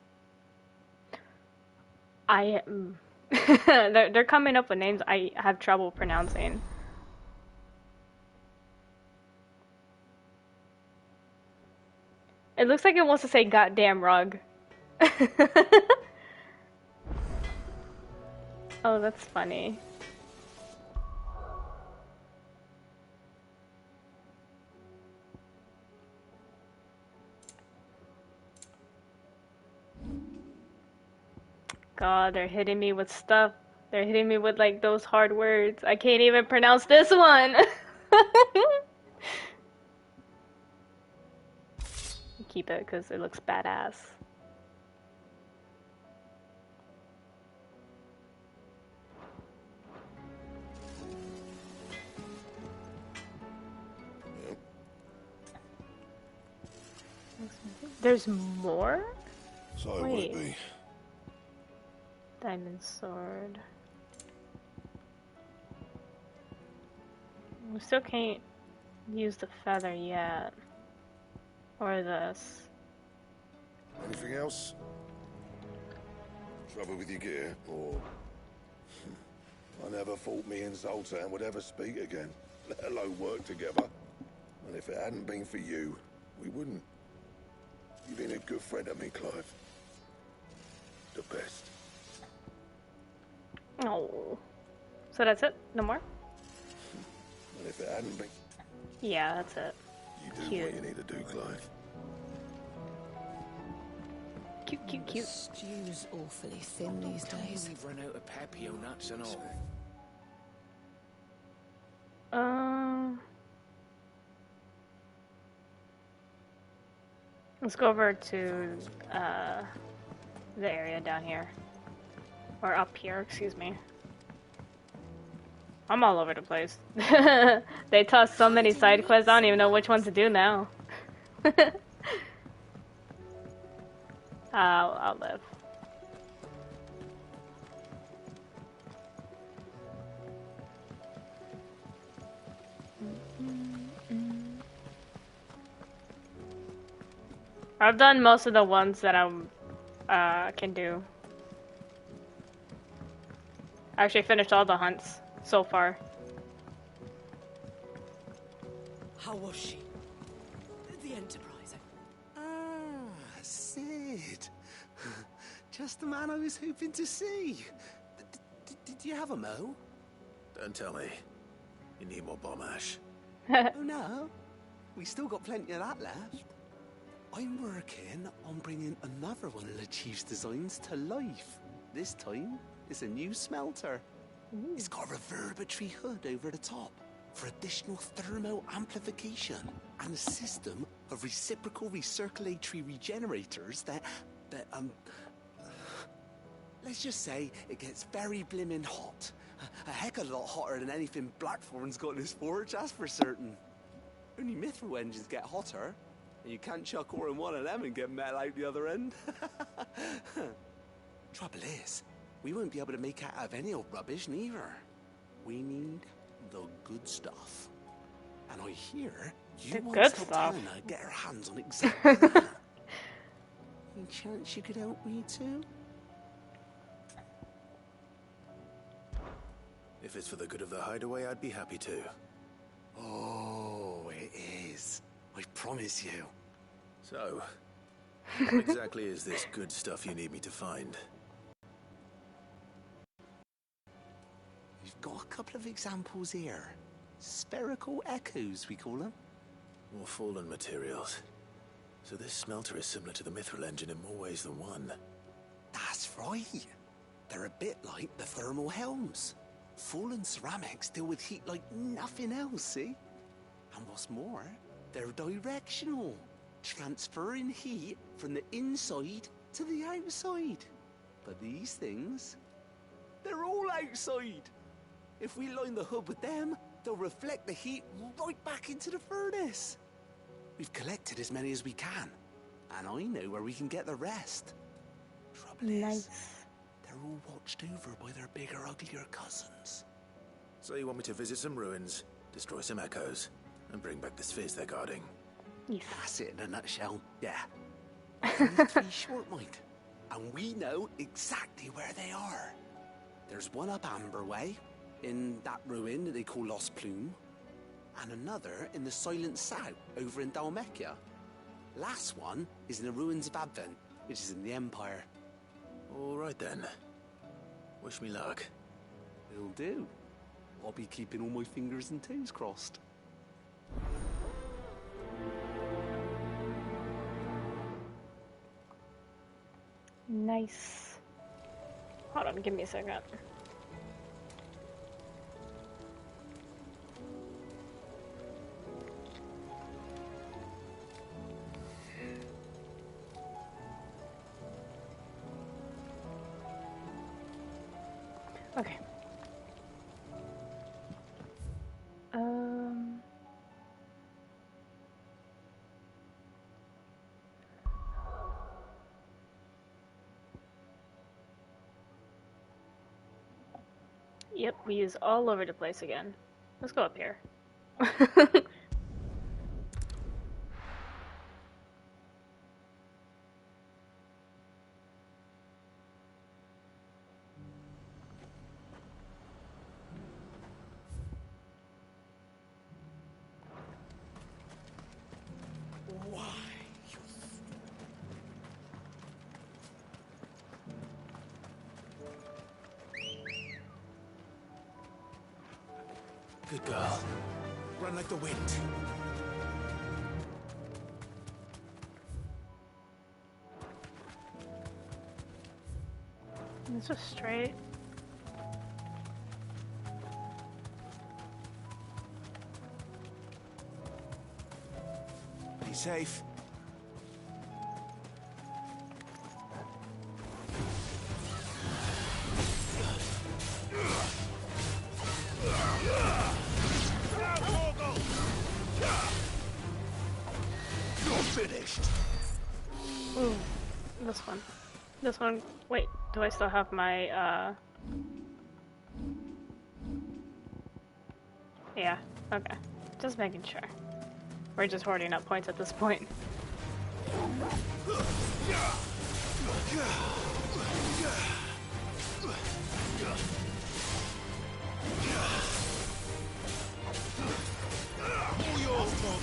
I am. They're coming up with names I have trouble pronouncing. It looks like it wants to say goddamn rug. Oh, that's funny. God, they're hitting me with stuff. They're hitting me with like those hard words. I can't even pronounce this one. Keep it because it looks badass. There's more? So would Wait. it be? Diamond sword. We still can't use the feather yet. Or this. Anything else? Trouble with your gear, or... I never thought me and Zoltan would ever speak again, let alone work together. And if it hadn't been for you, we wouldn't. You've been a good friend to me, Clive. The best. Oh. So that's it? No more? And if it hadn't been... Yeah, that's it. You do Cute. what you need to do, Clive. Cute, cute, cute. Stew's awfully thin these days. We've run out of papio nuts and all. Let's go over to the area down here. Or up here, excuse me. I'm all over the place. They toss so many side quests, I don't even know which one to do now. I'll live. I've done most of the ones that I can do. I actually finished all the hunts so far. How was she? The Enterprise. Ah, Sid. Just the man I was hoping to see. Did you have a mo? Don't tell me. You need more bomb ash. Oh no, we still got plenty of that left. I'm working on bringing another one of the Chief's designs to life. This time, it's a new smelter. Ooh. It's got a reverberatory hood over the top for additional thermal amplification and a system of reciprocal recirculatory regenerators that let's just say it gets very blimmin' hot. A heck of a lot hotter than anything Blackthorn's got in his forge, that's for certain. Only mithril engines get hotter, and you can't chuck ore in one of them and get metal out the other end. Trouble is, we won't be able to make out of any old rubbish, neither. We need the good stuff. And I hear you want Sultana to get her hands on exactly that. Any chance you could help me too? If it's for the good of the hideaway, I'd be happy to. Oh, it is. I promise you. So, what exactly is this good stuff you need me to find? We've got a couple of examples here. Spherical echoes, we call them. More fallen materials. So this smelter is similar to the mithril engine in more ways than one. That's right. They're a bit like the thermal helms. Fallen ceramics deal with heat like nothing else, see? And what's more, they're directional, transferring heat from the inside to the outside. But these things, they're all outside. If we line the hood with them, they'll reflect the heat right back into the furnace. We've collected as many as we can, and I know where we can get the rest. Trouble is, they're all watched over by their bigger, uglier cousins. So you want me to visit some ruins, destroy some echoes, and bring back the spheres they're guarding? Yes. That's it in a nutshell, yeah. Only 3 short, mind. And we know exactly where they are. There's one up Amber Way, in that ruin that they call Lost Plume, and another in the Silent South, over in Dalmekia. Last one is in the ruins of Advent, which is in the Empire. All right then. Wish me luck. It'll do. I'll be keeping all my fingers and toes crossed. Nice. Hold on, give me a second. Okay. Yep, we use all over the place again. Let's go up here. Good girl. Run like the wind. It's just straight. Be safe. Finished. Ooh, this one. This one. Wait, do I still have my, Yeah, okay. Just making sure. We're just hoarding up points at this point. All yours, Morgan.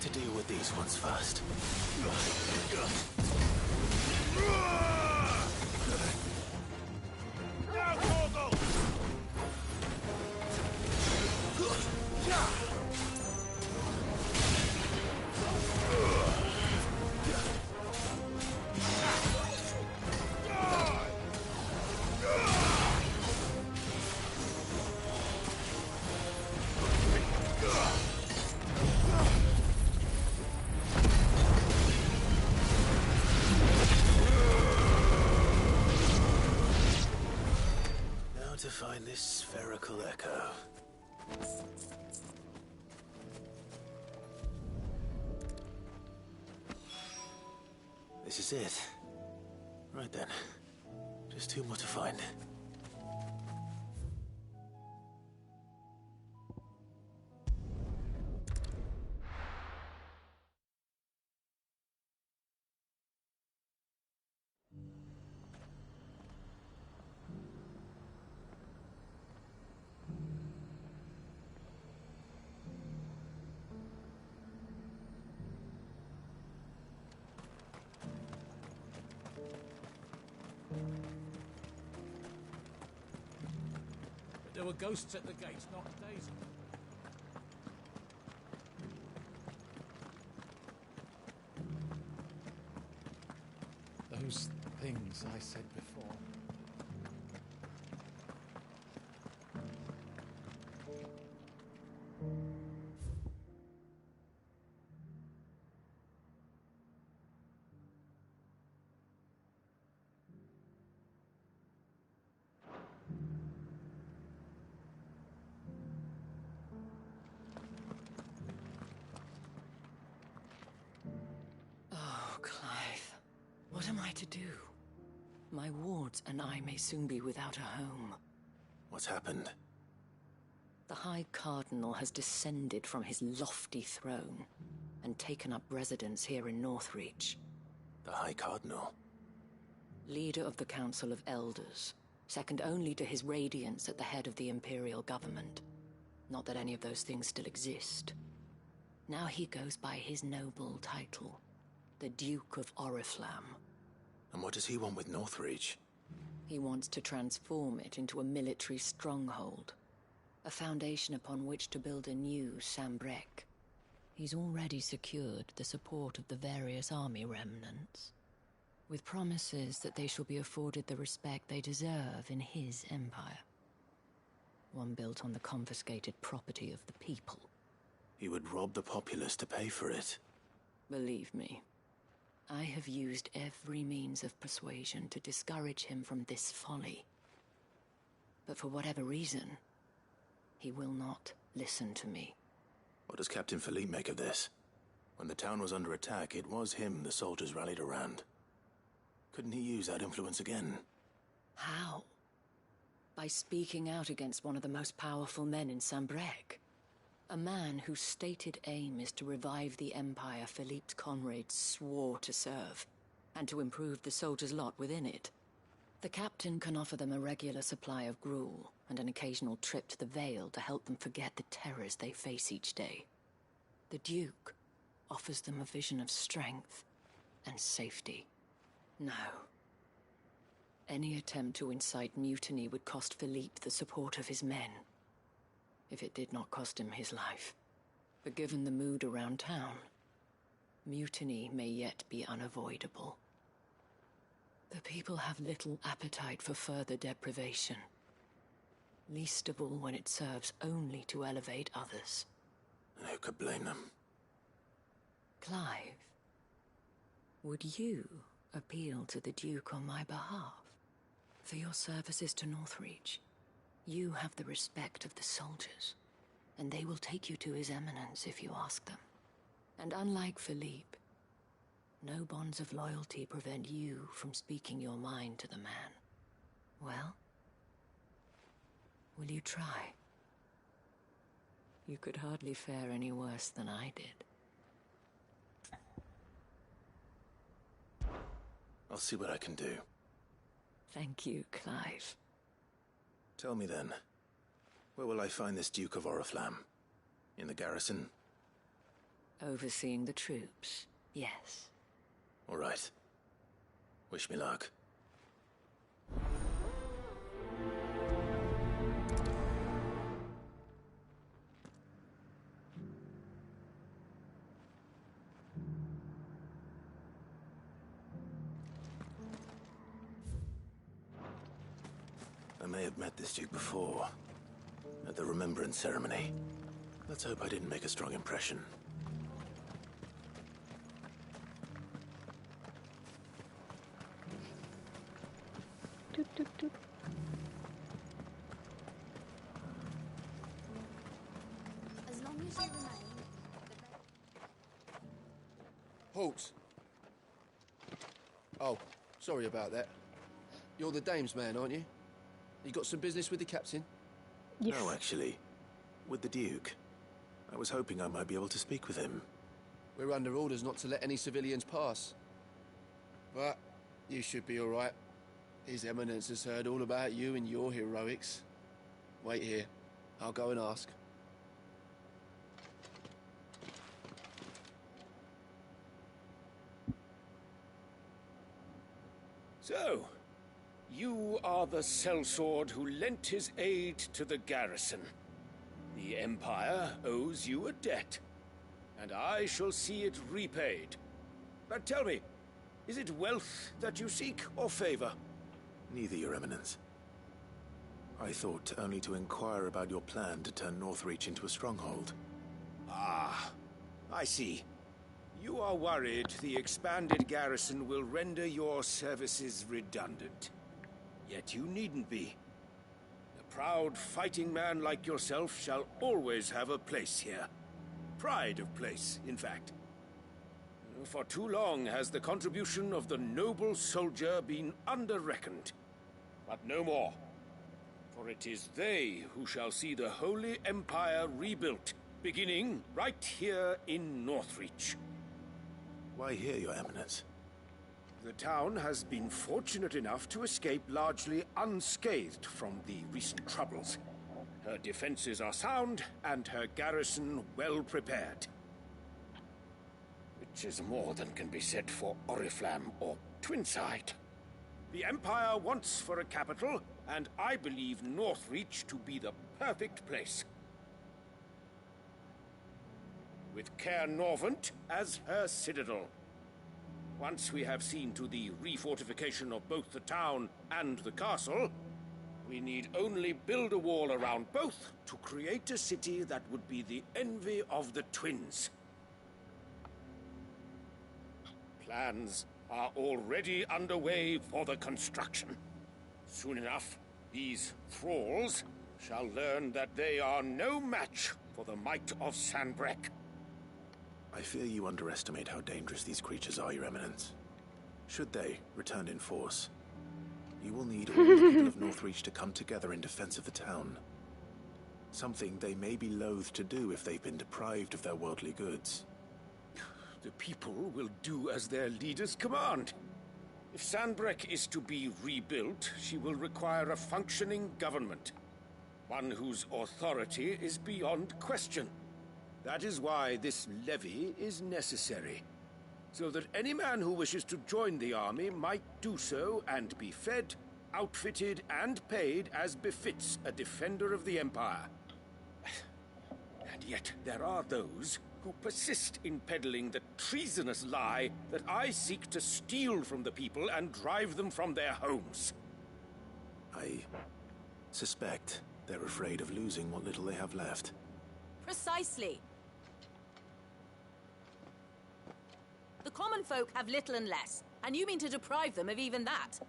to deal with these ones first. Now, Morgul! Now to find this spherical echo. This is it. Right then. Just two more to find. There were ghosts at the gates not days ago. Those things I said before. Oh, Clive. What am I to do? My wards and I may soon be without a home. What's happened? The High Cardinal has descended from his lofty throne and taken up residence here in Northreach. The High Cardinal? Leader of the Council of Elders, second only to his Radiance at the head of the Imperial government. Not that any of those things still exist. Now he goes by his noble title, the Duke of Oriflamme. And what does he want with Northreach? He wants to transform it into a military stronghold, a foundation upon which to build a new Sambrec. He's already secured the support of the various army remnants, with promises that they shall be afforded the respect they deserve in his empire. One built on the confiscated property of the people. He would rob the populace to pay for it. Believe me, I have used every means of persuasion to discourage him from this folly. But for whatever reason, he will not listen to me. What does Captain Philippe make of this? When the town was under attack, it was him the soldiers rallied around. Couldn't he use that influence again? How? By speaking out against one of the most powerful men in Sambrec. A man whose stated aim is to revive the empire Philippe's comrades swore to serve, and to improve the soldiers' lot within it. The captain can offer them a regular supply of gruel, and an occasional trip to the Vale to help them forget the terrors they face each day. The Duke offers them a vision of strength and safety. No. Any attempt to incite mutiny would cost Philippe the support of his men, if it did not cost him his life. But given the mood around town, mutiny may yet be unavoidable. The people have little appetite for further deprivation, least of all when it serves only to elevate others. And who could blame them? Clive, would you appeal to the Duke on my behalf? For your services to Northreach, you have the respect of the soldiers, and they will take you to His Eminence if you ask them. And unlike Philippe, no bonds of loyalty prevent you from speaking your mind to the man. Well, will you try? You could hardly fare any worse than I did. I'll see what I can do. Thank you, Clive. Tell me then, where will I find this Duke of Oriflamme? In the garrison? Overseeing the troops, yes. All right. Wish me luck. I may have met this Duke before, at the Remembrance Ceremony. Let's hope I didn't make a strong impression. Doop, doop, doop. As long as you remain... Halt! Oh, sorry about that. You're the dame's man, aren't you? You got some business with the captain? Yes. No, actually. With the Duke. I was hoping I might be able to speak with him. We're under orders not to let any civilians pass. But you should be all right. His Eminence has heard all about you and your heroics. Wait here. I'll go and ask. So, you are the sellsword who lent his aid to the garrison. The Empire owes you a debt, and I shall see it repaid. But tell me, is it wealth that you seek, or favor? Neither, Your Eminence. I thought only to inquire about your plan to turn Northreach into a stronghold. Ah, I see. You are worried the expanded garrison will render your services redundant. Yet you needn't be. A proud fighting man like yourself shall always have a place here. Pride of place, in fact. For too long has the contribution of the noble soldier been under-reckoned. But no more. For it is they who shall see the Holy Empire rebuilt, beginning right here in Northreach. Why here, Your Eminence? The town has been fortunate enough to escape largely unscathed from the recent troubles. Her defenses are sound, and her garrison well prepared. Which is more than can be said for Oriflamme or Twinside. The Empire wants for a capital, and I believe Northreach to be the perfect place. With Caer Norvent as her citadel. Once we have seen to the refortification of both the town and the castle, we need only build a wall around both to create a city that would be the envy of the twins. Plans are already underway for the construction. Soon enough, these thralls shall learn that they are no match for the might of Sanbreque. I fear you underestimate how dangerous these creatures are, Your Eminence. Should they return in force, you will need all the people of Northreach to come together in defense of the town. Something they may be loath to do if they've been deprived of their worldly goods. The people will do as their leaders command. If Sanbreque is to be rebuilt, she will require a functioning government. One whose authority is beyond question. That is why this levy is necessary. So that any man who wishes to join the army might do so and be fed, outfitted, and paid as befits a defender of the Empire. And yet there are those who persist in peddling the treasonous lie that I seek to steal from the people and drive them from their homes. I suspect they're afraid of losing what little they have left. Precisely. The common folk have little and less, and you mean to deprive them of even that.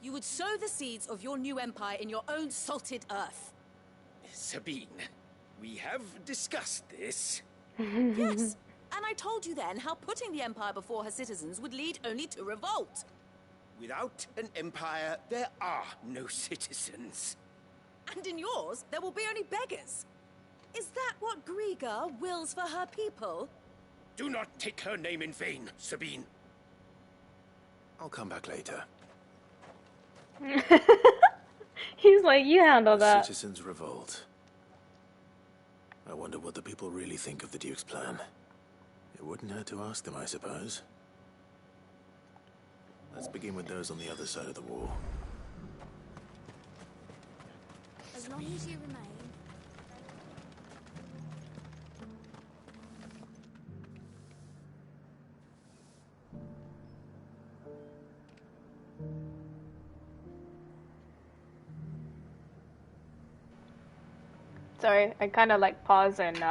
You would sow the seeds of your new empire in your own salted earth. Sabine, we have discussed this. Yes, and I told you then how putting the empire before her citizens would lead only to revolt. Without an empire, there are no citizens. And in yours, there will be only beggars. Is that what Griga wills for her people? Do not take her name in vain, Sabine. I'll come back later. He's like, you handle that. Citizens revolt. I wonder what the people really think of the Duke's plan. wouldn't hurt to ask them, I suppose. Let's begin with those on the other side of the wall. As long as you remain. Sorry, I kind of like pause and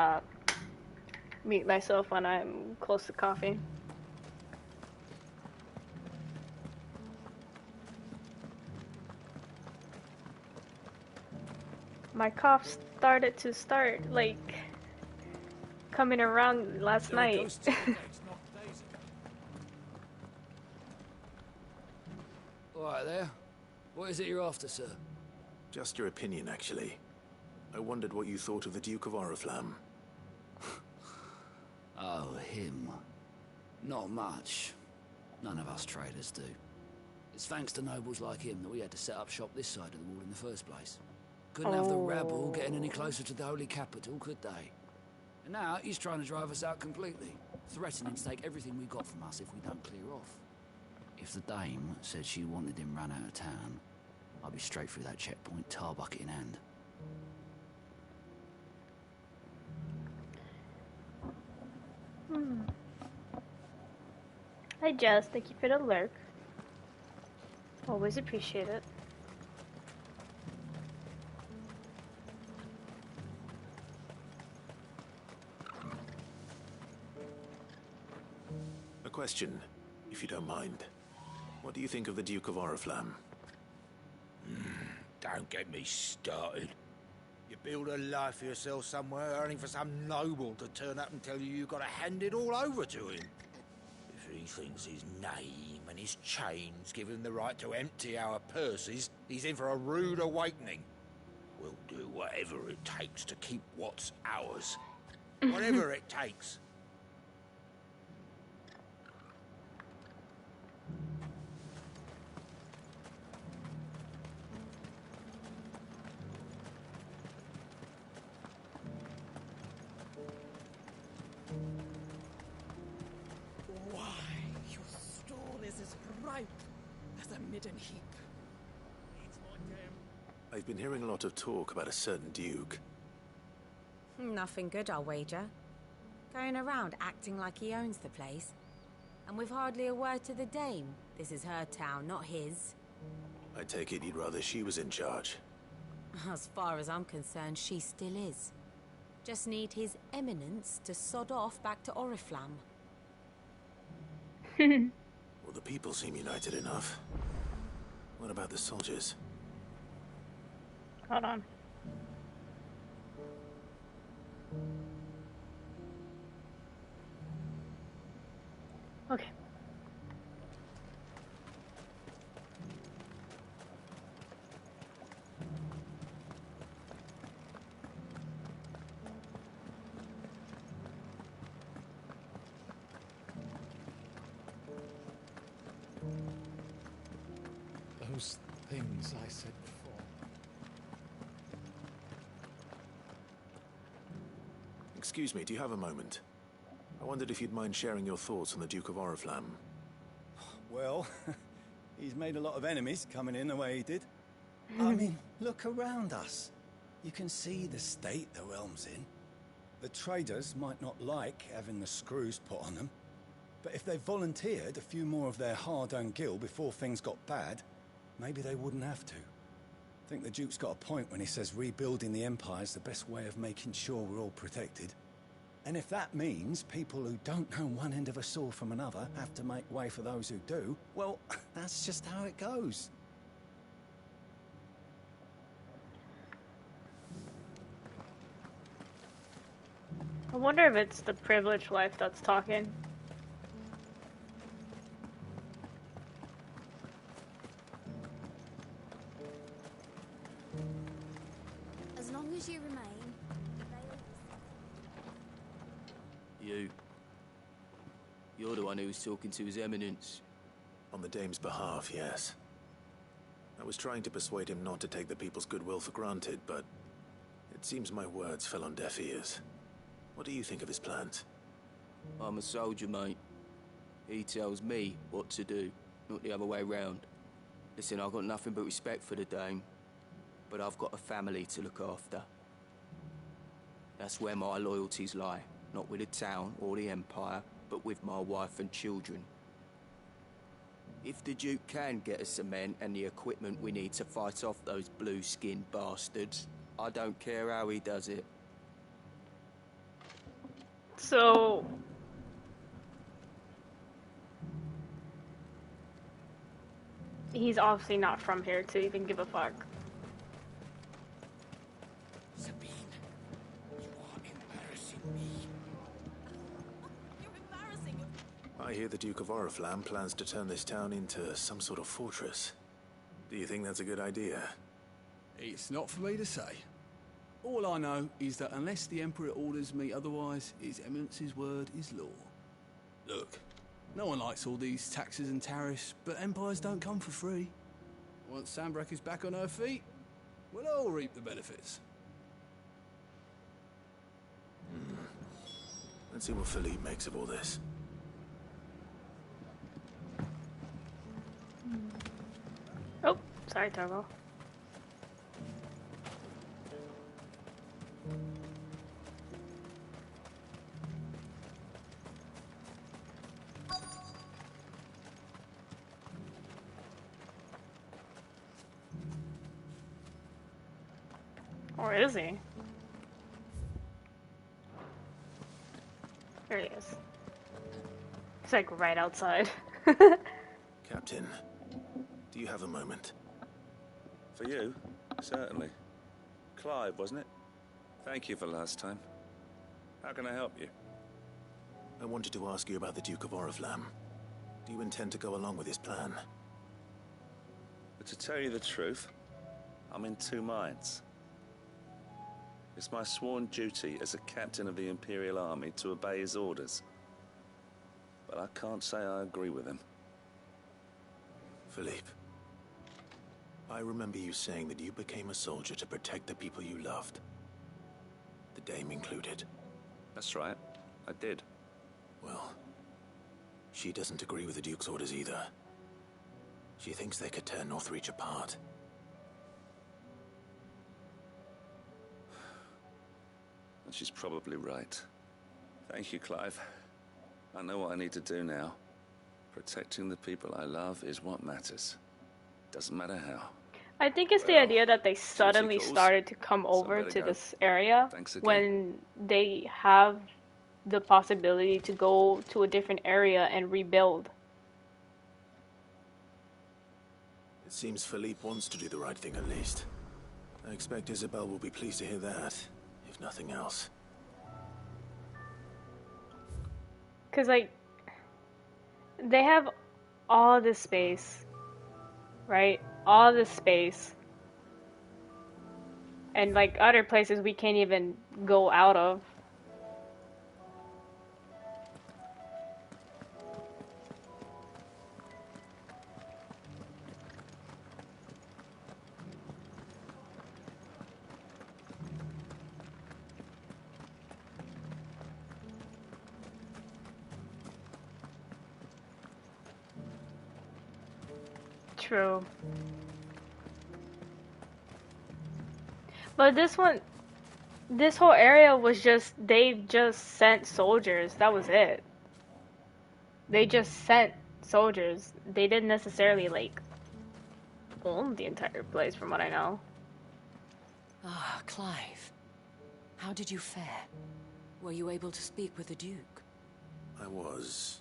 mute myself when I'm close to coughing. My cough started to start like coming around last night. All right there. What is it you're after, sir? Just your opinion, actually. I wondered what you thought of the Duke of Oriflamme. Oh, him. Not much. None of us traders do. It's thanks to nobles like him that we had to set up shop this side of the wall in the first place. Couldn't have the rabble getting any closer to the holy capital, could they? And now he's trying to drive us out completely, threatening to take everything we got from us if we don't clear off. If the dame said she wanted him run out of town, I'd be straight through that checkpoint, tar bucket in hand. Hi Jess, thank you for the lurk. Always appreciate it. A question, if you don't mind. What do you think of the Duke of Oriflamme? Don't get me started. You build a life for yourself somewhere, only for some noble to turn up and tell you got to hand it all over to him. If he thinks his name and his chains give him the right to empty our purses, he's in for a rude awakening. We'll do whatever it takes to keep what's ours. Whatever it takes. Ripe as a midden heap. I've been hearing a lot of talk about a certain duke. Nothing good, I'll wager. Going around acting like he owns the place. And with hardly a word to the dame. This is her town, not his. I take it you'd rather she was in charge. As far as I'm concerned, she still is. Just need his eminence to sod off back to Oriflamme. Well, the people seem united enough. What about the soldiers? Hold on. Okay. Those things I said before. Excuse me, do you have a moment? I wondered if you'd mind sharing your thoughts on the Duke of Oriflamme. Well, he's made a lot of enemies coming in the way he did. I mean, look around us. You can see the state the realm's in. The traders might not like having the screws put on them, but if they volunteered a few more of their hard-earned gil before things got bad, maybe they wouldn't have to. I think the Duke's got a point when he says rebuilding the Empire's the best way of making sure we're all protected. And if that means people who don't know one end of a sword from another have to make way for those who do, well, that's just how it goes. I wonder if it's the privileged wife that's talking. As long as you remain. You're the one who was talking to His Eminence. On the dame's behalf, yes. I was trying to persuade him not to take the people's goodwill for granted, but it seems my words fell on deaf ears. What do you think of his plans? I'm a soldier, mate. He tells me what to do, not the other way round. Listen, I've got nothing but respect for the Dame, but I've got a family to look after. That's where my loyalties lie, not with the town or the Empire, but with my wife and children. If the Duke can get us the men and the equipment we need to fight off those blue-skinned bastards, I don't care how he does it. So... he's obviously not from here to even give a fuck. Sabine, you are embarrassing me. You're embarrassing. I hear the Duke of Oriflamme plans to turn this town into some sort of fortress. Do you think that's a good idea? It's not for me to say. All I know is that unless the Emperor orders me otherwise, His Eminence's word is law. Look, no one likes all these taxes and tariffs, but empires don't come for free. Once Sanbreque is back on her feet, we'll all reap the benefits. Let's see what Philippe makes of all this. Oh, sorry, Turbo. Or is he? There he is. He's like right outside. Captain, do you have a moment? For you? Certainly. Clive, wasn't it? Thank you for last time. How can I help you? I wanted to ask you about the Duke of Oriflamme. Do you intend to go along with his plan? But to tell you the truth, I'm in two minds. It's my sworn duty as a captain of the Imperial Army to obey his orders. But I can't say I agree with him. Philippe, I remember you saying that you became a soldier to protect the people you loved. The Dame included. That's right. I did. Well, she doesn't agree with the Duke's orders either. She thinks they could tear Northreach apart. And she's probably right. Thank you, Clive. I know what I need to do now. Protecting the people I love is what matters. Doesn't matter how. I think it's the idea that they suddenly started to come over to this area when they have the possibility to go to a different area and rebuild. It seems Philippe wants to do the right thing at least. I expect Isabel will be pleased to hear that, if nothing else. Because, like, they have all this space, right? All this space. And, like, other places we can't even go out of. True. But this one, this whole area was just, they just sent soldiers. That was it. They just sent soldiers. They didn't necessarily, like, own the entire place, from what I know. Ah, Clive. How did you fare? Were you able to speak with the Duke? I was,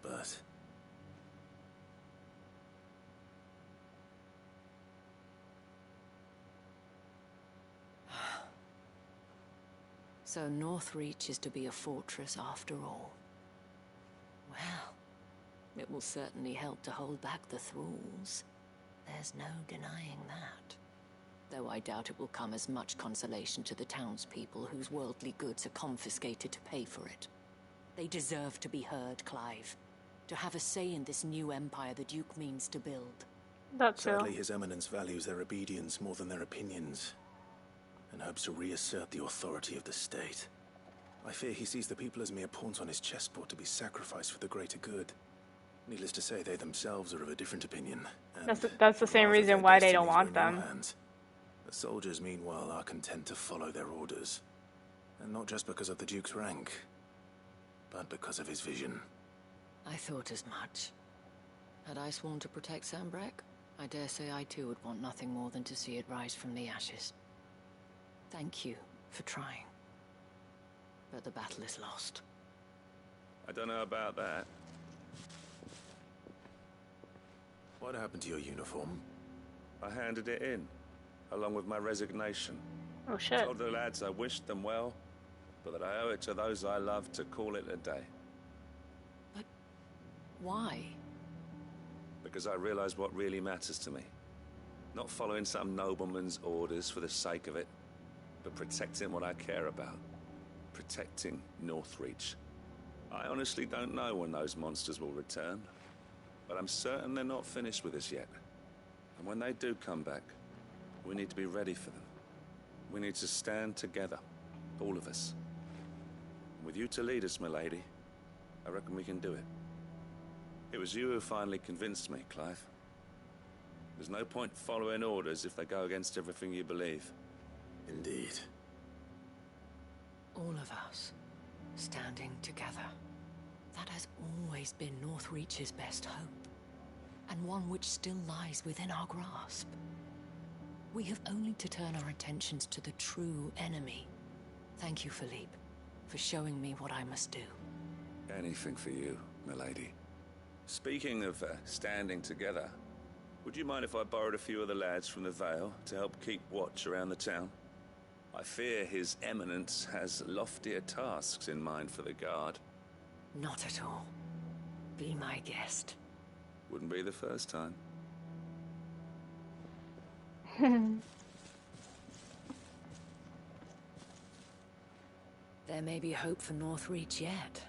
but... So Northreach is to be a fortress after all. Well, it will certainly help to hold back the thralls. There's no denying that. Though I doubt it will come as much consolation to the townspeople whose worldly goods are confiscated to pay for it. They deserve to be heard, Clive. To have a say in this new empire the Duke means to build. Sadly, His Eminence values their obedience more than their opinions, and hopes to reassert the authority of the state. I fear he sees the people as mere pawns on his chessboard to be sacrificed for the greater good. Needless to say, they themselves are of a different opinion. That's the same reason why they don't want them. The soldiers, meanwhile, are content to follow their orders. And not just because of the Duke's rank, but because of his vision. I thought as much. Had I sworn to protect Sanbreque, I dare say I too would want nothing more than to see it rise from the ashes. Thank you for trying. But the battle is lost. I don't know about that. What happened to your uniform? I handed it in, along with my resignation. Oh shit. Told the lads I wished them well, but that I owe it to those I love to call it a day. But why? Because I realize what really matters to me. Not following some nobleman's orders for the sake of it, but protecting what I care about. Protecting Northreach. I honestly don't know when those monsters will return, but I'm certain they're not finished with us yet. And when they do come back, we need to be ready for them. We need to stand together, all of us. With you to lead us, milady, I reckon we can do it. It was you who finally convinced me, Clive. There's no point following orders if they go against everything you believe. Indeed. All of us, standing together. That has always been Northreach's best hope, and one which still lies within our grasp. We have only to turn our attentions to the true enemy. Thank you, Philippe, for showing me what I must do. Anything for you, milady. Speaking of standing together, would you mind if I borrowed a few of the lads from the Vale to help keep watch around the town? I fear His Eminence has loftier tasks in mind for the guard. Not at all. Be my guest. Wouldn't be the first time. There may be hope for Northreach yet.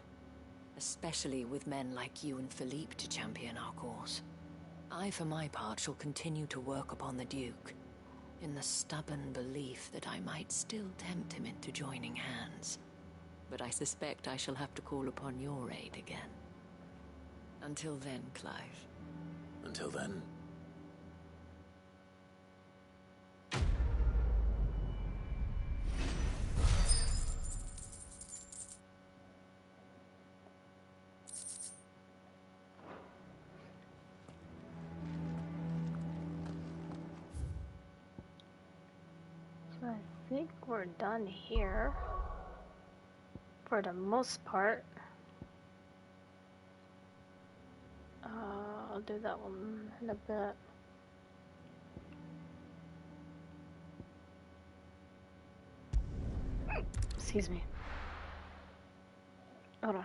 Especially with men like you and Philippe to champion our cause. I, for my part, shall continue to work upon the Duke, in the stubborn belief that I might still tempt him into joining hands. But I suspect I shall have to call upon your aid again. Until then, Clive. Until then. So I think we're done here. For the most part. I'll do that one in a bit. Excuse me. Hold on.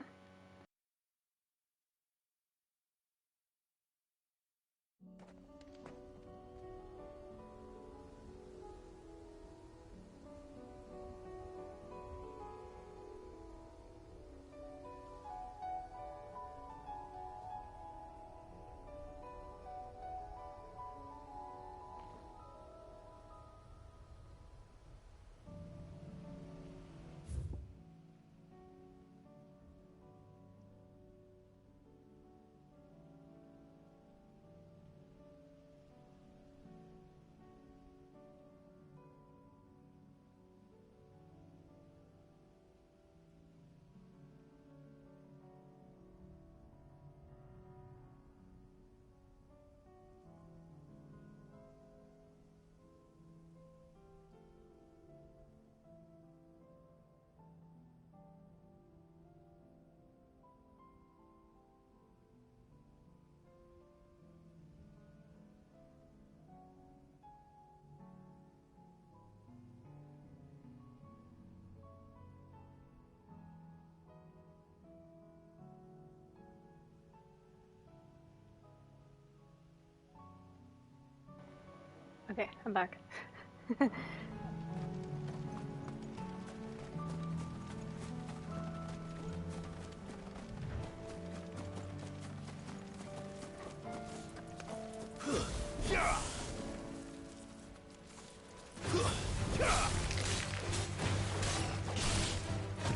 Okay, I'm back.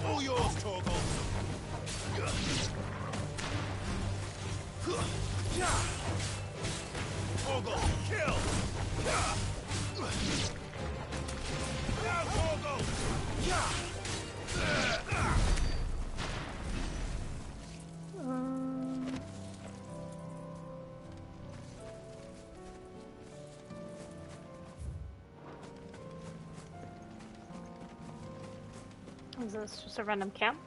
All your Is this just a random camp?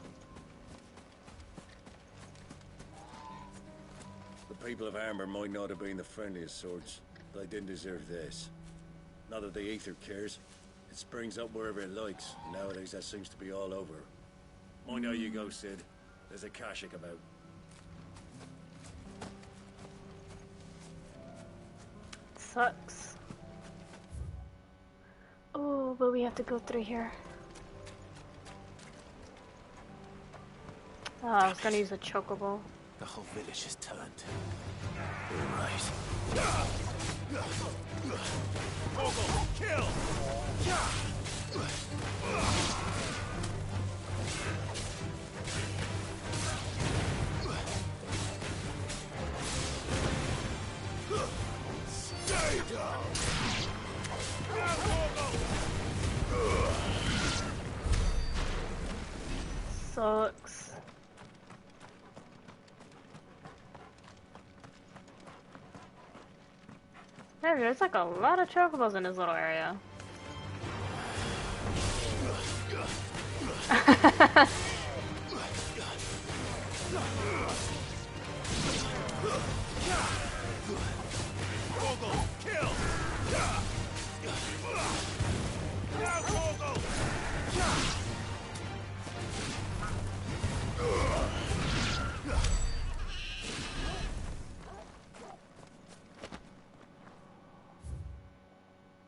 The people of Amber might not have been the friendliest sorts, but they didn't deserve this. Not that the Aether cares. It springs up wherever it likes. Nowadays that seems to be all over. Mind how you go, Sid. There's a Kashik about. Sucks. Oh, but we have to go through here. Oh, I was gonna use a chocobo. The whole village is turned. You're right. Kill! Stay down! Sucks. Yeah, there's like a lot of chocobos in this little area.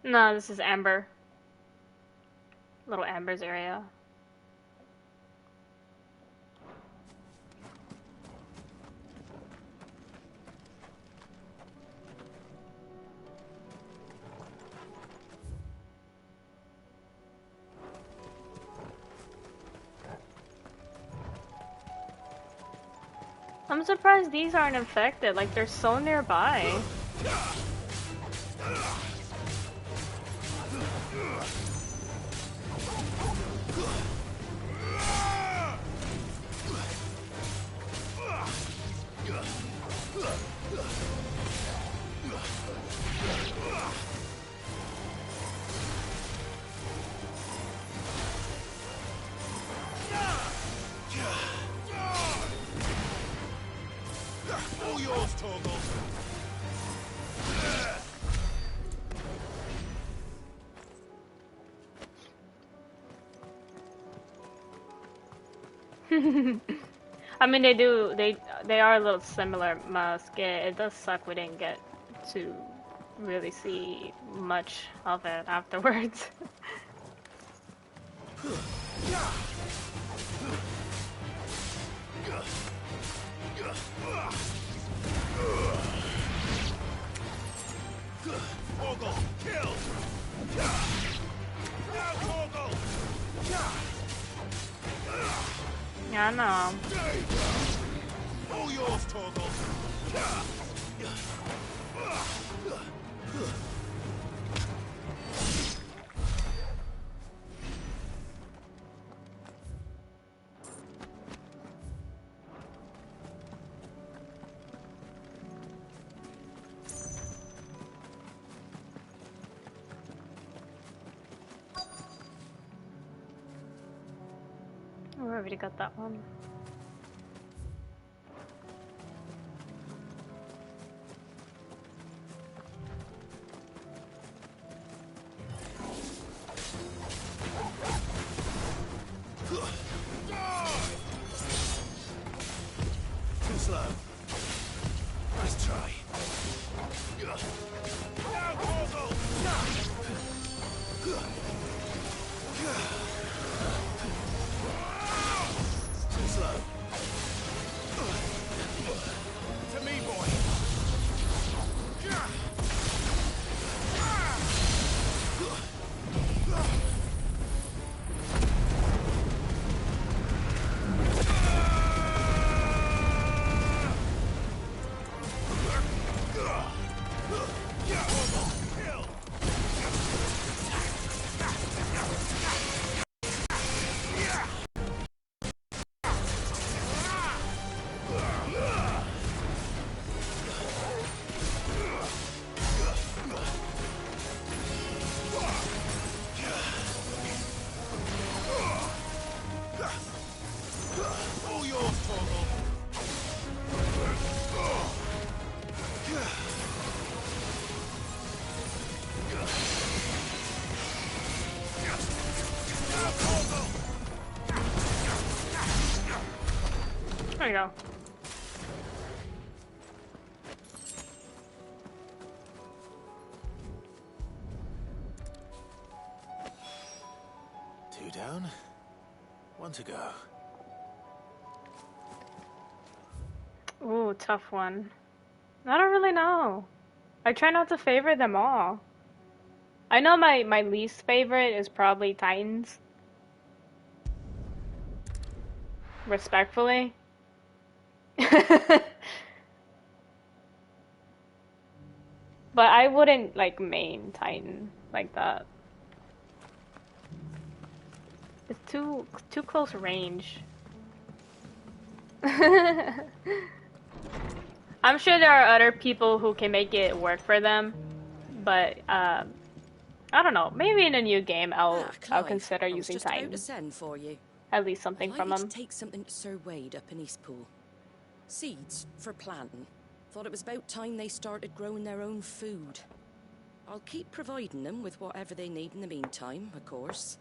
No, this is Amber. Little Amber's area. I'm surprised these aren't infected, like they're so nearby. All yours, Torgal. I mean, they are a little similar, Musk. It does suck we didn't get to really see much of it afterwards. Torgal, kill! Now, Torgal! Yeah, I know. All yours, Torgal! We already got that one. Too slow. Nice try. Now, Torgal! Too slow. There we go. Two down, one to go. Ooh, tough one. I don't really know. I try not to favor them all. I know my least favorite is probably Titans. Respectfully. But I wouldn't like main Titan like that. It's too close range. I'm sure there are other people who can make it work for them, but I don't know. Maybe in a new game I'll consider using Titan. Send for you. At least something I'd from like you them. to take something to Sir Wade up in Eastpool. Seeds for planting. Thought it was about time they started growing their own food. I'll keep providing them with whatever they need in the meantime, of course.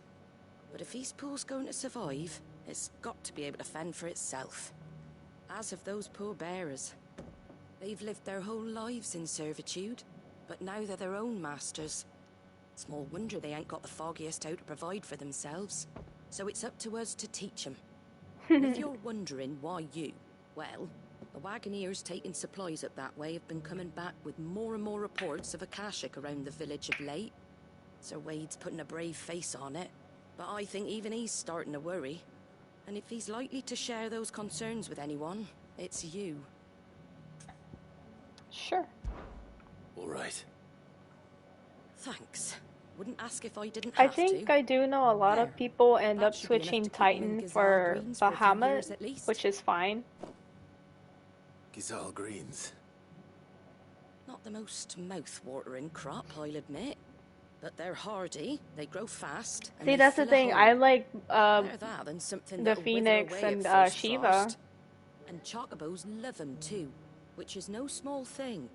But if Eastpool's going to survive, it's got to be able to fend for itself. As of those poor bearers. They've lived their whole lives in servitude, but now they're their own masters. Small wonder they ain't got the foggiest how to provide for themselves. So it's up to us to teach them. If you're wondering why you, well, the wagoneers taking supplies up that way have been coming back with more and more reports of Akashic around the village of late. Sir Wade's putting a brave face on it, but I think even he's starting to worry. And if he's likely to share those concerns with anyone, it's you. Sure. All right. Thanks. Wouldn't ask if I didn't have I think to. I do know a lot of people end That up should be enough switching to keep them in Titan Gazal for Greens for a few years Bahamut, at least. which is fine. Gazal Greens. Not the most mouth-watering crop, I'll admit. But they're hardy, they grow fast, and See, they that's the fill a thing. hole. I like Better that than something the that'll wither Phoenix away at and first Shiva. frost. And chocobos love them too, which is no small thing.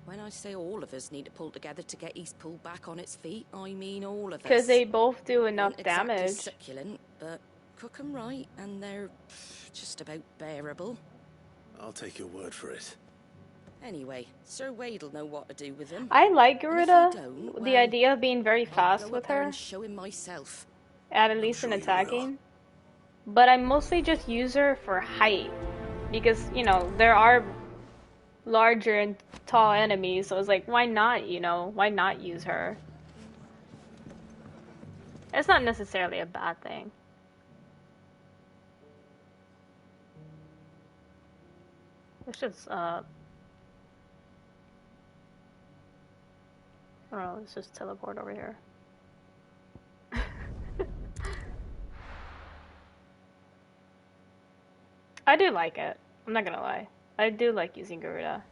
When I say all of us need to pull together to get Eastpool back on its feet, I mean all of us. Because they both do enough Aren't exactly damage. succulent, but cook 'em right, and they're just about bearable. I'll take your word for it. Anyway, Sir Wade'll know what to do with them. I like And if Garuda. you don't, The well, idea of being very I'll fast go with up there her, and show him myself. at least in attacking. But I mostly just use her for height. Because, you know, there are larger and tall enemies, so it's like, why not, you know? Why not use her? It's not necessarily a bad thing. Let's just, I don't know, let's just teleport over here. I do like it. I'm not gonna lie. I do like using Garuda.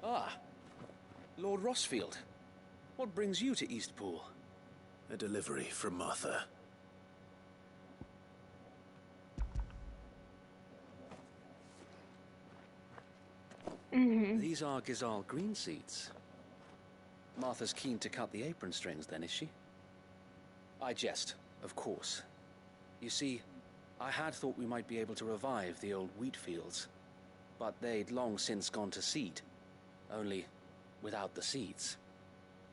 Ah, Lord Rossfield. What brings you to Eastpool? A delivery from Martha. These are Gazal green seeds. Martha's keen to cut the apron strings, then, is she? I jest, of course. You see, I had thought we might be able to revive the old wheat fields, but they'd long since gone to seed, only without the seeds.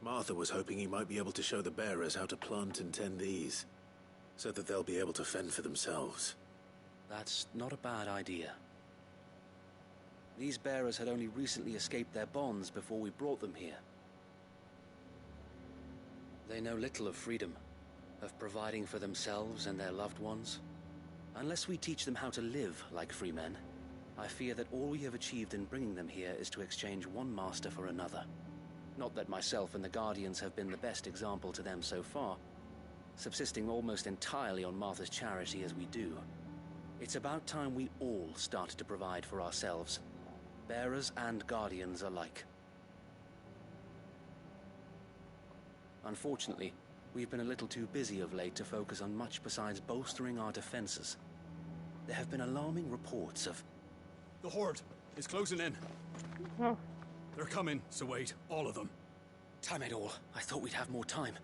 Martha was hoping you might be able to show the bearers how to plant and tend these, so that they'll be able to fend for themselves. That's not a bad idea. These bearers had only recently escaped their bonds before we brought them here. They know little of freedom, of providing for themselves and their loved ones. Unless we teach them how to live like free men, I fear that all we have achieved in bringing them here is to exchange one master for another. Not that myself and the Guardians have been the best example to them so far, subsisting almost entirely on Martha's charity as we do. It's about time we all started to provide for ourselves, bearers and Guardians alike. Unfortunately, we've been a little too busy of late to focus on much besides bolstering our defenses. There have been alarming reports of... The Horde is closing in. Oh. They're coming, Sir Wade. All of them. Damn it all. I thought we'd have more time.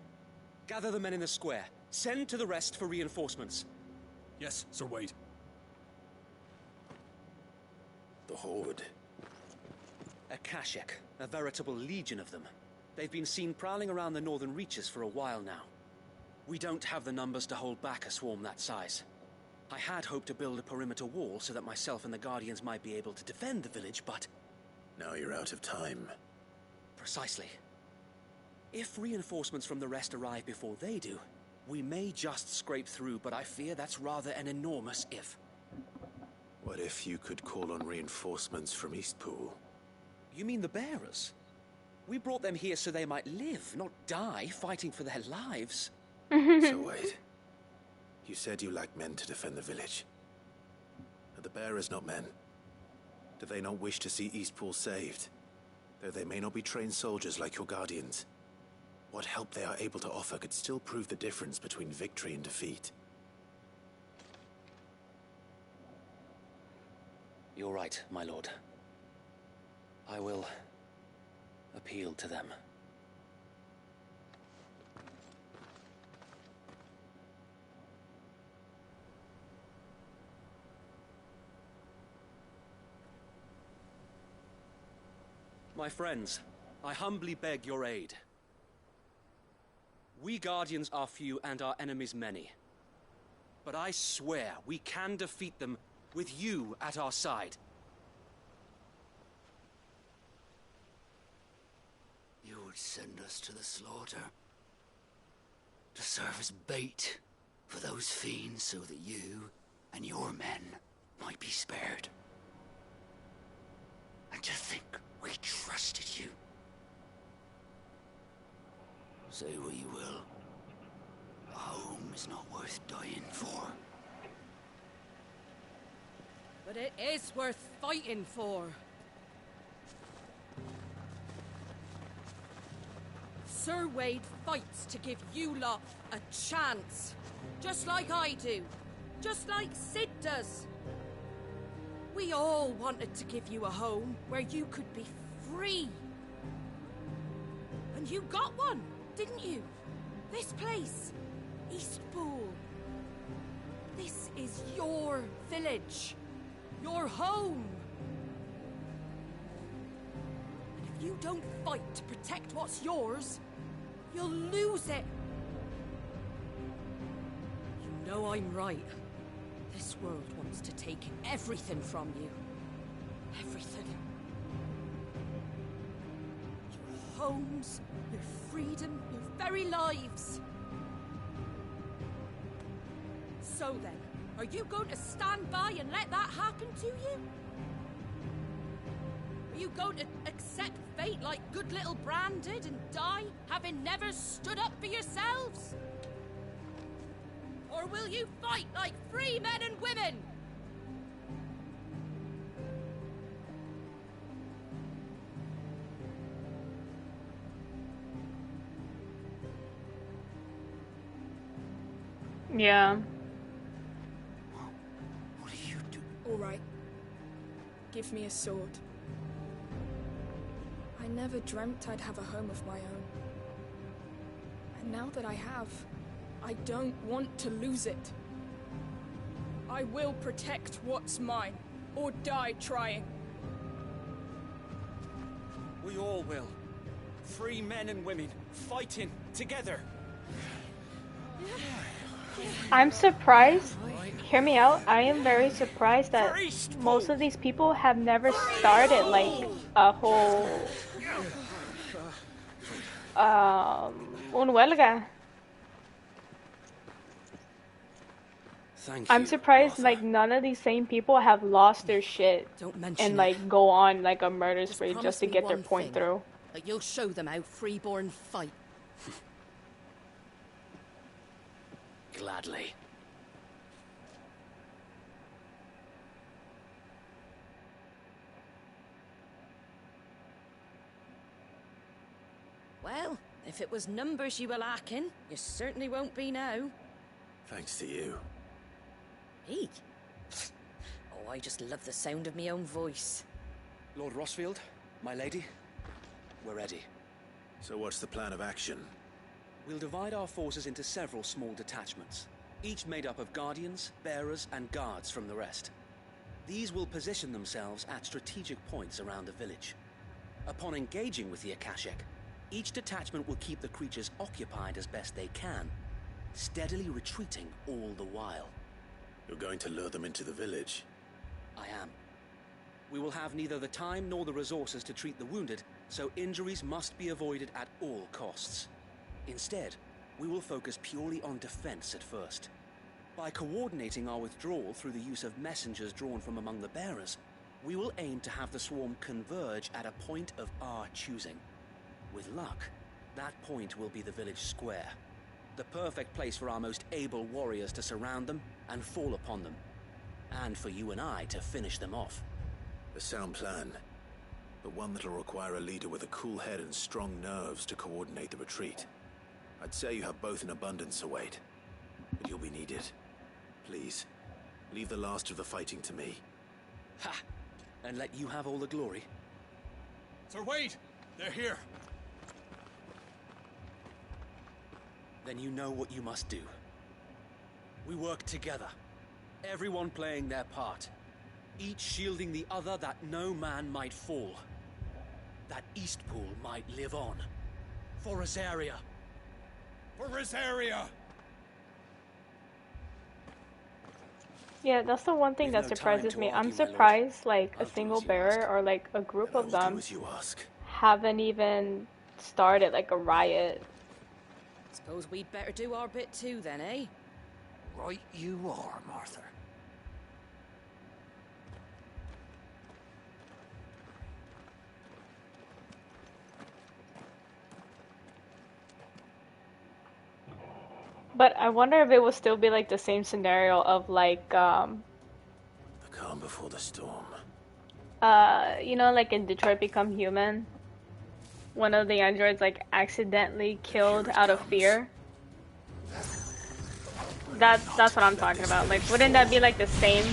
Gather the men in the square. Send to the rest for reinforcements. Yes, Sir Wade. The Horde. A Kashek, a veritable legion of them. They've been seen prowling around the northern reaches for a while now. We don't have the numbers to hold back a swarm that size. I had hoped to build a perimeter wall so that myself and the Guardians might be able to defend the village, but... Now you're out of time. Precisely. If reinforcements from the rest arrive before they do, we may just scrape through, but I fear that's rather an enormous if. What if you could call on reinforcements from Eastpool? You mean the bearers? We brought them here so they might live, not die, fighting for their lives. So wait. You said you lacked men to defend the village. Are the bearers not men? Do they not wish to see Eastpool saved? Though they may not be trained soldiers like your Guardians. What help they are able to offer could still prove the difference between victory and defeat. You're right, my lord. I will appeal to them. My friends, I humbly beg your aid. We Guardians are few and our enemies many. But I swear we can defeat them with you at our side. You would send us to the slaughter. To serve as bait for those fiends so that you and your men might be spared. And to think we trusted you. Say what you will. A home is not worth dying for. But it is worth fighting for. Sir Wade fights to give you lot a chance. Just like I do. Just like Sid does. We all wanted to give you a home where you could be free. And you got one, didn't you? This place, Eastpool. This is your village. Your home. And if you don't fight to protect what's yours, you'll lose it. You know I'm right. This world wants to take everything from you. Everything. Your homes, your freedom, your very lives. So then, are you going to stand by and let that happen to you? Are you going to accept fate like good little Bran did and die, having never stood up for yourselves? Or will you fight like free men and women? Yeah. What do you do? All right. Give me a sword. I never dreamt I'd have a home of my own. And now that I have, I don't want to lose it. I will protect what's mine, or die trying. We all will. Free men and women, fighting together. I'm surprised. Hear me out. I am very surprised that most of these people have never started like a whole un huelga. Thank I'm you, surprised Martha. like none of these same people have lost their shit mention and like go on like a murder spree promise just to me get their one point thing. through. That you'll show them how freeborn fight. Gladly. Well, if it was numbers you were lacking, you certainly won't be now. Thanks to you. Me? Oh, I just love the sound of my own voice. Lord Rossfield, my lady, we're ready. So what's the plan of action? We'll divide our forces into several small detachments, each made up of guardians, bearers, and guards from the rest. These will position themselves at strategic points around the village. Upon engaging with the Akashic, each detachment will keep the creatures occupied as best they can, steadily retreating all the while. You're going to lure them into the village? I am. We will have neither the time nor the resources to treat the wounded, so injuries must be avoided at all costs. Instead, we will focus purely on defense at first. By coordinating our withdrawal through the use of messengers drawn from among the bearers, we will aim to have the swarm converge at a point of our choosing. With luck, that point will be the village square, the perfect place for our most able warriors to surround them and fall upon them, and for you and I to finish them off. A sound plan, but one that'll require a leader with a cool head and strong nerves to coordinate the retreat. I'd say you have both in abundance, Sir Wade, but you'll be needed. Please, leave the last of the fighting to me. Ha! And let you have all the glory. Sir Wade, they're here. Then you know what you must do. We work together, everyone playing their part, each shielding the other that no man might fall, that Eastpool might live on. For Rosaria. For Rosaria! Yeah, that's the one thing that surprises me. I'm surprised like a single bearer or like a group of them haven't even started like a riot. Suppose we'd better do our bit too then, eh? Right you are, Martha. But I wonder if it would still be like the same scenario of like The calm before the storm. you know, like in Detroit Become Human, one of the androids like accidentally killed out of fear. That's what I'm talking about. Like, wouldn't that be like the same?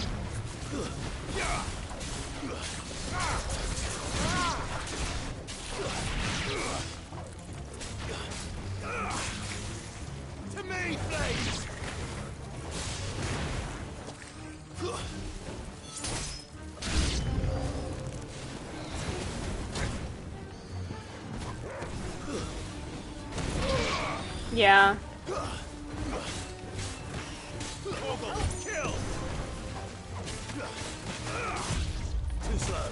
To me, please! Yeah. Kill! Too slow.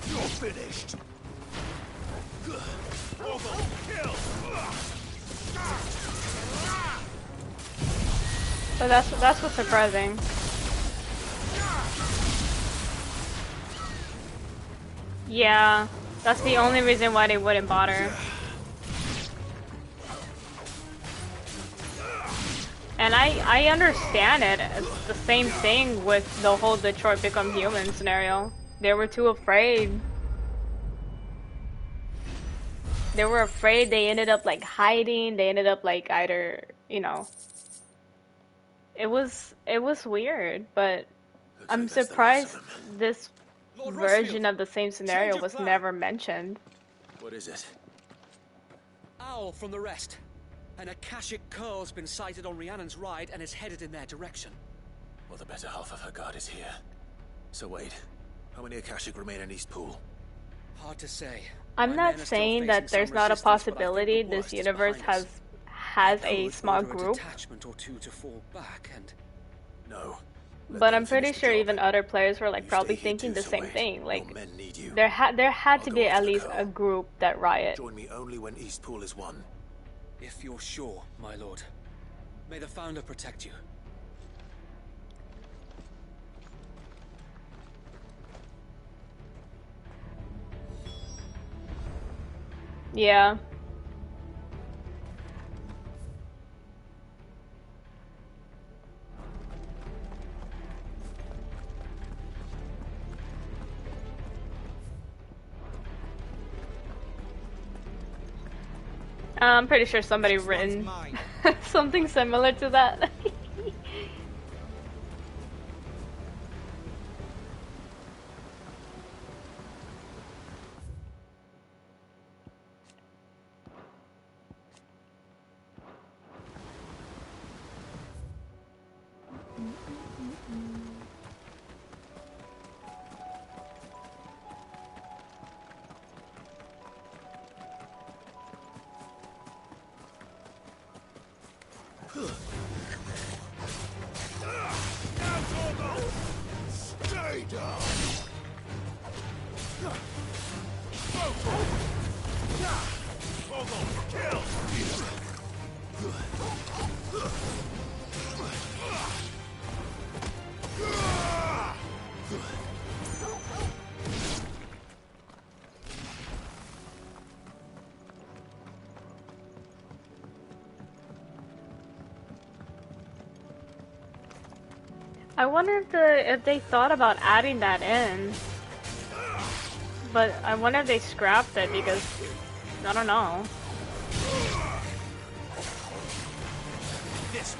You're finished! Kill! So that's what's surprising. Yeah, that's the only reason why they wouldn't bother. And I understand it. It's the same thing with the whole Detroit Become Human scenario. They were too afraid. They were afraid. They ended up like hiding. They ended up like either, you know. It was weird, but I'm surprised this version of the same scenario was never mentioned. What is it? Owl from the rest. An Akashic curl's been sighted on Rhiannon's ride and is headed in their direction. Well, the better half of her guard is here. So Wade, how many Akashic remain in Eastpool? Hard to say. I'm not saying that there's not a possibility this universe has a small group. Detachment or two to fall back and no. But I'm pretty sure even other players were like probably thinking the same thing. Like there had to be at least a group that riot. Join me only when Eastpool is won. If you're sure, my lord. May the Founder protect you. Yeah. I'm pretty sure somebody written something similar to that. Stay down! Kill! I wonder if they thought about adding that in, but I wonder if they scrapped it because I don't know. This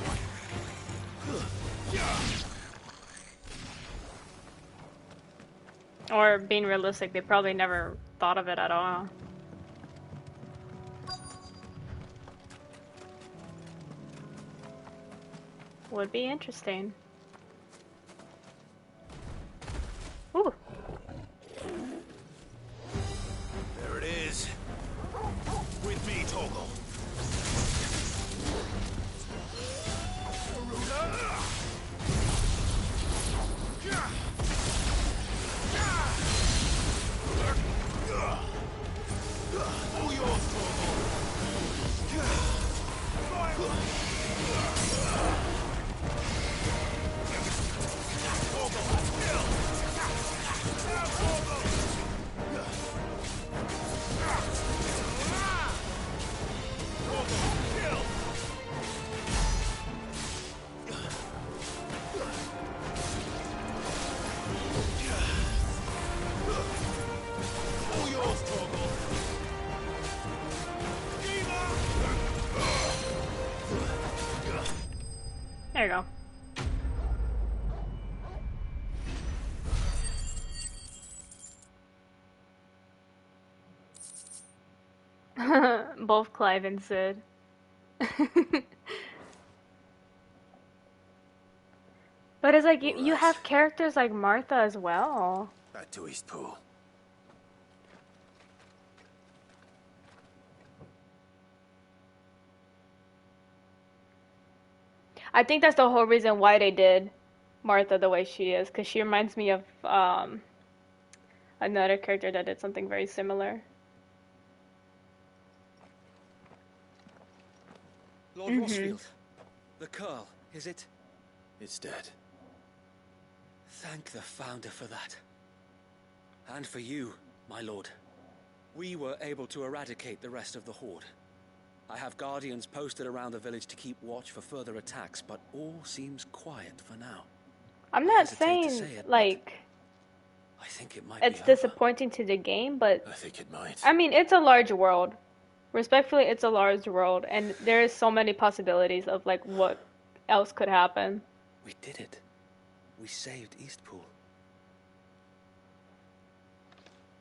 one. Or being realistic, they probably never thought of it at all. Would be interesting. Ooh. There it is. With me, Toggle. All yours, There you go. Both Clive and Sid. But it's like you have characters like Martha as well. Back to Eastpool. I think that's the whole reason why they did Martha the way she is, because she reminds me of another character that did something very similar. Lord Rossfield, the Curl, is it? It's dead. Thank the Founder for that. And for you, my lord. We were able to eradicate the rest of the Horde. I have guardians posted around the village to keep watch for further attacks, but all seems quiet for now. I'm not saying, like, I think it might it's be disappointing to the game, but I think it might. I mean, it's a large world. Respectfully, it's a large world, and there is so many possibilities of, like, what else could happen. We did it. We saved Eastpool.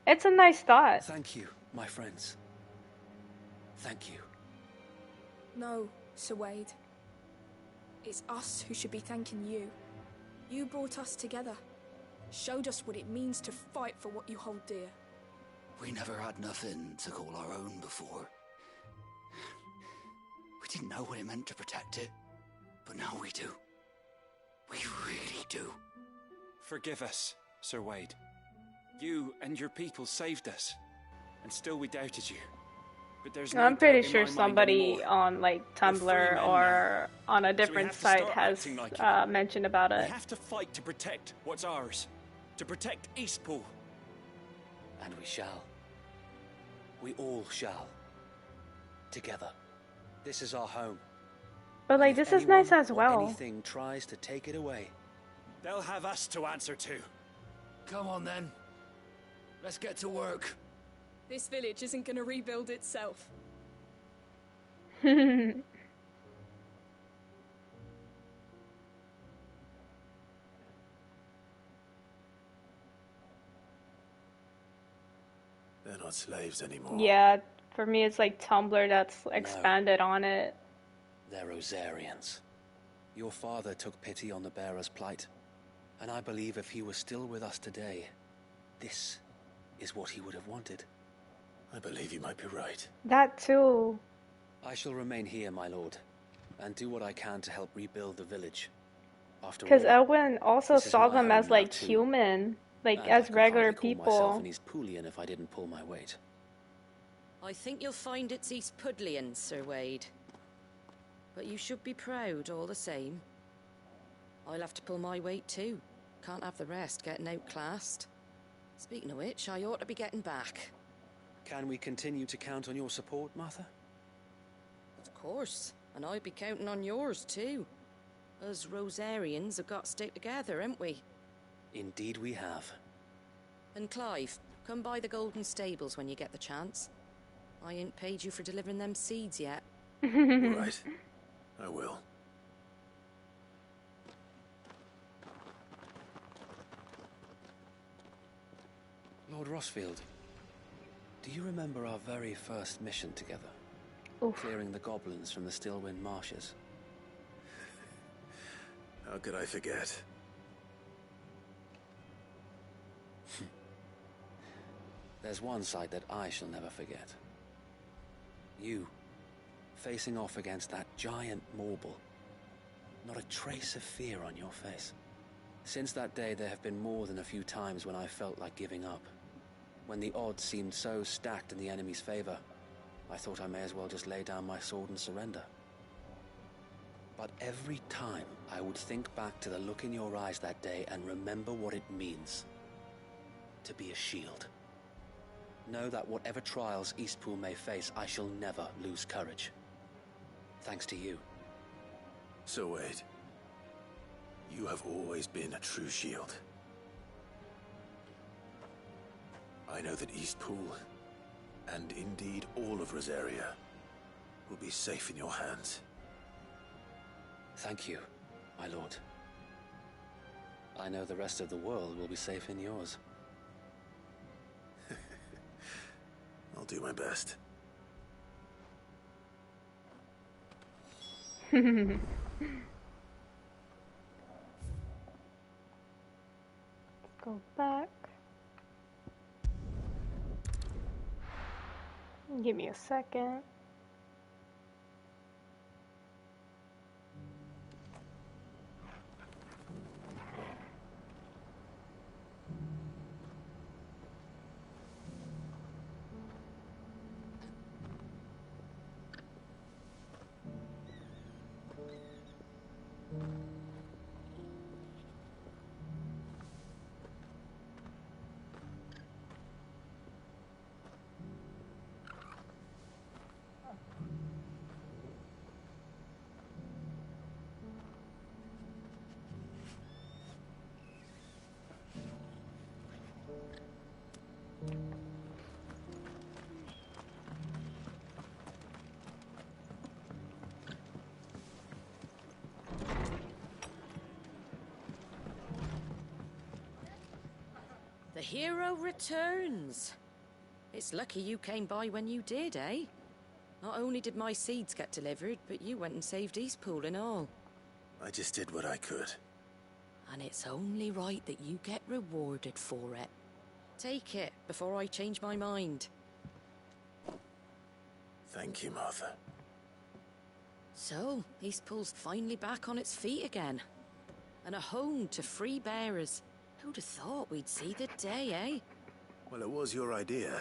It's a nice thought. Thank you, my friends. Thank you. No, Sir Wade. It's us who should be thanking you. You brought us together. Showed us what it means to fight for what you hold dear. We never had nothing to call our own before. We didn't know what it meant to protect it, but now we do. We really do. Forgive us, Sir Wade. You and your people saved us, and still we doubted you. But there's no I'm pretty doubt in sure my mind somebody anymore. on, like, Tumblr or on a different site has mentioned about it. We have to fight to protect what's ours. To protect Eastpool. And we shall. We all shall. Together. This is our home. But, like, this is nice as well. Anything tries to take it away, they'll have us to answer to. Come on then. Let's get to work. This village isn't gonna rebuild itself. They're not slaves anymore. Yeah, for me it's like Tumblr that's expanded on it. They're Rosarians. Your father took pity on the bearer's plight, and I believe if he was still with us today, this is what he would have wanted. I believe you might be right. That too. I shall remain here, my lord, and do what I can to help rebuild the village. After Because all, Elwyn also this is saw my them home as now like too. human, like And as I could regular hardly call myself people. an East Poolian if I didn't pull my weight. I think you'll find it's East Pudlian, Sir Wade. But you should be proud all the same. I'll have to pull my weight too. Can't have the rest getting outclassed. Speaking of which, I ought to be getting back. Can we continue to count on your support, Martha? Of course, and I'd be counting on yours too. Us Rosarians have got to stick together, haven't we? Indeed we have. And Clive, come by the Golden Stables when you get the chance. I ain't paid you for delivering them seeds yet. All right, I will. Lord Rossfield, do you remember our very first mission together? Oof. Clearing the goblins from the Stillwind marshes. How could I forget? There's one sight that I shall never forget. You, facing off against that giant Morble. Not a trace of fear on your face. Since that day, there have been more than a few times when I felt like giving up. When the odds seemed so stacked in the enemy's favor, I thought I may as well just lay down my sword and surrender. But every time, I would think back to the look in your eyes that day and remember what it means to be a shield. Know that whatever trials Eastpool may face, I shall never lose courage. Thanks to you. So Wade, you have always been a true shield. I know that Eastpool, and indeed all of Rosaria, will be safe in your hands. Thank you, my lord. I know the rest of the world will be safe in yours. I'll do my best. Go back. Give me a second. The hero returns. It's lucky you came by when you did, eh? Not only did my seeds get delivered, but you went and saved Eastpool and all. I just did what I could. And it's only right that you get rewarded for it. Take it before I change my mind. Thank you, Martha. So, Eastpool's finally back on its feet again. And a home to free bearers. Who'd have thought we'd see the day, eh? Well, it was your idea.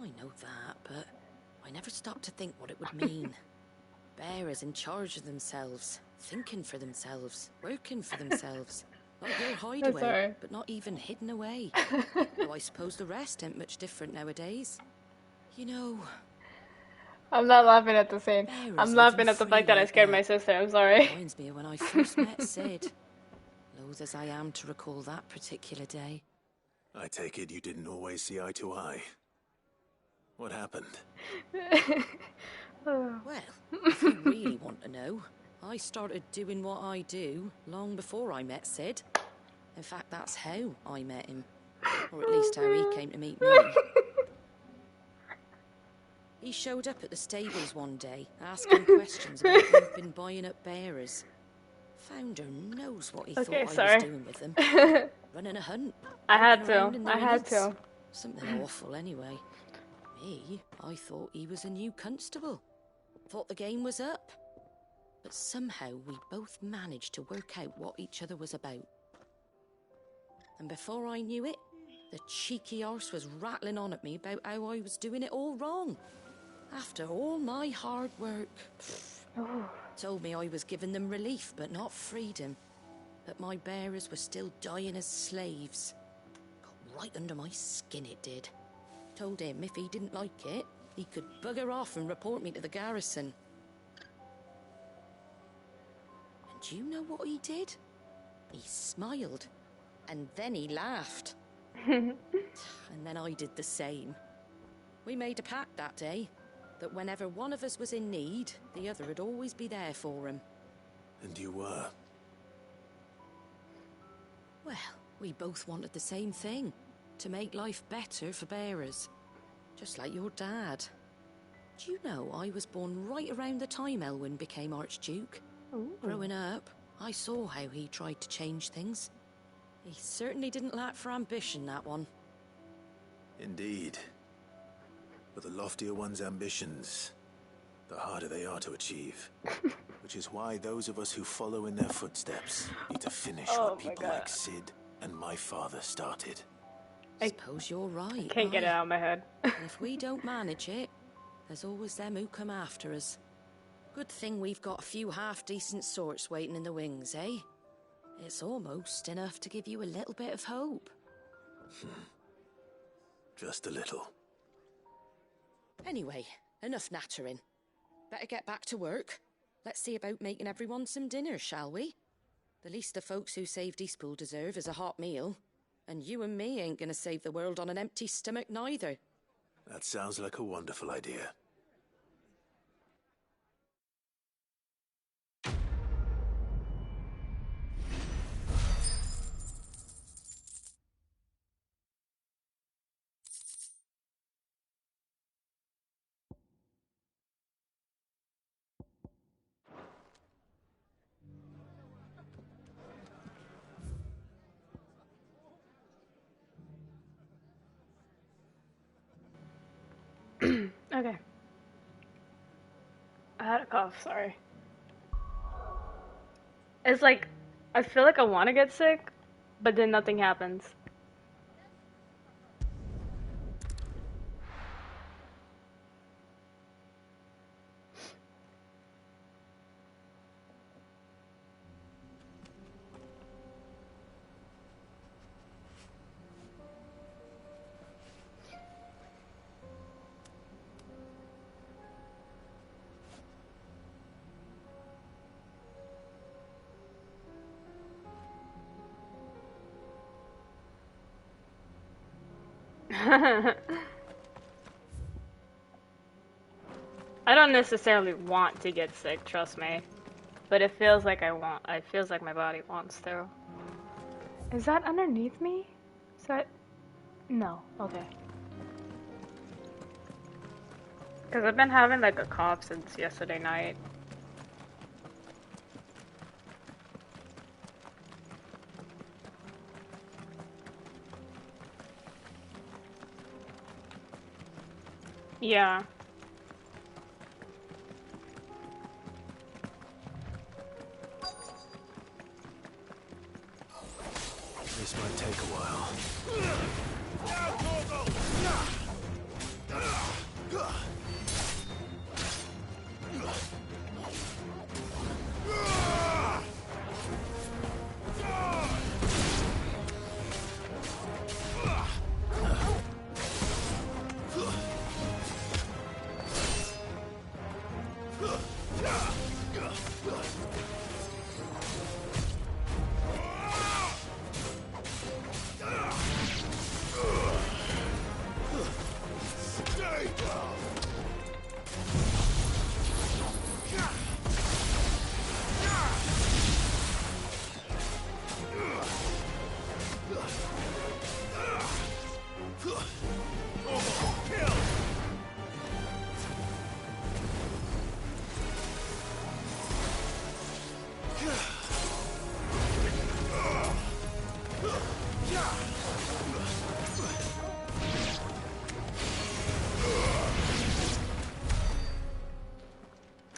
I know that, but I never stopped to think what it would mean. Bearers in charge of themselves, thinking for themselves, working for themselves. Like your hideaway, sorry. but not even hidden away. Though I suppose the rest ain't much different nowadays. You know... I'm not laughing at the same. Bearers I'm laughing living at the fact that I free scared like my that sister. I'm sorry. reminds me of when I first met Sid. Loath as I am to recall that particular day. I take it you didn't always see eye to eye. What happened? Well, if you really want to know, I started doing what I do long before I met Sid. In fact, that's how I met him. Or at least how he came to meet me. He showed up at the stables one day, asking questions about who'd been buying up bearers. Founder knows what he thought I was doing with them. Running a hunt. I had to. to. Something awful, anyway. Me, I thought he was a new constable. Thought the game was up. But somehow we both managed to work out what each other was about. And before I knew it, the cheeky arse was rattling on at me about how I was doing it all wrong. After all my hard work. Told me I was giving them relief, but not freedom. That my bearers were still dying as slaves. Got right under my skin, it did. Told him if he didn't like it, he could bugger off and report me to the garrison. And do you know what he did? He smiled. And then he laughed. And then I did the same. We made a pact that day, that whenever one of us was in need, the other would always be there for him. And you were? Well, we both wanted the same thing. To make life better for bearers. Just like your dad. Do you know I was born right around the time Elwyn became Archduke? Ooh. Growing up, I saw how he tried to change things. He certainly didn't lack for ambition, that one. Indeed. But the loftier one's ambitions, the harder they are to achieve. Which is why those of us who follow in their footsteps need to finish what people like Sid and my father started. I suppose you're right. I can't get it out of my head. And if we don't manage it, there's always them who come after us. Good thing we've got a few half-decent sorts waiting in the wings, eh? It's almost enough to give you a little bit of hope. Just a little. Anyway, enough nattering. Better get back to work. Let's see about making everyone some dinner, shall we? The least the folks who saved Eastpool deserve is a hot meal. And you and me ain't gonna save the world on an empty stomach neither. That sounds like a wonderful idea. Okay. I had a cough, sorry. It's like, I feel like I want to get sick, but then nothing happens. I don't necessarily want to get sick, trust me. But it feels like it feels like my body wants to. Is that underneath me? Is that... No, okay. Because I've been having like a cough since yesterday night. Yeah. This might take a while.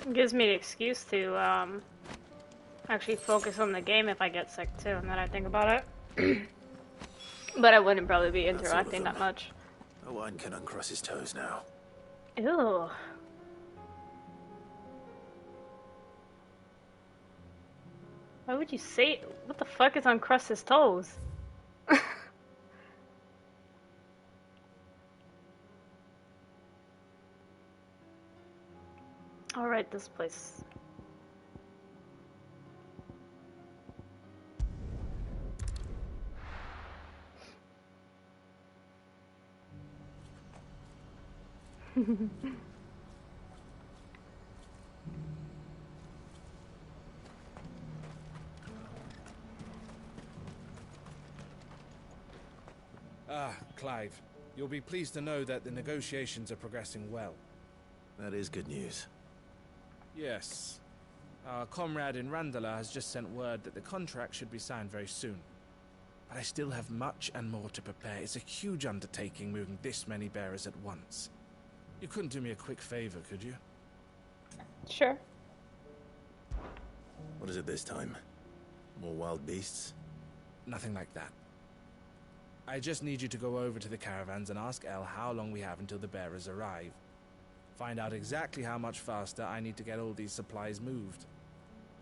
It gives me the excuse to actually focus on the game if I get sick too, and then I think about it. But I wouldn't probably be interacting that much. Owen can uncross his toes now. Ew. Why would you say? What the fuck is uncross his toes? Alright, this place. Ah, Clive. You'll be pleased to know that the negotiations are progressing well. That is good news. Yes. Our comrade in Randala has just sent word that the contract should be signed very soon. But I still have much and more to prepare. It's a huge undertaking moving this many bearers at once. You couldn't do me a quick favor, could you? Sure. What is it this time? More wild beasts? Nothing like that. I just need you to go over to the caravans and ask El how long we have until the bearers arrive. Find out exactly how much faster I need to get all these supplies moved.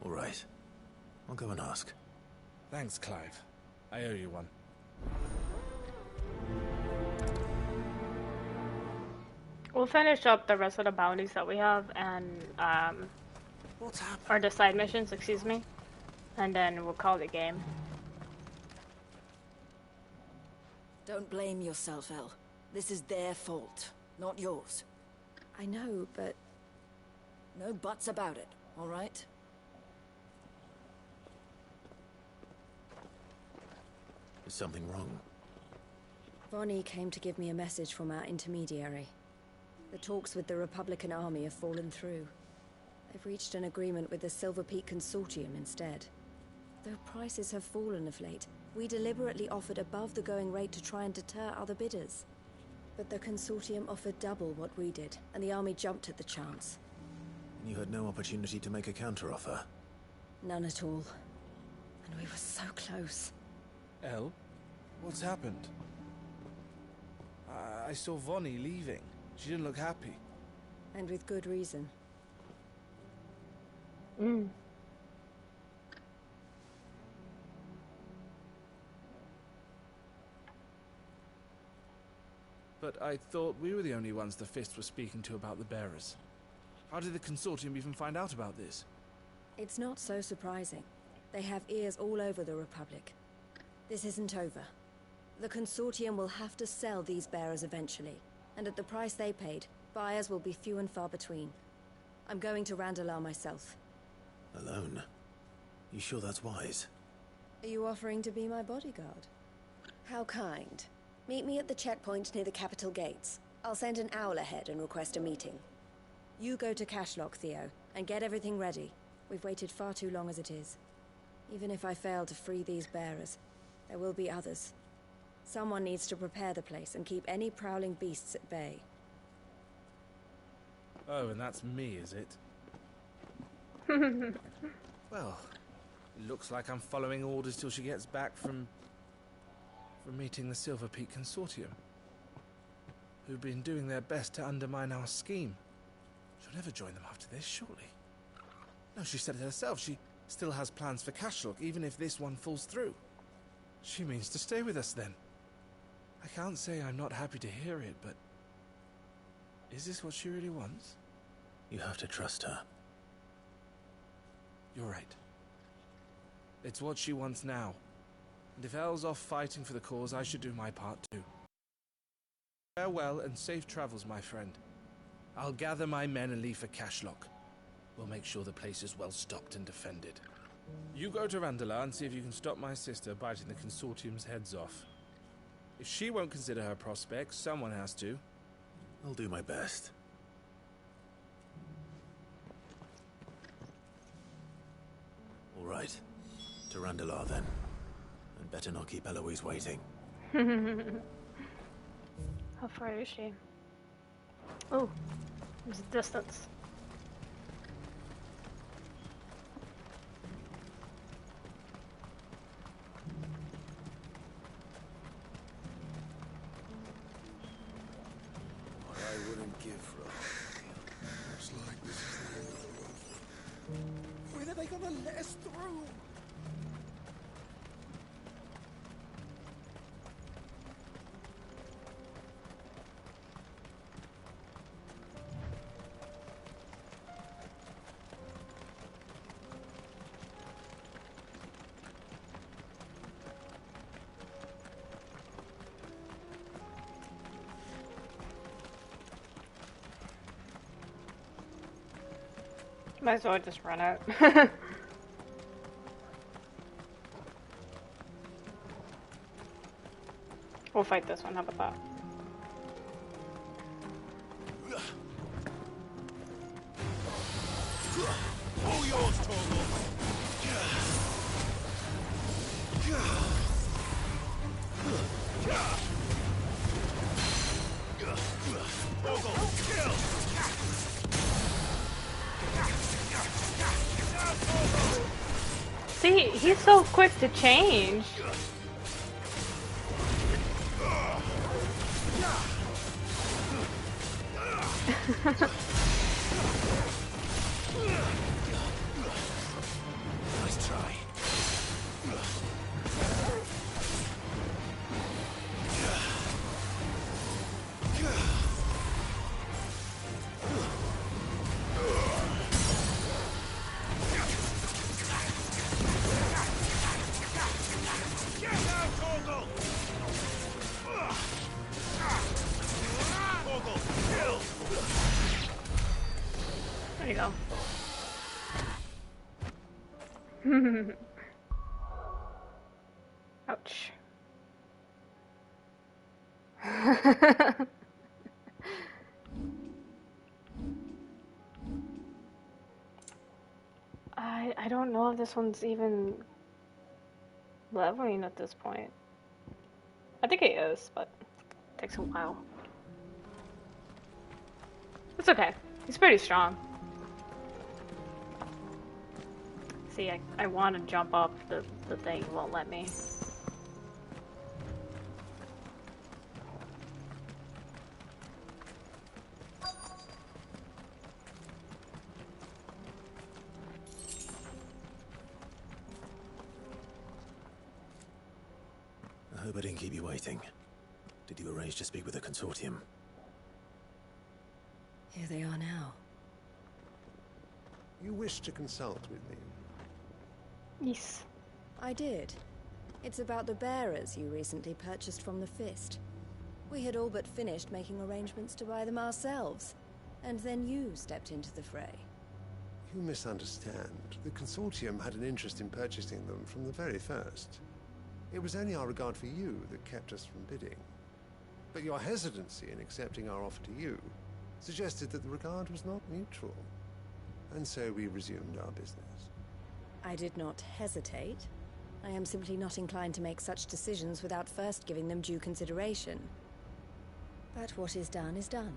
All right. I'll go and ask. Thanks, Clive. I owe you one. We'll finish up the rest of the bounties that we have and or the side missions, excuse me, and then we'll call it a game. Don't blame yourself, El. This is their fault, not yours. I know, but... No buts about it, all right? Is something wrong? Vonnie came to give me a message from our intermediary. The talks with the Republican army have fallen through. They've reached an agreement with the Silver Peak Consortium instead. Though prices have fallen of late, we deliberately offered above the going rate to try and deter other bidders. But the Consortium offered double what we did, and the army jumped at the chance. And you had no opportunity to make a counteroffer? None at all. And we were so close. El, what's happened? I saw Vonnie leaving. She didn't look happy. And with good reason. But I thought we were the only ones the Fist was speaking to about the bearers. How did the Consortium even find out about this? It's not so surprising. They have ears all over the Republic. This isn't over. The Consortium will have to sell these bearers eventually, and at the price they paid, buyers will be few and far between. I'm going to Randalar myself. Alone? You sure that's wise? Are you offering to be my bodyguard? How kind. Meet me at the checkpoint near the capital gates. I'll send an owl ahead and request a meeting. You go to Cashlock, Theo, and get everything ready. We've waited far too long as it is. Even if I fail to free these bearers, there will be others. Someone needs to prepare the place and keep any prowling beasts at bay. Oh, and that's me, is it? Well, it looks like I'm following orders till she gets back from meeting the Silver Peak Consortium, who've been doing their best to undermine our scheme. She'll never join them after this, surely. No, she said it herself. She still has plans for Cashlock, even if this one falls through. She means to stay with us, then. I can't say I'm not happy to hear it, but... is this what she really wants? You have to trust her. You're right. It's what she wants now. And if Elle's off fighting for the cause, I should do my part too. Farewell and safe travels, my friend. I'll gather my men and leave for Cashlock. We'll make sure the place is well stocked and defended. You go to Randalar and see if you can stop my sister biting the Consortium's heads off. If she won't consider her prospects, someone has to. I'll do my best. All right. To Randalar, then. And Better not keep Eloise waiting. How far is she? Oh, there's a distance. What I wouldn't give for a... Looks like this is the end of the road. When are they gonna let us through? Might as well just run out. We'll fight this one, how about that? All yours, Torgal. Torgal, kill! See, he's so quick to change. Nice try. There you go. Ouch. I don't know if this one's even leveling at this point. I think it is, but it takes a while. It's okay. He's pretty strong. See, I want to jump up the thing, won't let me. I hope I didn't keep you waiting. Did you arrange to speak with the consortium? Here they are now. You wish to consult with me? Yes. I did. It's about the bearers you recently purchased from the Fist. We had all but finished making arrangements to buy them ourselves, and then you stepped into the fray. You misunderstand. The consortium had an interest in purchasing them from the very first. It was only our regard for you that kept us from bidding. But your hesitancy in accepting our offer to you suggested that the regard was not mutual. And so we resumed our business. I did not hesitate. I am simply not inclined to make such decisions without first giving them due consideration. But what is done is done.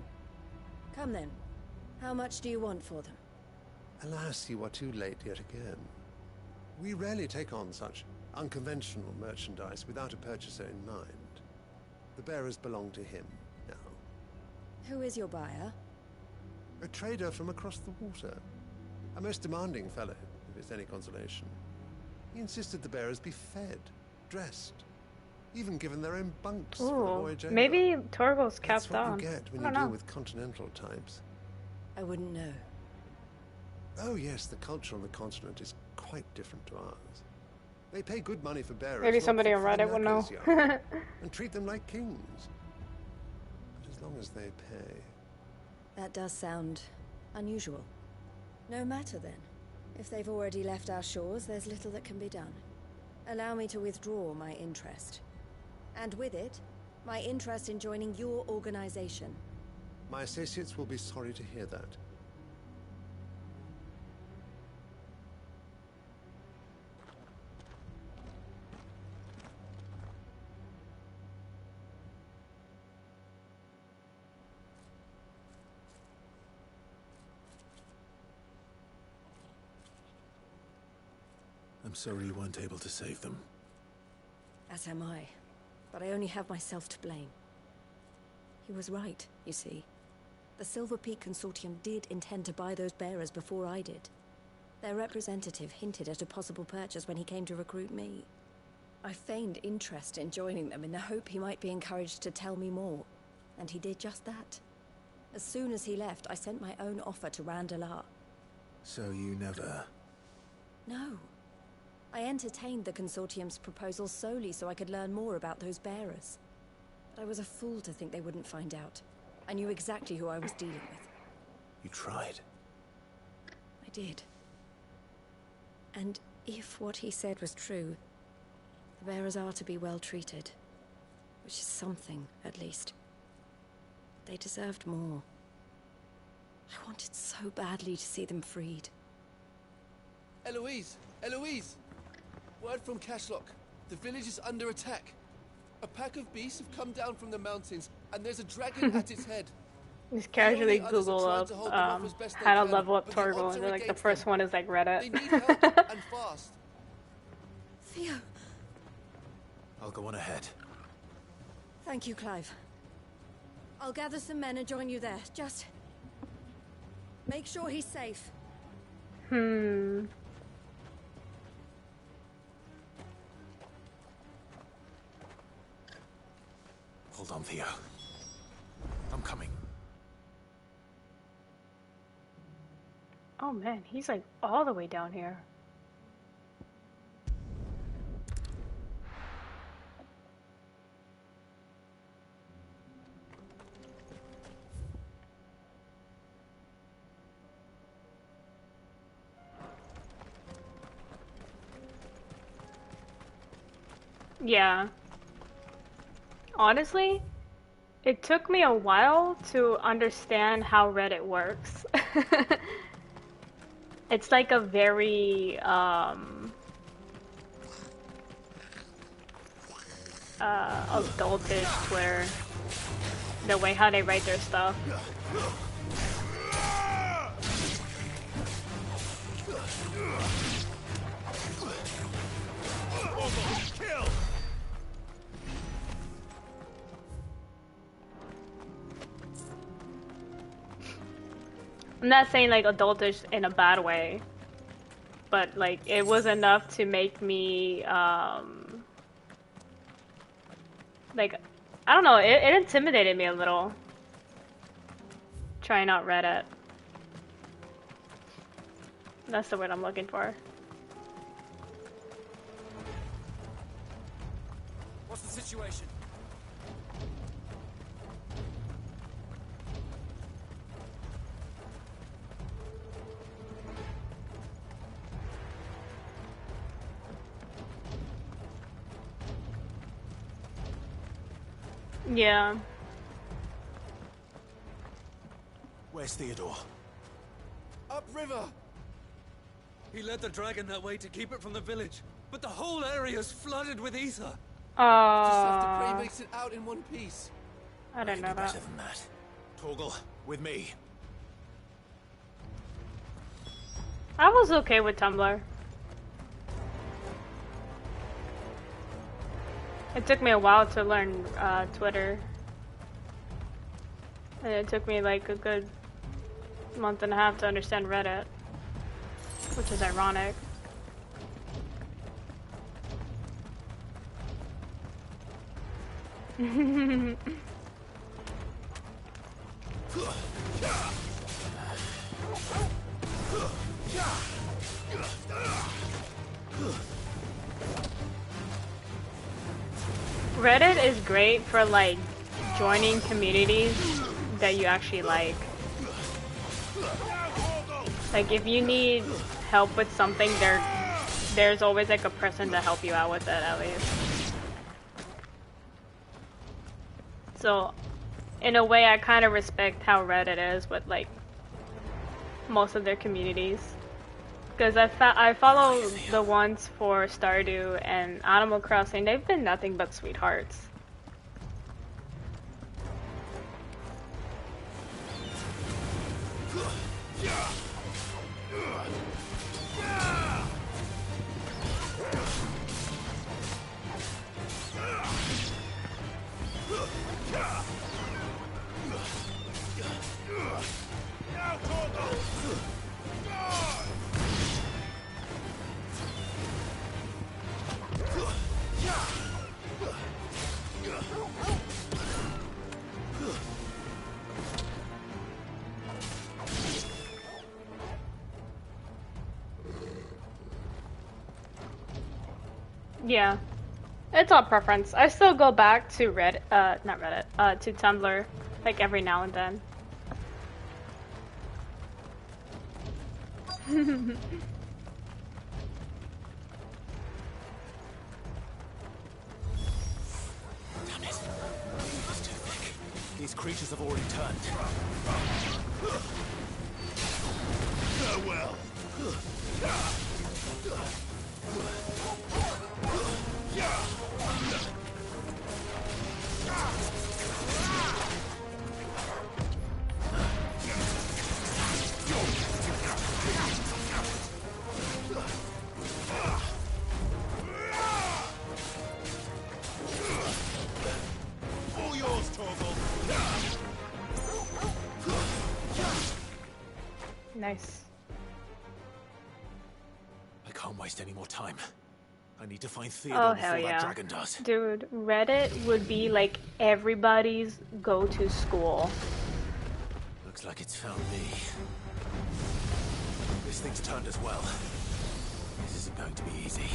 Come then. How much do you want for them? Alas, you are too late yet again. We rarely take on such unconventional merchandise without a purchaser in mind. The bearers belong to him now. Who is your buyer? A trader from across the water. A most demanding fellow, if it's any consolation. He insisted the bearers be fed, dressed, even given their own bunks for the voyage over. Maybe Torgal's That's capped what on. you get when I you don't deal know. with continental types. I wouldn't know. Oh yes, the culture on the continent is quite different to ours. They pay good money for bearers. Maybe not somebody fit on for the Reddit would know. knackers, young, and treat them like kings. But as long as they pay. That does sound unusual. No matter then. If they've already left our shores, there's little that can be done. Allow me to withdraw my interest. And with it, my interest in joining your organization. My associates will be sorry to hear that. I'm sorry you weren't able to save them. As am I. But I only have myself to blame. He was right, you see. The Silver Peak Consortium did intend to buy those bearers before I did. Their representative hinted at a possible purchase when he came to recruit me. I feigned interest in joining them in the hope he might be encouraged to tell me more. And he did just that. As soon as he left, I sent my own offer to Randalar. So you never... No. I entertained the Consortium's proposal solely so I could learn more about those bearers. But I was a fool to think they wouldn't find out. I knew exactly who I was dealing with. You tried. I did. And if what he said was true, the bearers are to be well treated. Which is something, at least. They deserved more. I wanted so badly to see them freed. Eloise! Eloise! Word from Cashlock. The village is under attack. A pack of beasts have come down from the mountains, and there's a dragon at its head. Just casually Google up how to level up Torgal, and then, like the first one is like Reddit. They need help, and fast. Theo! I'll go on ahead. Thank you, Clive. I'll gather some men and join you there. Just... make sure he's safe. Hold on, Theo. I'm coming. Oh man, he's like all the way down here. Yeah. Honestly, it took me a while to understand how Reddit works. It's like a very, adultish Twitter. The way how they write their stuff. I'm not saying like adultish in a bad way, but like it was enough to make me like, I don't know, it intimidated me a little trying out Reddit. That's the word I'm looking for. What's the situation? Yeah. Where's Theodore? Upriver! He led the dragon that way to keep it from the village, but the whole area's flooded with ether. Just have to pray makes it out in one piece. I don't know that. Better than that. Torgal, with me. I was okay with Tumblr. It took me a while to learn Twitter. And it took me like a good month and a half to understand Reddit. Which is ironic. Reddit is great for like joining communities that you actually like. Like if you need help with something, there's always like a person to help you out with it at least. So in a way I kind of respect how Reddit is with like most of their communities. Because I follow the ones for Stardew and Animal Crossing. They've been nothing but sweethearts. Yeah, it's all preference. I still go back to not Reddit, to Tumblr, like every now and then. Damn it. It's too thick. These creatures have already turned. Farewell. All yours, Torgal. Nice. I can't waste any more time. I need to find Oh, Theodore hell before that yeah. dragon does. Dude, Reddit would be like everybody's go-to school. Looks like it's found me. This thing's turned as well. This isn't going to be easy.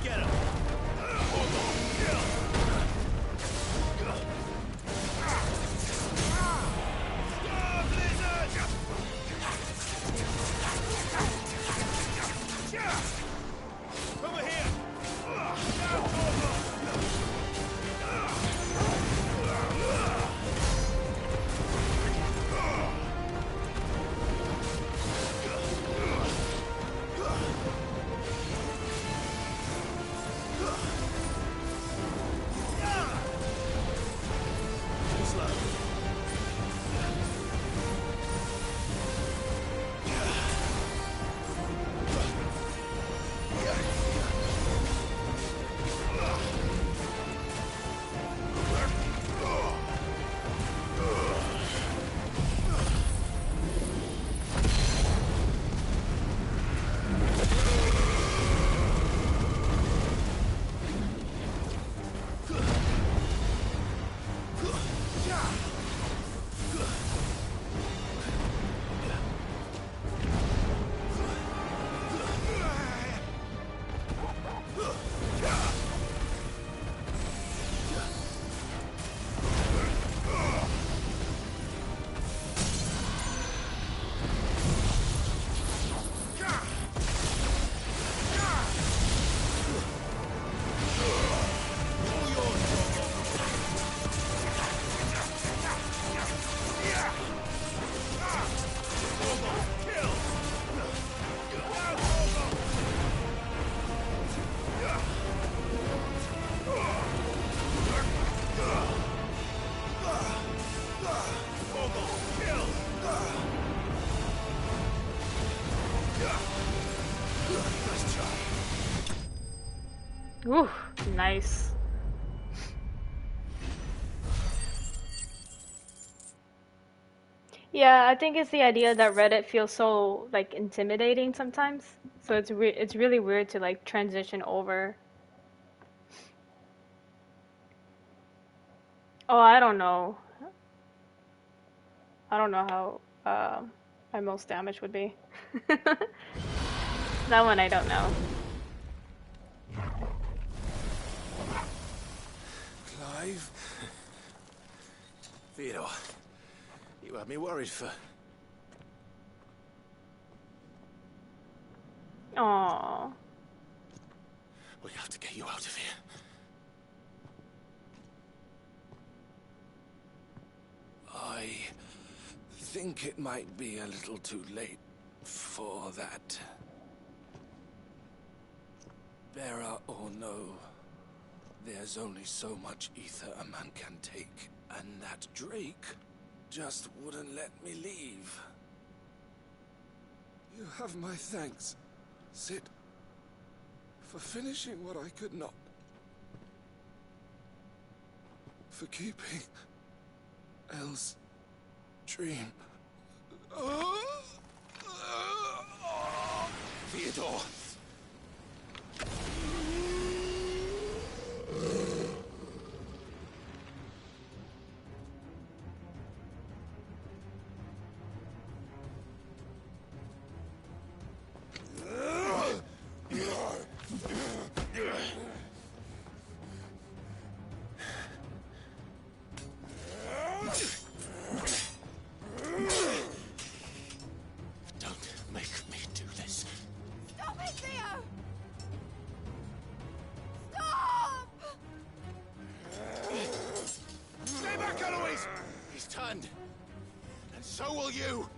Get him. Over here. Ooh, nice. Yeah, I think it's the idea that Reddit feels so like intimidating sometimes. So it's really weird to like transition over. Oh, I don't know. I don't know how my most damage would be. That one I don't know. Clive? Theodore, you had me worried for... Aww. We have to get you out of here. I think it might be a little too late for that. Bearer or no, There's only so much ether a man can take, and that Drake just wouldn't let me leave. You have my thanks, Sid, for finishing what I could not. For keeping Elle's dream. Theodore! And so will you!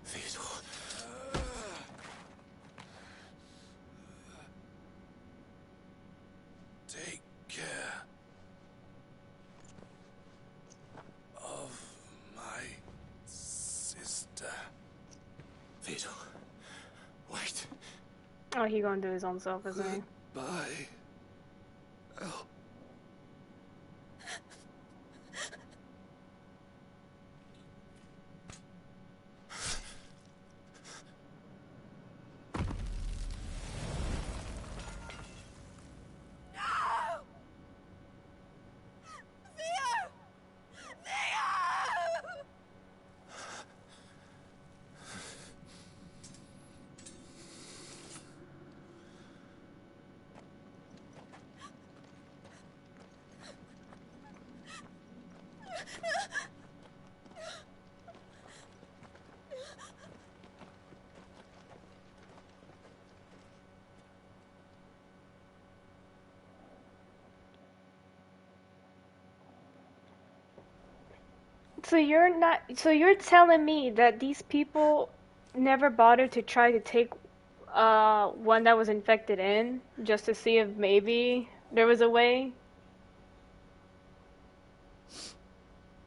Theodore. Take care of my sister. Theodore, wait. Oh, he gonna do his own self, isn't he? Bye. Elle. So you're not. So you're telling me that these people never bothered to try to take one that was infected in just to see if maybe there was a way?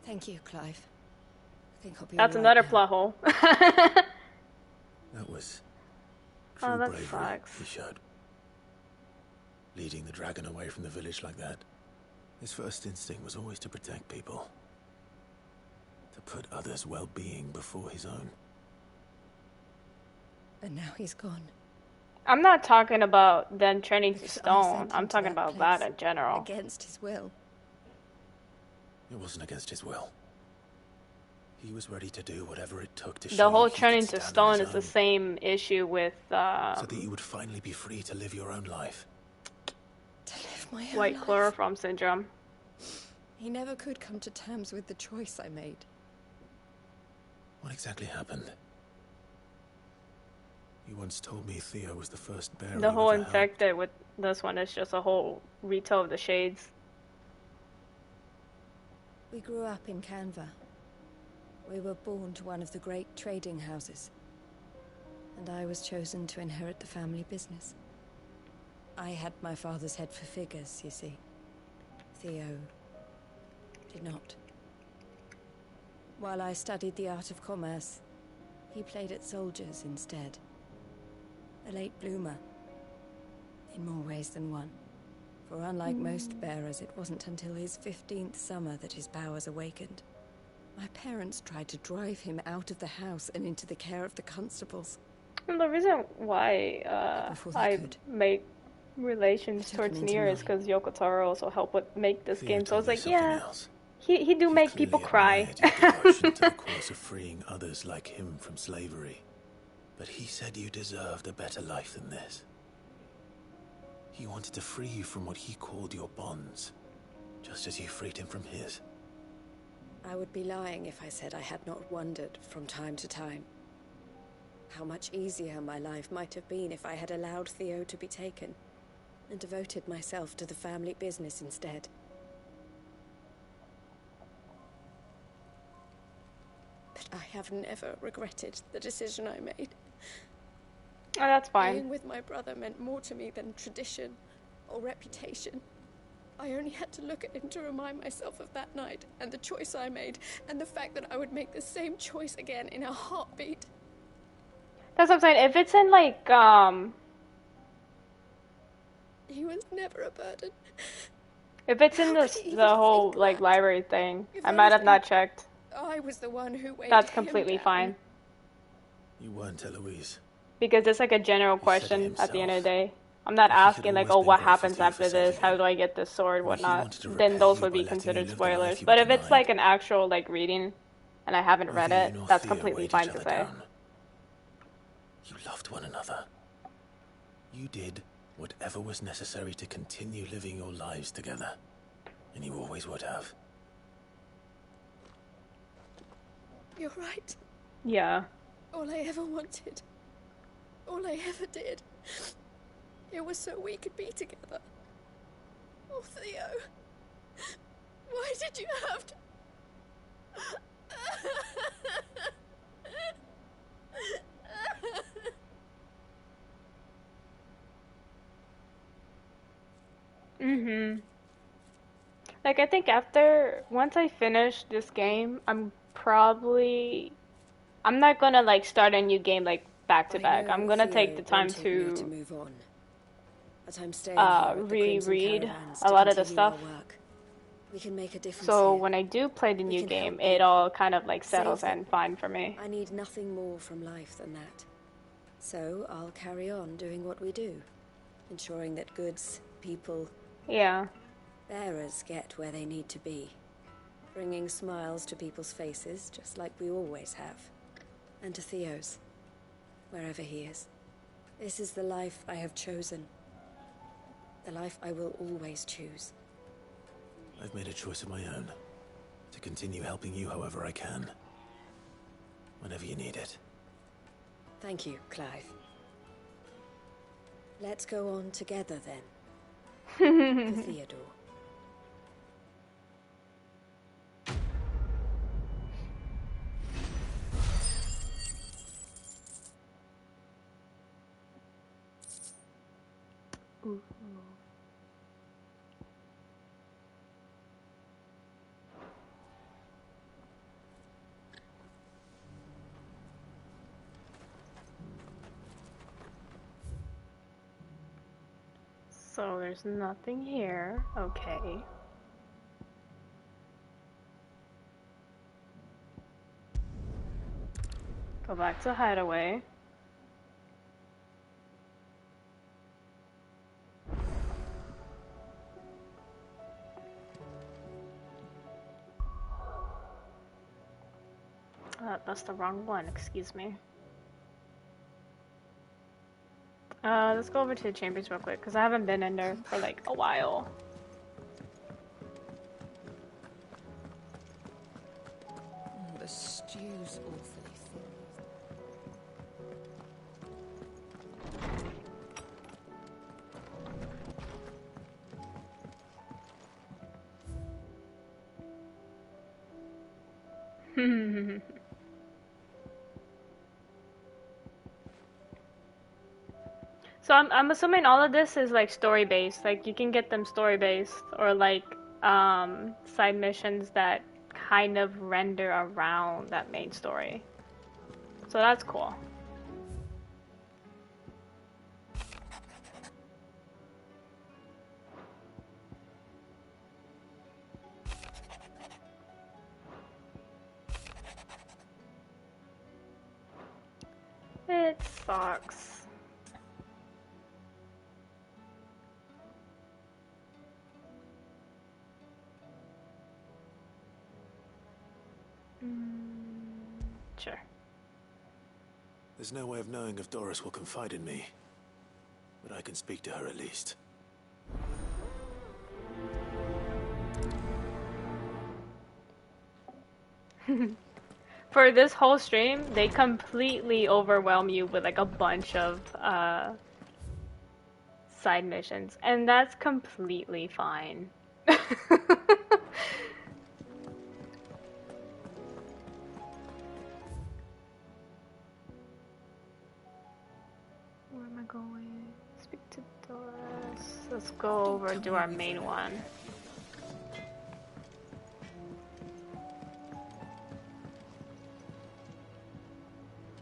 Thank you, Clive. I think I'll be That's all right another now. plot hole. That was true Oh, that bravery sucks. he showed. Leading the dragon away from the village like that. His first instinct was always to protect people. To put others' well-being before his own. And now he's gone. I'm not talking about them turning to Because I stone. sent I'm him to talking that about that place in general. Against his will. It wasn't against his will. He was ready to do whatever it took to show The whole he could turning to stand on stone his is the own, same issue with so that you would finally be free to live your own life. To live my own white life. chloroform syndrome. He never could come to terms with the choice I made. What exactly happened? You once told me Theo was the first bearer The you whole ever helped. infected with this one is just a whole retell of the shades. We grew up in Canva. We were born to one of the great trading houses. And I was chosen to inherit the family business. I had my father's head for figures, you see. Theo did not. While I studied the art of commerce, he played at soldiers instead. A late bloomer. In more ways than one. For unlike most bearers, it wasn't until his 15th summer that his powers awakened. My parents tried to drive him out of the house and into the care of the constables. And the reason why I make relations took towards him into Nier is mine. because Yoko Taro also helped with make this Theo game. So I told was me like, something yeah, else. he do make people cry. Admired your devotion to the cause of freeing others like him from slavery. But he said you deserved a better life than this. He wanted to free you from what he called your bonds, just as you freed him from his. I would be lying if I said I had not wondered from time to time how much easier my life might have been if I had allowed Theo to be taken and devoted myself to the family business instead. I have never regretted the decision I made. Oh, that's fine. Being with my brother meant more to me than tradition or reputation. I only had to look at him to remind myself of that night, and the choice I made, and the fact that I would make the same choice again in a heartbeat. That's what I'm saying. If it's in, like, He was never a burden. if it's in the whole, like, library thing, I might have not checked. I was the one who weighed That's him completely down. fine. You weren't, Eloise. Because it's like a general question at the end of the day. I'm not asking like, oh, what happens after this? How do I get this sword? Whatnot. Then those would be considered spoilers. But if it's like an actual like reading, and I haven't read it, that's completely fine to say. You loved one another. You did whatever was necessary to continue living your lives together. And you always would have. You're right. Yeah. All I ever wanted, all I ever did, it was so we could be together. Oh, Theo, why did you have to... Like, I think once I finish this game, I'm not gonna like start a new game like back to back. I'm gonna take the time to move on. But I'm staying here at the Crimson reread Caravans a to lot of the continue our stuff. work. We can make a difference So here. when I do play the new can game, help it all kind of like settles Save them. in fine for me. I need nothing more from life than that. So I'll carry on doing what we do, ensuring that goods, people, Yeah. bearers get where they need to be, bringing smiles to people's faces, just like we always have, and to Theo's, wherever he is. This is the life I have chosen, the life I will always choose. I've made a choice of my own, to continue helping you however I can, whenever you need it. Thank you, Clive. Let's go on together then. To Theodore. Ooh. So there's nothing here. Okay. Go back to Hideaway. That's the wrong one, excuse me. Let's go over to the chambers real quick, because I haven't been in there for like a while. The stew's awfully thin. So I'm assuming all of this is like story based. Like you can get them story based or like side missions that kind of render around that main story. So that's cool. It sucks. Sure. There's no way of knowing if Doris will confide in me, but I can speak to her at least. For this whole stream, they completely overwhelm you with like a bunch of side missions, and that's completely fine. over and do our main one.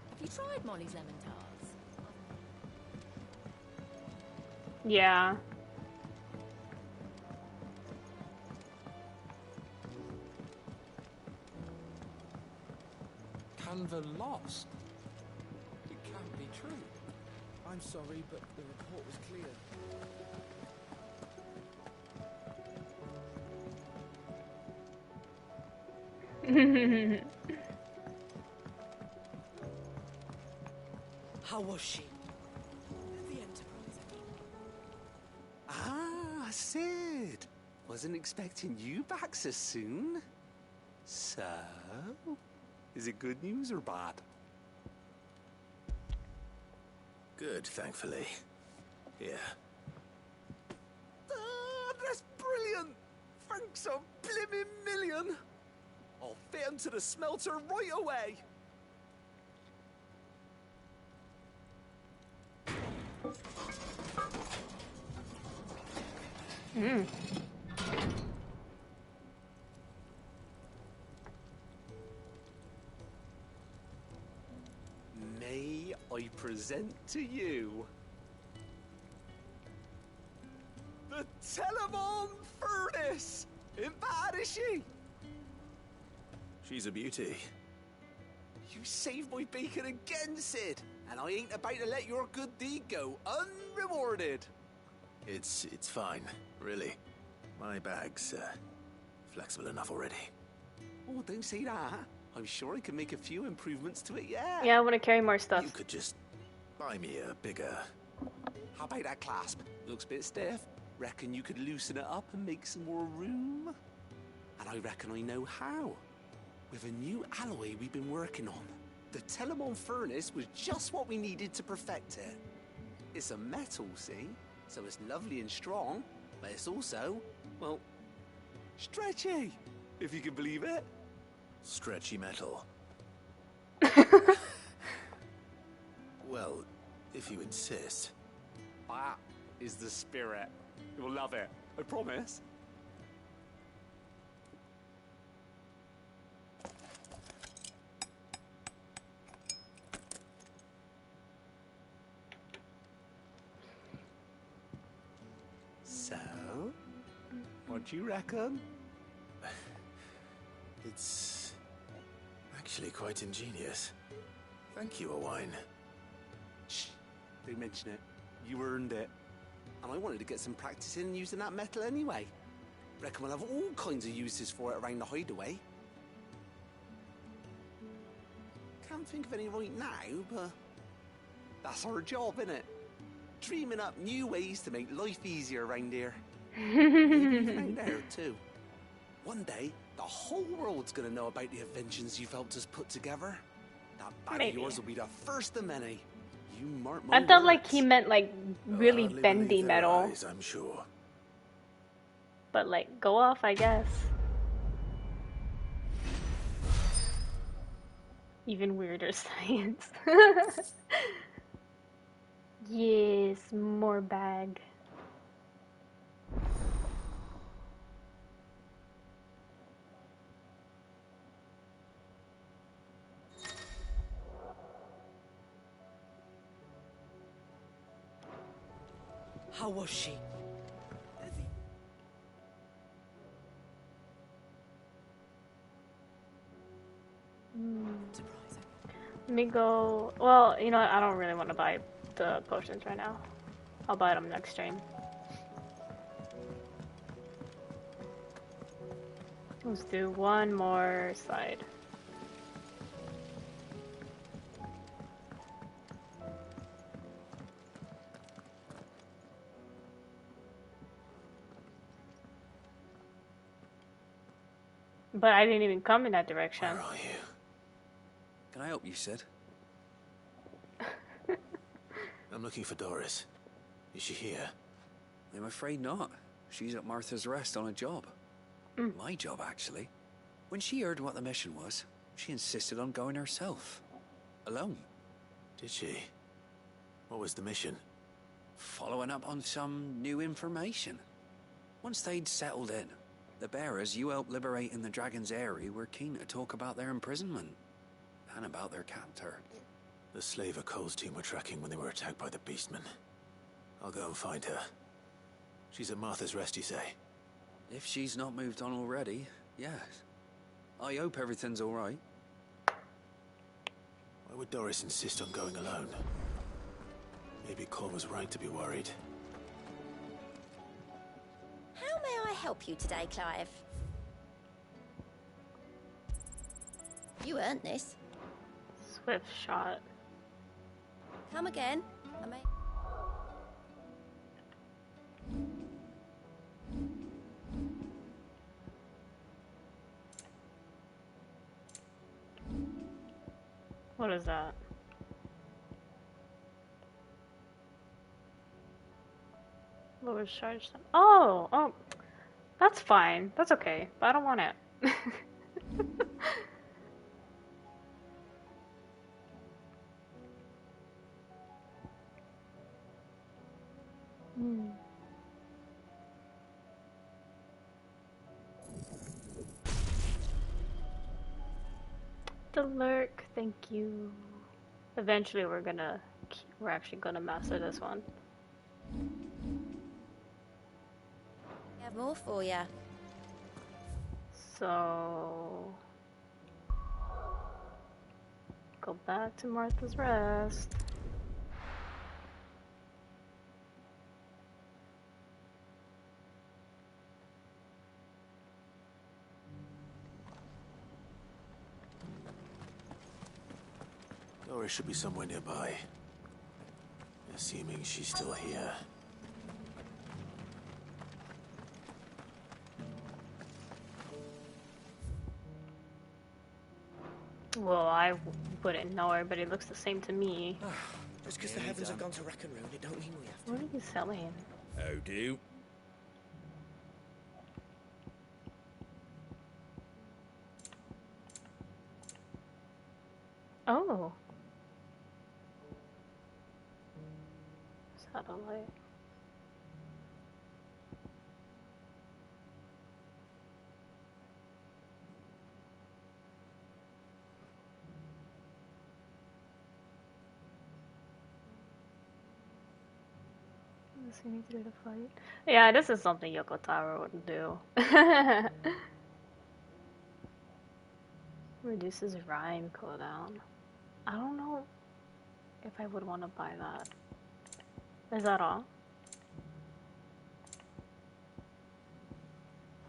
Have you tried Molly's lemon tarts? Yeah. Canva lost? It can't be true. I'm sorry, but the report was clear. How was she? The Enterprise, I mean. Ah, Sid. Wasn't expecting you back so soon. So, is it good news or bad? Good, thankfully. Here. Ah, that's brilliant! Thanks a blimmin' million! I'll fit 'em to the smelter right away! Mm. May I present to you the Telemon Furnace! Ain't bad, is she? She's a beauty. You saved my bacon again, Sid, and I ain't about to let your good deed go unrewarded. It's fine, really. My bag's flexible enough already. Oh, don't say that. I'm sure I can make a few improvements to it, yeah. Yeah, I want to carry more stuff. You could just buy me a bigger... How about that clasp? Looks a bit stiff. Reckon you could loosen it up and make some more room? And I reckon I know how. With a new alloy we've been working on. The Telemon Furnace was just what we needed to perfect it. It's a metal, see? So it's lovely and strong, but it's also, well, stretchy, if you can believe it. Stretchy metal. Well, if you insist. That is the spirit. You'll love it, I promise. So, what do you reckon? It's actually quite ingenious. Thank you, Owain. Shh, don't mention it. You earned it. And I wanted to get some practice in using that metal anyway. Reckon we'll have all kinds of uses for it around the hideaway. Can't think of any right now, but that's our job, innit? Dreaming up new ways to make life easier around here. Maybe out there, too. One day, the whole world's gonna know about the inventions you've helped us put together. That bag of yours will be the first of many. You mark my I thought words. like he meant like really Hardly bendy believe their metal. eyes, I'm sure. But like, go off, I guess. Even weirder science. Yes, more bag. How was she? Let me go. Well, you know what? I don't really want to buy the potions right now. I'll buy them next stream. Let's do one more side. But I didn't even come in that direction. Where are you? Can I help you, Sid? I'm looking for Doris. Is she here? I'm afraid not. She's at Martha's Rest on a job. My job, actually. When she heard what the mission was, she insisted on going herself. Alone. Did she? What was the mission? Following up on some new information. Once they'd settled in, the bearers you helped liberate in the Dragon's Eyrie were keen to talk about their imprisonment and about their captor. The slaver Cole's team were tracking when they were attacked by the Beastmen. I'll go and find her. She's at Martha's Rest, you say? If she's not moved on already, yes. I hope everything's all right. Why would Doris insist on going alone? Maybe Cole was right to be worried. How may I help you today, Clive? You earned this. Swift shot. Come again. I may... What is that? Lowers charge. Oh, that's fine. That's okay, but I don't want it. The lurk, thank you. Eventually we're actually gonna master this one. I have more for ya. So go back to Martha's Rest. Doris should be somewhere nearby. Assuming she's still here. Well, I wouldn't know her, but it looks the same to me. Just because the heavens have gone to wreck and ruin, it don't mean we have to. What are you selling? Oh, do? Oh. Satellite. You need to do the fight. Yeah, this is something Yoko Taro wouldn't do. Reduces rhyme cooldown. I don't know if I would want to buy that. Is that all?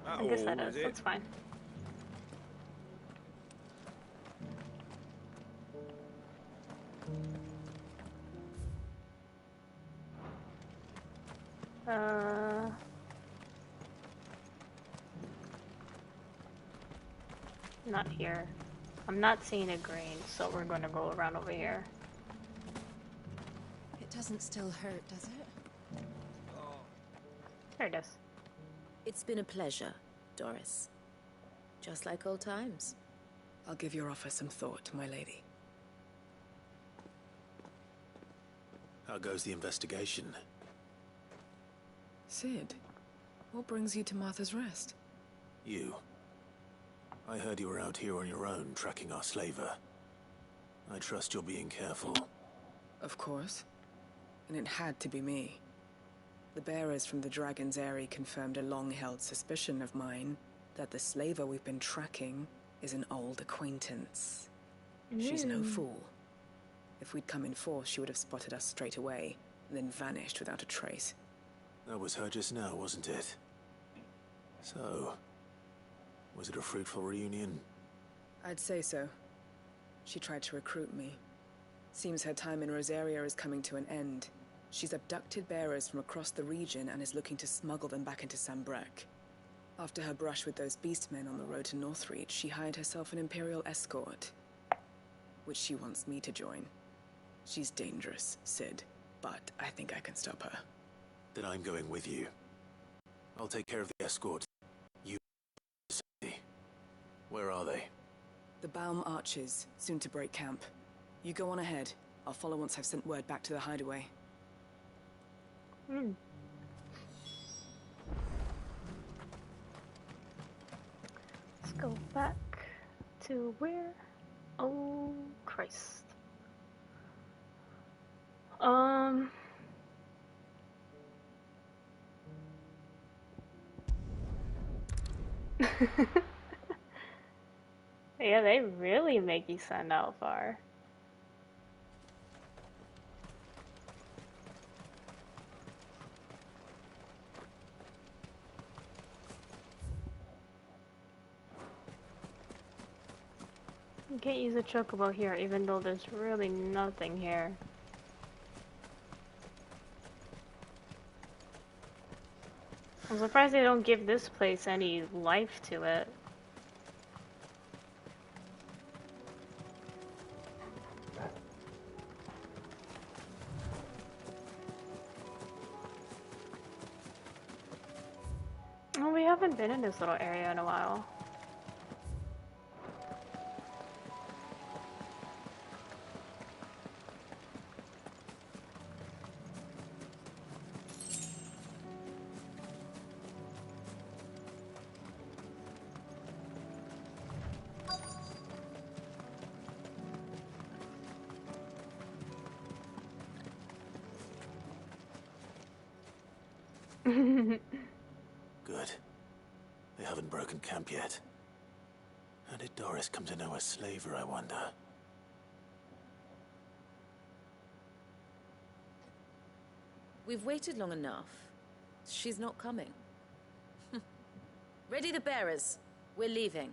I guess that is. That's fine. Not here. I'm not seeing a green, so we're gonna go around over here. It doesn't still hurt, does it? There it is. It's been a pleasure, Doris. Just like old times. I'll give your offer some thought, my lady. How goes the investigation? Sid, what brings you to Martha's Rest? You. I heard you were out here on your own, tracking our slaver. I trust you're being careful. Of course. And it had to be me. The bearers from the Dragon's Eyrie confirmed a long-held suspicion of mine that the slaver we've been tracking is an old acquaintance. She's no fool. If we'd come in force, she would have spotted us straight away, and then vanished without a trace. That was her just now, wasn't it? So, was it a fruitful reunion? I'd say so. She tried to recruit me. Seems her time in Rosaria is coming to an end. She's abducted bearers from across the region and is looking to smuggle them back into Sanbreque. After her brush with those beastmen on the road to Northreach, she hired herself an Imperial escort, which she wants me to join. She's dangerous, Sid, but I think I can stop her. Then I'm going with you. I'll take care of the escort. You... Where are they? The Baum Archers, soon to break camp. You go on ahead. I'll follow once I've sent word back to the hideaway. Go back to where? Oh, Christ. Yeah, they really make you send out far. You can't use a chocobo here, even though there's really nothing here. I'm surprised they don't give this place any life to it. Oh, we haven't been in this little area in a while. Good. They haven't broken camp yet. How did Doris come to know a slaver, I wonder? We've waited long enough. She's not coming. Ready the bearers. We're leaving.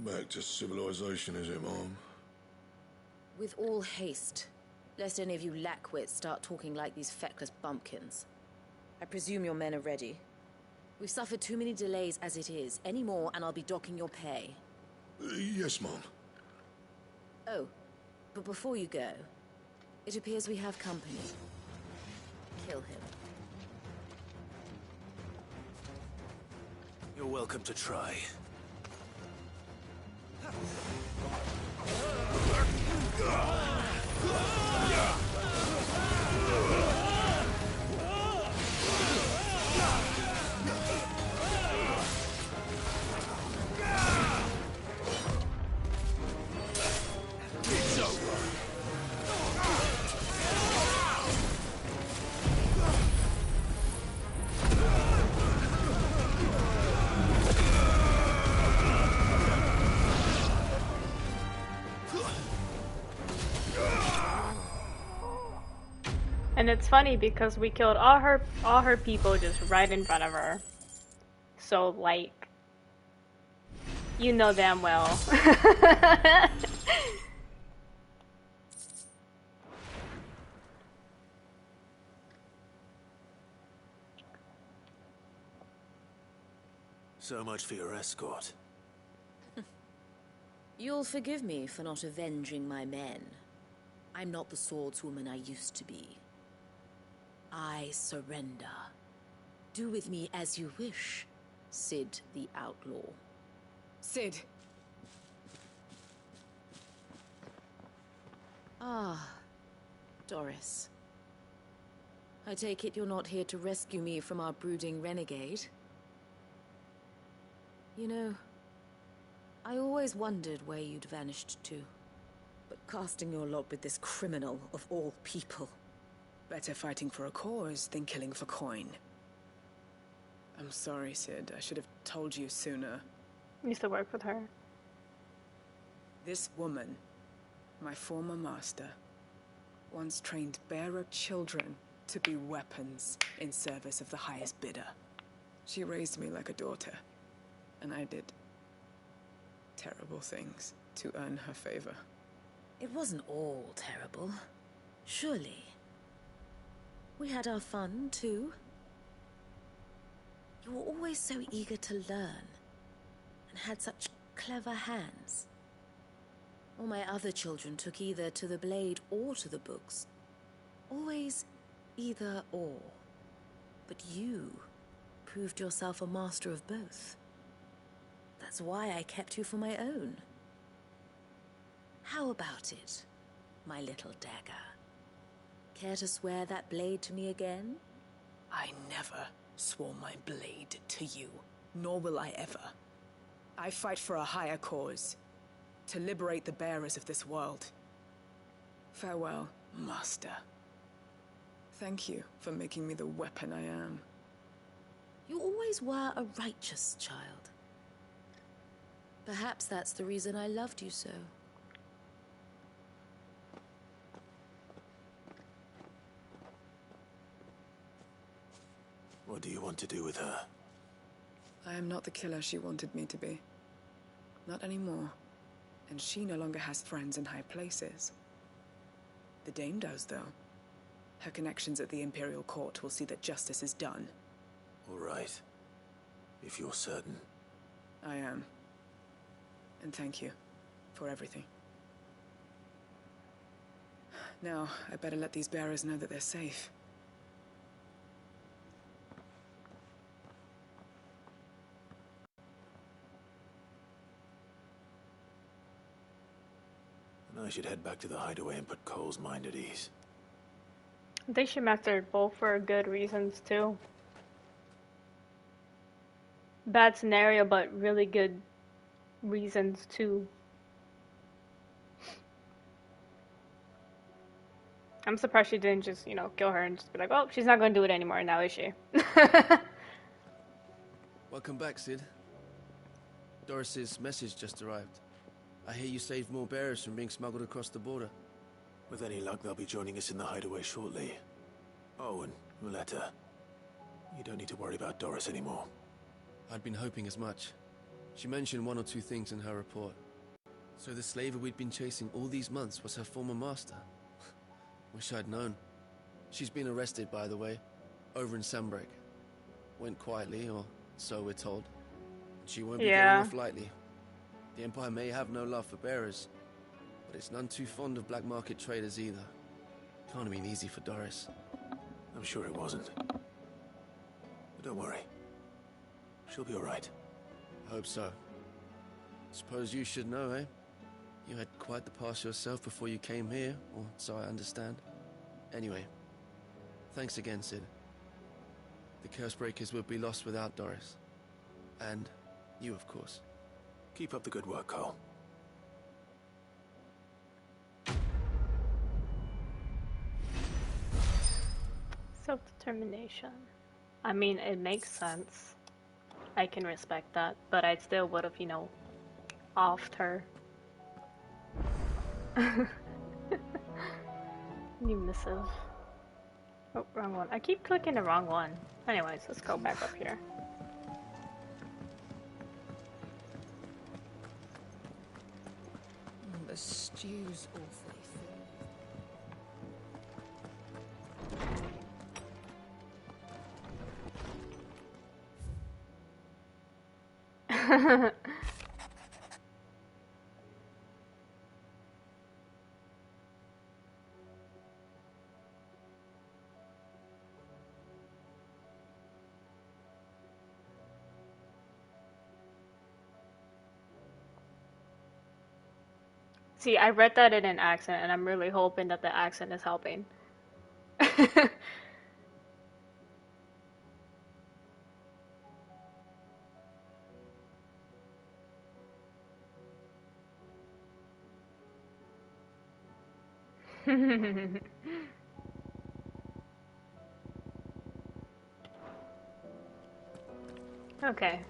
Back to civilization, is it, Mom? With all haste, lest any of you lackwits start talking like these feckless bumpkins. I presume your men are ready. We've suffered too many delays as it is. Any more and I'll be docking your pay. Yes, Mom. Oh, but before you go, it appears we have company. Kill him. You're welcome to try. And it's funny because we killed all her people just right in front of her. So like, you know damn well. So much for your escort. You'll forgive me for not avenging my men. I'm not the swordswoman I used to be. I surrender. Do with me as you wish, Sid the Outlaw. Sid. Ah, Doris. I take it you're not here to rescue me from our brooding renegade? You know, I always wondered where you'd vanished to. But casting your lot with this criminal of all people. Better fighting for a cause than killing for coin. I'm sorry, Sid. I should have told you sooner. Used to work with her. This woman, my former master, once trained bearer children to be weapons in service of the highest bidder. She raised me like a daughter, and I did terrible things to earn her favor. It wasn't all terrible, surely. We had our fun, too. You were always so eager to learn, and had such clever hands. All my other children took either to the blade or to the books. Always either or. But you proved yourself a master of both. That's why I kept you for my own. How about it, my little dagger? Care to swear that blade to me again? I never swore my blade to you, nor will I ever. I fight for a higher cause. To liberate the bearers of this world. Farewell, Master. Thank you for making me the weapon I am. You always were a righteous child. Perhaps that's the reason I loved you so. What do you want to do with her? I am not the killer she wanted me to be. Not anymore. And she no longer has friends in high places. The Dame does, though. Her connections at the Imperial Court will see that justice is done. All right. If you're certain. I am. And thank you for everything. Now, I better let these bearers know that they're safe. And I should head back to the hideaway and put Cole's mind at ease. They should master both for good reasons too. Bad scenario, but really good reasons too. I'm surprised she didn't just, kill her and just be like, oh, she's not going to do it anymore now, is she? Welcome back, Sid. Doris's message just arrived. I hear you saved more bearers from being smuggled across the border. With any luck, they'll be joining us in the hideaway shortly. Oh, and Muleta. You don't need to worry about Doris anymore. I'd been hoping as much. She mentioned one or two things in her report. So the slaver we'd been chasing all these months was her former master. Wish I'd known. She's been arrested, by the way, over in Sandbreak. Went quietly, or so we're told. She won't be getting off lightly. The Empire may have no love for bearers, but it's none too fond of black market traders either. Can't have been easy for Doris. I'm sure it wasn't. But don't worry. She'll be all right. I hope so. Suppose you should know, eh? You had quite the past yourself before you came here, or so I understand. Anyway, thanks again, Sid. The Cursebreakers would be lost without Doris. And you, of course. Keep up the good work, Cole. Self-determination. I mean, it makes sense. I can respect that, but I still would have, offed her. New missive. Oh, wrong one. I keep clicking the wrong one. Anyways, let's go back up here. The stew's awfully Full. See, I read that in an accent, and I'm really hoping that the accent is helping. Okay.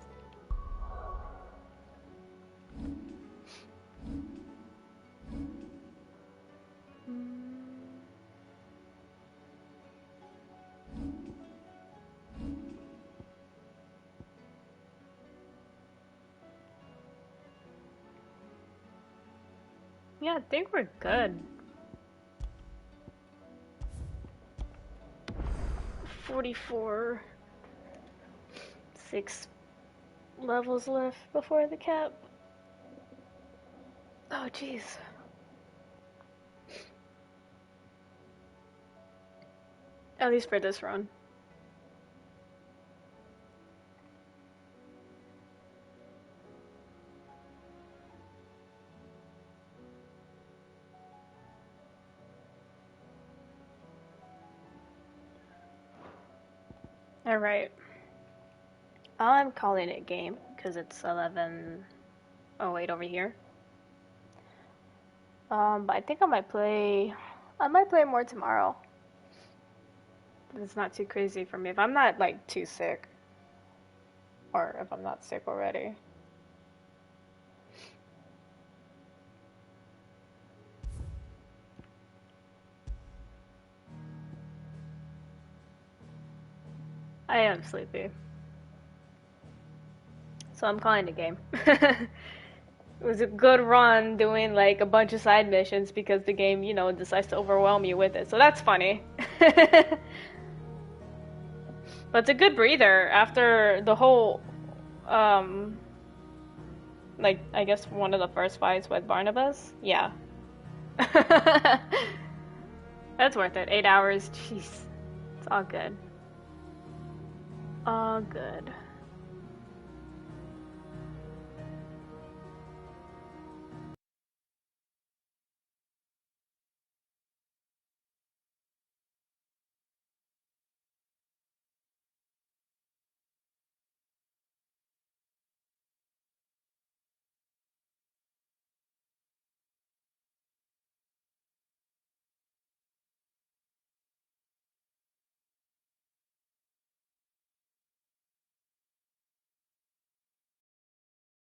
Yeah, I think we're good. 44. 6 levels left before the cap. Oh, jeez. At least for this run. Alright. I'm calling it game because it's 11 Oh wait, over here. But I think I might play more tomorrow. It's not too crazy for me if I'm not like too sick, or if I'm not sick already. I am sleepy, so I'm calling the game. It was a good run doing like a bunch of side missions because the game, you know, decides to overwhelm you with it. So that's funny. But it's a good breather after the whole, like, I guess one of the first fights with Barnabas. Yeah. That's worth it. 8 hours. Jeez. It's all good. All good.